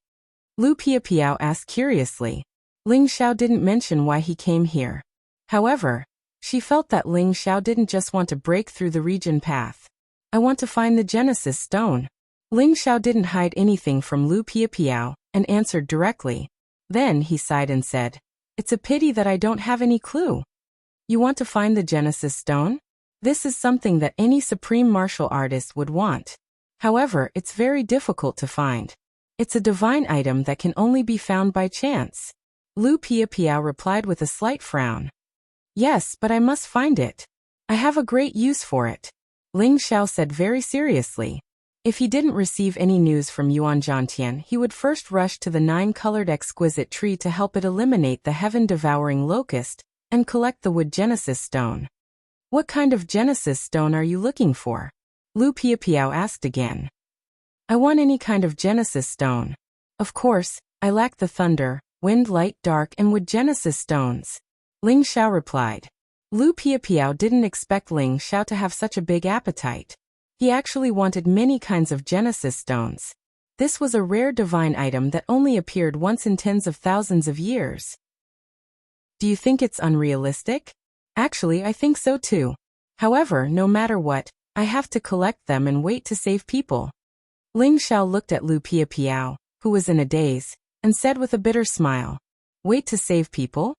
Lu Piapiao asked curiously. Ling Xiao didn't mention why he came here. However, she felt that Ling Xiao didn't just want to break through the region path. I want to find the Genesis Stone. Ling Xiao didn't hide anything from Lu Piapiao, and answered directly. Then he sighed and said, "It's a pity that I don't have any clue." You want to find the Genesis Stone? This is something that any supreme martial artist would want. However, it's very difficult to find. It's a divine item that can only be found by chance. Lu Piapiao replied with a slight frown. Yes, but I must find it. I have a great use for it. Ling Xiao said very seriously. If he didn't receive any news from Yuan Zhantian, he would first rush to the 9-colored exquisite tree to help it eliminate the heaven-devouring locust, and collect the wood Genesis Stone. What kind of Genesis Stone are you looking for? Lu Piapiao asked again. I want any kind of Genesis Stone. Of course, I lack the thunder, wind, light, dark, and wood Genesis Stones. Ling Xiao replied. Lu Piapiao didn't expect Ling Xiao to have such a big appetite. He actually wanted many kinds of Genesis Stones. This was a rare divine item that only appeared once in tens of thousands of years. Do you think it's unrealistic? Actually, I think so too. However, no matter what, I have to collect them and wait to save people. Ling Xiao looked at Lu Piapiao, who was in a daze, and said with a bitter smile, "Wait to save people?"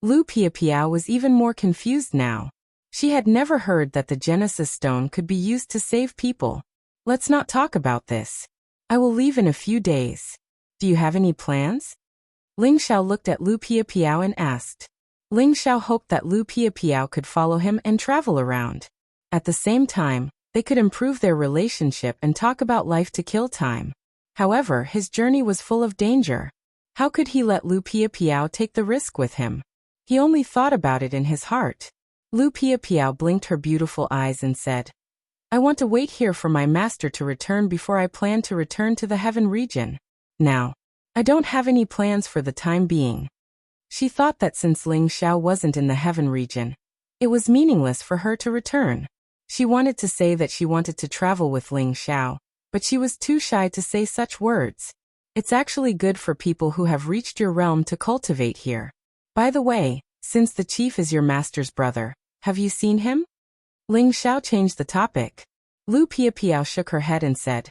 Lu Piapiao was even more confused now. She had never heard that the Genesis Stone could be used to save people. Let's not talk about this. I will leave in a few days. Do you have any plans? Ling Xiao looked at Lu Piapiao and asked. Ling Xiao hoped that Lu Piapiao could follow him and travel around. At the same time, they could improve their relationship and talk about life to kill time. However, his journey was full of danger. How could he let Lu Piapiao take the risk with him? He only thought about it in his heart. Lu Piapiao blinked her beautiful eyes and said, I want to wait here for my master to return before I plan to return to the heaven region. Now, I don't have any plans for the time being. She thought that since Ling Xiao wasn't in the heaven region, it was meaningless for her to return. She wanted to say that she wanted to travel with Ling Xiao, but she was too shy to say such words. It's actually good for people who have reached your realm to cultivate here. By the way, since the chief is your master's brother, have you seen him? Ling Xiao changed the topic. Lu Piapiao shook her head and said,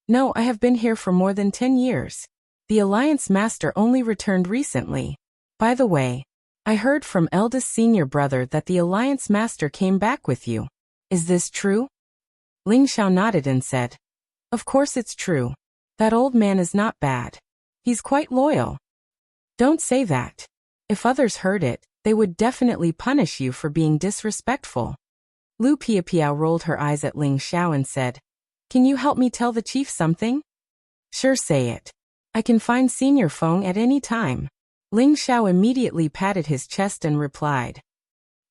No, I have been here for more than 10 years. The Alliance Master only returned recently. By the way, I heard from eldest senior brother that the Alliance Master came back with you. Is this true? Ling Xiao nodded and said, Of course it's true. That old man is not bad. He's quite loyal. Don't say that. If others heard it, they would definitely punish you for being disrespectful. Lu Piapiao rolled her eyes at Ling Xiao and said, Can you help me tell the chief something? Sure, say it. I can find Senior Feng at any time. Ling Xiao immediately patted his chest and replied.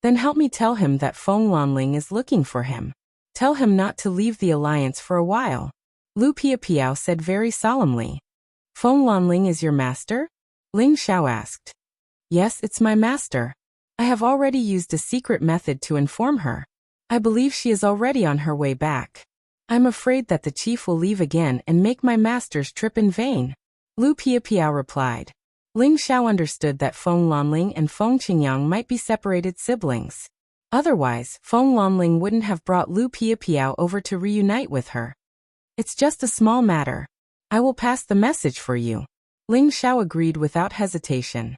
Then help me tell him that Feng Lanling is looking for him. Tell him not to leave the alliance for a while. Lu Piapiao said very solemnly. Feng Lanling is your master? Ling Xiao asked. Yes, it's my master. I have already used a secret method to inform her. I believe she is already on her way back. I'm afraid that the chief will leave again and make my master's trip in vain. Lu Piapiao replied. Ling Xiao understood that Feng Lanling and Feng Qingyang might be separated siblings. Otherwise, Feng Lanling wouldn't have brought Lu Piapiao over to reunite with her. It's just a small matter. I will pass the message for you. Ling Xiao agreed without hesitation.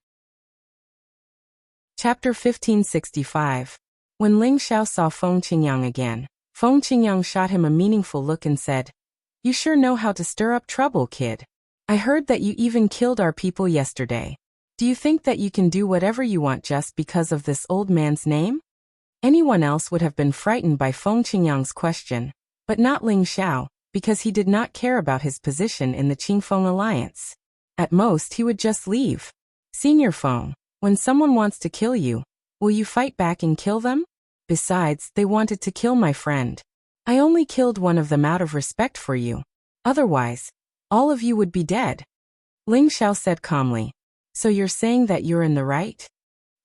Chapter 1565. When Ling Xiao saw Feng Qingyang again, Feng Qingyang shot him a meaningful look and said, You sure know how to stir up trouble, kid. I heard that you even killed our people yesterday. Do you think that you can do whatever you want just because of this old man's name? Anyone else would have been frightened by Feng Qingyang's question, but not Ling Xiao, because he did not care about his position in the Qingfeng alliance. At most, he would just leave. Senior Feng, when someone wants to kill you, will you fight back and kill them? Besides, they wanted to kill my friend. I only killed one of them out of respect for you. Otherwise, all of you would be dead. Ling Xiao said calmly. So you're saying that you're in the right?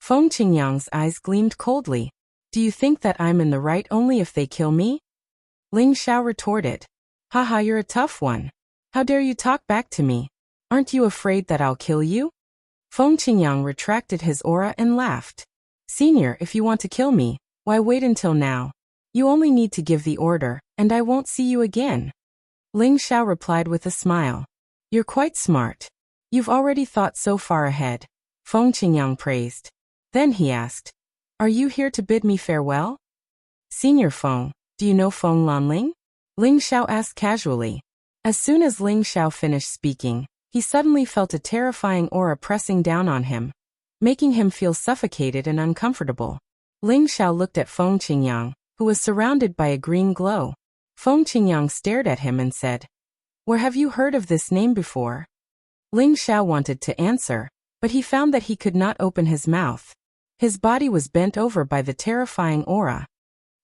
Feng Qingyang's eyes gleamed coldly. Do you think that I'm in the right only if they kill me? Ling Xiao retorted. Haha, you're a tough one. How dare you talk back to me? Aren't you afraid that I'll kill you? Feng Qingyang retracted his aura and laughed. Senior, if you want to kill me, why wait until now? You only need to give the order, and I won't see you again. Ling Xiao replied with a smile. You're quite smart. You've already thought so far ahead. Feng Qingyang praised. Then he asked, Are you here to bid me farewell? Senior Feng, do you know Feng Lanling? Ling Xiao asked casually. As soon as Ling Xiao finished speaking, he suddenly felt a terrifying aura pressing down on him, making him feel suffocated and uncomfortable. Ling Xiao looked at Feng Qingyang, who was surrounded by a green glow. Feng Qingyang stared at him and said, Where have you heard of this name before? Ling Xiao wanted to answer, but he found that he could not open his mouth. His body was bent over by the terrifying aura.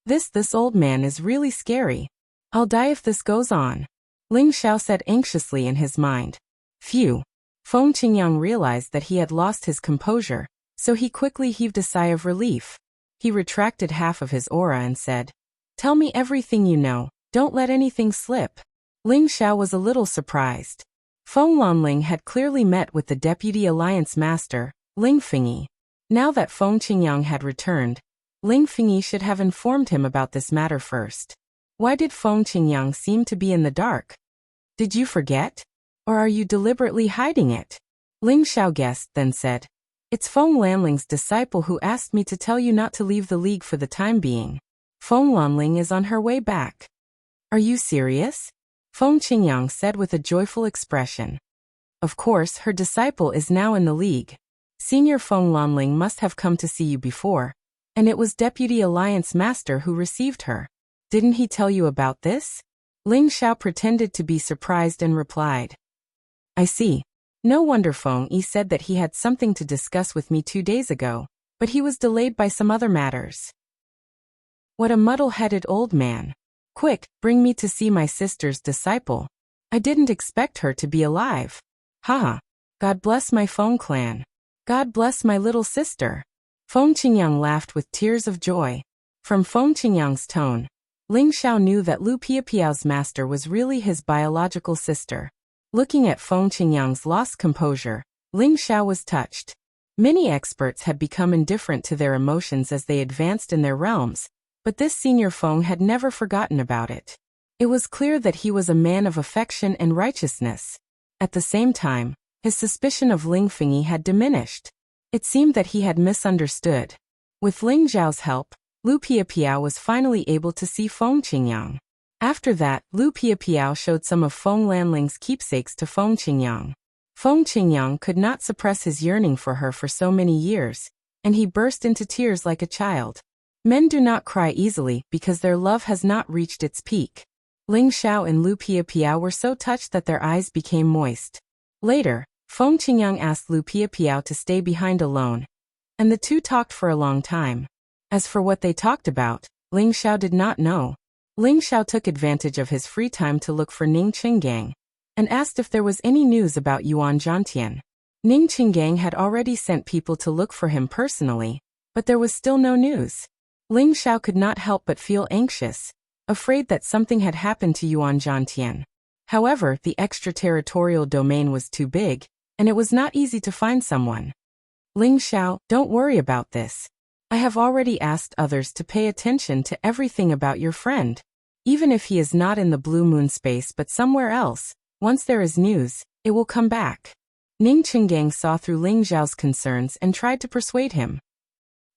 This old man is really scary. I'll die if this goes on. Ling Xiao said anxiously in his mind. Phew. Feng Qingyang realized that he had lost his composure, so he quickly heaved a sigh of relief. He retracted half of his aura and said, Tell me everything you know, don't let anything slip. Ling Xiao was a little surprised. Feng Lanling had clearly met with the Deputy Alliance Master, Ling Fengyi. Now that Feng Qingyang had returned, Ling Fengyi should have informed him about this matter first. Why did Feng Qingyang seem to be in the dark? Did you forget? Or are you deliberately hiding it? Ling Xiao guessed, then said, It's Feng Lanling's disciple who asked me to tell you not to leave the league for the time being. Feng Lanling is on her way back. Are you serious? Feng Qingyang said with a joyful expression. Of course, her disciple is now in the league. Senior Feng Lanling must have come to see you before, and it was Deputy Alliance Master who received her. Didn't he tell you about this? Ling Xiao pretended to be surprised and replied. I see. No wonder Feng Yi said that he had something to discuss with me 2 days ago, but he was delayed by some other matters. What a muddle-headed old man. Quick, bring me to see my sister's disciple. I didn't expect her to be alive. Haha. God bless my Feng clan. God bless my little sister. Feng Qingyang laughed with tears of joy. From Feng Qingyang's tone, Ling Xiao knew that Lu Piapiao's master was really his biological sister. Looking at Feng Qingyang's lost composure, Ling Xiao was touched. Many experts had become indifferent to their emotions as they advanced in their realms, but this senior Feng had never forgotten about it. It was clear that he was a man of affection and righteousness. At the same time, his suspicion of Ling Fengyi had diminished. It seemed that he had misunderstood. With Ling Zhao's help, Lu Piapiao was finally able to see Feng Qingyang. After that, Lu Piapiao showed some of Feng Lanling's keepsakes to Feng Qingyang. Feng Qingyang could not suppress his yearning for her for so many years, and he burst into tears like a child. Men do not cry easily because their love has not reached its peak. Ling Xiao and Lu Piapiao were so touched that their eyes became moist. Later, Feng Qingyang asked Lu Piapiao to stay behind alone, and the two talked for a long time. As for what they talked about, Ling Xiao did not know. Ling Xiao took advantage of his free time to look for Ning Qinggang, and asked if there was any news about Yuan Zhantian. Ning Qinggang had already sent people to look for him personally, but there was still no news. Ling Xiao could not help but feel anxious, afraid that something had happened to Yuan Zhantian. However, the extraterritorial domain was too big, and it was not easy to find someone. Ling Xiao, don't worry about this. I have already asked others to pay attention to everything about your friend. Even if he is not in the blue moon space but somewhere else, once there is news, it will come back. Ning Qinggang saw through Ling Zhao's concerns and tried to persuade him.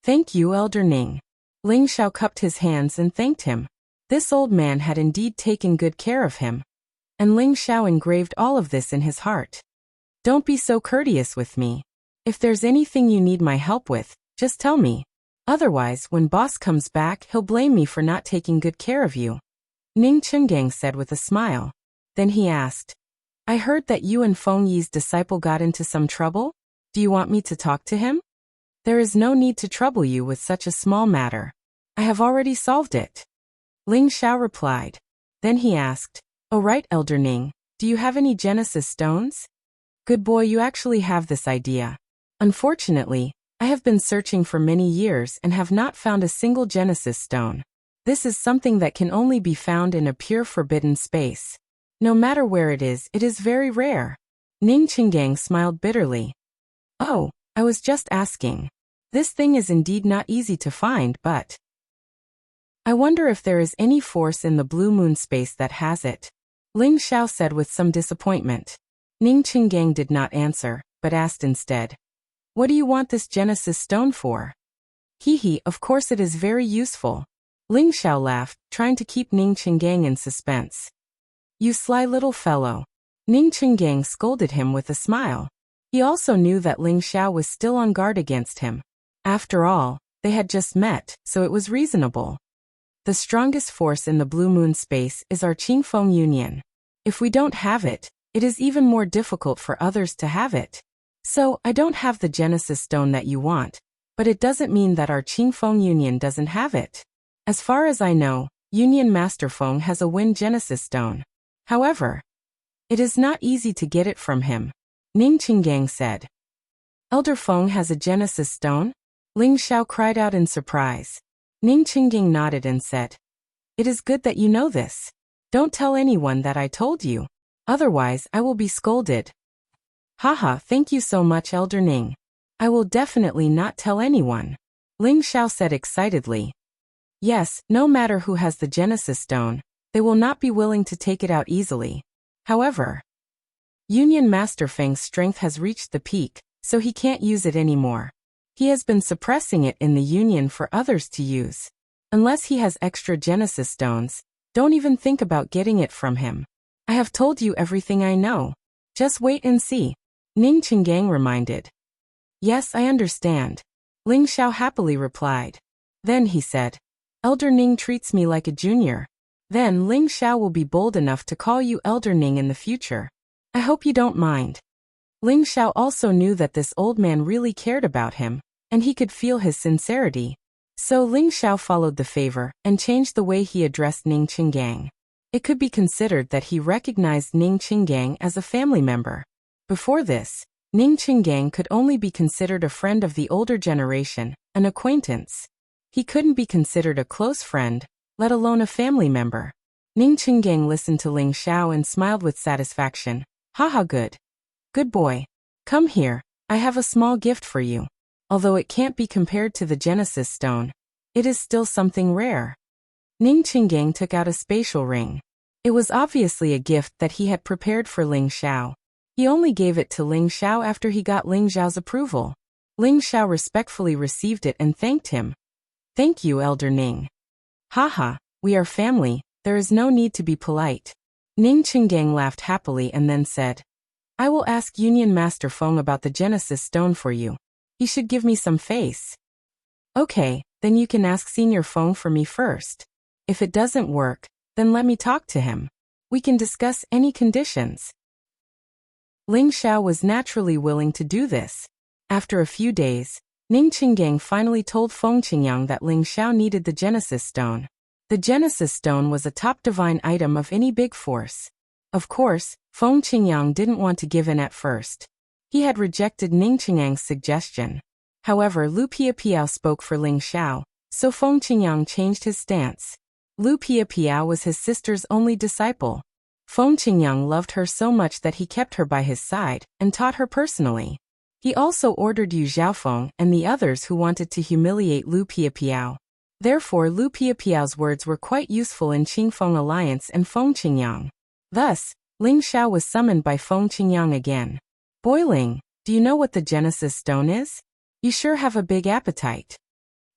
Thank you, Elder Ning. Ling Xiao cupped his hands and thanked him. This old man had indeed taken good care of him, and Ling Xiao engraved all of this in his heart. Don't be so courteous with me. If there's anything you need my help with, just tell me. Otherwise, when boss comes back, he'll blame me for not taking good care of you. Ning Qinggang said with a smile. Then he asked, I heard that you and Feng Yi's disciple got into some trouble? Do you want me to talk to him? There is no need to trouble you with such a small matter. I have already solved it. Ling Xiao replied. Then he asked, Oh right, Elder Ning, do you have any Genesis stones? Good boy, you actually have this idea. Unfortunately, I have been searching for many years and have not found a single Genesis stone. This is something that can only be found in a pure forbidden space. No matter where it is very rare. Ning Qinggang smiled bitterly. Oh, I was just asking. This thing is indeed not easy to find, but I wonder if there is any force in the blue moon space that has it. Ling Xiao said with some disappointment. Ning Qinggang did not answer, but asked instead. What do you want this Genesis stone for? Hee, of course it is very useful. Ling Xiao laughed, trying to keep Ning Qinggang in suspense. You sly little fellow. Ning Qinggang scolded him with a smile. He also knew that Ling Xiao was still on guard against him. After all, they had just met, so it was reasonable. The strongest force in the blue moon space is our Qingfeng Union. If we don't have it, it is even more difficult for others to have it. So, I don't have the Genesis stone that you want, but it doesn't mean that our Qingfeng Union doesn't have it. As far as I know, Union Master Feng has a Wind Genesis stone. However, it is not easy to get it from him. Ning Qinggang said. Elder Feng has a Genesis stone? Ling Xiao cried out in surprise. Ning Qinggang nodded and said, It is good that you know this. Don't tell anyone that I told you. Otherwise, I will be scolded. Haha, thank you so much, Elder Ning. I will definitely not tell anyone. Ling Xiao said excitedly. Yes, no matter who has the Genesis stone, they will not be willing to take it out easily. However, Union Master Feng's strength has reached the peak, so he can't use it anymore. He has been suppressing it in the Union for others to use. Unless he has extra Genesis stones, don't even think about getting it from him. I have told you everything I know. Just wait and see. Ning Qinggang reminded. Yes, I understand. Ling Xiao happily replied. Then he said, Elder Ning treats me like a junior. Then Ling Xiao will be bold enough to call you Elder Ning in the future. I hope you don't mind. Ling Xiao also knew that this old man really cared about him, and he could feel his sincerity. So Ling Xiao followed the favor and changed the way he addressed Ning Qinggang. It could be considered that he recognized Ning Qinggang as a family member. Before this, Ning Qinggang could only be considered a friend of the older generation, an acquaintance. He couldn't be considered a close friend, let alone a family member. Ning Qinggang listened to Ling Xiao and smiled with satisfaction. Haha, good. Good boy. Come here, I have a small gift for you. Although it can't be compared to the Genesis stone, it is still something rare. Ning Qinggang took out a spatial ring. It was obviously a gift that he had prepared for Ling Xiao. He only gave it to Ling Xiao after he got Ling Xiao's approval. Ling Xiao respectfully received it and thanked him. Thank you, Elder Ning. Haha, we are family, there is no need to be polite. Ning Qinggang laughed happily and then said, I will ask Union Master Feng about the Genesis Stone for you. He should give me some face. Okay, then you can ask Senior Feng for me first. If it doesn't work, then let me talk to him. We can discuss any conditions. Ling Xiao was naturally willing to do this. After a few days, Ning Qinggang finally told Feng Qingyang that Ling Xiao needed the Genesis Stone. The Genesis Stone was a top divine item of any big force. Of course, Feng Qingyang didn't want to give in at first. He had rejected Ning Qingyang's suggestion. However, Lu Piapiao spoke for Ling Xiao, so Feng Qingyang changed his stance. Lu Piapiao was his sister's only disciple. Feng Qingyang loved her so much that he kept her by his side and taught her personally. He also ordered Yu Xiaofeng and the others who wanted to humiliate Lu Piapiao. Therefore, Lu Piapiao's words were quite useful in Qingfeng Alliance and Feng Qingyang. Thus, Ling Xiao was summoned by Feng Qingyang again. Boiling, do you know what the Genesis Stone is? You sure have a big appetite.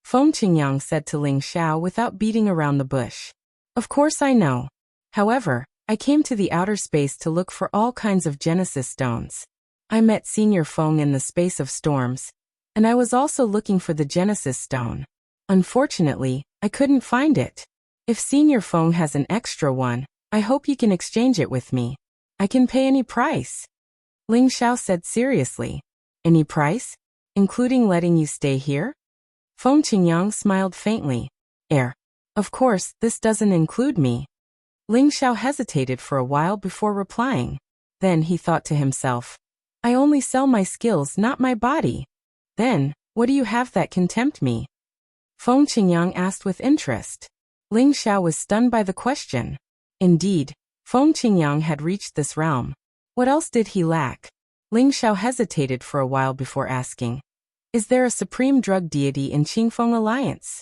Feng Qingyang said to Ling Xiao without beating around the bush. Of course I know. However, I came to the outer space to look for all kinds of Genesis stones. I met Senior Feng in the space of storms, and I was also looking for the Genesis Stone. Unfortunately, I couldn't find it. If Senior Feng has an extra one, I hope you can exchange it with me. I can pay any price. Ling Xiao said seriously. Any price? Including letting you stay here? Feng Qingyang smiled faintly. Of course, this doesn't include me. Ling Xiao hesitated for a while before replying. Then he thought to himself, I only sell my skills, not my body. Then, what do you have that can tempt me? Feng Qingyang asked with interest. Ling Xiao was stunned by the question. Indeed, Feng Qingyang had reached this realm. What else did he lack? Ling Xiao hesitated for a while before asking, Is there a supreme drug deity in Qingfeng Alliance?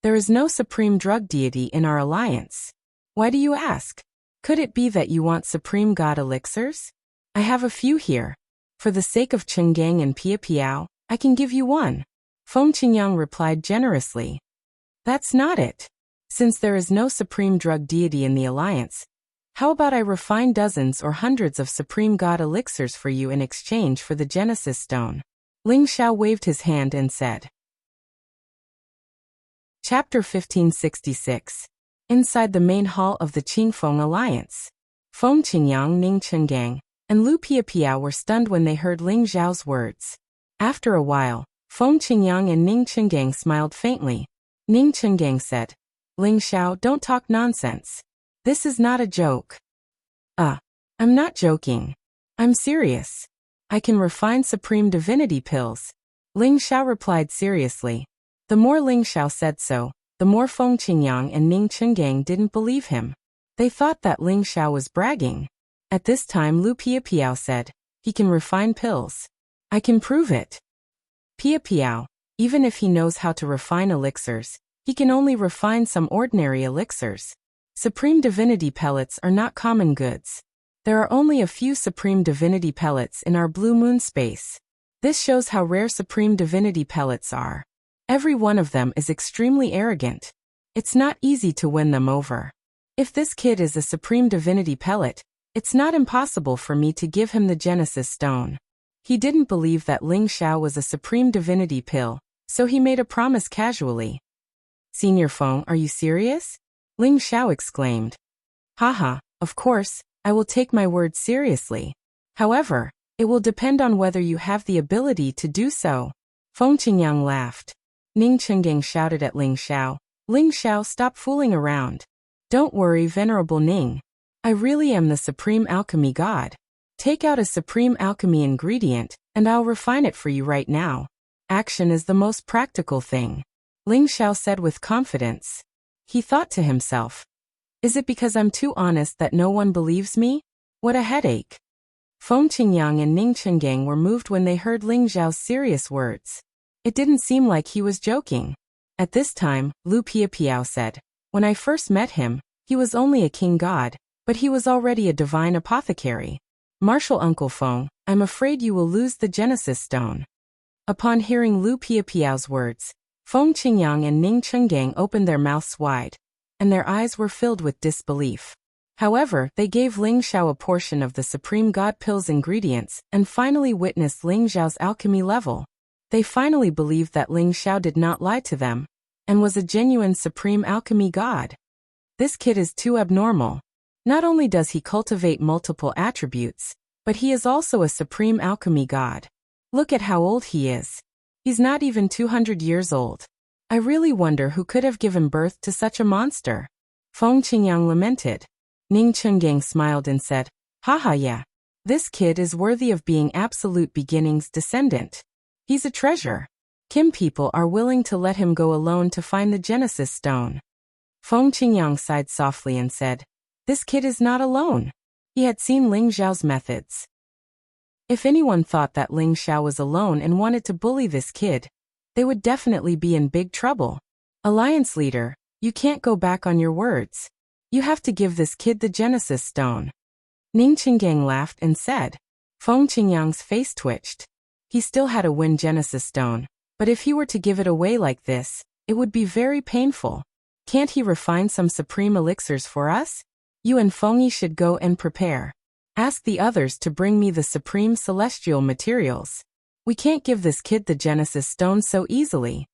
There is no supreme drug deity in our alliance. Why do you ask? Could it be that you want supreme god elixirs? I have a few here. For the sake of Chenggang and Piapiao, I can give you one. Feng Qingyang replied generously. That's not it. Since there is no supreme drug deity in the alliance, how about I refine dozens or hundreds of supreme god elixirs for you in exchange for the Genesis Stone? Ling Xiao waved his hand and said. Chapter 1566. Inside the main hall of the Qingfeng Alliance. Feng Qingyang, Ning Qinggang, and Lu Piapiao were stunned when they heard Ling Xiao's words. After a while, Feng Qingyang and Ning Qinggang smiled faintly. Ning Qinggang said, Ling Xiao, don't talk nonsense. This is not a joke. I'm not joking. I'm serious. I can refine supreme divinity pills. Ling Xiao replied seriously. The more Ling Xiao said so, the more Feng Qingyang and Ning Qinggang didn't believe him. They thought that Ling Xiao was bragging. At this time Lu Piapiao said, he can refine pills. I can prove it. Piapiao, even if he knows how to refine elixirs, he can only refine some ordinary elixirs. Supreme divinity pellets are not common goods. There are only a few supreme divinity pellets in our blue moon space. This shows how rare supreme divinity pellets are. Every one of them is extremely arrogant. It's not easy to win them over. If this kid is a supreme divinity pellet, it's not impossible for me to give him the Genesis Stone. He didn't believe that Ling Xiao was a supreme divinity pill, so he made a promise casually. Senior Feng, are you serious? Ling Xiao exclaimed. Haha, of course, I will take my word seriously. However, it will depend on whether you have the ability to do so. Feng Qingyang laughed. Ning Qinggang shouted at Ling Xiao. Ling Xiao, stop fooling around. Don't worry, Venerable Ning. I really am the supreme alchemy god. Take out a supreme alchemy ingredient, and I'll refine it for you right now. Action is the most practical thing. Ling Xiao said with confidence. He thought to himself. Is it because I'm too honest that no one believes me? What a headache. Feng Qingyang and Ning Qinggang were moved when they heard Ling Xiao's serious words. It didn't seem like he was joking. At this time, Lu Piapiao said, when I first met him, he was only a king god, but he was already a divine apothecary. Martial Uncle Feng, I'm afraid you will lose the Genesis Stone. Upon hearing Lu Piapiao's words, Feng Qingyang and Ning Chenggang opened their mouths wide, and their eyes were filled with disbelief. However, they gave Ling Xiao a portion of the Supreme God Pill's ingredients and finally witnessed Ling Xiao's alchemy level. They finally believed that Ling Xiao did not lie to them, and was a genuine Supreme Alchemy God. This kid is too abnormal. Not only does he cultivate multiple attributes, but he is also a Supreme Alchemy God. Look at how old he is. He's not even 200 years old. I really wonder who could have given birth to such a monster. Feng Qingyang lamented. Ning Chenggang smiled and said, Haha, yeah. This kid is worthy of being Absolute Beginning's descendant. He's a treasure. Kim people are willing to let him go alone to find the Genesis Stone. Feng Qingyang sighed softly and said, This kid is not alone. He had seen Ling Xiao's methods. If anyone thought that Ling Xiao was alone and wanted to bully this kid, they would definitely be in big trouble. Alliance leader, you can't go back on your words. You have to give this kid the Genesis Stone. Ning Chenggang laughed and said. Feng Qingyang's face twitched. He still had a Wind Genesis Stone, but if he were to give it away like this, it would be very painful. Can't he refine some supreme elixirs for us? You and Fengyi should go and prepare. Ask the others to bring me the supreme celestial materials. We can't give this kid the Genesis Stone so easily.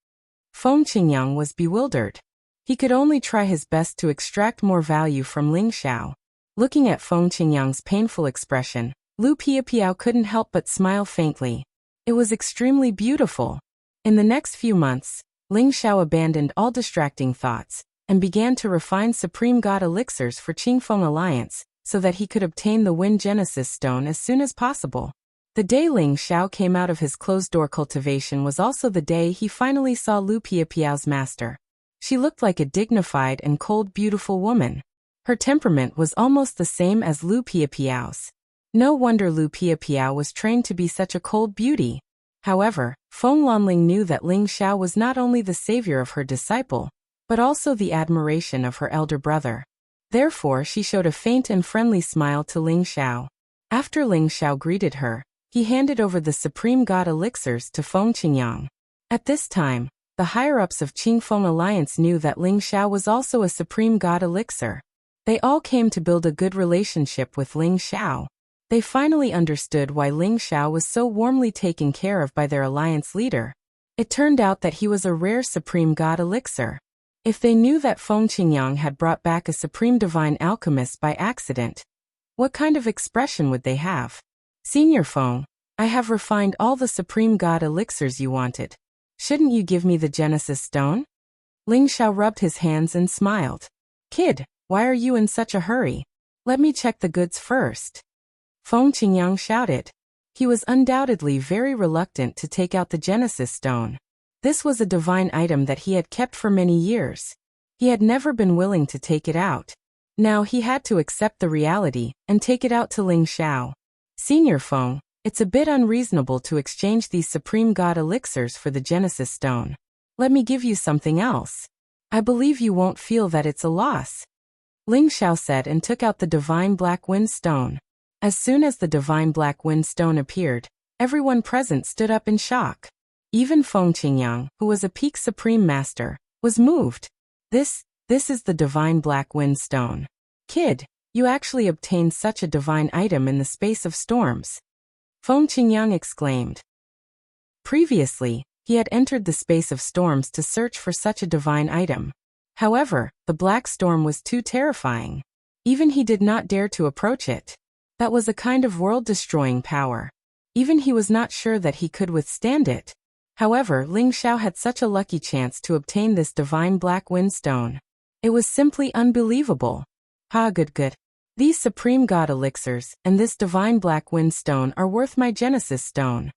Feng Qingyang was bewildered. He could only try his best to extract more value from Ling Xiao. Looking at Feng Qingyang's painful expression, Lu Piapiao couldn't help but smile faintly. It was extremely beautiful. In the next few months, Ling Xiao abandoned all distracting thoughts and began to refine Supreme God elixirs for Qingfeng Alliance, so that he could obtain the Wind Genesis Stone as soon as possible. The day Ling Xiao came out of his closed-door cultivation was also the day he finally saw Lu Piapiao's master. She looked like a dignified and cold, beautiful woman. Her temperament was almost the same as Lu Piapiao's. No wonder Lu Piapiao was trained to be such a cold beauty. However, Feng Lanling knew that Ling Xiao was not only the savior of her disciple, but also the admiration of her elder brother. Therefore, she showed a faint and friendly smile to Ling Xiao. After Ling Xiao greeted her, he handed over the Supreme God elixirs to Feng Qingyang. At this time, the higher-ups of Qingfeng Alliance knew that Ling Xiao was also a Supreme God elixir. They all came to build a good relationship with Ling Xiao. They finally understood why Ling Xiao was so warmly taken care of by their alliance leader. It turned out that he was a rare Supreme God elixir. If they knew that Feng Qingyang had brought back a Supreme Divine Alchemist by accident, what kind of expression would they have? Senior Feng, I have refined all the Supreme God elixirs you wanted. Shouldn't you give me the Genesis Stone? Ling Xiao rubbed his hands and smiled. Kid, why are you in such a hurry? Let me check the goods first. Feng Qingyang shouted. He was undoubtedly very reluctant to take out the Genesis Stone. This was a divine item that he had kept for many years. He had never been willing to take it out. Now he had to accept the reality and take it out to Ling Xiao. Senior Feng, it's a bit unreasonable to exchange these Supreme God elixirs for the Genesis Stone. Let me give you something else. I believe you won't feel that it's a loss. Ling Xiao said and took out the Divine Black Wind Stone. As soon as the Divine Black Wind Stone appeared, everyone present stood up in shock. Even Feng Qingyang, who was a peak Supreme Master, was moved. This is the Divine Black Wind Stone. Kid, you actually obtained such a divine item in the space of storms. Feng Qingyang exclaimed. Previously, he had entered the space of storms to search for such a divine item. However, the black storm was too terrifying. Even he did not dare to approach it. That was a kind of world-destroying power. Even he was not sure that he could withstand it. However, Ling Xiao had such a lucky chance to obtain this Divine Black Wind Stone. It was simply unbelievable. Good. These Supreme God elixirs and this Divine Black Wind Stone are worth my Genesis Stone.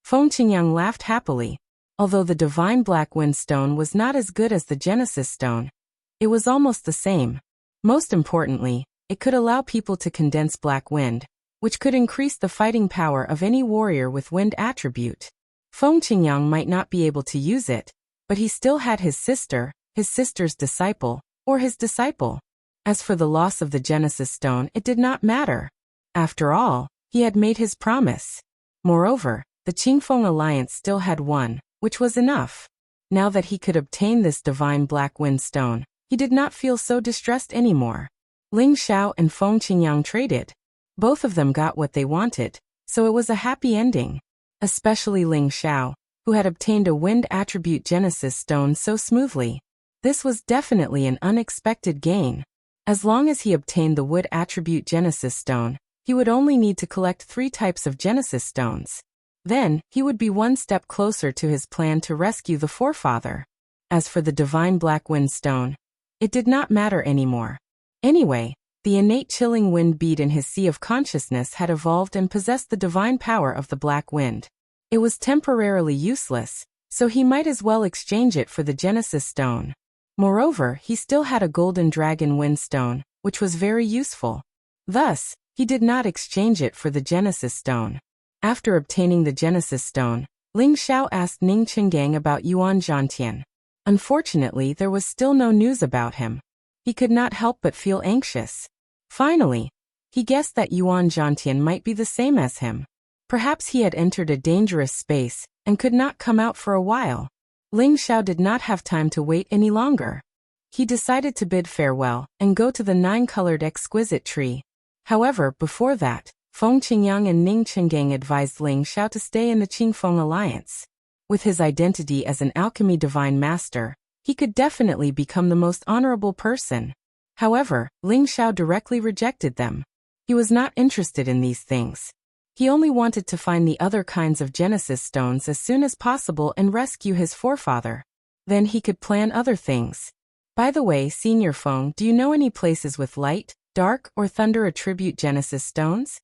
Feng Qingyang laughed happily. Although the Divine Black Wind Stone was not as good as the Genesis Stone, it was almost the same. Most importantly, it could allow people to condense black wind, which could increase the fighting power of any warrior with wind attribute. Feng Qingyang might not be able to use it, but he still had his sister, his sister's disciple, or his disciple. As for the loss of the Genesis Stone, it did not matter. After all, he had made his promise. Moreover, the The Qingfeng alliance still had won, which was enough. Now that he could obtain this divine black wind stone, he did not feel so distressed anymore. Ling Xiao and Feng Qingyang traded. Both of them got what they wanted, so it was a happy ending. Especially Ling Xiao, who had obtained a wind attribute Genesis stone so smoothly. This was definitely an unexpected gain. As long as he obtained the wood attribute Genesis stone, he would only need to collect 3 types of Genesis stones. Then, he would be one step closer to his plan to rescue the forefather. As for the divine black wind stone, it did not matter anymore. Anyway, the innate chilling wind bead in his sea of consciousness had evolved and possessed the divine power of the black wind. It was temporarily useless, so he might as well exchange it for the Genesis stone. Moreover, he still had a golden dragon wind stone, which was very useful. Thus, he did not exchange it for the Genesis stone. After obtaining the Genesis stone, Ling Xiao asked Ning Qinggang about Yuan Zhantian. Unfortunately, there was still no news about him. He could not help but feel anxious. Finally, he guessed that Yuan Zhantian might be the same as him. Perhaps he had entered a dangerous space and could not come out for a while. Ling Xiao did not have time to wait any longer. He decided to bid farewell and go to the 9-colored exquisite tree. However, before that, Feng Qingyang and Ning Qinggang advised Ling Xiao to stay in the Qingfeng alliance. With his identity as an alchemy divine master, he could definitely become the most honorable person. However, Ling Xiao directly rejected them. He was not interested in these things. He only wanted to find the other kinds of Genesis stones as soon as possible and rescue his forefather. Then he could plan other things. By the way, Senior Feng, do you know any places with light, dark, or thunder attribute Genesis stones?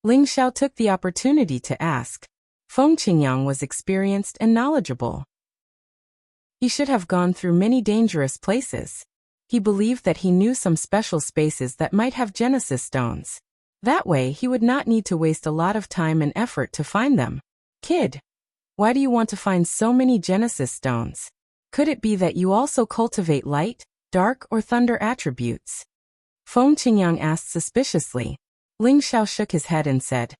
Ling Xiao took the opportunity to ask. Feng Qingyang was experienced and knowledgeable. He should have gone through many dangerous places. He believed that he knew some special spaces that might have Genesis stones. That way, he would not need to waste a lot of time and effort to find them. Kid, why do you want to find so many Genesis stones? Could it be that you also cultivate light, dark, or thunder attributes? Feng Qingyang asked suspiciously. Ling Xiao shook his head and said,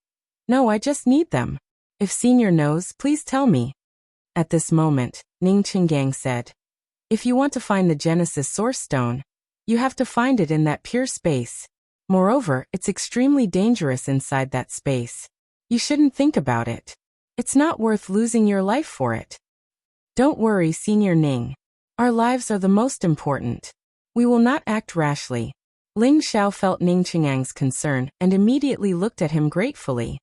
No, I just need them. If Senior knows, please tell me. At this moment, Ning Qinggang said, If you want to find the Genesis source stone, you have to find it in that pure space. Moreover, it's extremely dangerous inside that space. You shouldn't think about it. It's not worth losing your life for it. Don't worry, Senior Ning. Our lives are the most important. We will not act rashly. Ling Xiao felt Ning Qingyang's concern and immediately looked at him gratefully.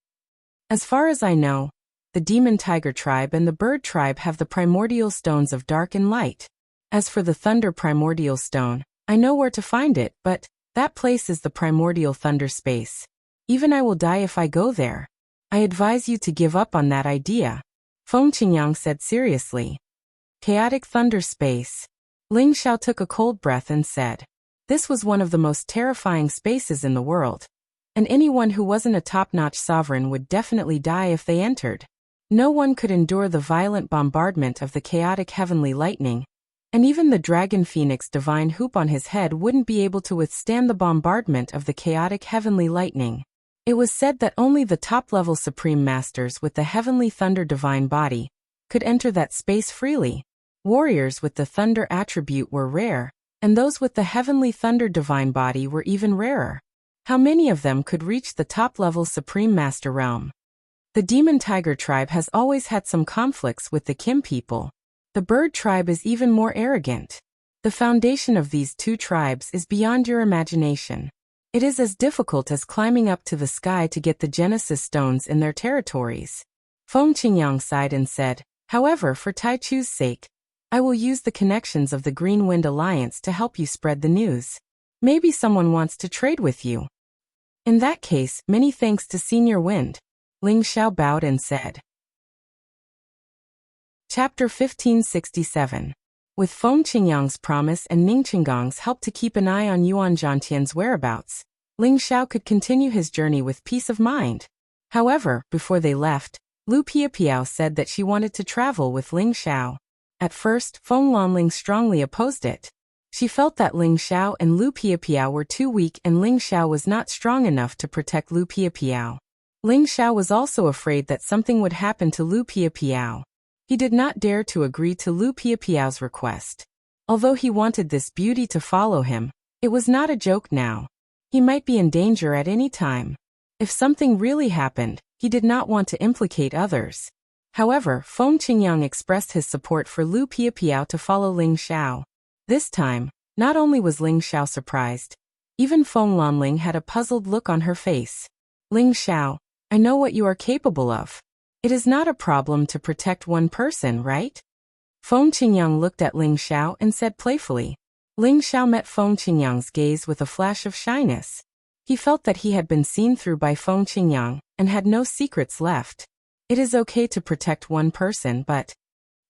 As far as I know, the Demon Tiger tribe and the Bird tribe have the primordial stones of dark and light. As for the Thunder primordial stone, I know where to find it, but that place is the primordial thunder space. Even I will die if I go there. I advise you to give up on that idea. Feng Qingyang said seriously. Chaotic thunder space. Ling Xiao took a cold breath and said, This was one of the most terrifying spaces in the world. And anyone who wasn't a top-notch sovereign would definitely die if they entered. No one could endure the violent bombardment of the chaotic heavenly lightning, and even the dragon phoenix divine hoop on his head wouldn't be able to withstand the bombardment of the chaotic heavenly lightning. It was said that only the top-level supreme masters with the heavenly thunder divine body could enter that space freely. Warriors with the thunder attribute were rare, and those with the heavenly thunder divine body were even rarer. How many of them could reach the top-level supreme master realm? The Demon Tiger tribe has always had some conflicts with the Kim people. The Bird tribe is even more arrogant. The foundation of these two tribes is beyond your imagination. It is as difficult as climbing up to the sky to get the Genesis stones in their territories. Feng Qingyang sighed and said, However, for Tai Chu's sake, I will use the connections of the Green Wind Alliance to help you spread the news. Maybe someone wants to trade with you. In that case, many thanks to Senior Wind. Ling Xiao bowed and said. Chapter 1567. With Feng Qingyang's promise and Ning Qinggang's help to keep an eye on Yuan Zhantian's whereabouts, Ling Xiao could continue his journey with peace of mind. However, before they left, Lu Piapiao said that she wanted to travel with Ling Xiao. At first, Feng Lanling strongly opposed it. She felt that Ling Xiao and Lu Piapiao were too weak and Ling Xiao was not strong enough to protect Lu Piapiao. Ling Xiao was also afraid that something would happen to Lu Piapiao. He did not dare to agree to Lu Piapiao's request. Although he wanted this beauty to follow him, it was not a joke now. He might be in danger at any time. If something really happened, he did not want to implicate others. However, Feng Qingyang expressed his support for Lu Piapiao to follow Ling Xiao. This time, not only was Ling Xiao surprised, even Feng Lanling had a puzzled look on her face. Ling Xiao, I know what you are capable of. It is not a problem to protect one person, right? Feng Qingyang looked at Ling Xiao and said playfully. Ling Xiao met Feng Qingyang's gaze with a flash of shyness. He felt that he had been seen through by Feng Qingyang and had no secrets left. It is okay to protect one person, but...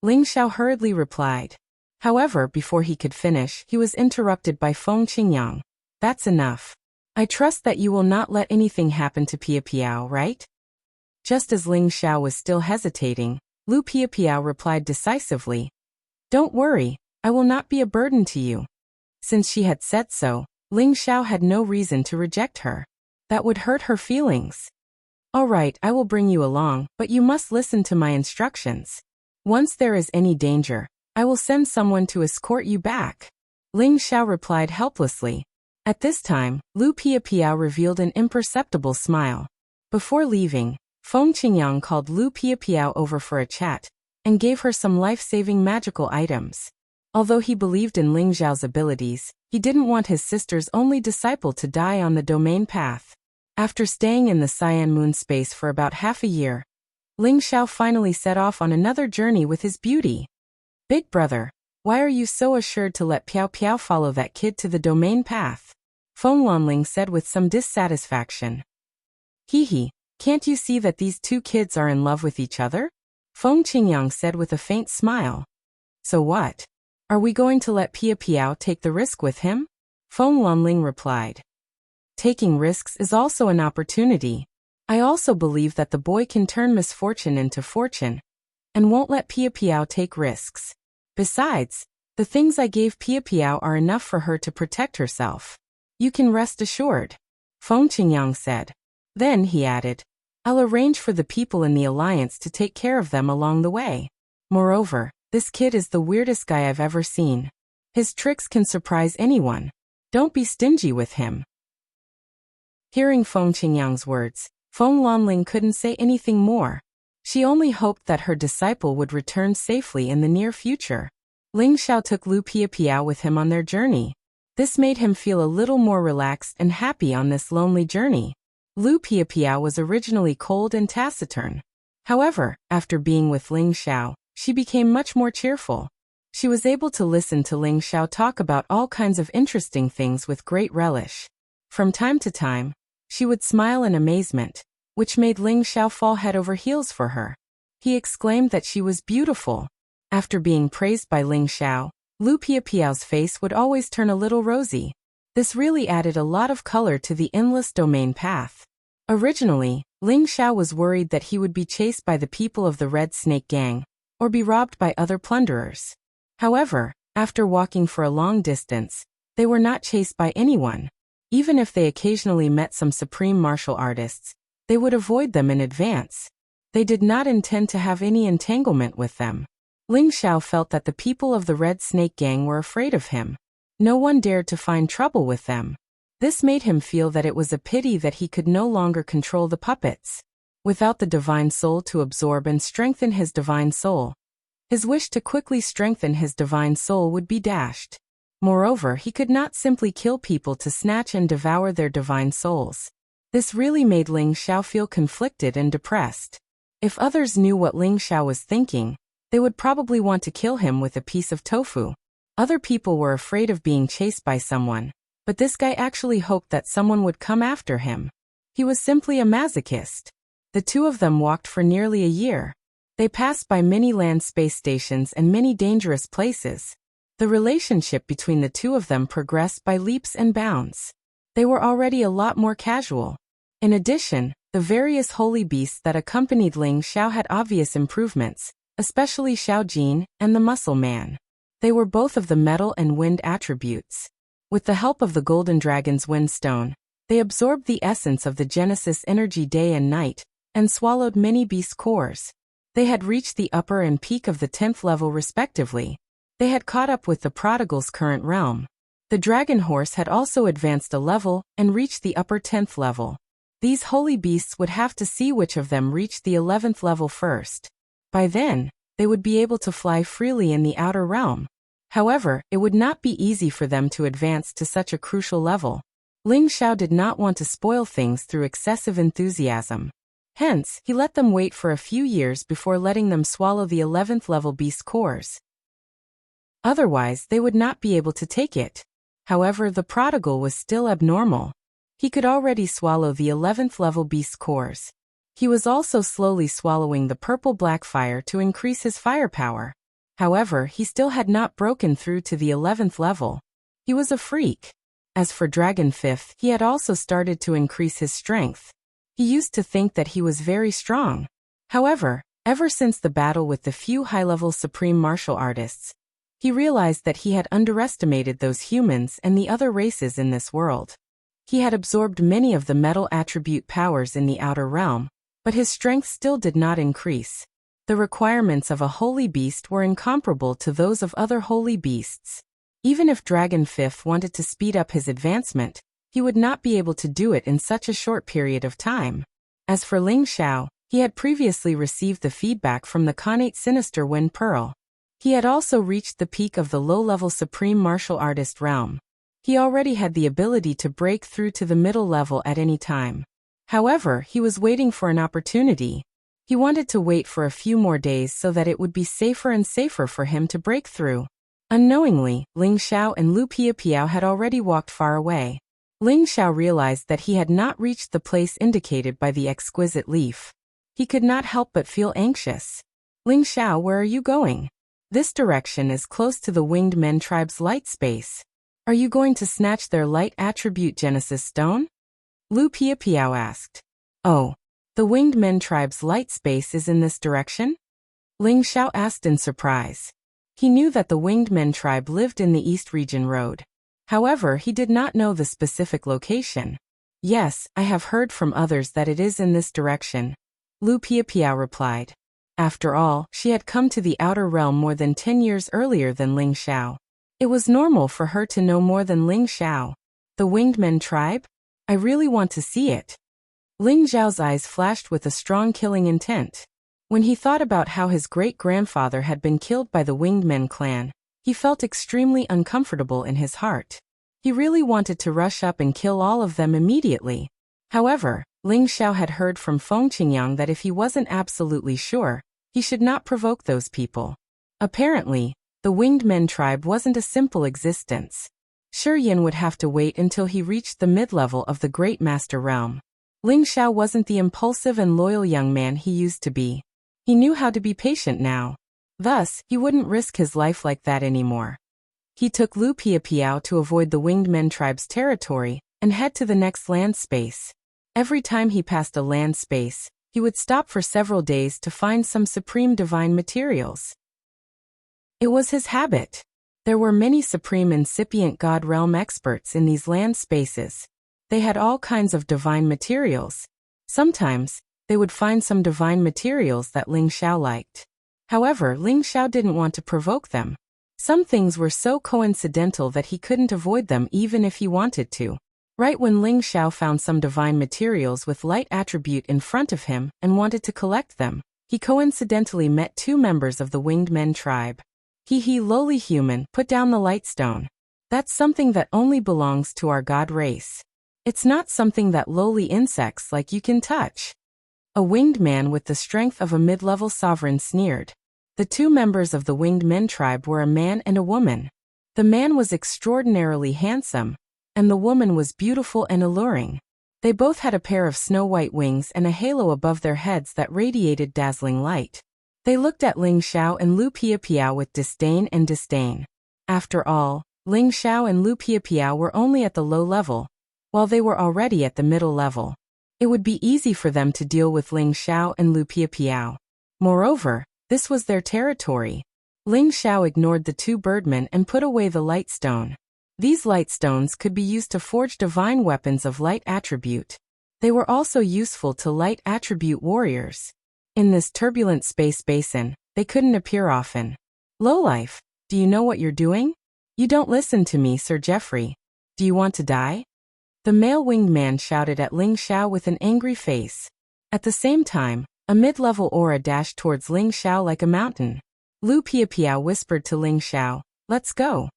Ling Xiao hurriedly replied. However, before he could finish, he was interrupted by Feng Qingyang. That's enough. I trust that you will not let anything happen to Piapiao, right? Just as Ling Xiao was still hesitating, Lu Piapiao replied decisively. Don't worry, I will not be a burden to you. Since she had said so, Ling Xiao had no reason to reject her. That would hurt her feelings. All right, I will bring you along, but you must listen to my instructions. Once there is any danger, I will send someone to escort you back. Ling Xiao replied helplessly. At this time, Lu Piapiao revealed an imperceptible smile. Before leaving, Feng Qingyang called Lu Piapiao over for a chat, and gave her some life-saving magical items. Although he believed in Ling Xiao's abilities, he didn't want his sister's only disciple to die on the domain path. After staying in the Cyan Moon space for about half a year, Ling Xiao finally set off on another journey with his beauty. Big brother, why are you so assured to let Piao Piao follow that kid to the domain path? Feng Lanling said with some dissatisfaction. Hee, can't you see that these two kids are in love with each other? Feng Qingyang said with a faint smile. So what? Are we going to let Piapiao take the risk with him? Feng Lanling replied. Taking risks is also an opportunity. I also believe that the boy can turn misfortune into fortune, and won't let Piapiao take risks. Besides, the things I gave Piapiao are enough for her to protect herself. You can rest assured, Feng Qingyang said. Then he added, I'll arrange for the people in the alliance to take care of them along the way. Moreover, this kid is the weirdest guy I've ever seen. His tricks can surprise anyone. Don't be stingy with him. Hearing Feng Qingyang's words, Feng Lanling couldn't say anything more. She only hoped that her disciple would return safely in the near future. Ling Xiao took Lu Piapiao with him on their journey. This made him feel a little more relaxed and happy on this lonely journey. Lu Piapiao was originally cold and taciturn. However, after being with Ling Xiao, she became much more cheerful. She was able to listen to Ling Xiao talk about all kinds of interesting things with great relish. From time to time, she would smile in amazement, which made Ling Xiao fall head over heels for her. He exclaimed that she was beautiful. After being praised by Ling Xiao, Lu Piapiao's face would always turn a little rosy. This really added a lot of color to the endless domain path. Originally, Ling Xiao was worried that he would be chased by the people of the Red Snake Gang, or be robbed by other plunderers. However, after walking for a long distance, they were not chased by anyone. Even if they occasionally met some supreme martial artists, they would avoid them in advance. They did not intend to have any entanglement with them. Ling Xiao felt that the people of the Red Snake Gang were afraid of him. No one dared to find trouble with them. This made him feel that it was a pity that he could no longer control the puppets. Without the divine soul to absorb and strengthen his divine soul, his wish to quickly strengthen his divine soul would be dashed. Moreover, he could not simply kill people to snatch and devour their divine souls. This really made Ling Xiao feel conflicted and depressed. If others knew what Ling Xiao was thinking, they would probably want to kill him with a piece of tofu. Other people were afraid of being chased by someone, but this guy actually hoped that someone would come after him. He was simply a masochist. The two of them walked for nearly a year. They passed by many land space stations and many dangerous places. The relationship between the two of them progressed by leaps and bounds. They were already a lot more casual. In addition, the various holy beasts that accompanied Ling Xiao had obvious improvements, especially Xiao Jin and the Muscle Man. They were both of the metal and wind attributes. With the help of the Golden Dragon's Wind Stone, They absorbed the essence of the Genesis energy day and night, and swallowed many beast cores. They had reached the upper and peak of the 10th level respectively. They had caught up with the prodigal's current realm. The dragon horse had also advanced a level and reached the upper 10th level. These holy beasts would have to see which of them reached the 11th level first. By then, they would be able to fly freely in the outer realm. However, it would not be easy for them to advance to such a crucial level. Ling Xiao did not want to spoil things through excessive enthusiasm. Hence, he let them wait for a few years before letting them swallow the 11th level beast cores. Otherwise, they would not be able to take it. However, the prodigal was still abnormal. He could already swallow the 11th level beast cores. He was also slowly swallowing the purple-black fire to increase his firepower. However, he still had not broken through to the 11th level. He was a freak. As for Dragon 5th, he had also started to increase his strength. He used to think that he was very strong. However, ever since the battle with the few high-level supreme martial artists, he realized that he had underestimated those humans and the other races in this world. He had absorbed many of the metal attribute powers in the outer realm, but his strength still did not increase. The requirements of a holy beast were incomparable to those of other holy beasts. Even if Dragon 5th wanted to speed up his advancement, he would not be able to do it in such a short period of time. As for Ling Xiao, he had previously received the feedback from the Khanate Sinister Wind Pearl. He had also reached the peak of the low-level supreme martial artist realm. He already had the ability to break through to the middle level at any time. However, he was waiting for an opportunity. He wanted to wait for a few more days so that it would be safer and safer for him to break through. Unknowingly, Ling Xiao and Lu Piapiao had already walked far away. Ling Xiao realized that he had not reached the place indicated by the exquisite leaf. He could not help but feel anxious. Ling Xiao, where are you going? This direction is close to the Winged Men tribe's light space. Are you going to snatch their light attribute Genesis stone? Lu Piapiao asked. Oh, the Winged Men tribe's light space is in this direction? Ling Xiao asked in surprise. He knew that the Winged Men tribe lived in the East Region Road. However, he did not know the specific location. Yes, I have heard from others that it is in this direction, Lu Piapiao replied. After all, she had come to the outer realm more than 10 years earlier than Ling Xiao. It was normal for her to know more than Ling Xiao. The Winged Men tribe? I really want to see it. Ling Xiao's eyes flashed with a strong killing intent. When he thought about how his great-grandfather had been killed by the Winged Men clan, he felt extremely uncomfortable in his heart. He really wanted to rush up and kill all of them immediately. However, Ling Xiao had heard from Feng Qingyang that if he wasn't absolutely sure, he should not provoke those people. Apparently, the Winged Men tribe wasn't a simple existence. Shi Yin would have to wait until he reached the mid-level of the Great Master Realm. Ling Xiao wasn't the impulsive and loyal young man he used to be. He knew how to be patient now. Thus, he wouldn't risk his life like that anymore. He took Lu Piapiao to avoid the Winged Men tribe's territory and head to the next land space. Every time he passed a land space, he would stop for several days to find some supreme divine materials. It was his habit. There were many supreme incipient God realm experts in these land spaces. They had all kinds of divine materials. Sometimes, they would find some divine materials that Ling Xiao liked. However, Ling Xiao didn't want to provoke them. Some things were so coincidental that he couldn't avoid them even if he wanted to. Right when Ling Xiao found some divine materials with light attribute in front of him and wanted to collect them, he coincidentally met two members of the Winged Men tribe. Lowly human, put down the light stone. That's something that only belongs to our god race. It's not something that lowly insects like you can touch. A winged man with the strength of a mid-level sovereign sneered. The two members of the Winged Men tribe were a man and a woman. The man was extraordinarily handsome, and the woman was beautiful and alluring. They both had a pair of snow-white wings and a halo above their heads that radiated dazzling light. They looked at Ling Xiao and Lu Piapiao with disdain and disdain. After all, Ling Xiao and Lu Piapiao were only at the low level, while they were already at the middle level. It would be easy for them to deal with Ling Xiao and Lu Piapiao. Moreover, this was their territory. Ling Xiao ignored the two birdmen and put away the light stone. These light stones could be used to forge divine weapons of light attribute. They were also useful to light attribute warriors. In this turbulent space basin, they couldn't appear often. Lowlife, do you know what you're doing? You don't listen to me, Sir Geoffrey. Do you want to die? The male-winged man shouted at Ling Xiao with an angry face. At the same time, a mid-level aura dashed towards Ling Xiao like a mountain. Lu Piapiao whispered to Ling Xiao, "Let's go."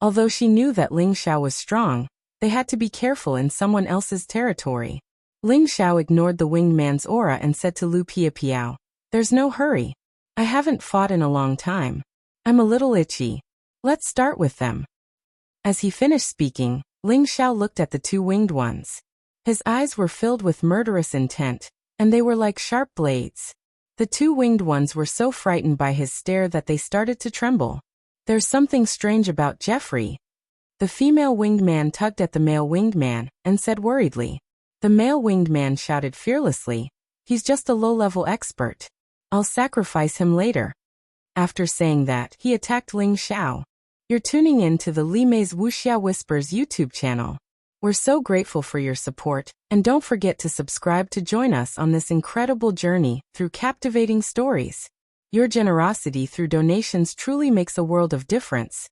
Although she knew that Ling Xiao was strong, they had to be careful in someone else's territory. Ling Xiao ignored the winged man's aura and said to Lu Piapiao, "There's no hurry. I haven't fought in a long time. I'm a little itchy. Let's start with them." As he finished speaking, Ling Xiao looked at the two winged ones. His eyes were filled with murderous intent, and they were like sharp blades. The two winged ones were so frightened by his stare that they started to tremble. "There's something strange about Geoffrey." The female winged man tugged at the male winged man and said worriedly. The male winged man shouted fearlessly, "He's just a low-level expert. I'll sacrifice him later." After saying that, he attacked Ling Xiao. You're tuning in to the Li Mei's Wuxia Whispers YouTube channel. We're so grateful for your support, and don't forget to subscribe to join us on this incredible journey through captivating stories. Your generosity through donations truly makes a world of difference,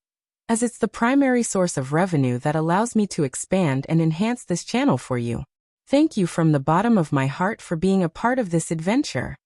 as it's the primary source of revenue that allows me to expand and enhance this channel for you. Thank you from the bottom of my heart for being a part of this adventure.